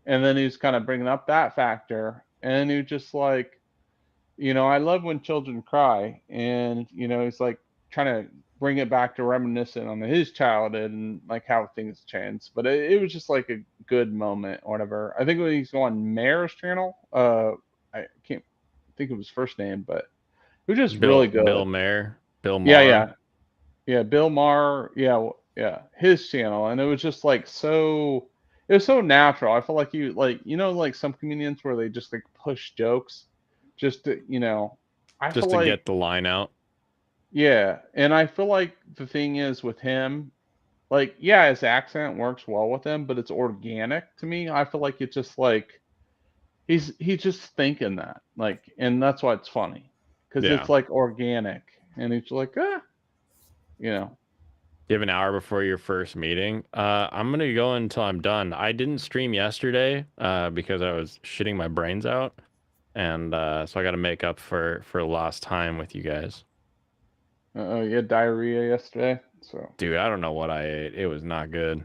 And then he was kind of bringing up that factor, and he was just like, I love when children cry, and he's like trying to bring it back to reminiscent on his childhood and like how things changed. But it was just like a good moment or whatever. I think when he's on Mayor's channel, I can't think of his first name, but it was just really Bill good. Mayer, Bill Yeah, Maher. yeah, Bill Maher, yeah, his channel, and it was just like so. It was so natural. I felt like like some comedians where they just like push jokes, just to, I Just feel to get like the line out. yeah, and I feel like the thing is with him, like yeah, his accent works well with him, but it's organic to me. I feel like it's just like he's just thinking that, like, and that's why it's funny because Yeah. it's like organic, and he's like you know. You have an hour before your first meeting. I'm gonna go until I'm done. I didn't stream yesterday because I was shitting my brains out, and so I got to make up for lost time with you guys. You had diarrhea yesterday, so. Dude, I don't know what I ate. It was not good.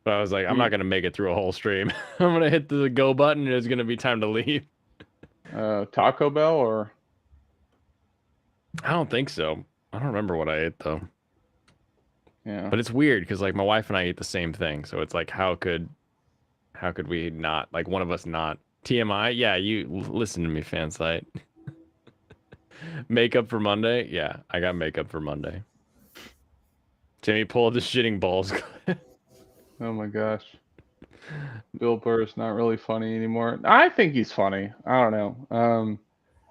But I was like, I'm You- not gonna make it through a whole stream. I'm gonna hit the go button, and it's gonna be time to leave. Taco Bell or? I don't think so. I don't remember what I ate though. Yeah. But it's weird because like my wife and I eat the same thing, so it's like how could we not, like, one of us not? TMI? Yeah, you listen to me, fan site. Makeup for Monday? Yeah, I got makeup for Monday. Jimmy pulled the shitting balls. Oh my gosh. Bill Burr's not really funny anymore. I think he's funny. I don't know.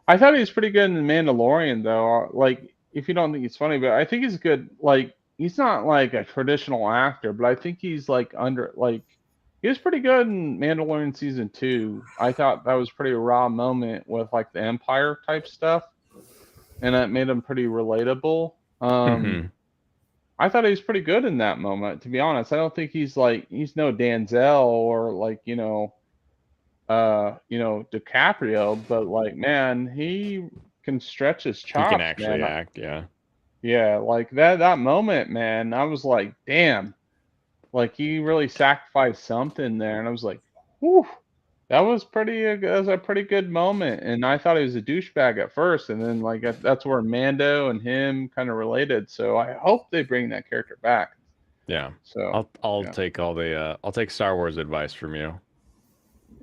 I thought he was pretty good in The Mandalorian though. Like if you don't think he's funny, but I think he's good. Like he's not like a traditional actor, but I think he's like he was pretty good in Mandalorian season 2. I thought that was pretty raw moment with like the Empire type stuff, and that made him pretty relatable. Mhm. I thought he was pretty good in that moment, to be honest. I don't think he's no Denzel or DiCaprio, but like, man, he can stretch his He can chops, actually man. act, yeah. Yeah, like that moment, man, I was like, damn, like he really sacrificed something there, and I was like, whew, that was a pretty good moment. And I thought he was a douchebag at first, and then like that's where Mando and him kind of related. So I hope they bring that character back. Yeah. So I'll yeah. take all the I'll take Star Wars advice from you.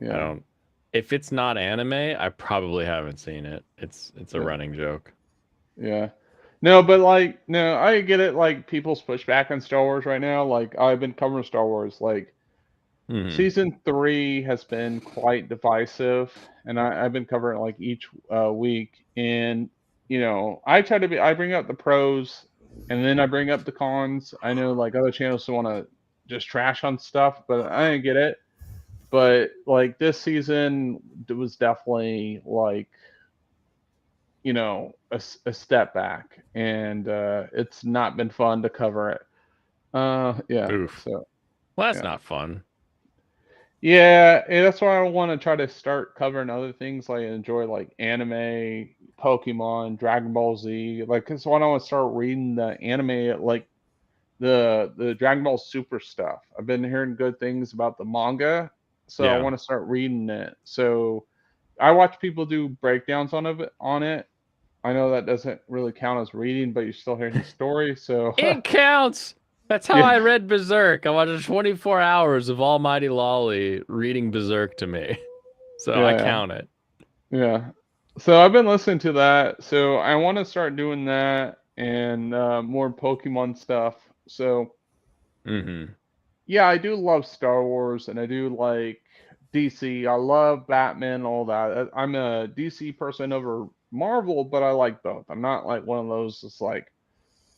Yeah. I don't if it's not anime, I probably haven't seen it. It's a Yeah. running joke. Yeah. No, but like, no, I get it. Like, people's pushback on Star Wars right now. Like, I've been covering Star Wars. Like, Mhm. season 3 has been quite divisive, and I've been covering it like each week. And I bring up the pros, and then I bring up the cons. I know like other channels want to just trash on stuff, but I get it. But like this season, it was definitely like a step back, and it's not been fun to cover it. Yeah. Oof. So Well, that's yeah. not fun. Yeah, and that's why I want to try to start covering other things like enjoy like anime, Pokemon, Dragon Ball Z. Like, cause why don't I want to start reading the anime, like the Dragon Ball Super stuff. I've been hearing good things about the manga, so I Yeah. want to start reading it. So I watch people do breakdowns on it. I know that doesn't really count as reading, but you're still hearing the story. So It counts. That's how Yeah. I read Berserk. I watched 24 hours of Almighty Lolly reading Berserk to me. So I Yeah. count it. Yeah. So I've been listening to that. So I want to start doing that and more Pokemon stuff. So Mhm. yeah, I do love Star Wars and I do like DC. I love Batman, all that. I'm a DC person over Marvel, but I like both. I'm not like one of those that's like,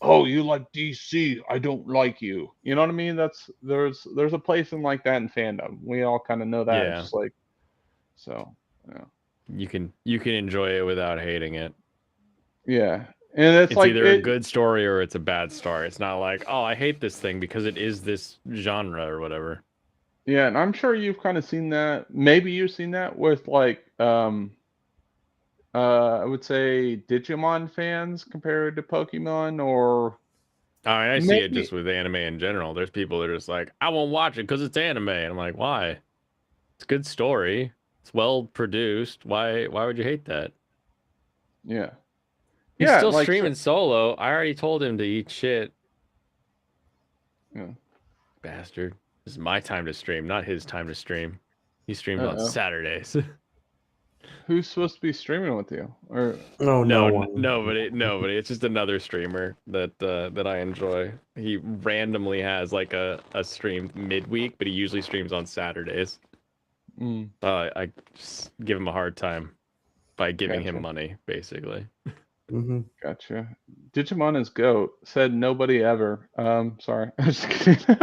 oh, you like DC, I don't like you. You know what I mean? There's a place in like that in fandom. We all kind of know that. It's Yeah. just like so. Yeah. You can enjoy it without hating it. Yeah. And it's like either a good story or it's a bad story. It's not like, oh, I hate this thing because it is this genre or whatever. Yeah, and I'm sure you've kind of seen that. Maybe you've seen that with like I would say Digimon fans compared to Pokemon, or I mean, I see it maybe just with anime in general. There's people that are just like, I won't watch it because it's anime. And I'm like, why? It's a good story. It's well produced. Why would you hate that? Yeah. He's Yeah, still like streaming solo. I already told him to eat shit. Yeah. Bastard. This is my time to stream, not his time to stream. He streams on Uh-oh. Saturdays. Who's supposed to be streaming with you? Or nobody. It's just another streamer that I enjoy. He randomly has like a stream midweek, but he usually streams on Saturdays. Mm. I just give him a hard time by giving him Gotcha. money, basically. Gotcha. Digimon is GOAT. Said nobody ever. Sorry. I'm just kidding.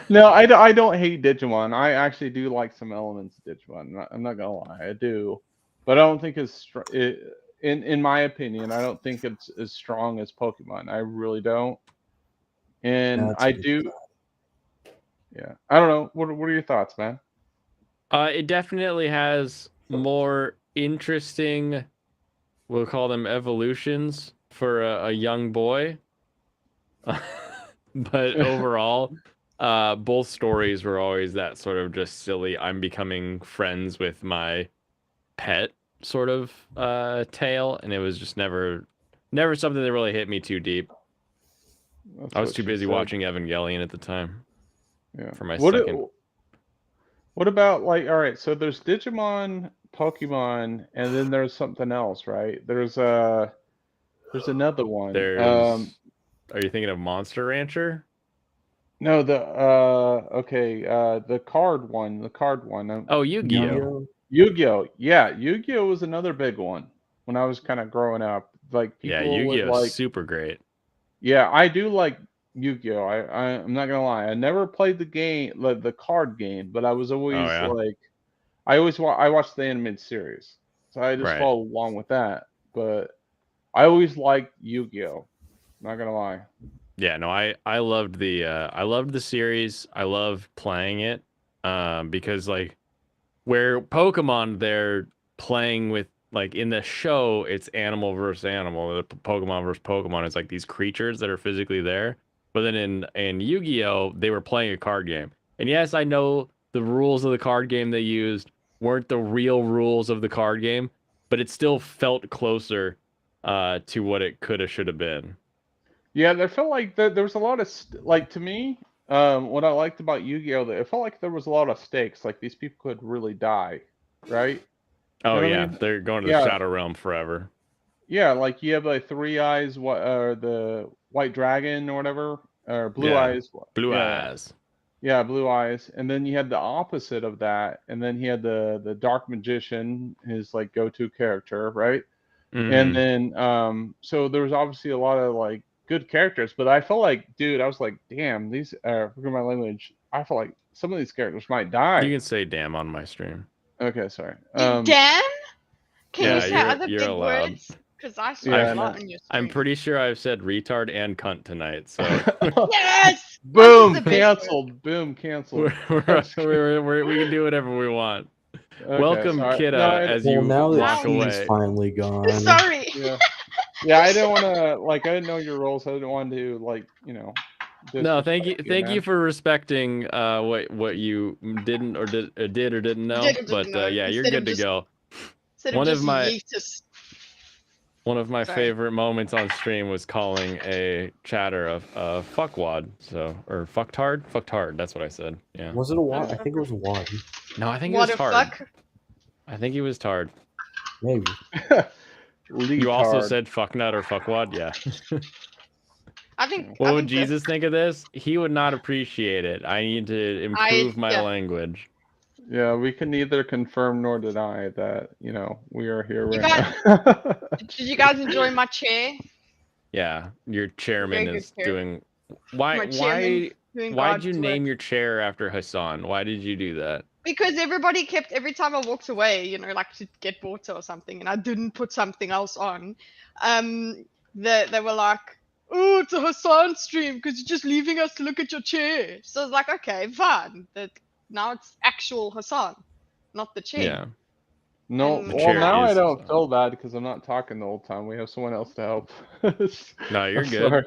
No, I don't hate Digimon. I actually do like some elements of Digimon. I'm not gonna lie, I do, but I don't think in my opinion, I don't think it's as strong as Pokemon. I really don't. And That's I a good do. Yeah. I don't know. What are your thoughts, man? It definitely has more interesting, we'll call them evolutions for a young boy. But overall, both stories were always that sort of just silly, I'm becoming friends with my pet sort of tale, and it was just never something that really hit me too deep. That's I was what too she busy said. watching Evangelion at the time. Yeah. For my What second. What about like, all right, so there's Digimon, Pokemon, and then there's something else, right? There's another one. There's are you thinking of Monster Rancher? No, the card one, Oh, Yu-Gi-Oh. Yu-Gi-Oh. Yeah, Yu-Gi-Oh was another big one when I was kind of growing up. Like Yeah, people would Yu-Gi-Oh is like super great. Yeah, I do like Yu-Gi-Oh. I'm not gonna lie. I never played the game, the card game, but I was always yeah? like, I watched the animated series, so I just Right. follow along with that. But I always liked Yu-Gi-Oh. Not gonna lie. Yeah, no, I loved the series. I loved playing it, because like where Pokemon they're playing with like in the show it's animal versus animal. The Pokemon versus Pokemon is like these creatures that are physically there. But then in Yu-Gi-Oh they were playing a card game. And yes, I know the rules of the card game they used weren't the real rules of the card game, but it still felt closer to what it could have should have been. Yeah, there felt like there was a lot of like to me. What I liked about Yu-Gi-Oh, that it felt like there was a lot of stakes. Like these people could really die, right? You Oh know what I yeah, mean? they're going to the Yeah, Shadow Realm forever. yeah. Like you have like Three Eyes, what the White Dragon or whatever, or Blue Yeah, Eyes. Blue Yeah, Eyes. yeah, Blue Eyes. And then you had the opposite of that, and then he had the Dark Magician, his like go-to character, right? And Mm-hmm. then so there was obviously a lot of like good characters, but I felt like, dude, I was like, damn, these forget my language. I felt like some of these characters might You die. can say damn on my stream. Okay, sorry. Dan? Can Yeah, you say other you're big allowed. words? Because I swear Yeah, a no. lot on your I'm stream. pretty sure I've said retard and cunt tonight. So Yes! Boom, the big canceled. Boom, canceled. we can do whatever we want. Okay, Welcome, sorry. Kidda, No, as Well, you now that walk she's away. finally gone. Sorry. Yeah. Yeah, I didn't want to like. I didn't know your roles. I didn't want to like, you know. No, thank you, disrespect you man. for respecting what you did or didn't know. Did or didn't But know, yeah, you're instead of good to just- go. Instead of just yeetus. One of my Sorry. favorite moments on stream was calling a chatter a fuckwad, or fucktard. Fucktard, that's what I said. Yeah. Was it a wad? I think it was a wad. No, I think What it was a tard. fuck? I think he was tard. Maybe. You also Leotard. said fucknut or fuckwad, yeah. I think. What I would think Jesus think of this? He would not appreciate it. I need to improve my yeah. language. Yeah, we can neither confirm nor deny that, you know, we are here You right guys, now. did you guys enjoy my chair? Yeah, your chairman Very good is chair. doing. My chairman doing Why'd God's you work. name your chair after Hassan? Why did you do that? Because everybody kept, every time I walked away, you know, like to get water or something, and I didn't put something else on, they were like, oh, it's a Hassan stream because you're just leaving us to look at your chair. So I was like, okay, fine. Now it's actual Hassan, not the chair. Yeah. No, The well chair now I is don't Hassan. feel bad because I'm not talking the whole time. We have someone else to help. No, you're I'm good. sorry.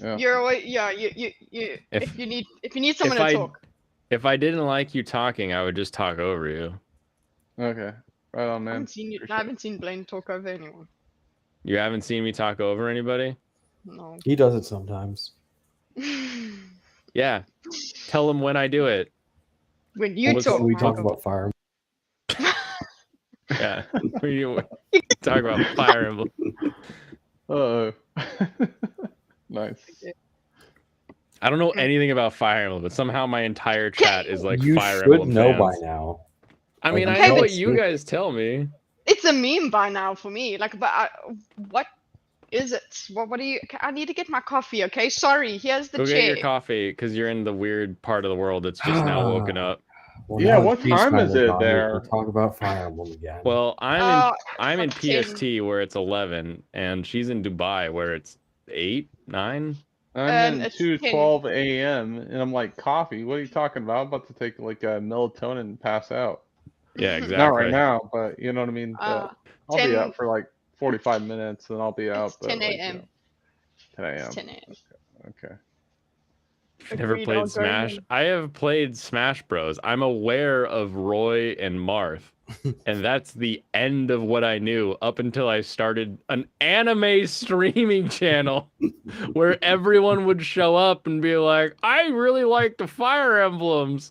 Yeah. You're always, yeah, you if you need someone to talk. If I didn't like you talking, I would just talk over you. Okay. Right on, I man. haven't seen Blaine talk over anyone. You haven't seen me talk over anybody? No. He does it sometimes. Yeah. Tell him when I do it. When you Let's- talk. we Mike. talk about Fire. Yeah. We talk about Fire Emblem. Uh-oh. Nice. I don't know anything about Fire Emblem, but somehow my entire chat is like You Fire should Emblem know fans. by now. I mean, Like, I know Okay, what you guys tell me. It's a meme by now for me. Like, but what is it? What do you? I need to get my coffee. Okay, sorry. Here's the Go chair. get your coffee because you're in the weird part of the world that's just now woken up. Well, Yeah, now what that she's time is finally it gone, we can there? Talk about Fire Emblem again. Well, I'm in fuck 10. PST where it's 11, and she's in Dubai where it's 8, 9. I'm in it's 2:12 a.m. and I'm like, coffee? What are you talking about? I'm about to take like a melatonin and pass out. Yeah, exactly. Not right now, but you know what I mean. But I'll 10 be out for like 45 minutes, and I'll be out. It's but, 10 like, a.m. 10 a.m. It's 10 a.m. Okay. Never Agreed, I'll played go Smash. in. I have played Smash Bros. I'm aware of Roy and Marth, and that's the end of what I knew up until I started an anime streaming channel where everyone would show up and be like, "I really like the Fire Emblems."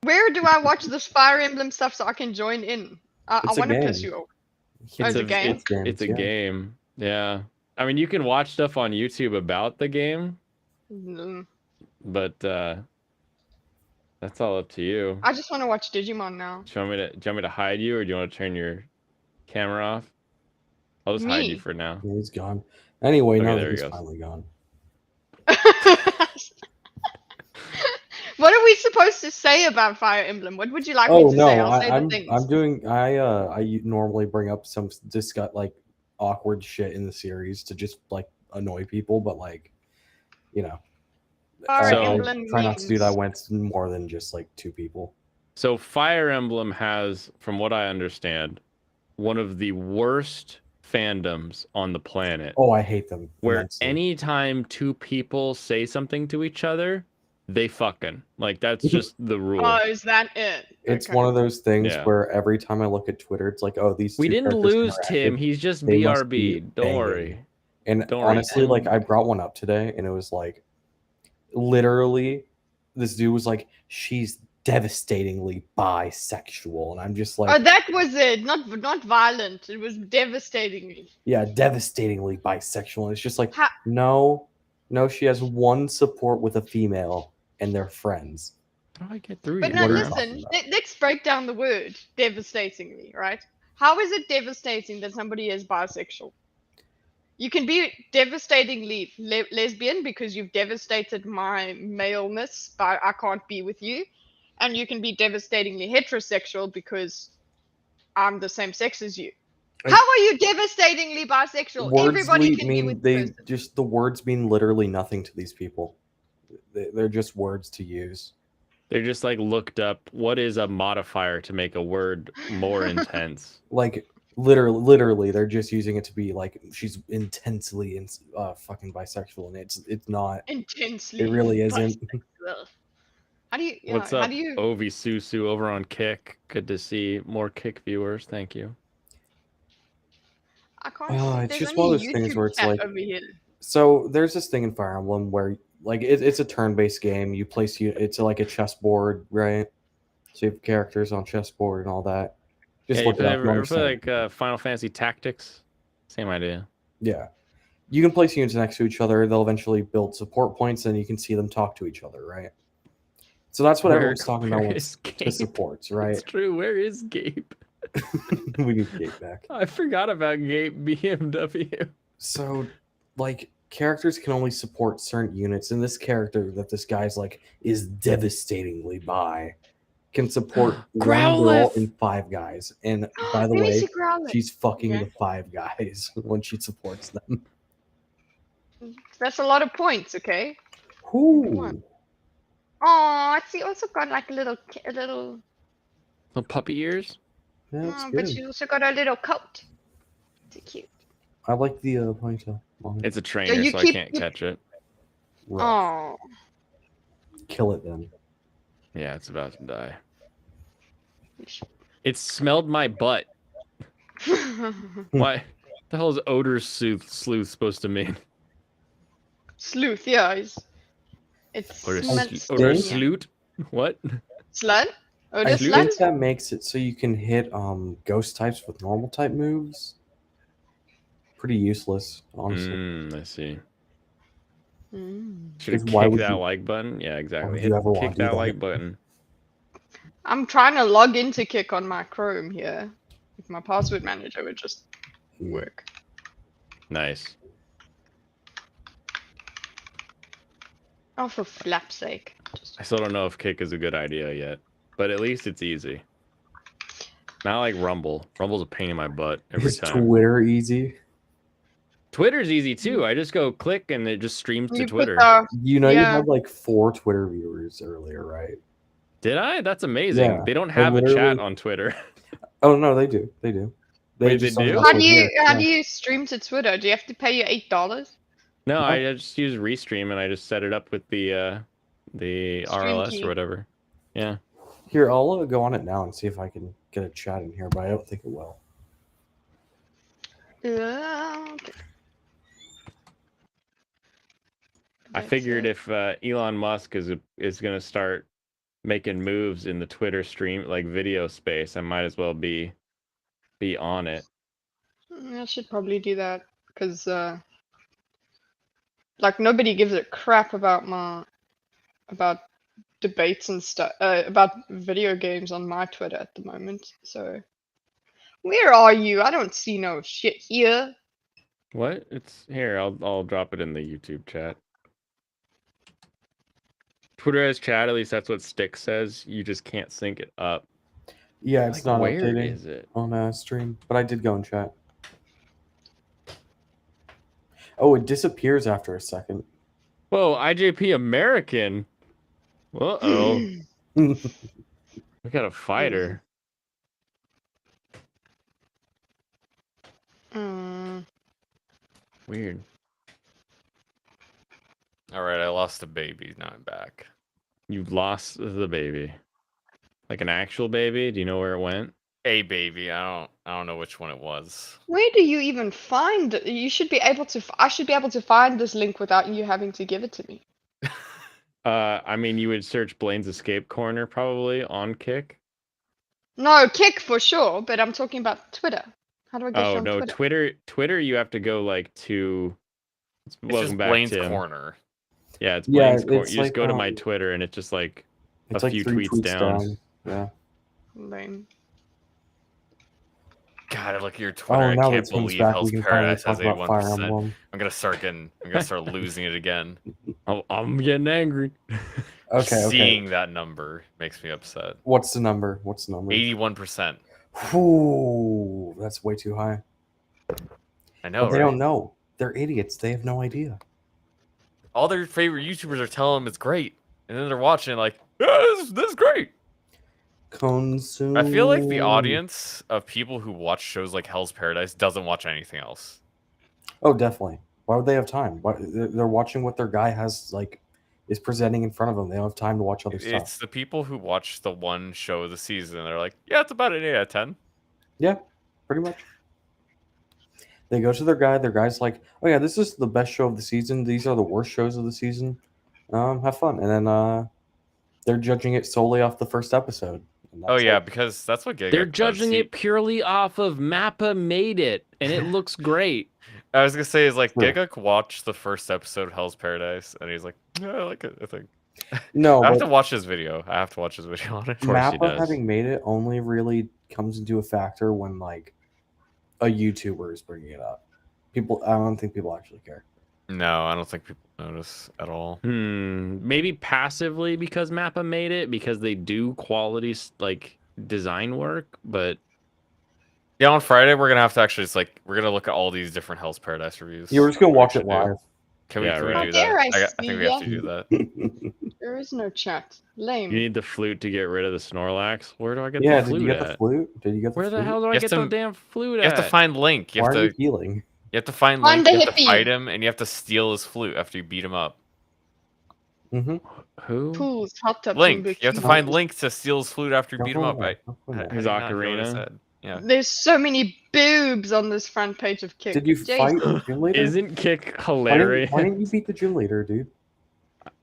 Where do I watch this Fire Emblem stuff so I can join in? I It's a want to piss game. you off. It's a game? It's a yeah. game. Yeah. I mean, you can watch stuff on YouTube about the game, Mm. but that's all up to you. I just want to watch Digimon now. Do you want me to hide you, or do you want to turn your camera off? I'll just hide you Me? for now. Yeah, he's gone. Anyway, Okay, now there that he he's goes. finally gone. What are we supposed to say about Fire Emblem? What would you like me Oh to say? no, I'll say the I'm things. doing normally bring up some like awkward shit in the series to just like annoy people, but like Fire I Emblem try not to do that memes. when it's more than just like 2 people. So Fire Emblem has, from what I understand, one of the worst fandoms on the planet. Oh, I hate them Where immensely. anytime 2 people say something to each other, they fucking. Like, that's just the rule. Oh, is that it? It's Okay. one of those things Yeah. where every time I look at Twitter, it's like, oh, these We 2 didn't characters lose Tim. interacted. He's just They must be BRB. Don't banging. worry. And Don't worry, honestly, Tim. like I brought one up today, and it was like, literally, this dude was like, she's devastatingly bisexual, and I'm just like, Oh, that was it. Not violent. It was devastatingly. yeah, devastatingly bisexual. And it's just like, Ha- no, she has one support with a female, and they're friends. How do I get through But here? now What are you listen, talking about? let's break down the word devastatingly, right? How is it devastating that somebody is bisexual? You can be devastatingly lesbian because you've devastated my maleness by I can't be with you, and you can be devastatingly heterosexual because I'm the same sex as you. How are you devastatingly bisexual? Everybody can be with the person. the words mean literally nothing to these people. They're just words to use. They're just like looked up what is a modifier to make a word more intense. Like literally, they're just using it to be like she's intensely fucking bisexual, and it's not. Intensely. It really isn't. Bisexual. How do you? Yeah, What's how up, do you? Ovi Susu over on Kick? Good to see more Kick viewers. Thank you. I can't. It's There's just only one of those YouTube things where it's chat like. over here. So there's this thing in Fire Emblem where like it's a turn-based game. You place it's like a chessboard, right? So you have characters on chessboard and all that. Just Yeah, look it up. You'll ever play understand. like Final Fantasy Tactics? Same idea. Yeah. You can place units next to each other. They'll eventually build support points, and you can see them talk to each other, right? So that's what everyone's talking about with the supports, right? It's true. Where is Gabe? We need Gabe back. I forgot about Gabe BMW. So, like, characters can only support certain units, and this character that this guy's like is devastatingly bi can support one girl and 5 guys. And by the Let me way, see Growlithe. she's fucking Okay. the 5 guys when she supports them. That's a lot of points, okay? Ooh. Oh, she also got like a little. Little puppy ears? Yeah, that's But good. she also got a little coat. It's cute. I like the ponytail. It's a trainer, you so I keep- can't catch it. Oh. Kill it then. Yeah, it's about to die. It smelled my butt. Why? The hell is odor sleuth supposed to mean? Sleuth, yeah. It's Odor slut. sleuth? What? Slut? Odor I slut? think that makes it so you can hit ghost types with normal type moves. Pretty useless, honestly. I see. Mm. Should have Because why kicked would that you- like button. Yeah, exactly. would you ever wanna Kick do that that? like button. I'm trying to log into Kick on my Chrome here. If my password manager would just work. Nice. Oh, for flap's sake. I still don't know if kick is a good idea yet, but at least it's easy. Not like Rumble. Rumble's a pain in my butt every Is time. Twitter easy? Twitter's easy too. I just go click and it just streams to You put Twitter. You know, Yeah. you had like 4 Twitter viewers earlier, right? Did I? That's amazing. Yeah, They don't I have a chat literally- on Twitter. Oh no, they do. They do. Wait, just they don't do? have How one do you here. how Yeah. do you stream to Twitter? Do you have to pay your $8? No, No. I just use Restream and I just set it up with the RLS key. or whatever. Yeah. Here, I'll go on it now and see if I can get a chat in here, but I don't think it will. Okay. I figured if Elon Musk is going to start making moves in the Twitter stream like video space, I might as well be on it. I should probably do that because like nobody gives a crap about debates and stuff about video games on my Twitter at the moment. So where are you? I don't see no shit here. What? It's here. I'll drop it in the YouTube chat. Twitter has chat. At least that's what Stick says. You just can't sync it up. Yeah, it's not where updating is it? on stream, but I did go and chat. Oh, it disappears after a second. Whoa, IJP American. Uh-oh. We got a fighter. Weird. All right, I lost a baby. Now I'm back. You lost the baby. Like an actual baby? Do you know where it went? A baby. I don't know which one it was. Where do you even find it? You should be able to. I should be able to find this link without you having to give it to me. I mean, you would search Blaine's Escape Corner probably on Kick. No, Kick for sure, but I'm talking about Twitter. How do I get you Oh on no, Twitter? Twitter. You have to go like to. It's Welcome just back, Blaine's Tim. Corner. Yeah, it's Blaine's Corner. it's You just like, go to my Twitter and it's just like a It's like few 3 tweets down. Yeah. Lame. God, I look at your Twitter. I now can't that Tim's believe back, Hell's we can finally Paradise talk has about Fire 81%. Emblem. I'm gonna start losing it again. I'm getting angry. Okay, Seeing that number makes me upset. What's the number? 81%. Ooh, that's way too high. I know, But they right? don't know. They're idiots. They have no idea. All their favorite YouTubers are telling them it's great, and then they're watching like, yeah, this is great. Consume. I feel like the audience of people who watch shows like Hell's Paradise doesn't watch anything else. Oh, definitely. Why would they have time? They're watching what their guy has is presenting in front of them. They don't have time to watch other stuff. It's the people who watch the one show of the season. They're like, yeah, it's about an 8 out of 10. Yeah, pretty much. They go to their guy. Their guy's like, "Oh yeah, this is the best show of the season. These are the worst shows of the season. Have fun." And then they're judging it solely off the first episode. Oh yeah, because that's what Giga They're does. judging it purely off of Mappa made it, and it looks great. I was gonna say is like Giga watched the first episode of Hell's Paradise, and he's like, yeah, I like it. I think. No, I have but to watch his video. I have to watch his video on it. Mappa having made it only really comes into a factor when like a YouTuber is bringing it up. I don't think people actually care. No, I don't think people notice at all. Maybe passively because Mappa made it, because they do quality like design work, but yeah, on Friday we're gonna have to actually we're gonna look at all these different Hell's Paradise reviews. Yeah, we're just gonna watch it live. Can we, Yeah, can we right. do that? I see think we have to ya. do that. There is no chat. Lame. you need the flute to get rid of the Snorlax. Where do I get Yeah, the did flute you get at? the flute? Did you get the Where the flute? hell do I You get have the to- damn flute You at? have to find Link. You Why have are you to healing? You have to find Find Link. You the have to hippie. fight him, and you have to steal his flute after you beat him up. Mm-hmm. Who? Pools, hot tubs, Link. and You have to bikinis. find Link to steal his flute after you beat him up. His ocarina? Yeah. There's so many boobs on this front page of Kick. Did you Jeez. fight the gym leader? Isn't Kick Why hilarious? didn't you beat the gym leader, dude?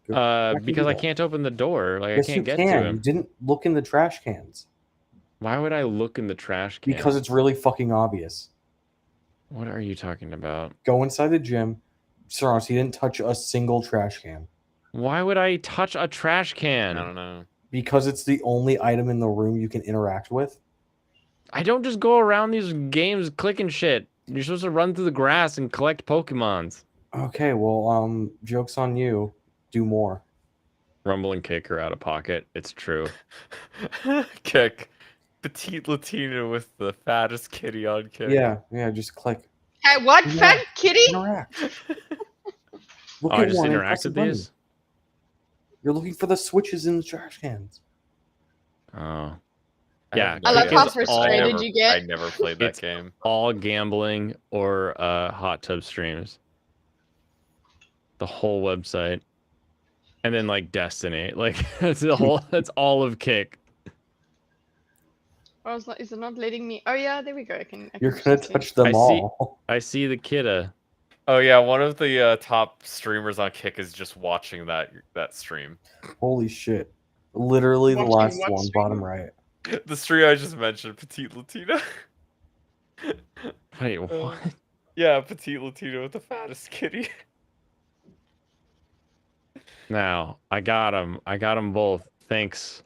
Why can't you Because do I that? can't open the door. Like Yes, I you can't get can. to You him. didn't look in the trash cans Why would I look in the trash can? because it's really fucking obvious. What are you talking about? Go inside the gym. Soros, he didn't touch a single trash can Why would I touch a trash can? I don't know. because it's the only item in the room you can interact with. I don't just go around these games clicking shit. You're supposed to run through the grass and collect Pokemons. Okay, well, joke's on you. Do more. Rumble and Kick are out of pocket. It's true. Kick. Petite Latina with the fattest kitty on Kick. Yeah, just click. Hey, what? Yeah. Fat kitty? Interact. Look Oh, I at just one and press the interacted button. these? You're looking for the switches in the trash cans. Oh. I Yeah. have I no love Kick how is frustrated all- you get. I never played that It's game. all gambling or hot tub streams. The whole website. And then like Destiny. Like that's the whole that's all of Kick. Oh, is it not letting me? Oh yeah, there we go. I can You're gonna see. touch them all. I see the kidda. Oh yeah, one of the top streamers on Kick is just watching that stream. Holy shit! Literally the Watching last what one, stream? bottom right. The stream I just mentioned, Petite Latina. Wait, what? Yeah, Petite Latina with the fattest kitty. Now, I got them. I got them both. Thanks.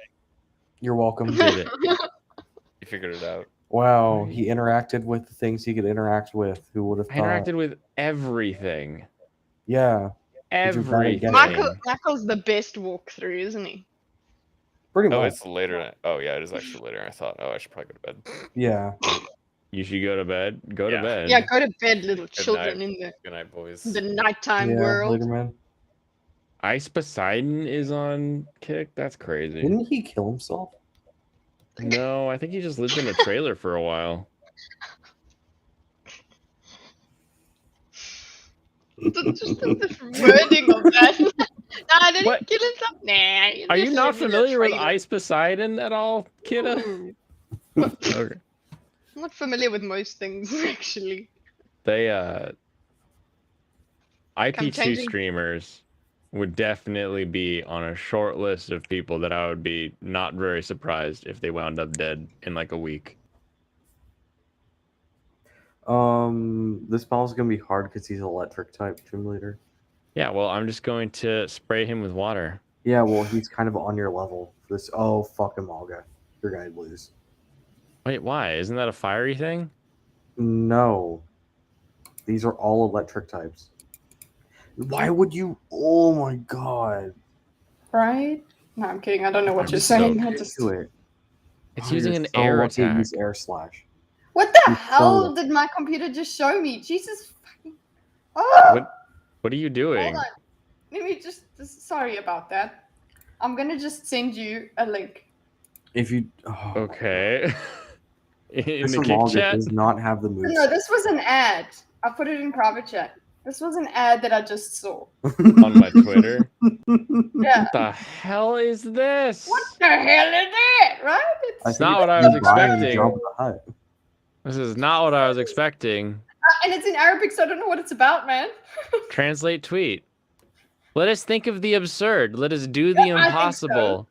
You're welcome. Did it. You figured it out. Wow, he interacted with the things he could interact with. Who would have I thought? interacted with everything. Yeah, everything. Michael's the best walkthrough, isn't he? Pretty Oh, much. it's later. Oh, yeah, it is actually later. I thought. Oh, I should probably go to bed. Yeah. You should go to bed. Go to bed. Yeah, go to bed, little Good children, night. Good night, boys. in the nighttime Yeah, world. later, man. Ice Poseidon is on kick. That's crazy. Didn't he kill himself? No, I think he just lived in a trailer for a while. Just the wording of that. Nah, I didn't kill himself. Nah. he Are you just not lived in a familiar with trailer. Ice Poseidon at all, Kidda? Okay. I'm not familiar with most things, actually. They I'm IP2 changing- streamers would definitely be on a short list of people that I would be not very surprised if they wound up dead in like a week. This battle's gonna be hard because he's electric type gym leader. Yeah, well, I'm just going to spray him with water. Yeah, well, he's kind of on your level. This. Oh, fuck him, Olga. You're gonna lose. Wait, why? Isn't that a fiery thing? No. These are all electric types. Why would you? Oh my god. Right? No, I'm kidding. I don't know what I'm you're so saying. I just... Do it. It's Oh, using you're an so air lucky to attack. use air slash. What the You're hell so- did my computer just show me? Jesus fucking... Oh! What are you doing? Hold on. Let me just... Sorry about that. I'm gonna just send you a link. If you. Oh, Okay. In this the kick Olga chat? does not have the moves. No, this was an ad. I put it in private chat. This was an ad that I just saw. On my Twitter? Yeah. What the hell is this? What the hell is that? Right? That's not what I was Brian expecting. Jabba the Hutt. This is not what I was expecting. And it's in Arabic, so I don't know what it's about, man. Translate tweet. Let us think of the absurd. Let us do the Yeah, I think impossible.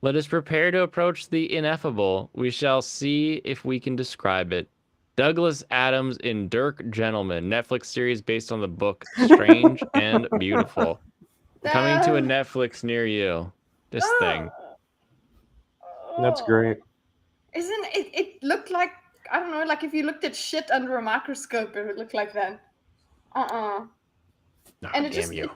Let us prepare to approach the ineffable. We shall see if we can describe it. Douglas Adams in Dirk Gentleman, Netflix series based on the book Strange and Beautiful. Coming to a Netflix near you. This thing. That's great. Isn't it? It looked like, I don't know, like if you looked at shit under a microscope, it would look like that. And it damn just, you.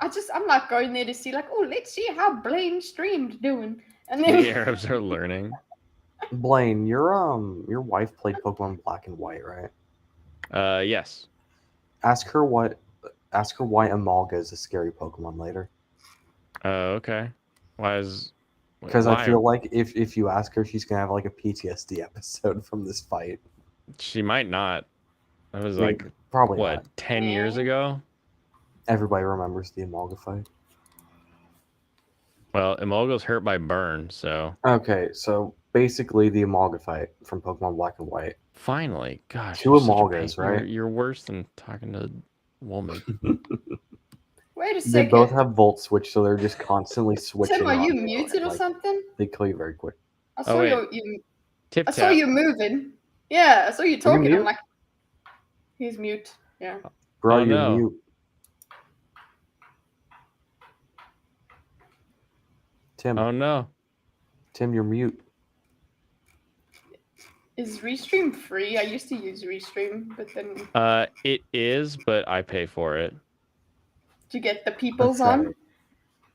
I'm not going there to see like, oh, let's see how Blaine streamed doing. And then The Arabs are learning. Blaine, your wife played Pokemon Black and White, right? Yes. Ask her why Amalga is a scary Pokemon later. Okay. Why is? Because why? I feel like if you ask her, she's gonna have like a PTSD episode from this fight. She might not. That was Maybe- like probably what, not. 10 years ago? Everybody remembers the Amalga fight. Well, Emolgo's hurt by burn, so Okay, so basically the Amalga fight from Pokemon Black and White. finally, gosh, Two you're such a Amalgas, pain- right? You're worse than talking to a woman. wait a They second. both have Volt Switch, so they're just constantly switching. Tim, are you on muted or like, something? They kill you very quick. I saw wait. you. Tip I saw tap. you moving. Yeah, I saw you talking. mute? I'm like, he's mute. Yeah. Bro, Oh, you're no. mute. Tim, Oh no. Tim, you're mute. Is Restream free? I used to use Restream, but then It is, but I pay for it. to get the peoples Okay. on.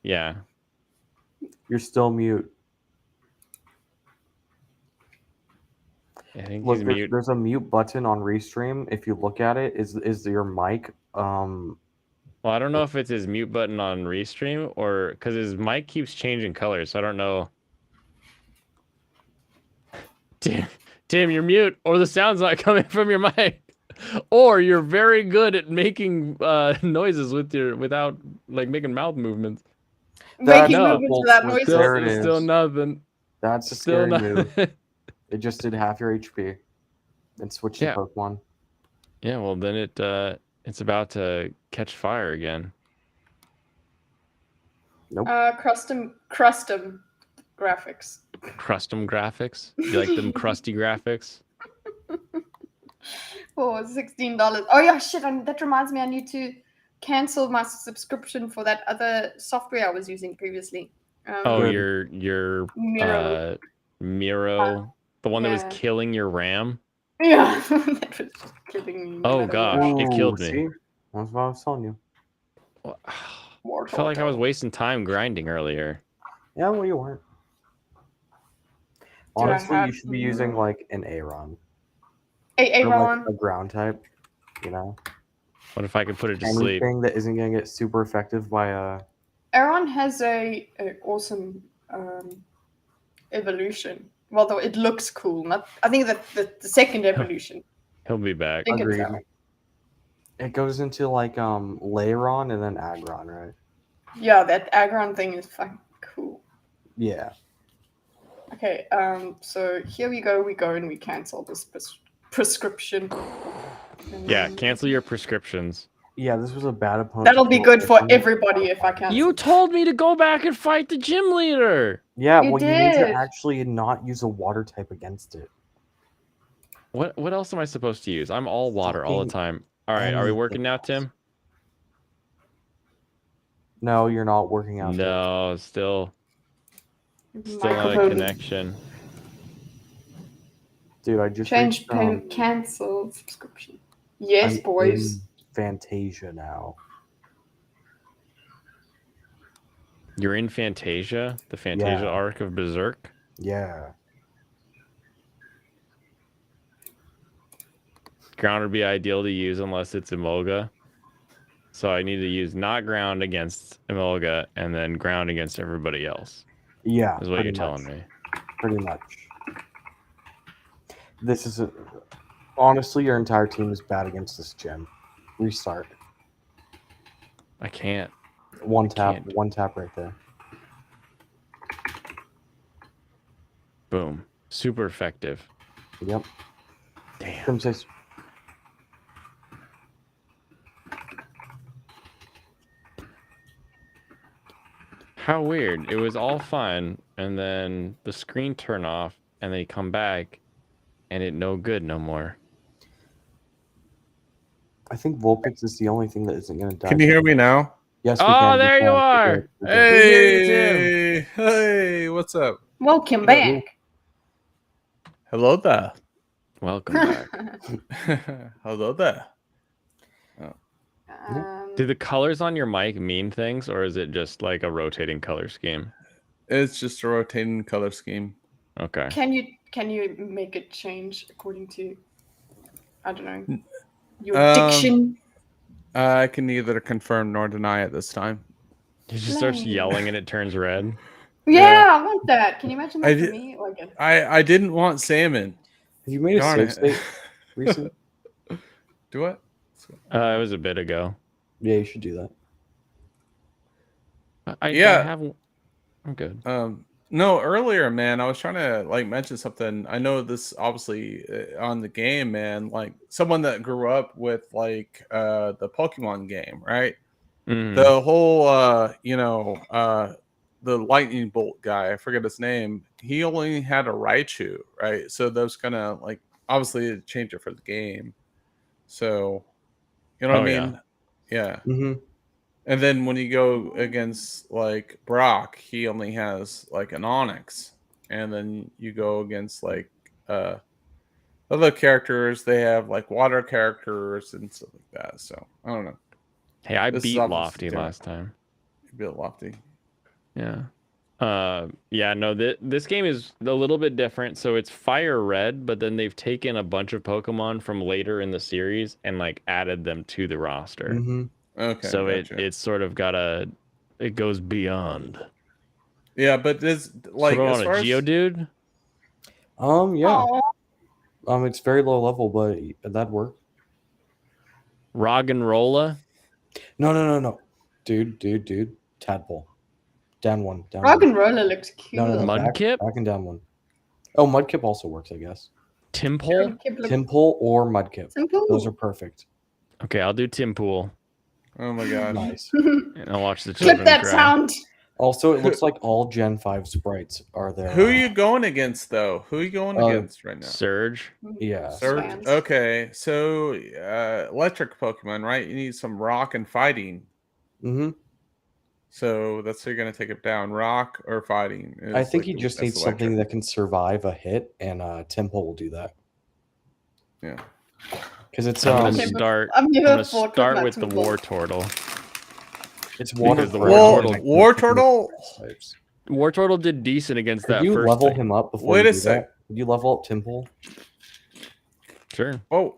Yeah. You're still mute. I think Look, he's there's, mute. there's a mute button on Restream. If you look at it, is your mic Well, I don't know if it's his mute button on Restream or because his mic keeps changing colors, so I don't know. Tim, you're mute, or the sound's not coming from your mic, or you're very good at making noises without like making mouth movements. Making No. movements without noises. There it is. Still nothing. That's a Still scary move. nothing. It just did half your HP and switched Yeah. to Pokemon. Yeah, well then it's about to catch fire again. Nope. Crustum graphics. Crustom graphics? You like them crusty graphics? For $16. Oh yeah, shit! That reminds me, I need to cancel my subscription for that other software I was using previously. Oh, Good. your Miro. Miro, the one that was yeah. killing your RAM. Yeah, that was killing me. no Oh matter gosh, what. it killed me. See? That's what I was telling you. I felt like I was wasting time grinding earlier. Yeah, well, you weren't. Do I Honestly, you have should be using like an Aaron. Or like Aaron. a ground type, you know? What if I could put it to sleep? Anything that isn't going to get super effective by Aaron has a awesome evolution. Well, though it looks cool. Not, I think that the second evolution. He'll be back. I think it's Agreed. It goes into like Leiron and then Agron, right? Yeah, that Agron thing is fucking cool. Yeah. Okay, so here we go and we cancel this prescription. Yeah, cancel your prescriptions. Yeah, this was a bad opponent. That'll be good for everybody if I cancel. You told me to go back and fight the gym leader. Yeah, You well, you need to did. actually not use a water type against it. What else am I supposed to use? I'm all water all the time. All right, are we working now, Tim? No, you're not working out. No, still not a Microphone. connection. Dude, I just Change reached, pin, cancel subscription. Yes, I'm boys. in Fantasia now. You're in Fantasia, the Fantasia Yeah. arc of Berserk. Yeah. Ground would be ideal to use unless it's Emolga. So I need to use not ground against Emolga and then ground against everybody else. Yeah. Is what pretty you're telling much. me. Pretty much. This is honestly, your entire team is bad against this gym. Restart. I can't. One tap right there. Boom. Super effective. Yep. Damn. Tim says, How weird. It was all fun, and then the screen turn off, and they come back, and it no good no more. I think Vulpix is the only thing that isn't going to die. Can you hear me now? Yes, we Oh, can. there you are. Hey, hey, what's up? Welcome back. Hello there. Welcome back. Hello there. Do the colors on your mic mean things, or is it just like a rotating color scheme? It's just a rotating color scheme. Okay. Can you make it change according to, I don't know, your diction? I can neither confirm nor deny at this time. He just starts yelling and it turns red. Yeah, I want that. Can you imagine that for me? Like I didn't want salmon. Have you made Darn a it. save state recently? Do what? It was a bit ago. Yeah, you should do that. I Yeah. have. I'm good. No, earlier, man, I was trying to like mention something. I know this obviously on the game, man, like someone that grew up with like the Pokemon game, right? Mhm. The whole the lightning bolt guy, I forget his name. He only had a Raichu, right? So those kind of like obviously change it for the game. So you know what I mean? Yeah. Mm-hmm. And then when you go against like Brock, he only has like an Onyx. And then you go against like other characters, they have like water characters and stuff like that. So I don't know. Hey, I This is beat obviously Lofty different. last time. You beat Lofty. Yeah. Yeah, no, this game is a little bit different. So it's Fire Red, but then they've taken a bunch of Pokemon from later in the series and like added them to the roster. Mm-hmm. Okay. So gotcha. it's sort of it goes beyond. Yeah, but this like Sort of as on far a as Geodude? Yeah. It's very low level, but that'd work. Roggenrola? No. Dude. Tadpole. Down one. Rock and Roller looks cute. No. Mudkip? Back and down one. Oh, Mudkip also works, I guess. Timpole? Timpole or Mudkip. Timpole. Those are perfect. Okay, I'll do Timpool. Oh my god. Nice. And I'll watch the children Clip that cry. sound. Also, it looks like all Gen 5 sprites are there. Who are you going against though? Who are you going against right now? Surge. Yeah. Surge. Fans. Okay, so electric Pokemon, right? You need some rock and fighting. Mm-hmm. So that's how you're gonna take it down. Rock or fighting. I think he that's just needs something that can survive a hit, and Temple will do that. Yeah. Because it's I'm Okay, gonna but start. I'm I'm here gonna for start Tournament with the Temple. War Turtle. It's water. Because the War Turtle. War Turtle did decent against Could that you first level thing. him up before Wait you a do sec. that? Could you level up Timple? Sure. Oh,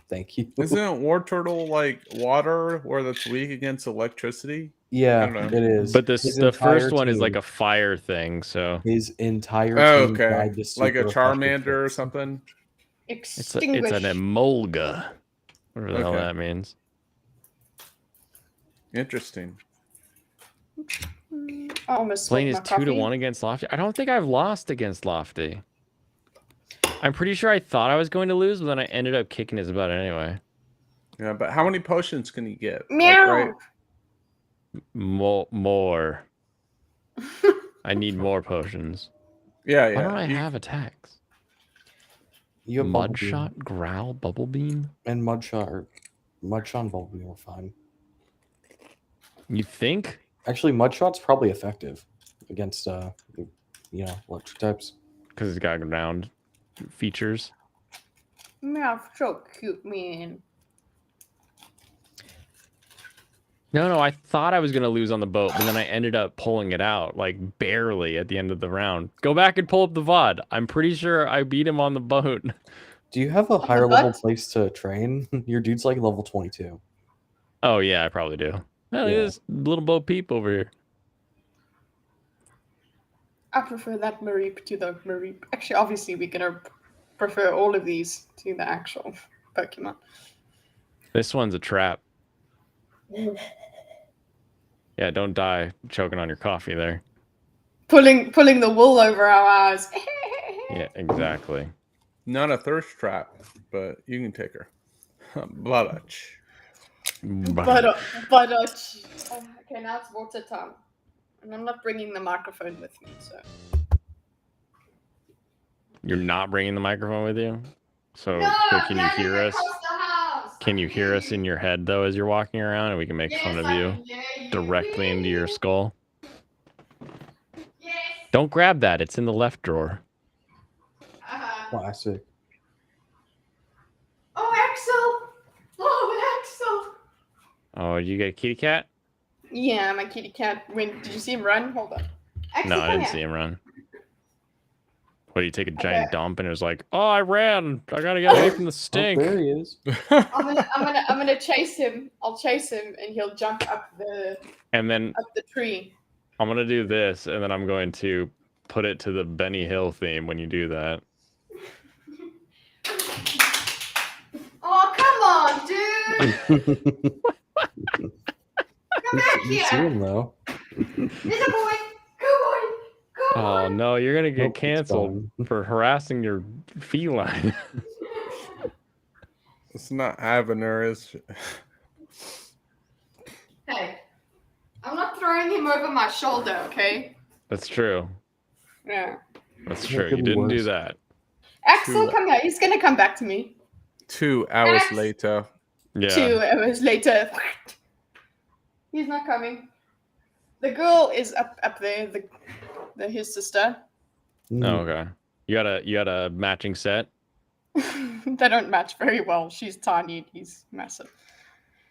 thank you. Isn't War Turtle like water, where that's weak against electricity? Yeah, I don't know. it is. But His the first entire one is like team- a fire thing, so His entire Oh, team okay. died to Like a super effective Charmander or tricks. something. it's Extinguish. an emolga. Whatever the hell Okay. that means. Interesting. I almost Blaine spilled is my 2-1 coffee. against Lofty. I don't think I've lost against Lofty. I'm pretty sure I thought I was going to lose, but then I ended up kicking his butt anyway. Yeah, but how many potions can you get? Meow. Like, right? More. I need more potions. Yeah, Why yeah. don't I have attacks? You have Bubble Mud Beam. Shot, Growl, Bubble Beam? And Mudshot and Bubble Beam are fine. You think? Actually, Mudshot's probably effective against electric types. Because it's got ground features. Meow, so cute, man. No, I thought I was going to lose on the boat, but then I ended up pulling it out, like barely at the end of the round. Go back and pull up the VOD. I'm pretty sure I beat him on the boat. Do you have a higher level place to train? Your dude's like level 22. Oh, yeah, I probably do. Look at this little Bo Peep over here. I prefer that Mareep to the Mareep. Actually, obviously, we're gonna prefer all of these to the actual Pokemon. This one's a trap. Yeah, don't die choking on your coffee there. Pulling the wool over our eyes. Yeah, exactly. Not a thirst trap, but you can take her. Bladach. But okay, now it's water time, and I'm not bringing the microphone with me, so. You're not bringing the microphone with you? So, No, can you hear us? Can you hear us in your head, though, as you're walking around, and we can make fun of you directly into your skull? Yes. Don't grab that. It's in the left drawer. Classic. Oh, Axel! Oh, Axel! Oh, you get a kitty cat? Yeah, my kitty cat. Did you see him run? Hold on. Axel, No, I come didn't here. see him run. What, do you take a giant dump and it was like, oh, I ran. I gotta get away from the stink. There he is. I'm gonna chase him. I'll chase him, and he'll jump up the And then tree. I'm gonna do this, and then I'm going to put it to the Benny Hill theme when you do that. Oh, come on, dude! Come back You see here! him though. There's a boy! Come on! Oh no, you're gonna get Nope, it's canceled for harassing your feline. It's not having her, is Hey, I'm not throwing him over my shoulder, okay? That's true. Yeah. That's That true. could You be didn't do worse. that. Axel, come here. He's gonna come back to me. 2 hours Ax- later. Yeah. 2 hours later. He's not coming. The girl is up there. His sister. Oh, okay. You got a matching set, They don't match very well. She's tiny and he's massive.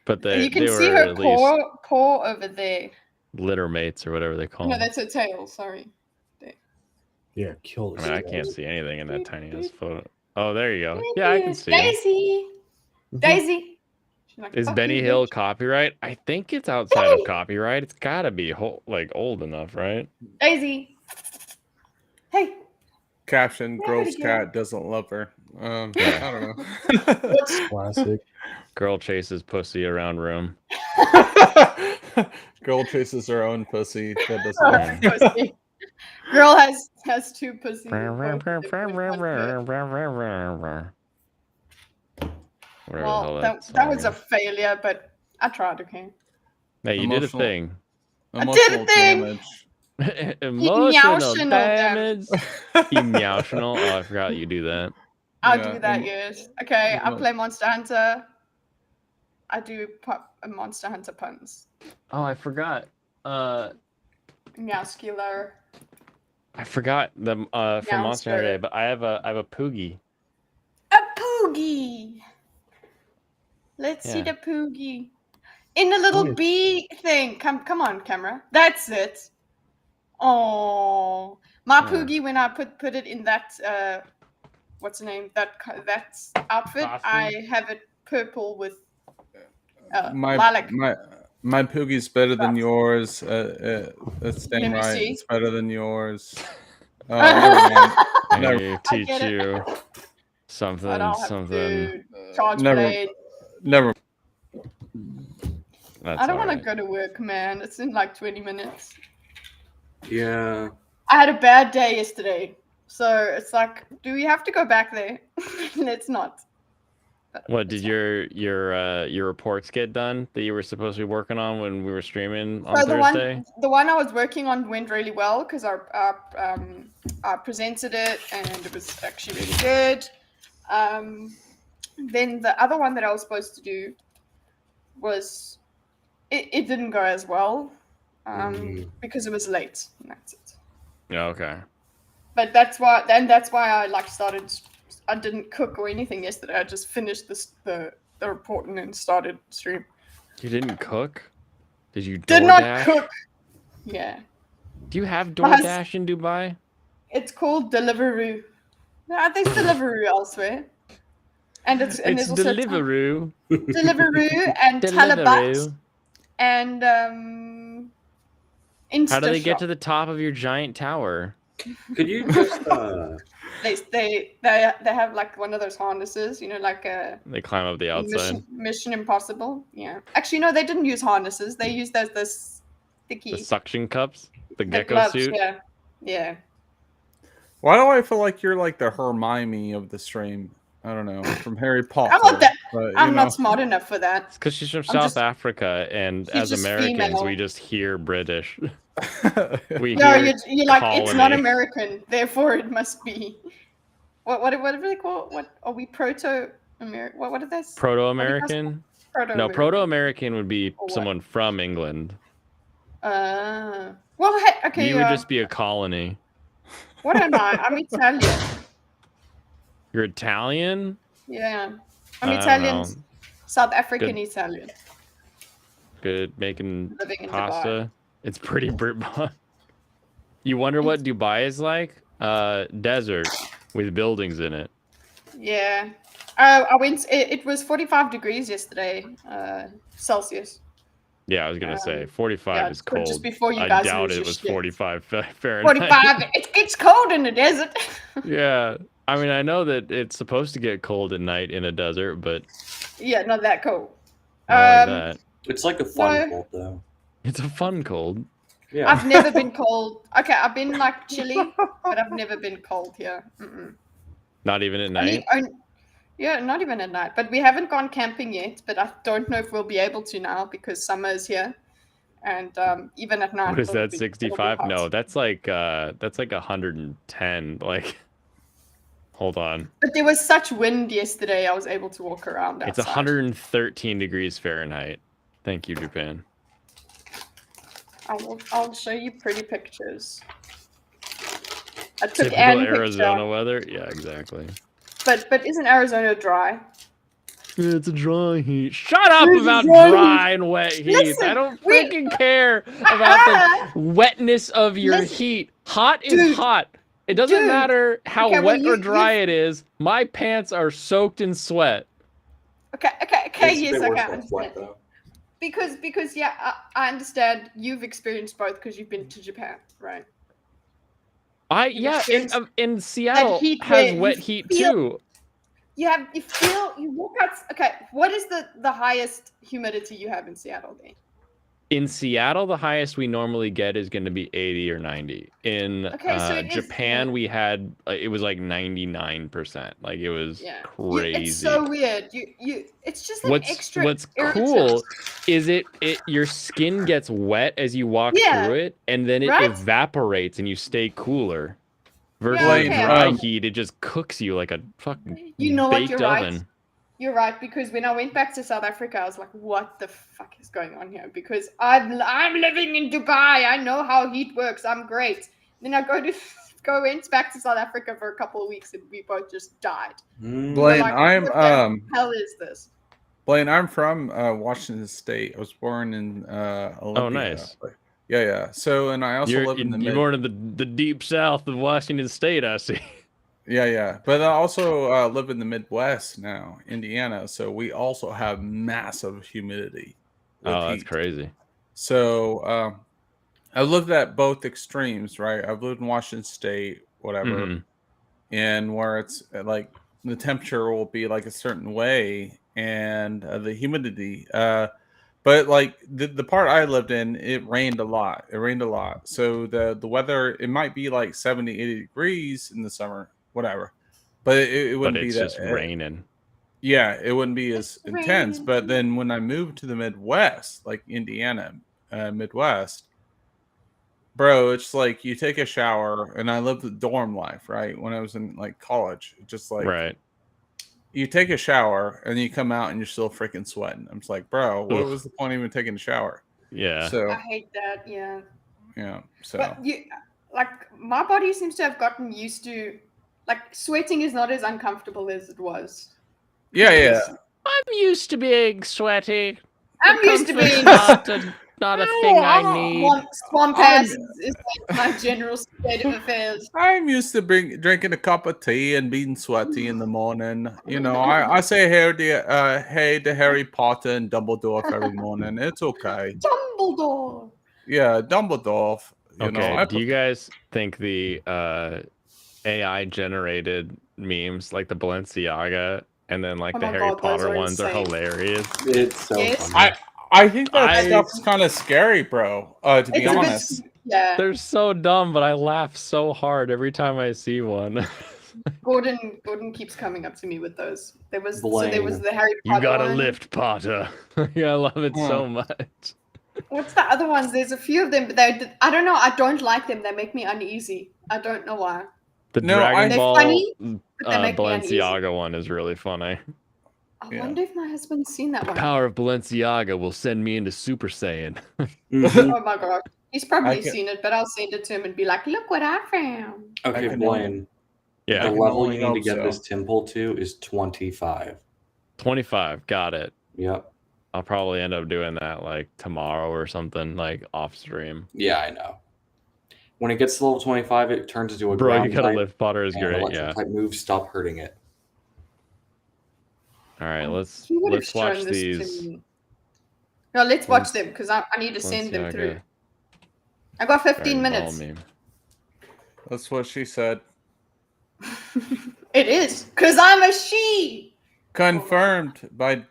but You can they see were her at least paw over there. litter mates or whatever they call No, them. that's her tail. Sorry. Yeah, kill I this. mean, I can't see anything in that tiny ass photo. Oh, there you go. Yeah, I can see it. Daisy. Daisy. She's like, Is "Fuck Benny you, Hill bitch." copyright? I think it's outside of copyright. It's gotta be old enough, right? Daisy. Hey. Caption: Yeah, Girl's pretty good. cat doesn't love her. I don't know. Classic. Girl chases pussy around room. Girl chases her own pussy. That doesn't Oh, matter. pussy. Girl has 2 pussies. Whatever the hell Well, that that was song a failure, but I tried, okay? Hey, you did a Emotional- thing. I did a thing! damage. Emotional Meowtional damage. Emotional. Oh, I forgot you do that. I'll Yeah, do that, yes. Okay, I emo- play Monster Hunter. I do Monster Hunter puns. Oh, I forgot. Meowscular. I forgot the from Monster Hunter Day, Meowster. but I have a Poogie. A Poogie! Let's see Yeah. the Poogie. In a little Oh. bee thing. Come on, camera. That's it. Oh, my Yeah. Poogie. When I put it in that what's the name? That outfit. I Costume? have it purple with My lilac. my Poogie's better than yours. That's Let damn me right. see. It's better than yours. Oh, never mind. Never. Hey, I teach get it. you But something, I'll have something. to charge Never. blade. Never. That's I don't all want to right. go to work, man. It's in like 20 minutes. Yeah. I had a bad day yesterday. So it's like, do we have to go back there? Let's not. What did your reports get done that you were supposed to be working on when we were streaming on So Thursday? the one I was working on went really well because I presented it and it was actually really good. Then the other one that I was supposed to do was it didn't go as well because it was late. And that's it. Yeah, okay. But that's why I like started. I didn't cook or anything yesterday. I just finished the report and then started stream. You didn't cook? Did you Did not DoorDash? cook. Yeah. Do you have My hus- DoorDash in Dubai? It's called Deliveroo. Yeah, there's Deliveroo elsewhere. And there's also Deliveroo. Deliveroo and Talabat Deliveroo. and InstaShop. How do they get to the top of your giant tower? Could you just They have like one of those harnesses, you know, like a They climb up the outside. Mission Impossible. Yeah. Actually, no, they didn't use harnesses. They used those sticky The suction cups? The the gecko gloves. suit? Yeah. Yeah. Why do I feel like you're like the Hermione of the stream? I don't know, from Harry Potter. I'm not that. but, you I'm know. not smart enough for that. It's because she's from I'm South just- Africa, and she's as just Americans, female. we just hear British. We No, hear you're like it's not colony. American, therefore it must be. What do they call? What are we Proto-American? What are they? Proto-American? No, Proto-American would be Or what? someone from England. Well, hey, okay. You would just be a colony. What am I? I'm Italian. You're Italian? Yeah, I I'm don't Italian, know. South African Good. Italian. Good making Living in pasta. It's pretty You wonder what Dubai is like? Desert with buildings in it. Yeah. I went. It was 45 degrees yesterday, Celsius. Yeah, I was gonna say 45 yeah, is so cold. just before you I guys doubt lose it your was shit. 45 Fahrenheit. 45. It gets cold in the desert. Yeah, I mean, I know that it's supposed to get cold at night in a desert, but Yeah, not that cold. not like that. It's like a fun No. cold though. It's a fun cold. Yeah. I've never been cold. Okay, I've been like chilly, but I've never been cold here. Mm-mm. Not even at Only- night. on- yeah, not even at night. But we haven't gone camping yet. But I don't know if we'll be able to now because summer is here, and even at night. What is it'll that? be 65? hot. No, that's like 110. Like, hold on. But there was such wind yesterday. I was able to walk around outside. It's 113 degrees Fahrenheit. Thank you, Japan. I'll show you pretty pictures. I took Typical an Arizona picture. weather. Yeah, exactly. But isn't Arizona dry? It's a dry heat. Shut up It's about dry dry and wet heat. Listen, I don't freaking care about the wetness of your Listen. heat. Hot is Dude. hot. It doesn't Dude. matter how Okay, well, wet or you- dry it is. My pants are soaked in sweat. Okay, It's yes, a bit okay, worse I than understand. sweat though. Because yeah, I understand you've experienced both because you've been to Japan, right? Yeah, experienced in Seattle heat has where wet you heat feel- too. You walk out. Okay, what is the highest humidity you have in Seattle then? In Seattle, the highest we normally get is going to be 80 or 90. In Okay, so it is- Japan, we had it was like 99%. Like it was Yeah, crazy. it's so weird. It's just an extra. What's irritant. cool is your skin gets wet as you walk Yeah, through it, and then it right? evaporates and you stay cooler. Versus Yeah, okay. dry heat, it just cooks you like a fucking You know what? baked You're right. oven. You're right, because when I went back to South Africa, I was like, "What the fuck is going on here?" Because I'm living in Dubai. I know how heat works. I'm great. Then I went back to South Africa for a couple of weeks, and we both just died. We were Blaine, like, I'm what the hell is this? Blaine, I'm from Washington State. I was born in Olympia. Oh, nice. Yeah. So, and I also live in the you're born in the deep south of Washington State, I see. Yeah. But I also live in the Midwest now, Indiana. So we also have massive humidity. With Oh, that's heat. crazy. So I've lived at both extremes, right? I've lived in Washington State, whatever, Mhm. and where it's like the temperature will be like a certain way and the humidity. But like the part I lived in, it rained a lot. It rained a lot. So the weather, it might be like 70, 80 degrees in the summer, whatever. But it But wouldn't be it's that. just raining. Yeah, it wouldn't be as intense. raining. But then when I moved to the Midwest, like Indiana, Midwest, bro, it's like you take a shower, and I lived the dorm life, right? When I was in like college, just like Right. you take a shower and you come out and you're still freaking sweating. I'm just like, bro, what Ugh. was the point of even taking a shower? Yeah. So I hate that. Yeah. yeah, so But like, my body seems to have gotten used to, like, sweating is not as uncomfortable as it was. yeah. I'm used to being sweaty. I'm used to being not a thing I need. Swamp ass is like my general state of affairs. I'm used to drinking a cup of tea and being sweaty in the morning. You know, I say hey to Harry Potter and Dumbledore every morning. It's okay. Dumbledore. Yeah, Dumbledore. You know, Okay, do you guys think the AI generated memes like the Balenciaga and then like Oh the my Harry God, those Potter are ones are insane. hilarious? It's so Yes. funny. I think that stuff's kind of scary, bro. To be It's a bit- honest. Yeah. They're so dumb, but I laugh so hard every time I see one. Gordon keeps coming up to me with those. There was Blaine. the Harry You Potter got a one. lift, Potter. Yeah, I love it so much. What's the other ones? There's a few of them, but I don't know. I don't like them. They make me uneasy. I don't know why. The No, Dragon They're Ball funny, but they make me uneasy. Balenciaga one is really funny. I wonder if my husband's seen that The one. power of Balenciaga will send me into Super Saiyan. Oh my god. He's probably I can- seen it, but I'll send it to him and be like, look what I found. Okay, can Blaine. Yeah. The I can level only you need to hope get so. this temple to is 25. 25, got it. Yep. I'll probably end up doing that like tomorrow or something, like off stream. Yeah, I know. When it gets to level 25, it turns into a Bro, ground you gotta type, lift Potter is and great, electric yeah. type moves stop hurting it. All right, let's He would have watch shown this to these. me. No, let's watch Let's- them because I need to send them Balenciaga through. I got 15 Dragon Ball minutes. meme. That's what she said. It is because I'm a she. Confirmed by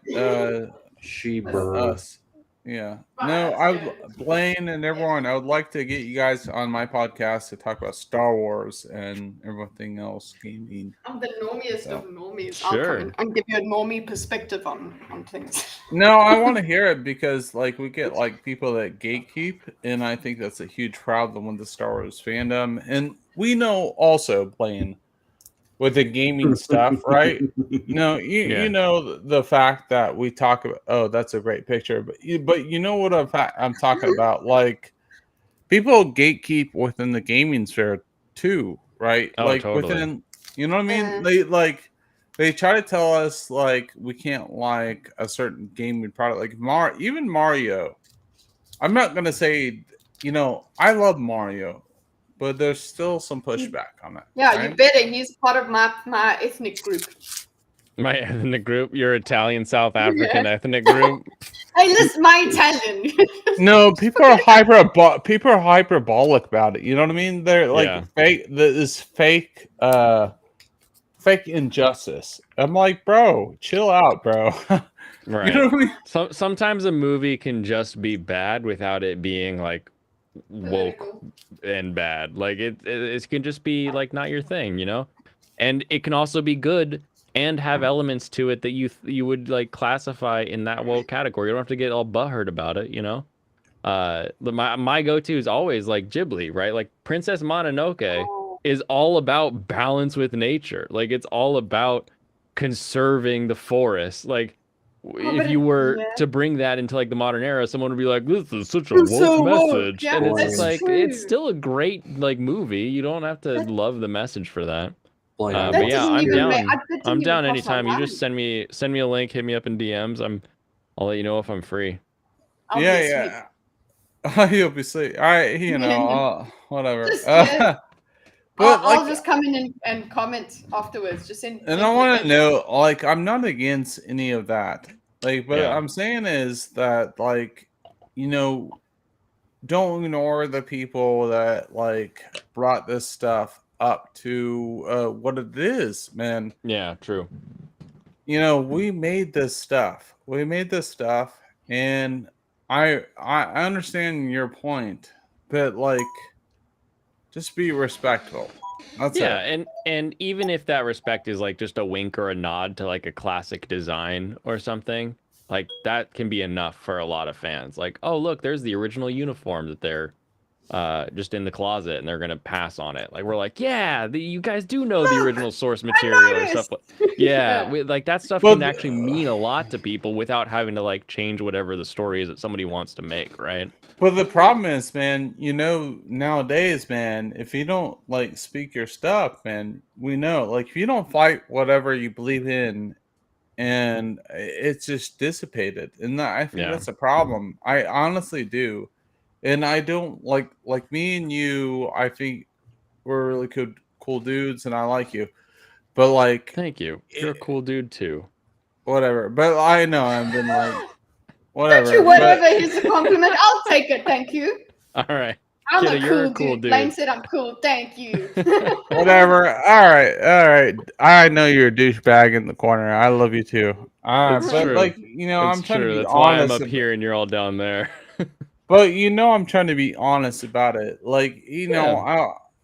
She bird. us. Yeah. No, Blaine and everyone, I would like to get you guys on my podcast to talk about Star Wars and everything else gaming. I'm the normiest So. of normies. Sure. I'll come and give you a normie perspective on things. No, I want to hear it because like we get like people that gatekeep, and I think that's a huge problem with the Star Wars fandom. And we know also, Blaine, with the gaming stuff, right? No, Yeah. you know the fact that we talk about. Oh, that's a great picture, but you know what I'm talking about? Like people gatekeep within the gaming sphere too, right? Oh, like totally. within, you know what I mean? They try to tell us like we can't like a certain gaming product, like even Mario. I'm not gonna say, I love Mario, but there's still some pushback on that. Yeah, right? you better. He's part of my ethnic group. My ethnic group, your Italian South African ethnic group. Hey, listen, my Italian. No, people are hyperbolic about it. You know what I mean? They're like Yeah. fake. This fake injustice. I'm like, bro, chill out, bro. Right. You know what I mean? Sometimes a movie can just be bad without it being like woke and bad. Like it can just be like not your thing, you know? And it can also be good and have elements to it that you would like classify in that woke category. You don't have to get all butthurt about it, you know? My go-to is always like Ghibli, right? Like Princess Mononoke is all about balance with nature. Like it's all about conserving the forest. Like if you were to bring that into like the modern era, someone would be like, "This is such a woke so woke. message," Yeah, and it's that's just like true. it's still a great like movie. You don't have to love the message for that. Well, yeah, But That yeah, doesn't I'm even down. make. That didn't I'm even down cross my anytime. You just mind. send me a link, hit me up in DMs. I'll let you know if I'm free. I'll be Yeah, asleep. yeah. You'll be asleep. Whatever. Just yeah. But I'll like, just come in and comment afterwards. Just send. and send I me a want to message. know, like, I'm not against any of that. Like, but Yeah. I'm saying is that, like, you know, don't ignore the people that like brought this stuff up to what it is, man. Yeah, true. You know, we made this stuff. We made this stuff, and I understand your point, but like, just be respectful. That's Yeah, it. and even if that respect is like just a wink or a nod to like a classic design or something, like that can be enough for a lot of fans. Like, oh look, there's the original uniform that they're just in the closet and they're gonna pass on it. Like we're like, yeah, you guys do know the original source material or stuff. Yeah, like that stuff Well, can actually mean a lot to people without having to like change whatever the story is that somebody wants to make, right? But the problem is, man, you know, nowadays, man, if you don't like speak your stuff, man, we know, like, if you don't fight whatever you believe in, and it's just dissipated, and I think Yeah. that's a problem. I honestly do, and I don't like me and you. I think we're really cool dudes, and I like you, but like, Thank you. You're a cool dude too. whatever. But I know I've been like, Don't whatever. you But whatever is a compliment. I'll take it. Thank you. All right. I'm Kidda, a you're a cool cool dude. Blaine dude. said I'm cool. Thank you. whatever. All right, all right. I know you're a douchebag in the corner. I love you too. It's But true. like, you know, It's I'm trying to true. be That's why I'm honest. up here and you're all down there. But you know, I'm trying to be honest about it. Like, Yeah.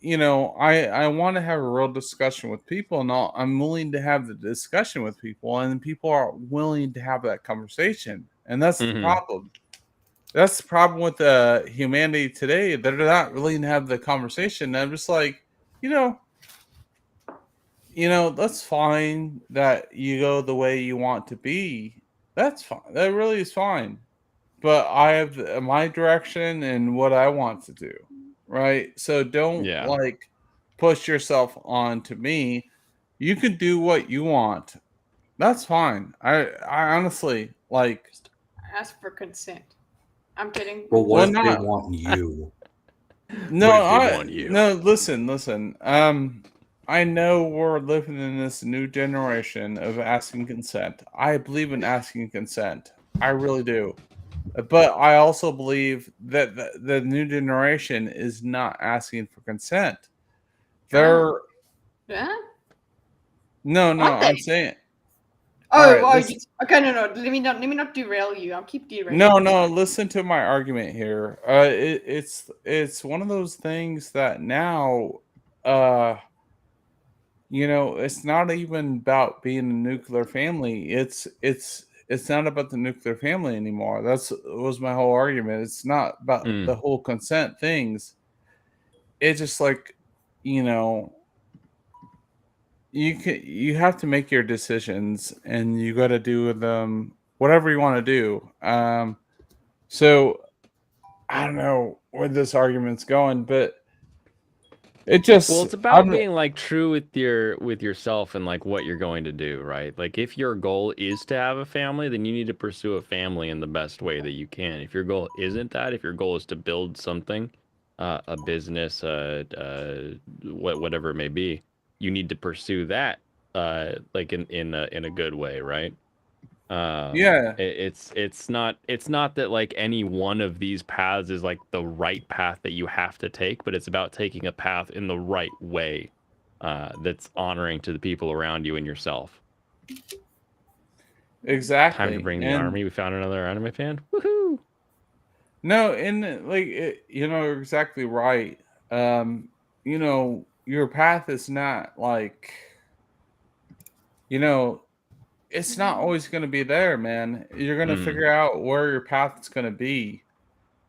I want to have a real discussion with people, and I'm willing to have the discussion with people, and people are willing to have that conversation, and that's the Mhm. problem. That's the problem with humanity today. They're not willing to have the conversation. I'm just like, you know, that's fine that you go the way you want to be. That's fine. That really is fine. But I have my direction and what I want to do, right? So don't Yeah. like push yourself onto me. You can do what you want. That's fine. I honestly like. Ask for consent. I'm kidding. Well, what Well, if they not. want you? No, What if they want you? no. Listen. I know we're living in this new generation of asking consent. I believe in asking consent. I really do. But I also believe that the new generation is not asking for consent. They're Yeah. no. Aren't I'm they? saying. All Oh, right. Listen, okay. No. Let me not derail you. I'll keep derailing. no. Listen to my argument here. It's one of those things that now, uh, it's not even about being a nuclear family. It's not about the nuclear family anymore. Was my whole argument. It's not about the whole consent things. It's just like, you know, you have to make your decisions, and you got to do them whatever you want to do. So I don't know where this argument's going, but it Well, just it's about I'm being like true with yourself and like what you're going to do, right? Like if your goal is to have a family, then you need to pursue a family in the best way that you can. If your goal isn't that, if your goal is to build something, a business, whatever it may be, you need to pursue that, like in a good way, right? yeah. It's not that like any one of these paths is like the right path that you have to take, but it's about taking a path in the right way, that's honoring to the people around you and yourself. Time to Exactly. bring the And army. We found another anime fan. Woohoo! no, and like you're exactly right. Your path is not like, you know, it's not always going to be there, man. You're going to Mm. figure out where your path is going to be,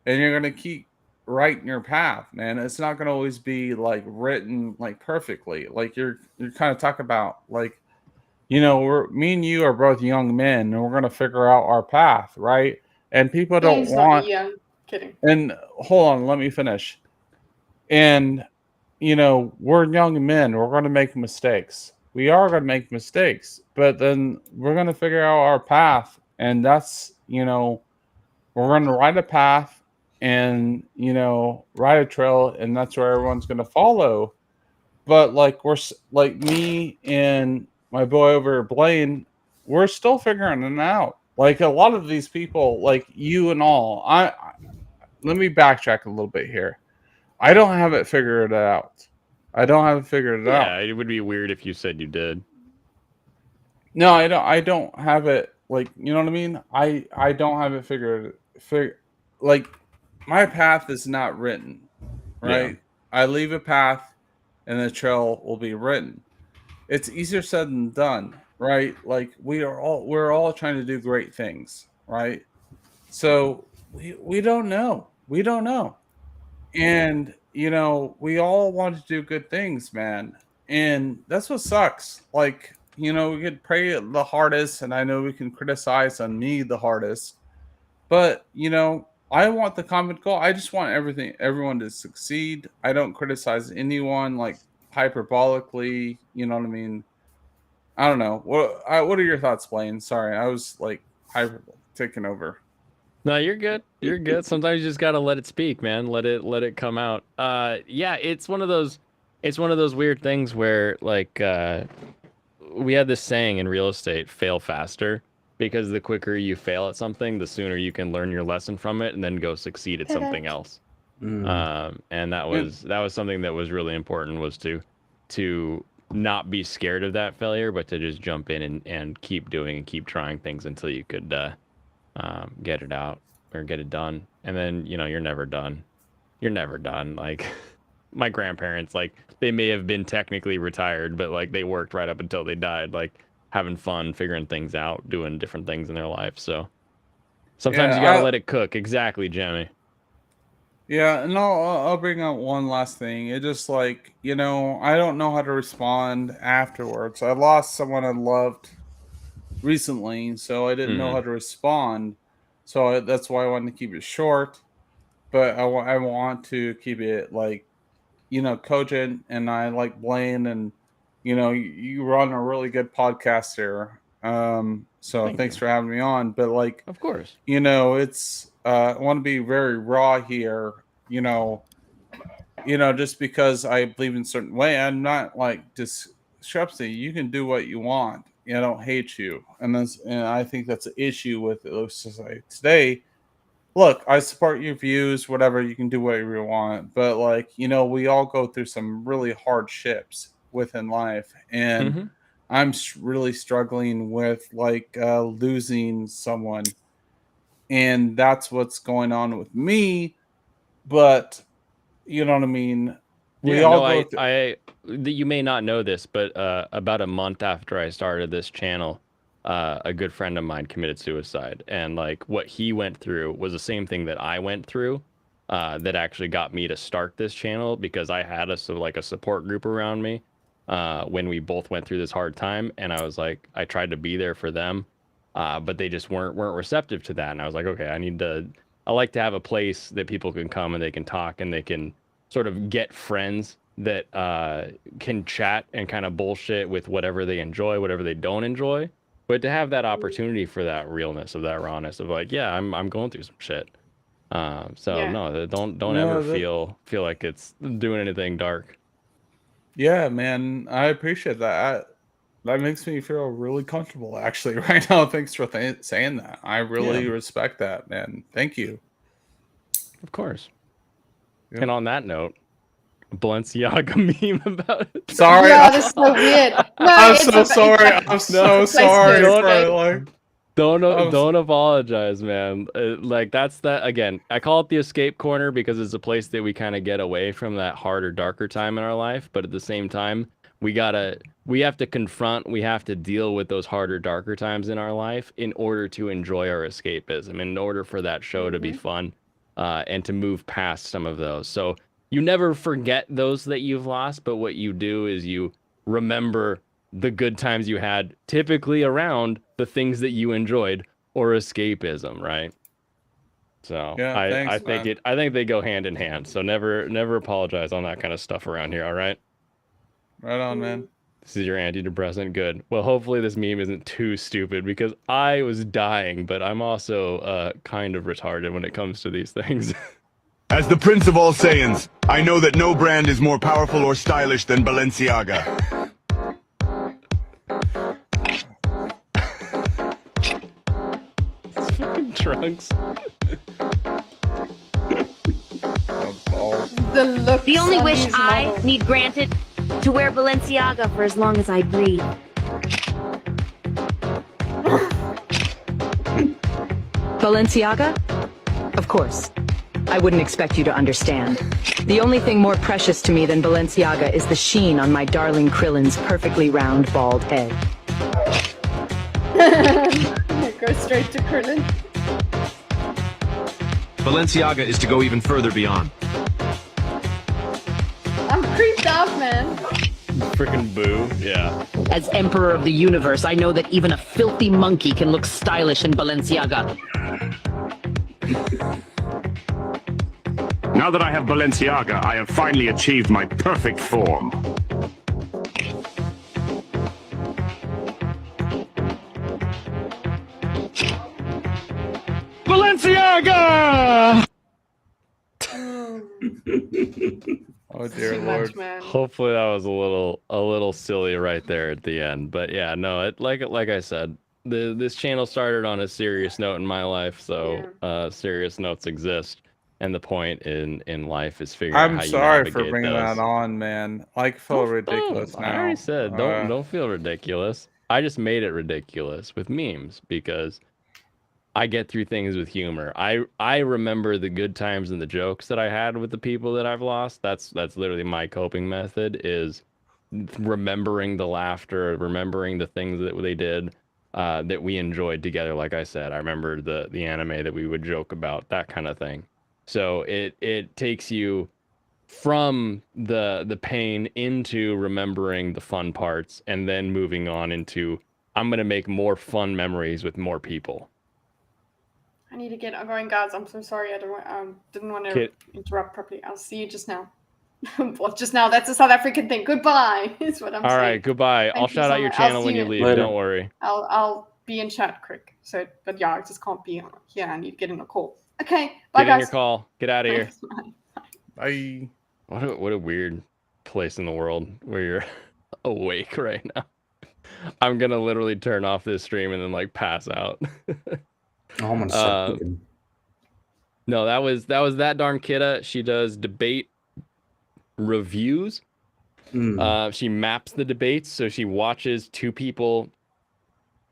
and you're going to keep writing your path, man. It's not going to always be like written like perfectly. Like you're kind of talking about like, me and you are both young men, and we're going to figure out our path, right? And people don't Blaine's not want. young. Kidding. And hold on, let me finish. And we're young men. We're going to make mistakes. We are going to make mistakes, but then we're going to figure out our path. And that's, we're going to ride a path and, ride a trail, and that's where everyone's going to follow. But like, like me and my boy over Blaine, we're still figuring it out. Like a lot of these people, like you and all, let me backtrack a little bit here. I don't have it figured out. I don't have it figured out. Yeah, it would be weird if you said you did. No, I don't. I don't have it. Like, you know what I mean? I don't have it like my path is not written, right? Yeah. I leave a path, and the trail will be written. It's easier said than done, right? Like we're all trying to do great things, right? So we don't know. We don't know. And we all want to do good things, man. And that's what sucks. Like, we could pray the hardest, and I know we can criticize on me the hardest. But, I want the common goal. I just want everyone to succeed. I don't criticize anyone like hyperbolically, you know what I mean? I don't know. What are your thoughts, Blaine? Sorry, I was like taking over. No, you're good. You're good. Sometimes you just gotta let it speak, man. Let it come out. Yeah, it's one of those weird things where like we had this saying in real estate, fail faster, because the quicker you fail at something, the sooner you can learn your lesson from it and then go succeed at something else. And that was something that was really important, was to not be scared of that failure, but to just jump in and keep doing and keep trying things until you could get it out or get it done. And then, you're never done. You're never done. Like my grandparents, like they may have been technically retired, but like they worked right up until they died, like having fun, figuring things out, doing different things in their life. So sometimes you gotta let it cook. Exactly, Jimmy. Yeah, and I'll bring up one last thing. It just like, I don't know how to respond afterwards. I lost someone I loved recently, so I didn't know how to respond. So that's why I wanted to keep it short. But I want to keep it like, cogent, and I like Blaine, and you run a really good podcast here. So thanks for having me on. But like, of course, it's I want to be very raw here. Just because I believe in a certain way, I'm not like discrepancy. You can do what you want. I don't hate you, and I think that's an issue with society today. Look, I support your views, whatever. You can do whatever you want, but like, we all go through some really hardships within life, and I'm really struggling with like losing someone, and that's what's going on with me. But you know what I mean? We all go through. You may not know this, but about a month after I started this channel, a good friend of mine committed suicide, and like what he went through was the same thing that I went through, that actually got me to start this channel, because I had a support group around me when we both went through this hard time, and I was like, I tried to be there for them, but they just weren't receptive to that, and I was like, okay, I like to have a place that people can come and they can talk and they can sort of get friends that can chat and kind of bullshit with whatever they enjoy, whatever they don't enjoy. But to have that opportunity for that realness, of that rawness, of like, yeah, I'm going through some shit. No, don't ever feel like it's doing anything dark. Yeah, man, I appreciate that. That makes me feel really comfortable, actually, right now. Thanks for saying that. I really respect that, man. Thank you. Of course. Yeah. And on that note, Balenciaga meme about it. Sorry. Yeah, that's so weird. No, I'm so sorry. I'm so sorry. Don't apologize, man. Like that's that again. I call it the escape corner because it's a place that we kind of get away from that harder, darker time in our life. But at the same time, we have to confront, we have to deal with those harder, darker times in our life in order to enjoy our escapism, in order for that show to be fun, and to move past some of those. So you never forget those that you've lost, but what you do is you remember the good times you had, typically around the things that you enjoyed, or escapism, right? So Yeah, I thanks, think man. I think they go hand in hand. So never apologize on that kind of stuff around here. All right. Right on, man. This is your antidepressant. Good. Well, hopefully this meme isn't too stupid because I was dying, but I'm also kind of retarded when it comes to these things. As the Prince of All Saiyans, I know that no brand is more powerful or stylish than Balenciaga. It's fucking Trunks. The only wish I need granted to wear Balenciaga for as long as I breathe. Balenciaga? Of course. I wouldn't expect you to understand. The only thing more precious to me than Balenciaga is the sheen on my darling Krillin's perfectly round, bald head. Go straight to Krillin. Balenciaga is to go even further beyond. I'm creeped out, man. Freaking boo. Yeah. As Emperor of the Universe, I know that even a filthy monkey can look stylish in Balenciaga. Now that I have Balenciaga, I have finally achieved my perfect form. Balenciaga! Oh dear Too lord. much, man. Hopefully that was a little silly right there at the end. But yeah, no, like I said, this channel started on a serious note in my life, so serious notes exist. And the point in life is figuring out I'm how you sorry navigate for bringing those. that on, man. I feel ridiculous now. I already said don't feel ridiculous. I just made it ridiculous with memes because I get through things with humor. I remember the good times and the jokes that I had with the people that I've lost. That's literally my coping method is remembering the laughter, remembering the things that they did that we enjoyed together. Like I said, I remember the anime that we would joke about, that kind of thing. So it takes you from the pain into remembering the fun parts and then moving on into I'm going to make more fun memories with more people. I need to get going, guys. I'm so sorry. I didn't want to Kid. interrupt properly. I'll see you just now. Well, just now. That's a South African thing. Goodbye. Is what I'm saying. All right, goodbye. I'll Thank you shout so out your much. I'll channel see when you you. leave. Later. Don't worry. I'll be in chat quick. So, but yeah, I just can't be here. I need to get in a call. Okay. Bye, Get guys. in your call. Get out of here. Bye. What a weird place in the world where you're awake right now. I'm gonna literally turn off this stream and then like pass out. Oh, I'm gonna start cooking. No, that was that darn kidda. She does debate reviews. She maps the debates, so she watches two people,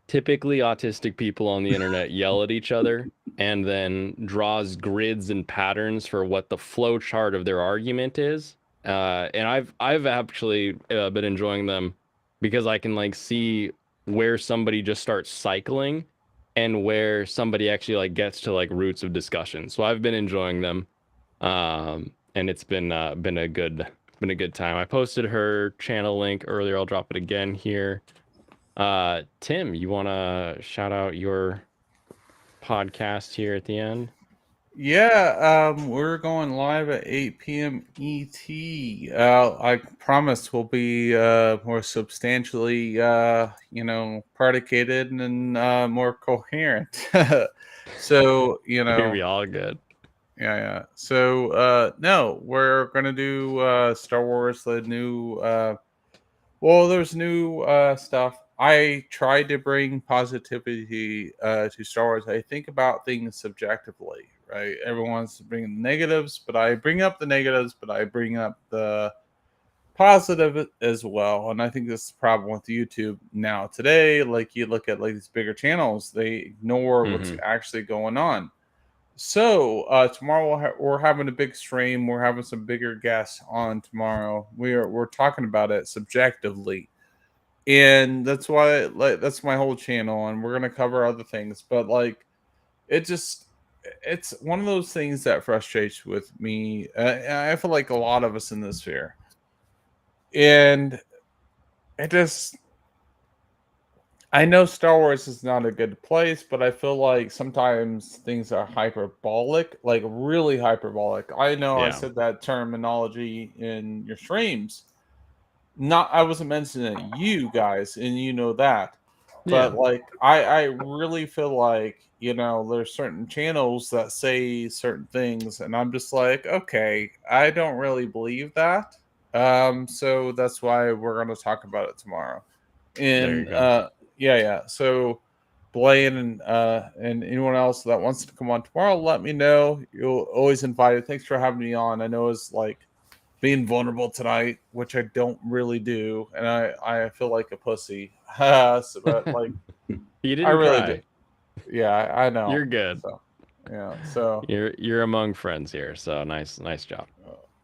typically autistic people on the internet, yell at each other, and then draws grids and patterns for what the flow chart of their argument is. And I've actually been enjoying them because I can like see where somebody just starts cycling and where somebody actually like gets to like roots of discussion. So I've been enjoying them, and it's been a good time. I posted her channel link earlier. I'll drop it again here. Tim, you want to shout out your podcast here at the end? Yeah, we're going live at 8 p.m. ET. I promise we'll be more substantially, predicated and more coherent. So, Here we all good. Yeah. So, no, we're gonna do Star Wars, the new. There's new stuff. I tried to bring positivity to Star Wars. I think about things subjectively, right? Everyone wants to bring the negatives, but I bring up the negatives, but I bring up the positive as well. And I think this is the problem with YouTube now today. Like you look at like these bigger channels, they ignore what's actually going on. So tomorrow we're having a big stream. We're having some bigger guests on tomorrow. We're talking about it subjectively, and that's why that's my whole channel. And we're gonna cover other things, but like it's one of those things that frustrates with me. I feel like a lot of us in this sphere, and it just I know Star Wars is not a good place, but I feel like sometimes things are hyperbolic, like really hyperbolic. I know I Yeah. said that terminology in your streams. Not I wasn't mentioning you guys, and you know that. Yeah. But like I really feel like, there's certain channels that say certain things, and I'm just like, okay, I don't really believe that. So that's why we're gonna talk about it tomorrow. There you And go. yeah. So Blaine and anyone else that wants to come on tomorrow, let me know. You'll always invited. Thanks for having me on. I know it's like being vulnerable tonight, which I don't really do, and I feel like a pussy. But like You I didn't really do. cry. Yeah, I know. You're good. So yeah, so You're among friends here, so nice job.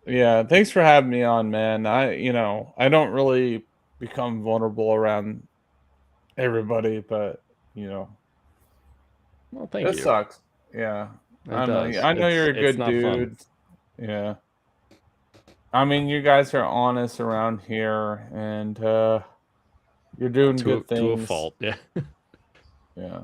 yeah, thanks for having me on, man. I don't really become vulnerable around everybody, but you know, Well, thank it you. sucks. Yeah, It I know. does. I know you're a It's good not fun. dude. Yeah, I mean, you guys are honest around here, and you're doing good To a things. fault, yeah. Yeah,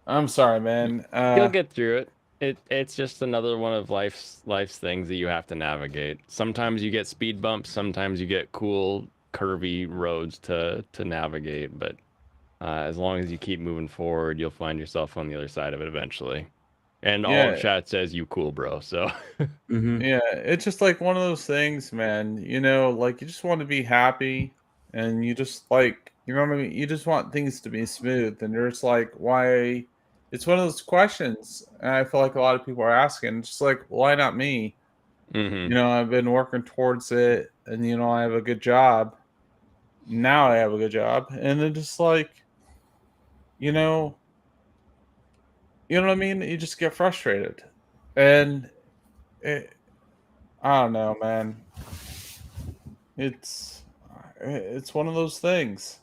I'm sorry, man. You'll get through it. It's just another one of life's things that you have to navigate. Sometimes you get speed bumps, sometimes you get cool curvy roads to navigate, but as long as you keep moving forward, you'll find yourself on the other side of it eventually. And all of Yeah, chat says you cool, bro. So yeah. It's just like one of those things, man. Like you just want to be happy, and you just like, you know what I mean. You just want things to be smooth, and you're just like, why? It's one of those questions, and I feel like a lot of people are asking, just like, why not me? Mhm. I've been working towards it, and I have a good job. Now I have a good job, and then just like, you know, you know what I mean. You just get frustrated, and I don't know, man. It's it's one of those things.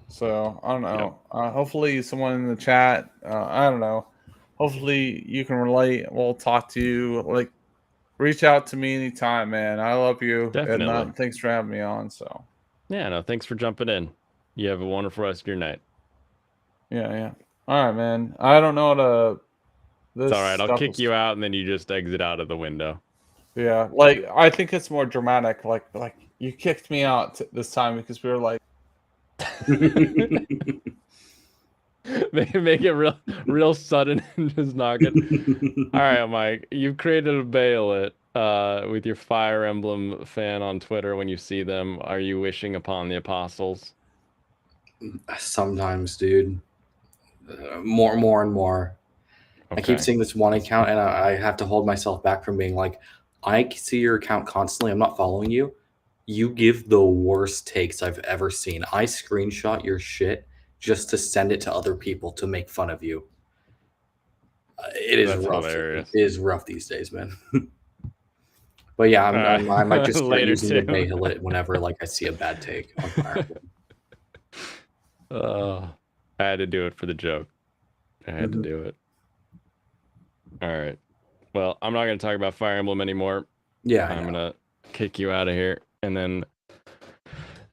So I don't know. Hopefully, someone in the chat. I don't know. Hopefully, you can relate. We'll talk to you. Like, reach out to me anytime, man. I love you, and definitely. thanks for having me on. So Yeah, no, thanks for jumping in. You have a wonderful rest of your night. yeah. All right, man. I don't know how to. It's This all right. I'll stuff kick is. you out and then you just exit out of the window. Yeah, like I think it's more dramatic. Like you kicked me out this time because we were like. Make it real sudden and just knock it. All right, Mike. You've created a Bayolet with your Fire Emblem fan on Twitter. When you see them, are you wishing upon the apostles? Sometimes, dude. More and more. I keep Okay. seeing this one account, and I have to hold myself back from being like, I see your account constantly. I'm not following you. You give the worst takes I've ever seen. I screenshot your shit just to send it to other people to make fun of you. It is That's rough. hilarious. It is rough these days, man. But yeah, I might just start Later, using the Tim. Bayolet whenever like I see a bad take on Fire Emblem. I had to do it for the joke. I had to Mhm. do it. All right. Well, I'm not going to talk about Fire Emblem anymore. Yeah, I I'm know. going to kick you out of here. And then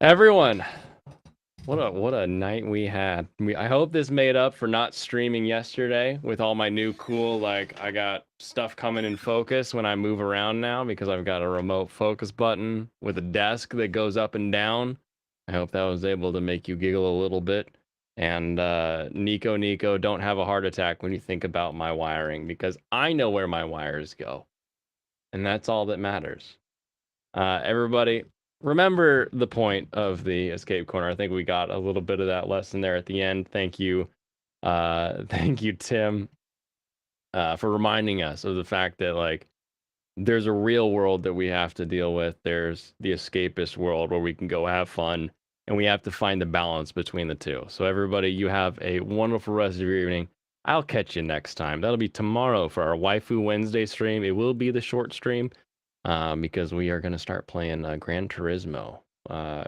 everyone, what a night we had. I hope this made up for not streaming yesterday with all my new cool, like, I got stuff coming in focus when I move around now because I've got a remote focus button with a desk that goes up and down. I hope that was able to make you giggle a little bit. And Nico, don't have a heart attack when you think about my wiring because I know where my wires go. And that's all that matters. Everybody, remember the point of the escape corner. I think we got a little bit of that lesson there at the end. Thank you. Thank you, Tim, for reminding us of the fact that, like, there's a real world that we have to deal with. There's the escapist world where we can go have fun, and we have to find the balance between the two. So everybody, you have a wonderful rest of your evening. I'll catch you next time. That'll be tomorrow for our Waifu Wednesday stream. It will be the short stream because we are going to start playing Gran Turismo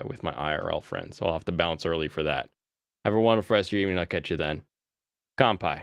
with my IRL friends. So I'll have to bounce early for that. Have a wonderful rest of your evening. I'll catch you then. Kampai.